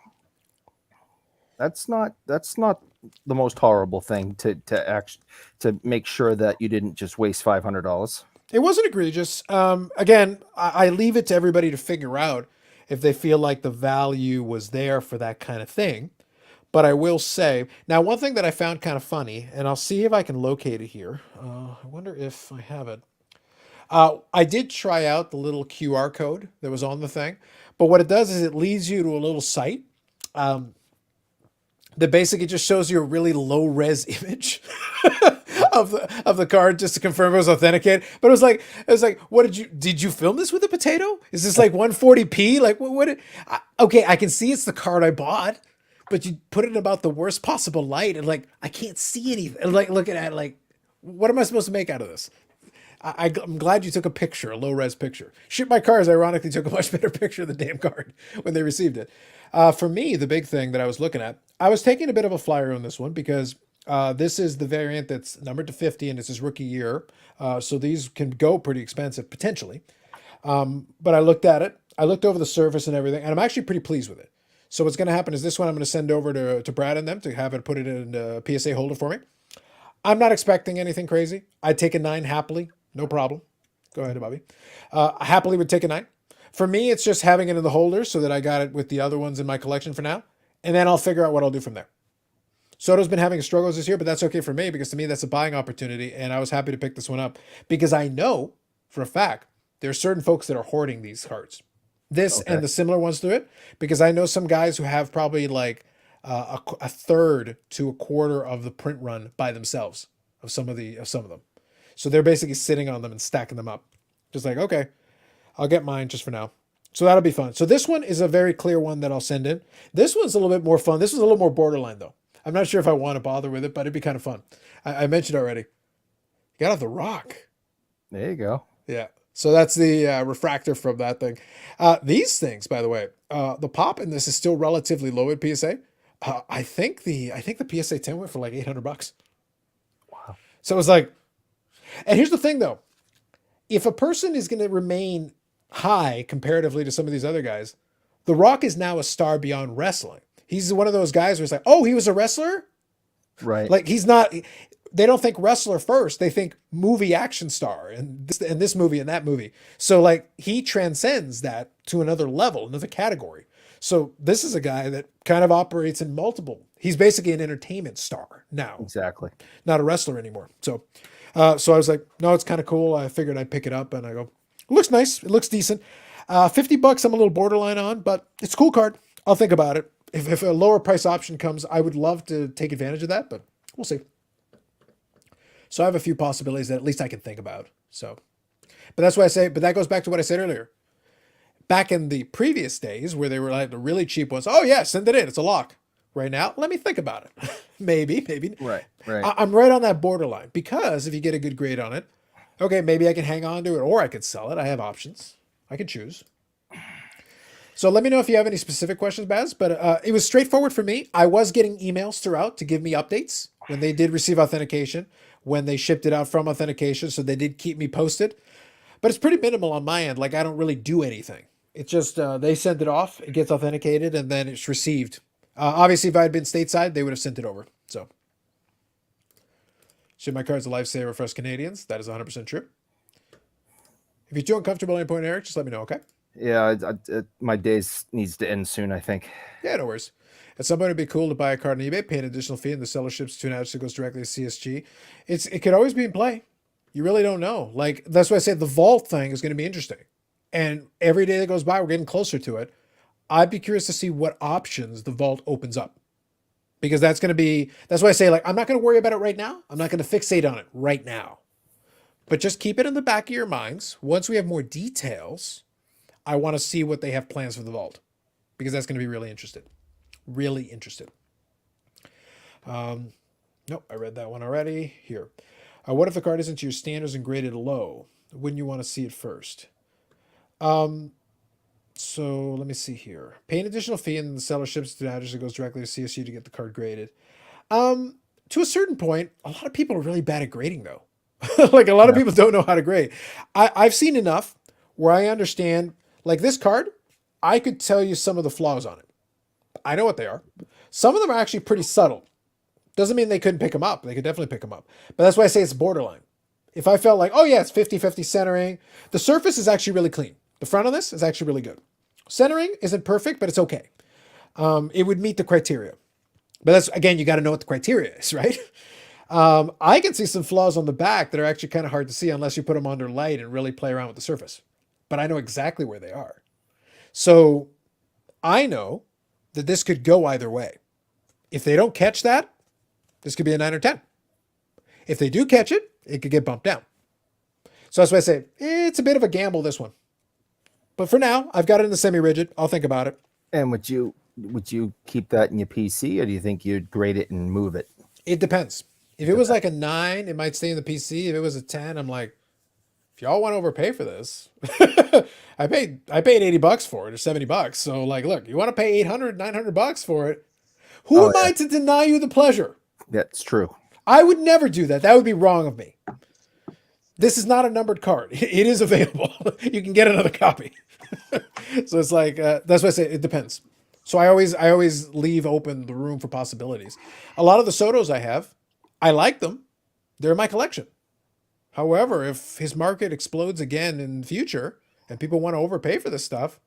That's not the most horrible thing to make sure that you didn't just waste $500. It wasn't egregious. Again, I leave it to everybody to figure out if they feel like the value was there for that kind of thing. But I will say, now one thing that I found kind of funny, and I'll see if I can locate it here. I wonder if I have it. I did try out the little QR code that was on the thing, but what it does is it leads you to a little site that basically just shows you a really low res image of the card just to confirm it was authenticated. But it was like, what did you film this with a potato? Is this like 140p? Like okay, I can see it's the card I bought, but you put it in about the worst possible light, and like I can't see anything. Like looking at it, like, what am I supposed to make out of this? I'm glad you took a picture, a low res picture. Ship My Cards ironically took a much better picture of the damn card when they received it. For me, the big thing that I was looking at, I was taking a bit of a flyer on this one because this is the variant that's numbered to 50 and it's his rookie year. So these can go pretty expensive potentially. But I looked at it. I looked over the surface and everything, and I'm actually pretty pleased with it. So what's going to happen is this one I'm going to send over to Brad and them to have it put it in a PSA holder for me. I'm not expecting anything crazy. I'd take a 9 happily. No problem. Go ahead, Bobby. I happily would take a 9. For me, it's just having it in the holder so that I got it with the other ones in my collection for now. And then I'll figure out what I'll do from there. Soto's been having struggles this year, but that's okay for me because to me, that's a buying opportunity. And I was happy to pick this one up because I know for a fact there are certain folks that are hoarding these cards. This and the similar ones to it, because I know some guys who have probably like a third to a quarter of the print run by themselves of some of them. So they're basically sitting on them and stacking them up. Just like, okay, I'll get mine just for now. So that'll be fun. So this one is a very clear one that I'll send in. This one's a little bit more fun. This was a little more borderline though. I'm not sure if I want to bother with it, but it'd be kind of fun. I mentioned already. You got off the rock. There you go. Yeah. So that's the refractor from that thing. These things, by the way, the pop in this is still relatively low at PSA. I think the PSA 10 went for like $800. Wow. So it was like, and here's the thing though, if a person is going to remain high comparatively to some of these other guys, The Rock is now a star beyond wrestling. He's one of those guys where it's like, oh, he was a wrestler? Right. Like he's not, they don't think wrestler first. They think movie action star and this movie and that movie. So like he transcends that to another level, another category. So this is a guy that kind of operates in multiple. He's basically an entertainment star now, Exactly. not a wrestler anymore. So I was like, no, it's kind of cool. I figured I'd pick it up and I go, it looks nice. It looks decent. $50 I'm a little borderline on, but it's a cool card. I'll think about it. If a lower price option comes, I would love to take advantage of that, but we'll see. So I have a few possibilities that at least I can think about. So, but that's why I say, but that goes back to what I said earlier. Back in the previous days where they were like the really cheap ones, oh yeah, send it in. It's a lock. Right now, let me think about it. maybe. Right. Right. I'm right on that borderline because if you get a good grade on it, okay, maybe I can hang on to it or I could sell it. I have options. I can choose. So let me know if you have any specific questions, Baz. But it was straightforward for me. I was getting emails throughout to give me updates when they did receive authentication, when they shipped it out from authentication. So they did keep me posted. But it's pretty minimal on my end. Like I don't really do anything. It's just they send it off, it gets authenticated, and then it's received. Obviously, if I had been stateside, they would have sent it over. So, ship my card's a lifesaver for us Canadians. That is 100% true. If you're too uncomfortable at any point, Eric, just let me know, okay? Yeah, my days needs to end soon, I think. Yeah, no worries. At some point, it'd be cool to buy a card on eBay, pay an additional fee, and the seller ships to an address that goes directly to CSG. It could always be in play. You really don't know. Like, that's why I said the vault thing is going to be interesting. And every day that goes by, we're getting closer to it. I'd be curious to see what options the vault opens up. Because that's why I say, like, I'm not going to worry about it right now. I'm not going to fixate on it right now. But just keep it in the back of your minds. Once we have more details, I want to see what they have plans for the vault. Because that's going to be really interested. Really interested. Nope, I read that one already. Here. What if the card isn't to your standards and graded low? Wouldn't you want to see it first? So let me see here. Pay an additional fee and the seller ships to the address that goes directly to CSU to get the card graded. To a certain point, a lot of people are really bad at grading though. Like a lot of people don't know how to grade. I've seen enough where I understand, like this card, I could tell you some of the flaws on it. I know what they are. Some of them are actually pretty subtle. Doesn't mean they couldn't pick them up. They could definitely pick them up. But that's why I say it's borderline. If I felt like, oh yeah, it's 50-50 centering. The surface is actually really clean. The front of this is actually really good. Centering isn't perfect, but it's okay. It would meet the criteria. But that's, again, you got to know what the criteria is, right? I can see some flaws on the back that are actually kind of hard to see unless you put them under light and really play around with the surface. But I know exactly where they are. So I know that this could go either way. If they don't catch that, this could be a 9 or 10. If they do catch it, it could get bumped down. So that's why I say it's a bit of a gamble, this one. But for now, I've got it in the semi-rigid. I'll think about it. And would you keep that in your PC, or do you think you'd grade it and move it? It depends. If it was like a 9, it might stay in the PC. If it was a 10, I'm like, if y'all want to overpay for this, I paid $80 for it or $70. So like, look, you want to pay $800, $900 for it. Who am I to deny you the pleasure? That's true. I would never do that. That would be wrong of me. This is not a numbered card. It is available. You can get another copy. So it's like, that's why I say it depends. So I always leave open the room for possibilities. A lot of the Sotos I have, I like them. They're in my collection. However, if his market explodes again in the future and people want to overpay for this stuff,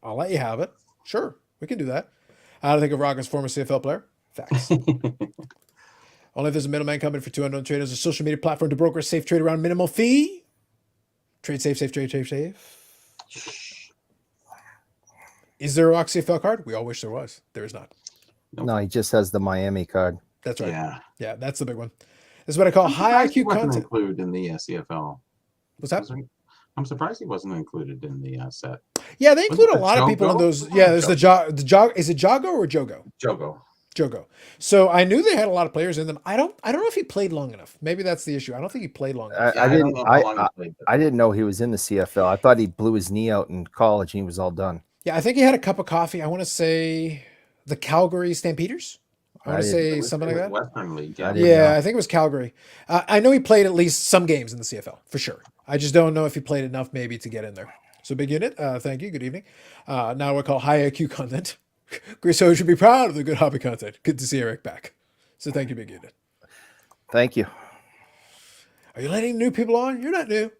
I'll let you have it. Sure, we can do that. I don't think of Rock as former CFL player. Facts. Only if there's a middleman coming for 2 unknown traders, a social media platform to broker a safe trade around minimal fee. Trade safe, trade safe. Is there a Rock CFL card? We all wish there was. There is not. Nope. No, he just has the Miami card. That's right. Yeah. Yeah, that's the big one. This is what I call high IQ content. Included in the CFL. What's that? I'm surprised he wasn't included in the set. Yeah, they include a lot of people in those. Yeah, there's the Jog. Is it Jago or Jogo? Jogo. So I knew they had a lot of players in them. I don't know if he played long enough. Maybe that's the issue. I don't think he played long enough. I didn't know he was in the CFL. I thought he blew his knee out in college and he was all done. Yeah, I think he had a cup of coffee. I want to say the Calgary Stampeders. I want to say something like that. Western League. Yeah, I think it was Calgary. I know he played at least some games in the CFL for sure. I just don't know if he played enough maybe to get in there. So big unit. Thank you. Good evening. Now we call high IQ content. Chris O should be proud of the good hobby content. Good to see Eric back. So thank you, big unit. Thank you. Are you letting new people on? You're not new.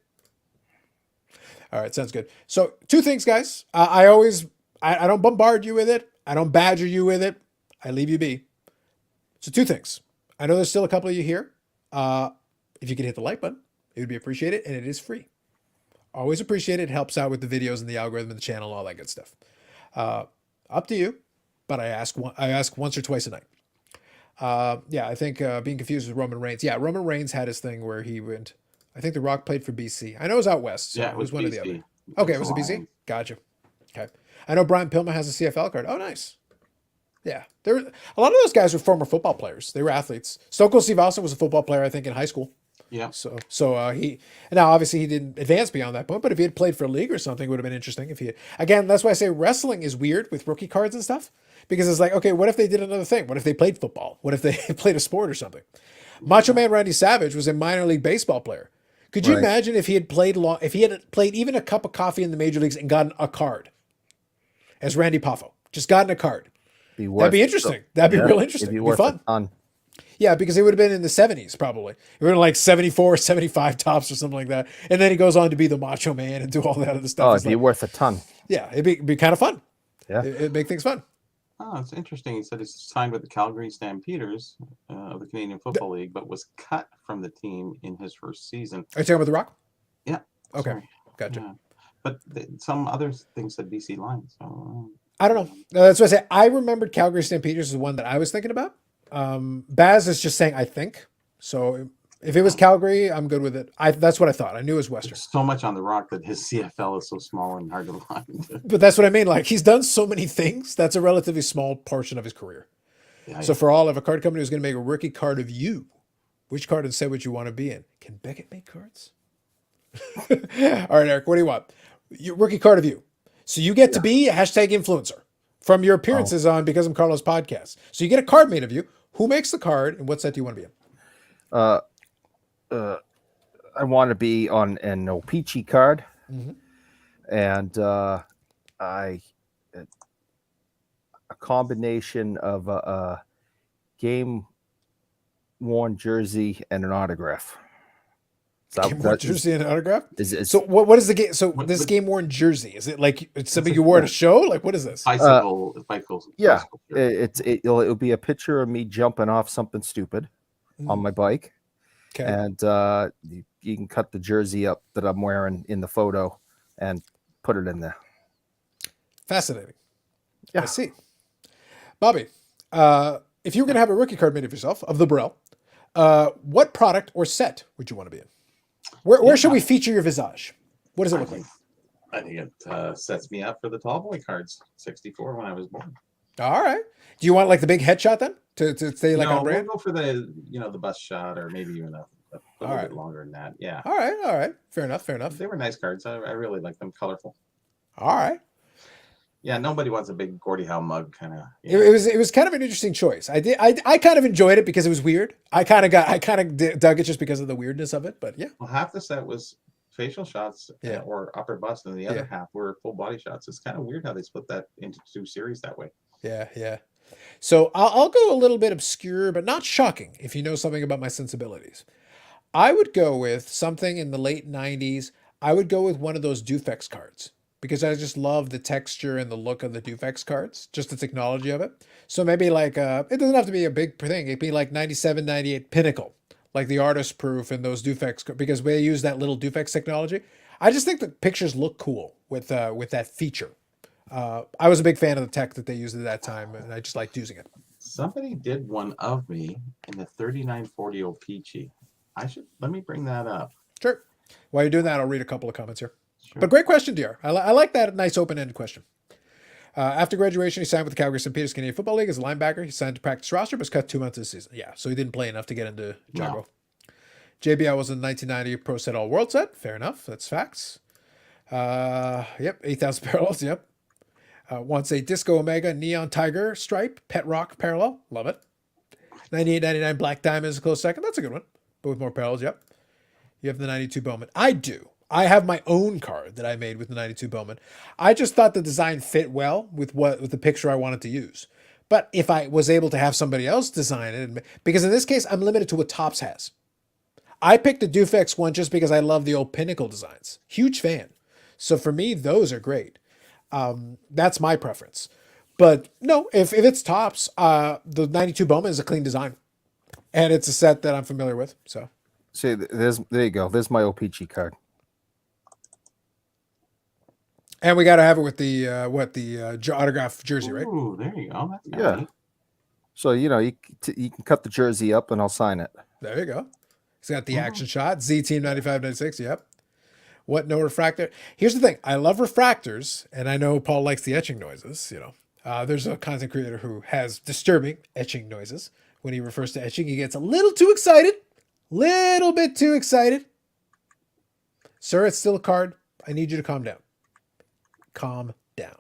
All right, sounds good. So 2 things, guys. I don't bombard you with it. I don't badger you with it. I leave you be. So 2 things. I know there's still a couple of you here. If you could hit the like button, it would be appreciated, and it is free. Always appreciate it. It helps out with the videos and the algorithm and the channel and all that good stuff. Up to you, but I ask once or twice a night. I think being confused with Roman Reigns. Yeah, Roman Reigns had his thing where he went. I think The Rock played for BC. I know it was out west. So it was one BC. or the other. Okay, it was a BC. Gotcha. Okay, I know Brian Pillman has a CFL card. Oh, nice. Yeah, a lot of those guys were former football players. They were athletes. Stone Cold Steve Austin was a football player, I think, in high school. Yeah. So he now obviously he didn't advance beyond that point, but if he had played for a league or something, it would have been interesting. If he had, again, that's why I say wrestling is weird with rookie cards and stuff, because it's like, okay, what if they did another thing? What if they played football? What if they played a sport or something? Macho Man Randy Savage was a minor league baseball player. Could you imagine if he had played even a cup of coffee in the major leagues and gotten a card? as Randy Poffo. Just gotten a card. Be That'd be interesting. That'd be real interesting. It'd be It'd worth fun. a ton. Yeah, because it would have been in the 70s probably. It would have been like 74, 75 tops or something like that. And then he goes on to be the Macho Man and do all that other stuff. Oh, It's it'd be like, worth a ton. yeah, it'd be kind of fun. Yeah. It'd make things fun. Oh, it's interesting. He said he's signed with the Calgary Stampeders of the Canadian Football League, but was cut from the team in his first season. Are you talking about The Rock? Yeah. Okay. Sorry. Gotcha. Yeah. But some other things said BC Lions. So, I don't know. No, that's what I say. I remembered Calgary Stampeders is the one that I was thinking about. Baz is just saying I think. So if it was Calgary, I'm good with it. That's what I thought. I knew it was Western. there's so much on the Rock that his CFL is so small and hard to find. But that's what I mean. Like he's done so many things. That's a relatively small portion of his career. Yeah, So for all of a card company who's going to make a rookie card of you, which card and say what you want to be in. Can Beckett make cards? All right, Eric, what do you want? Your rookie card of you. So you get to be a hashtag influencer from your appearances on Because I'm Carlos podcast. So you get a card made of you. Who makes the card and what set do you want to be in? I want to be on an Opeachy card, Mhm. and a combination of a game worn jersey and an autograph. So Game worn jersey and an autograph? is So what is the game? So What- this what- game worn jersey, is it like it's something you wore at a show? Like what is this? bicycle. yeah, bicycle shirt. it'll be a picture of me jumping off something stupid on my bike, Okay. and you can cut the jersey up that I'm wearing in the photo and put it in there. Fascinating. I Yeah. see. Bobby, if you were going to have a rookie card made of yourself, of the Burrell, what product or set would you want to be in? Where should we feature your visage? What does it look like? I think it sets me up for the tall boy cards. 64 when I was born. All right. Do you want like the big headshot then to stay like no, on brand? we'll go for the bust shot or maybe even a little right. bit longer than that. Yeah. All right. All right. Fair enough. Fair enough. They were nice cards. I really like them. Colorful. All right. Yeah, nobody wants a big Gordie Howe mug kind of. It was kind of an interesting choice. I kind of enjoyed it because it was weird. I kind of dug it just because of the weirdness of it. But yeah. Well, half the set was facial shots Yeah. or upper bust, and the other Yeah. half were full body shots. It's kind of weird how they split that into two series that way. Yeah, yeah. So I'll go a little bit obscure, but not shocking if you know something about my sensibilities. I would go with something in the late 90s. I would go with one of those Dufex cards because I just love the texture and the look of the Dufex cards, just the technology of it. So maybe like, it doesn't have to be a big thing. It'd be like 97, 98 Pinnacle, like the artist proof and those Dufex, because we use that little Dufex technology. I just think the pictures look cool with that feature. I was a big fan of the tech that they used at that time, and I just liked using it. Somebody did one of me in the 3940 Peachy. Let me bring that up. Sure. While you're doing that, I'll read a couple of comments here. Sure. But great question, DR. I like that nice open-ended question. After graduation, he signed with the Calgary Stampeders Canadian Football League as a linebacker. He signed to practice roster, but was cut 2 months this season. Yeah, so he didn't play enough to get into Jago. JBL was in the 1990 Pro Set All World set. Fair enough. That's facts. Yep, 8,000 parallels. Yep. Wants a Disco Omega Neon Tiger stripe, Pet Rock parallel. Love it. 98.99 Black Diamond is a close second. That's a good one, but with more parallels. Yep. You have the 92 Bowman. I do. I have my own card that I made with the 92 Bowman. I just thought the design fit well with the picture I wanted to use. But if I was able to have somebody else design it, because in this case, I'm limited to what Topps has. I picked the Dufex one just because I love the old Pinnacle designs. Huge fan. So for me, those are great. That's my preference. But no, if it's Topps, the 92 Bowman is a clean design. And it's a set that I'm familiar with. So See, there you go. There's my Opeachy card. and we got to have it with the autograph jersey, right? Ooh, there you go. That's Yeah. neat. So you can cut the jersey up and I'll sign it. There you go. He's got the action shot. Z Team 95, 96. Yep. What, no refractor? Here's the thing. I love refractors, and I know Paul likes the etching noises. There's a content creator who has disturbing etching noises. When he refers to etching, he gets a little too excited. Little bit too excited. Sir, it's still a card. I need you to calm down. Calm down.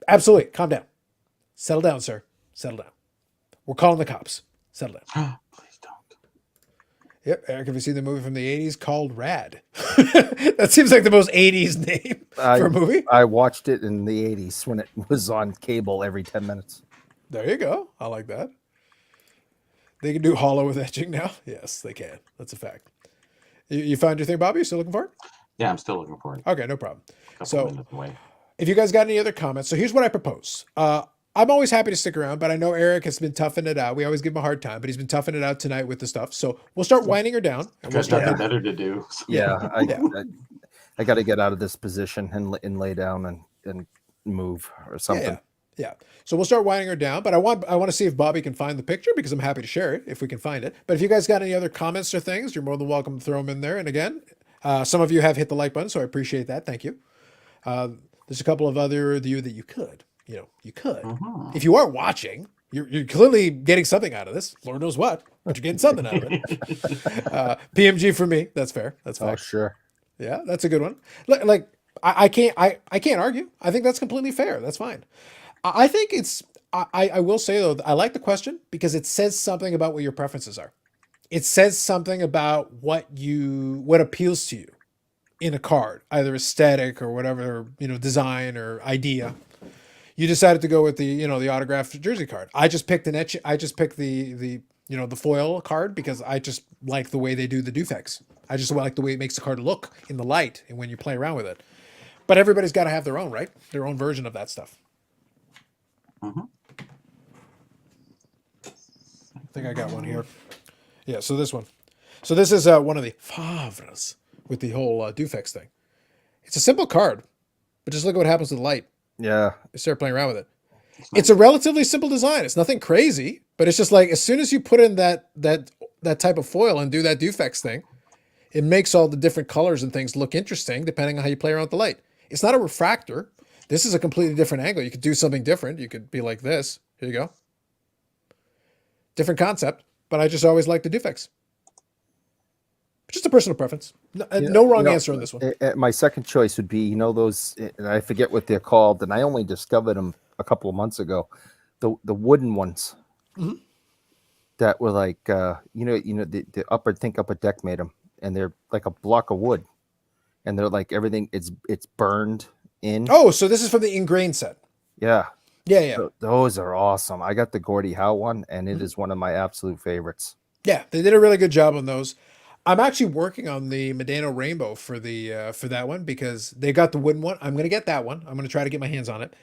Absolutely. Calm down. Settle down, sir. Settle down. We're calling the cops. Settle down. Please don't. Yep. Eric, have you seen the movie from the 80s called Rad? That seems like the most 80s name for a movie. I watched it in the 80s when it was on cable every 10 minutes. There you go. I like that. They can do hollow with etching now. Yes, they can. That's a fact. You found your thing, Bobby? You still looking for it? Yeah, I'm still looking for it. Okay, no problem. Couple So minutes away. if you guys got any other comments, so here's what I propose. I'm always happy to stick around, but I know Eric has been toughing it out. We always give him a hard time, but he's been toughing it out tonight with the stuff. So we'll start winding her down. And we'll There's start nothing better to do. Yeah, Yeah. I got to get out of this position and lay down and move or something. Yeah. So we'll start winding her down, but I want to see if Bobby can find the picture because I'm happy to share it if we can find it. But if you guys got any other comments or things, you're more than welcome to throw them in there. And again, some of you have hit the like button, so I appreciate that. Thank you. There's a couple of other of you that you could. Mhm. If you are watching, you're clearly getting something out of this. Lord knows what, but you're getting something out of it. PMG for me. That's fair. That's Oh, fair. sure. Yeah, that's a good one. Like I can't argue. I think that's completely fair. That's fine. I think it's I will say though, I like the question because it says something about what your preferences are. It says something about what appeals to you in a card, either aesthetic or whatever, design or idea. You decided to go with the autographed jersey card. I just picked I just picked the foil card because I just like the way they do the Dufex. I just like the way it makes the card look in the light and when you play around with it. But everybody's got to have their own, right? Their own version of that stuff. Mhm. I think I got one here. Yeah, so this one. So this is one of the Favres with the whole Dufex thing. It's a simple card, but just look at what happens with the light. Yeah. You start playing around with it. It's a relatively simple design. It's nothing crazy, but it's just like as soon as you put in that type of foil and do that Dufex thing, it makes all the different colors and things look interesting depending on how you play around with the light. It's not a refractor. This is a completely different angle. You could do something different. You could be like this. Here you go. Different concept, but I just always like the Dufex. Just a personal preference. No wrong answer on this one. My second choice would be, those, and I forget what they're called, and I only discovered them a couple of months ago. The wooden ones that were like, the upper deck made them, and they're like a block of wood, and they're like everything. It's burned in. Oh, so this is from the ingrained set. Yeah. Yeah. Those are awesome. I got the Gordie Howe one, and it is one of my absolute favorites. Yeah, they did a really good job on those. I'm actually working on the Medano Rainbow for that one because they got the wooden one. I'm going to get that one. I'm going to try to get my hands on it.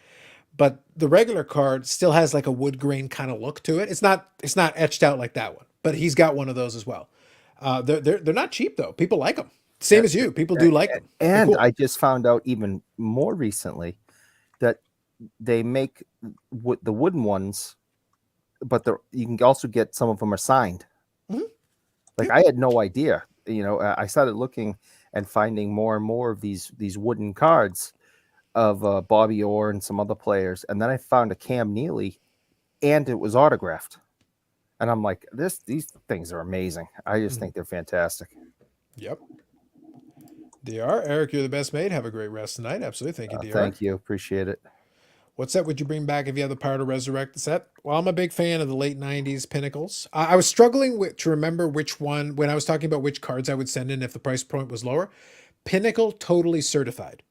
But the regular card still has like a wood grain kind of look to it. It's not etched out like that one, but he's got one of those as well. They're not cheap though. People like them. Same as you. People do like them. And cool. I just found out even more recently that they make the wooden ones, but you can also get some of them are signed. Mm-hmm. Like I had no idea. I started looking and finding more and more of these wooden cards of Bobby Orr and some other players, and then I found a Cam Neely, and it was autographed. And I'm like, these things are amazing. I just think they're fantastic. Yep. DR, Eric, you're the best mate. Have a great rest tonight. Absolutely. Thank you, DR. Thank you. Appreciate it. What set would you bring back if you had the power to resurrect the set? Well, I'm a big fan of the late 90s Pinnacles. I was struggling to remember which one, when I was talking about which cards I would send in if the price point was lower. Pinnacle Totally Certified.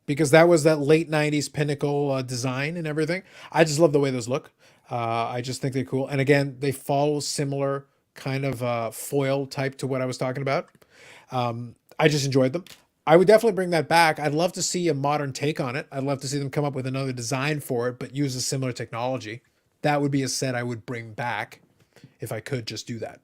Because that was that late 90s Pinnacle design and everything. I just love the way those look. I just think they're cool. And again, they follow similar kind of foil type to what I was talking about. I just enjoyed them. I would definitely bring that back. I'd love to see a modern take on it. I'd love to see them come up with another design for it, but use a similar technology. That would be a set I would bring back if I could just do that.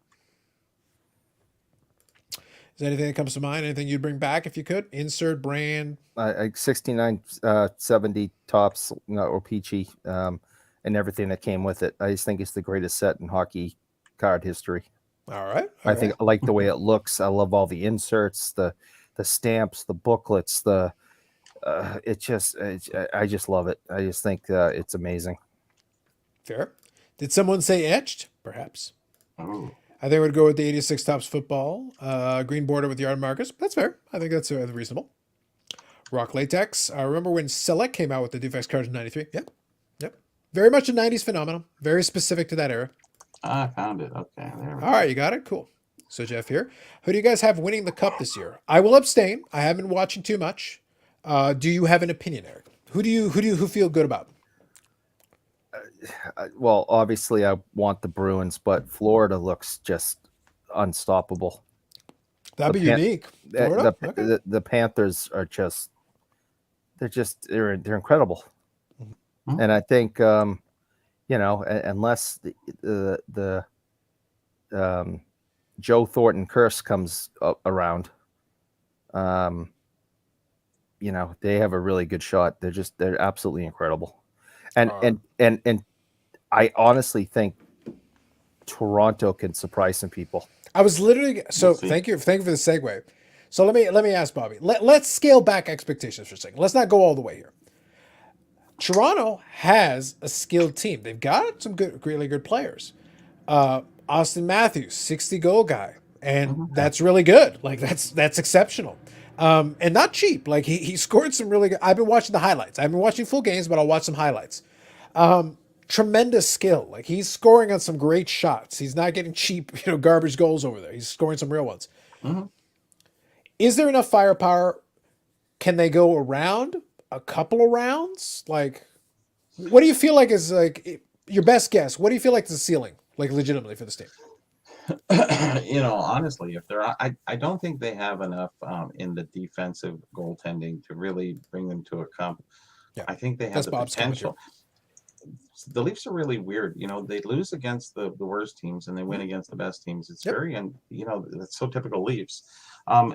Is there anything that comes to mind? Anything you'd bring back if you could? Insert brand? 6970 tops or peachy and everything that came with it. I just think it's the greatest set in hockey card history. All right. I think I like the way it looks. I love all the inserts, the stamps, the booklets, I just love it. I just think it's amazing. Fair. Did someone say etched? Perhaps. Oh. I think I would go with the 86 Tops football. Green border with yard markers. That's fair. I think that's reasonable. Rock latex. I remember when Select came out with the Dufex cards in 93. Yep. Very much a 90s phenomenon. Very specific to that era. I found it. Okay. There we go. All right, you got it? Cool. So Jeff here. Who do you guys have winning the cup this year? I will abstain. I haven't been watching too much. Do you have an opinion, Eric? Who feel good about? Well, obviously, I want the Bruins, but Florida looks just unstoppable. That'd The be Pan- unique. The, Florida? the, Okay. the Panthers are they're incredible. Mhm. And I think unless the Joe Thornton curse comes around, they have a really good shot. They're absolutely incredible. And I honestly think Toronto can surprise some people. I was literally We'll see. thank you for the segue. So let me ask Bobby. Let's scale back expectations for a second. Let's not go all the way here. Toronto has a skilled team. They've got some really good players. Austin Matthews, 60 goal guy, and that's really good. Like that's exceptional, and not cheap. Like he scored some really good. I've been watching the highlights. I've been watching full games, but I'll watch some highlights. Tremendous skill. Like he's scoring on some great shots. He's not getting cheap, garbage goals over there. He's scoring some real ones. Mhm. Is there enough firepower? Can they go around a couple of rounds? Like, what do you feel like is like your best guess? What do you feel like is the ceiling, like legitimately for this team? Honestly, if I don't think they have enough in the defensive goaltending to really bring them to a cup. Yeah, I think they have that's the Bob's comment here. potential. The Leafs are really weird. They lose against the worst teams and they win against the best teams. It's Yep. very, and that's so typical Leafs.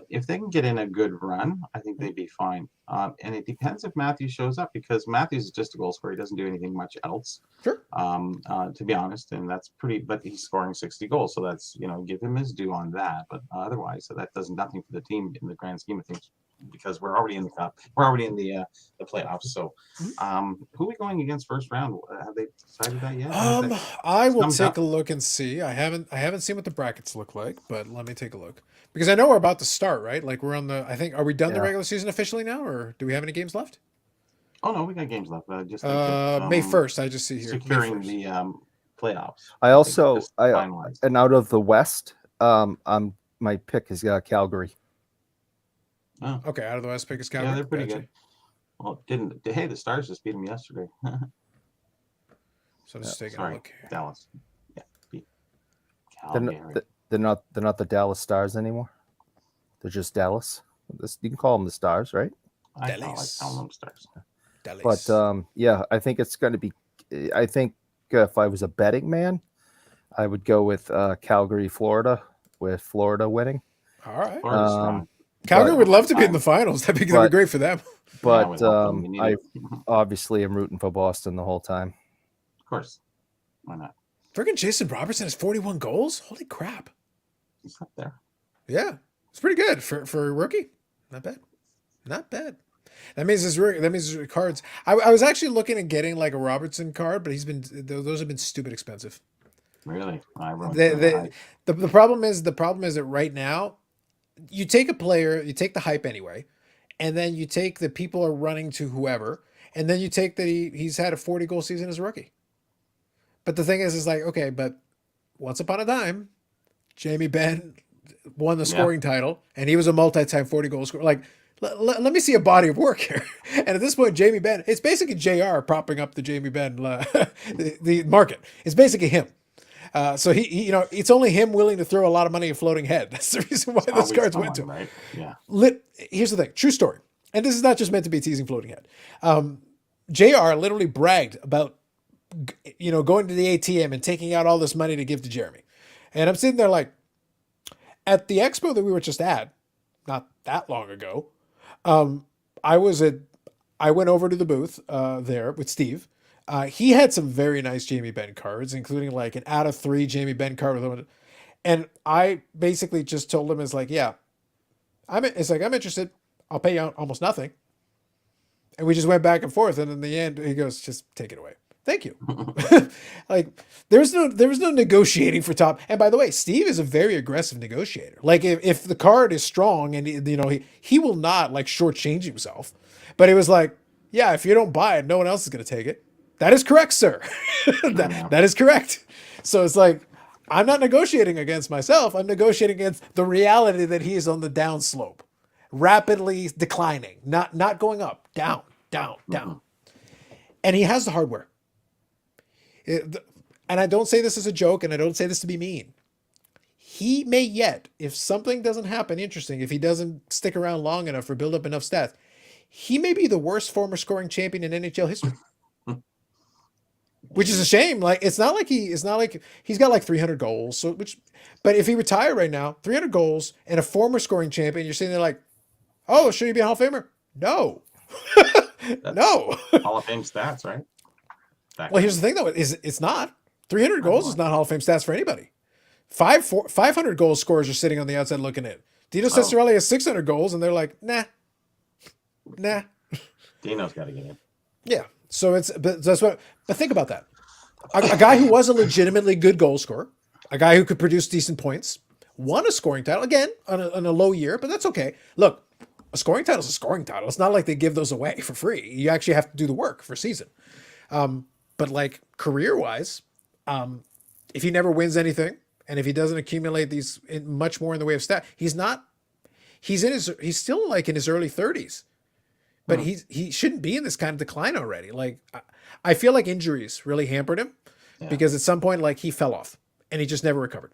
If they can get in a good run, I think they'd be fine. And it depends if Matthews shows up because Matthews is just a goal scorer. He doesn't do anything much else, Sure. to be honest. And that's pretty, but he's scoring 60 goals. So that's, give him his due on that. But otherwise, so that does nothing for the team in the grand scheme of things because we're already in the cup. We're already in the playoffs. So who are we going against first round? Have they decided that yet? I will Thumbs take up. a look and see. I haven't seen what the brackets look like, but let me take a look because I know we're about to start, right? Like we're on the. I think are we done the Yeah. regular season officially now, or do we have any games left? Oh no, we got games left. Just think that, May 1st. I just see here. May securing 1st. the playoffs. I think also just I finalized. and out of the West, my pick is Calgary. Oh, Okay, out of the West pick is yeah, Calgary. they're pretty Gotcha. good. Well, didn't hey the Stars just beat them yesterday? So I'm just taking a Sorry, look here. Dallas. Yeah, beat They're Calgary. not the Dallas Stars anymore. They're just Dallas. You can call them the Stars, right? I like Dallas. calling them Stars. Dallas. But yeah, I think it's going to be. I think if I was a betting man, I would go with Calgary, Florida, with Florida winning. all right. Florida's strong. Calgary but- would love to be in the finals. That'd be but- great for them. Yeah, But we help them. We need I it. obviously am rooting for Boston the whole time. Of course. Why not? Freaking Jason Robertson has 41 goals. Holy crap! He's up there. Yeah, it's pretty good for a rookie. Not bad. Not bad. That means his cards. I was actually looking at getting like a Robertson card, but those have been stupid expensive. Really? I wrote The problem is that right now, you take a player, you take the hype anyway, and then you take the people are running to whoever, and then you take that he's had a 40 goal season as a rookie. But the thing is like, okay, but once upon a time, Jamie Benn won the scoring title, and he was a multi-time 40 goal scorer. Like, let me see a body of work here. And at this point, Jamie Benn, it's basically JR propping up the Jamie Benn the market. It's basically him. So he, it's only him willing to throw a lot of money at floating head. That's the reason why those Always cards went to him. someone, right? Yeah. Here's the thing, true story, and this is not just meant to be teasing floating head. JR literally bragged about going to the ATM and taking out all this money to give to Jeremy, and I'm sitting there like, at the expo that we were just at, not that long ago, I went over to the booth there with Steve. He had some very nice Jamie Benn cards, including like an out of 3 Jamie Benn card with him. And I basically just told him, I'm interested. I'll pay you almost nothing. And we just went back and forth. And in the end, he goes, just take it away. Thank you. Like there was no negotiating for top. And by the way, Steve is a very aggressive negotiator. Like if the card is strong and he will not like shortchange himself. But it was like, yeah, if you don't buy it, no one else is going to take it. That is correct, sir. that is correct. So it's like, I'm not negotiating against myself. I'm negotiating against the reality that he is on the downslope, rapidly declining, not going up, down, down, down. And he has the hardware. And I don't say this as a joke, and I don't say this to be mean. He may yet, if something doesn't happen interesting, if he doesn't stick around long enough or build up enough stats, he may be the worst former scoring champion in NHL history. Which is a shame. Like it's not like he's got like 300 goals. So but if he retired right now, 300 goals and a former scoring champion, you're sitting there like, oh, should he be a Hall of Famer? No, no. Hall of Fame stats, right? Well, here's the thing though, it's not 300 goals is not Hall of Fame stats for anybody. 500 goal scorers are sitting on the outside looking in. Dino Ciccarelli has 600 goals, and they're like, nah. Dino's got to get in. Yeah. So but think about that. A guy who was a legitimately good goal scorer, a guy who could produce decent points, won a scoring title again on a low year, but that's okay. Look, a scoring title is a scoring title. It's not like they give those away for free. You actually have to do the work for a season. But like career wise, if he never wins anything, and if he doesn't accumulate much more in the way of stat, he's still like in his early 30s. But he shouldn't be in this kind of decline already. Like I feel like injuries really hampered him because at some point like he fell off and he just never recovered.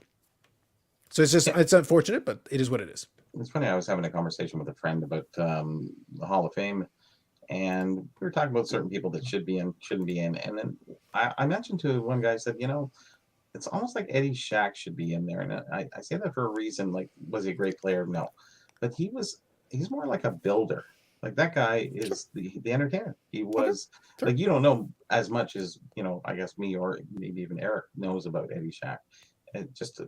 So it's unfortunate, but it is what it is. It's funny. I was having a conversation with a friend about the Hall of Fame, and we were talking about certain people that should be in, shouldn't be in, and then I mentioned to one guy, I said, it's almost like Eddie Shack should be in there, and I say that for a reason. Like, was he a great player? No, but he's more like a builder. Like that guy is the entertainer. He was like, you don't know as much as I guess me or maybe even Eric knows about Eddie Shack. And just a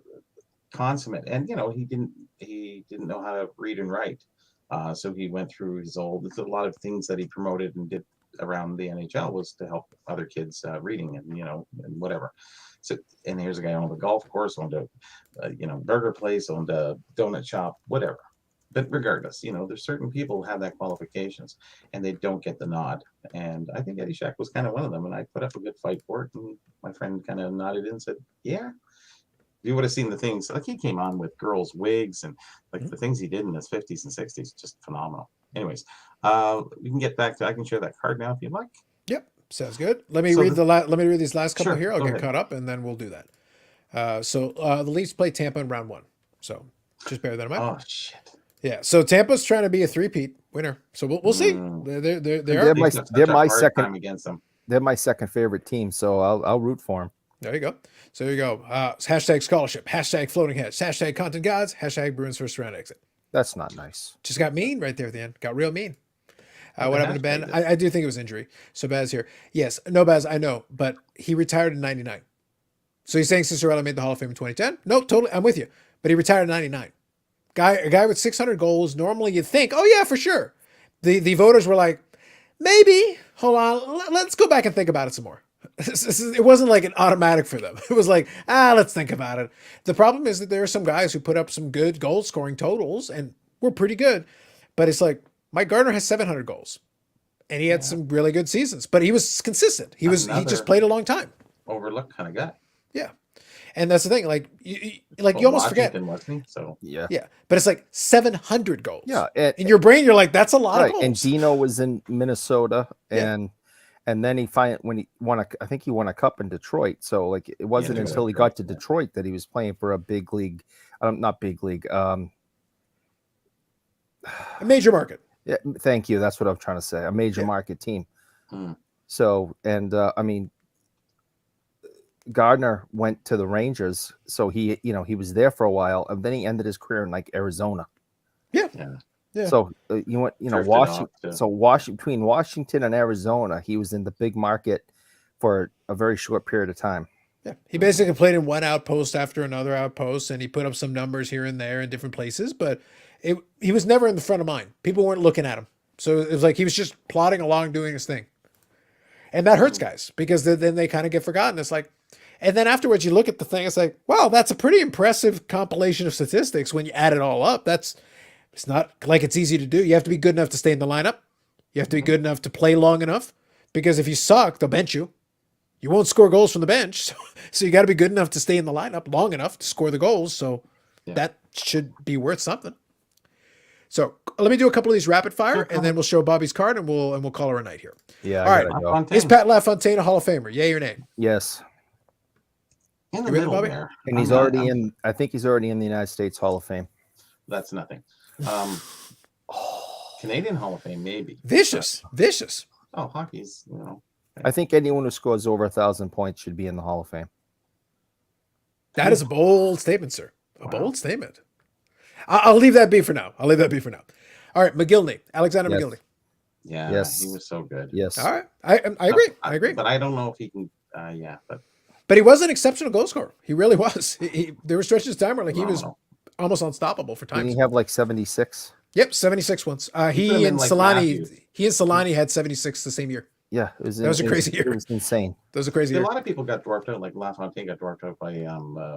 consummate, and he didn't know how to read and write. So he went through there's a lot of things that he promoted and did around the NHL was to help other kids reading and and whatever. So, and here's a guy owned a golf course, owned a burger place, owned a donut shop, whatever. But regardless, there's certain people who have that qualifications and they don't get the nod. And I think Eddie Shack was kind of one of them. And I put up a good fight for it. And my friend kind of nodded and said, yeah. You would have seen the things like he came on with girls' wigs and like the things he did in his 50s and 60s, just phenomenal. Anyways, we can get back to, I can share that card now if you'd like. Yep. Sounds good. Let me read these last couple here. I'll get ahead. caught up and then we'll do that. So the Leafs play Tampa in round 1. So just bear that in mind. Oh shit. Yeah. So Tampa's trying to be a three-peat winner. So we'll see. They're my second time against them. They're my second favorite team, so I'll root for them. There you go. So there you go. Hashtag scholarship, hashtag floating heads, hashtag content gods, hashtag Bruins first round exit. That's not nice. Just got mean right there at the end. Got real mean. What happened to Ben? I do think it was injury. So Baz here. Yes. No, Baz, I know. But he retired in 99. So he's saying Ciccarelli made the Hall of Fame in 2010? No, totally. I'm with you. But he retired in 99. A guy with 600 goals, normally you'd think, oh, yeah, for sure. The voters were like, maybe. Hold on. Let's go back and think about it some more. It wasn't like an automatic for them. It was like, let's think about it. The problem is that there are some guys who put up some good goal scoring totals and were pretty good. But it's like Mike Gardner has 700 goals and he had some really good seasons, but he was consistent. He just played a long time. Overlooked kind of guy. Yeah. And that's the thing. Like you almost forget. Wasn't he? So yeah. But it's like 700 goals. Yeah. In your brain, you're like, that's a lot of goals. And Dino was in Minnesota and then I think he won a cup in Detroit. So like it wasn't until he got to Detroit that he was playing for a big league, not big league. A major market. Yeah, thank you. That's what I'm trying to say. A major market team. So Gardner went to the Rangers, so he was there for a while, and then he ended his career in like Arizona. Yeah. So you went, Washington. So between Washington and Arizona, he was in the big market for a very short period of time. Yeah, he basically played in one outpost after another outpost, and he put up some numbers here and there in different places, but he was never in the front of mind. People weren't looking at him, so it was like he was just plodding along doing his thing, and that hurts guys because then they kind of get forgotten. It's like. And then afterwards, you look at the thing. It's like, wow, that's a pretty impressive compilation of statistics when you add it all up. It's not like it's easy to do. You have to be good enough to stay in the lineup. You have to be good enough to play long enough because if you suck, they'll bench you. You won't score goals from the bench, so you got to be good enough to stay in the lineup long enough to score the goals. So Yeah. that should be worth something. So let me do a couple of these rapid fire, Sure, and then we'll show Bobby's card, and we'll call her a night here. Yeah. All right. LaFontaine, Is Pat LaFontaine a Hall of Famer? Yay or nay? Yes. in the You with it, middle Bobby? there. And he's I think he's already in the United States Hall of Fame. That's nothing. Canadian Hall of Fame, maybe. Vicious. Oh, hockey's, I think anyone who scores over 1,000 points should be in the Hall of Fame. That is a bold statement, sir. A Wow. bold statement. I'll leave that be for now. All right, McGillney, Alexander Yes. McGillney. Yeah, Yes. he was so good. Yes. All right, I agree. But I don't know if he can. But he was an exceptional goal scorer. He really was. There were stretches of time where he was phenomenal. almost unstoppable for Didn't times. he have like 76? Yep, 76 once. put him He in and like Solani, Matthews. had 76 the same year. Yeah. That was a crazy year. It was insane. That was a crazy A year. lot of people got dwarfed out, like LaFontaine got dwarfed out by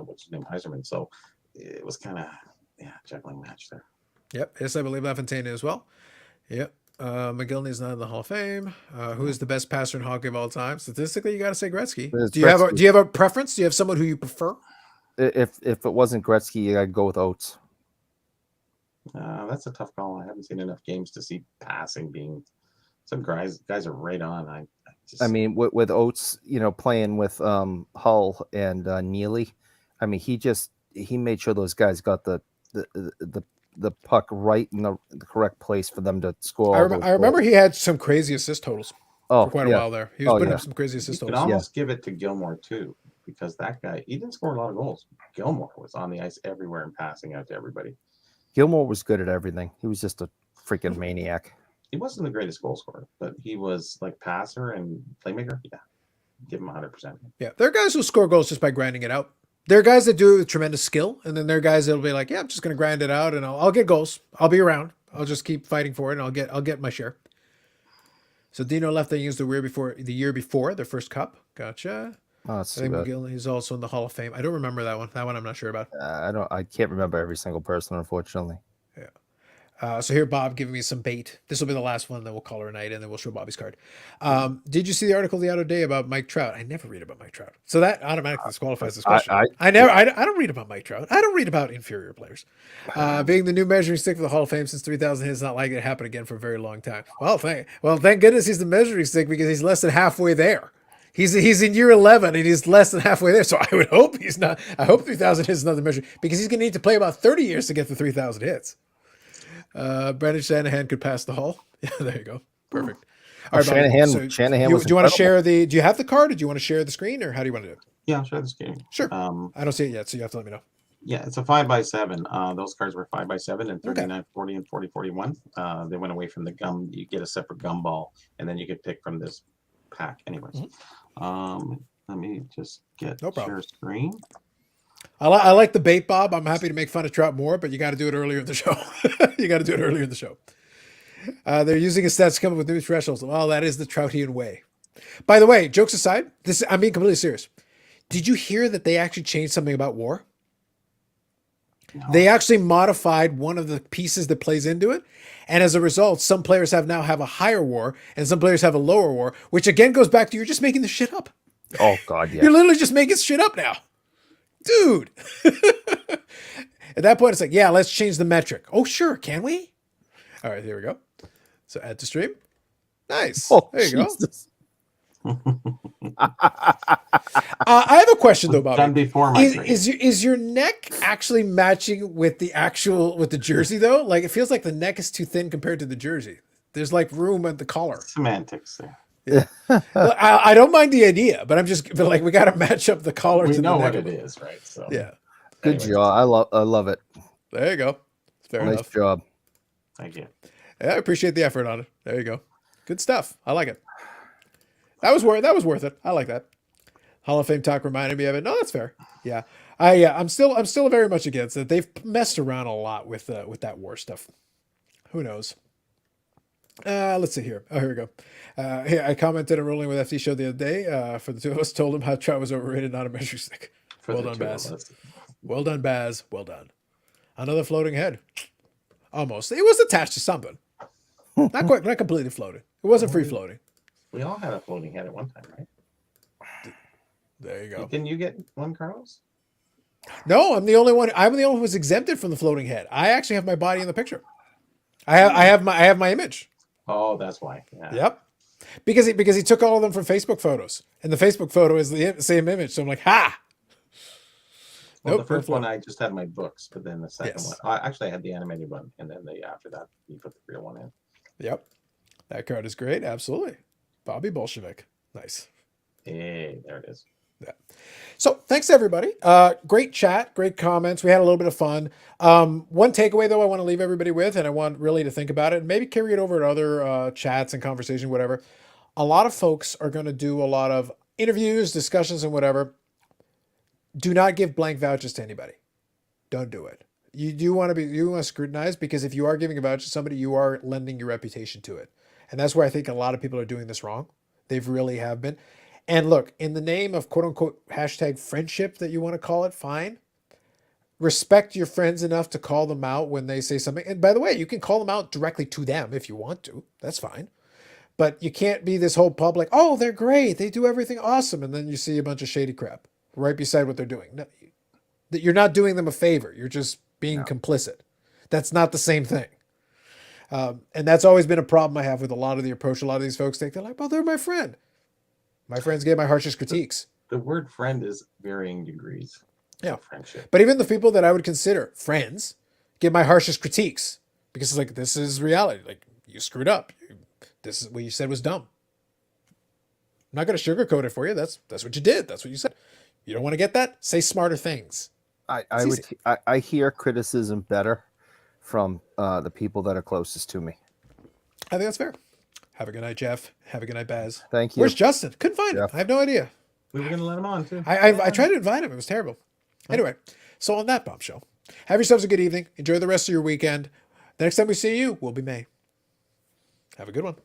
what's his name, Heiserman. So it was kind of juggling match there. Yep, yes, I believe LaFontaine as well. Yep. McGillney's not in the Hall of Fame. Who is the best passer in hockey of all time? Statistically, you got to say Gretzky. It's Do you have Gretzky. a preference? Do you have someone who you prefer? If it wasn't Gretzky, I'd go with Oates. That's a tough call. I haven't seen enough games to see passing being. Some guys are right on. I mean, with Oates, playing with Hull and Neely, I mean, he made sure those guys got the puck right in the correct place for them to score. I remember he had some crazy assist totals for quite a yeah. while there. He was putting yeah. up some crazy you assist could totals. almost give it to Gilmore too, because that guy, he didn't score a lot of goals. Gilmore was on the ice everywhere and passing out to everybody. Gilmore was good at everything. He was just a freaking maniac. He wasn't the greatest goal scorer, but he was like passer and playmaker. Yeah, give him 100%. Yeah, there are guys who score goals just by grinding it out. There are guys that do it with tremendous skill, and then there are guys that'll be like, "Yeah, I'm just going to grind it out, and I'll get goals. I'll be around. I'll just keep fighting for it, and I'll get my share." So Dino left the Unions the year before their first cup. Gotcha. Oh, I that's too think bad. McGill is also in the Hall of Fame. I don't remember that one. That one I'm not sure about. I can't remember every single person, unfortunately. So here, Bob giving me some bait. This will be the last one, then we'll call her a night, and then we'll show Bobby's card. Did you see the article the other day about Mike Trout? I never read about Mike Trout, so that automatically disqualifies this question. I don't read about Mike Trout. I don't read about inferior players. Being the new measuring stick for the Hall of Fame since 3000, it's not likely to happen again for a very long time. Well, thank goodness he's the measuring stick, because he's less than halfway there. He's in year 11 and he's less than halfway there. So I would hope he's not. I hope 3,000 hits is not the measure, because he's going to need to play about 30 years to get to 3,000 hits. Brendan Shanahan could pass the Hall. Yeah, there you go. Perfect. All right, Shanahan. Bobby, Shanahan was. do you want to incredible. share the? Do you have the card? Or do you want to share the screen, or how do you want to do it? Yeah, I'll share this game. Sure. I don't see it yet, so you have to let me know. Yeah, it's a 5x7. Those cards were 5x7 and 39, 40, and 40, 41. They went away from the gum. You get a separate gum ball, and then you could pick from this pack. Anyways, let me just get No problem. share screen. I like the bait, Bob. I'm happy to make fun of Trout more, but you got to do it earlier in the show. You got to do it earlier in the show. They're using his stats to come up with new thresholds. Well, that is the Troutian way. By the way, jokes aside, I'm being completely serious. Did you hear that they actually changed something about WAR? No. They actually modified one of the pieces that plays into it. And as a result, some players now have a higher WAR and some players have a lower WAR, which again goes back to you're just making this shit up. Oh God, yeah. You're literally just making shit up now. Dude. At that point, it's like, yeah, let's change the metric. Oh, sure. Can we? All right, here we go. So add to stream. Nice. Oh, there you Jesus. I have a question though, Done Bobby. before my trade. Is your neck actually matching with the jersey though? Like, it feels like the neck is too thin compared to the jersey. There's like room at the collar. Semantics there. I don't mind the idea, but we got to match up the collar We to know the what neck. it is, right? So Yeah. Good anyways, job. I love it. There you go. Fair Nice enough. job. Thank you. Yeah, I appreciate the effort on it. There you go. Good stuff. I like it. That was worth it. I like that. Hall of Fame talk reminded me of it. No, that's fair. Yeah. I'm still very much against it. They've messed around a lot with that war stuff. Who knows? Let's see here. Oh, here we go. Here, I commented on Rolling with FD show the other day. For the two of us, told him how Trout was overrated, not a measuring stick. For Well the done, two of Baz. us. Well done, Baz. Well done. Another floating head. Almost. It was attached to something. Not completely floating. It wasn't free floating. We all had a floating head at one time, right? There you go. Didn't you get one, Carlos? No, I'm the only one. I'm the only one who was exempted from the floating head. I actually have my body in the picture. I have my image. Oh, that's why. Yeah. Yep. Because he took all of them from Facebook photos, and the Facebook photo is the same image. So I'm like, ha. Well, Nope, the first no one float. I just had my books, but then the second Yes. one, actually I had the animated one, and then after that you put the real one in. Yep. That card is great. Absolutely. Bobby Bolshevik. Nice. Hey, there it is. Yeah. So thanks everybody. Great chat, great comments. We had a little bit of fun. One takeaway though, I want to leave everybody with, and I want really to think about it, and maybe carry it over to other chats and conversation, whatever. A lot of folks are going to do a lot of interviews, discussions, and whatever. Do not give blank vouchers to anybody. Don't do it. You want to scrutinize, because if you are giving a voucher to somebody, you are lending your reputation to it, and that's where I think a lot of people are doing this wrong. They've really have been. And look, in the name of quote unquote hashtag friendship that you want to call it, fine. Respect your friends enough to call them out when they say something. And by the way, you can call them out directly to them if you want to. That's fine. But you can't be this whole public, oh, they're great, they do everything awesome, and then you see a bunch of shady crap right beside what they're doing. No, that you're not doing them a favor. You're just being complicit. That's not the same thing. And that's always been a problem I have with a lot of the approach a lot of these folks take. They're like, well, they're my friend. My friends get my harshest critiques. The word friend is varying degrees of friendship. But even the people that I would consider friends get my harshest critiques, because it's like, this is reality. Like, you screwed up. This is what you said was dumb. I'm not going to sugarcoat it for you. That's what you did. That's what you said. You don't want to get that? Say smarter things. I hear criticism better from the people that are closest to me. I think that's fair. Have a good night, Jeff. Have a good night, Baz. Thank you. Where's Justin? Couldn't find him. Jeff. I have no idea. We were going to let him on too. I tried to invite him. It was terrible. Anyway, so on that bombshell, have yourselves a good evening. Enjoy the rest of your weekend. The next time we see you will be May. Have a good one.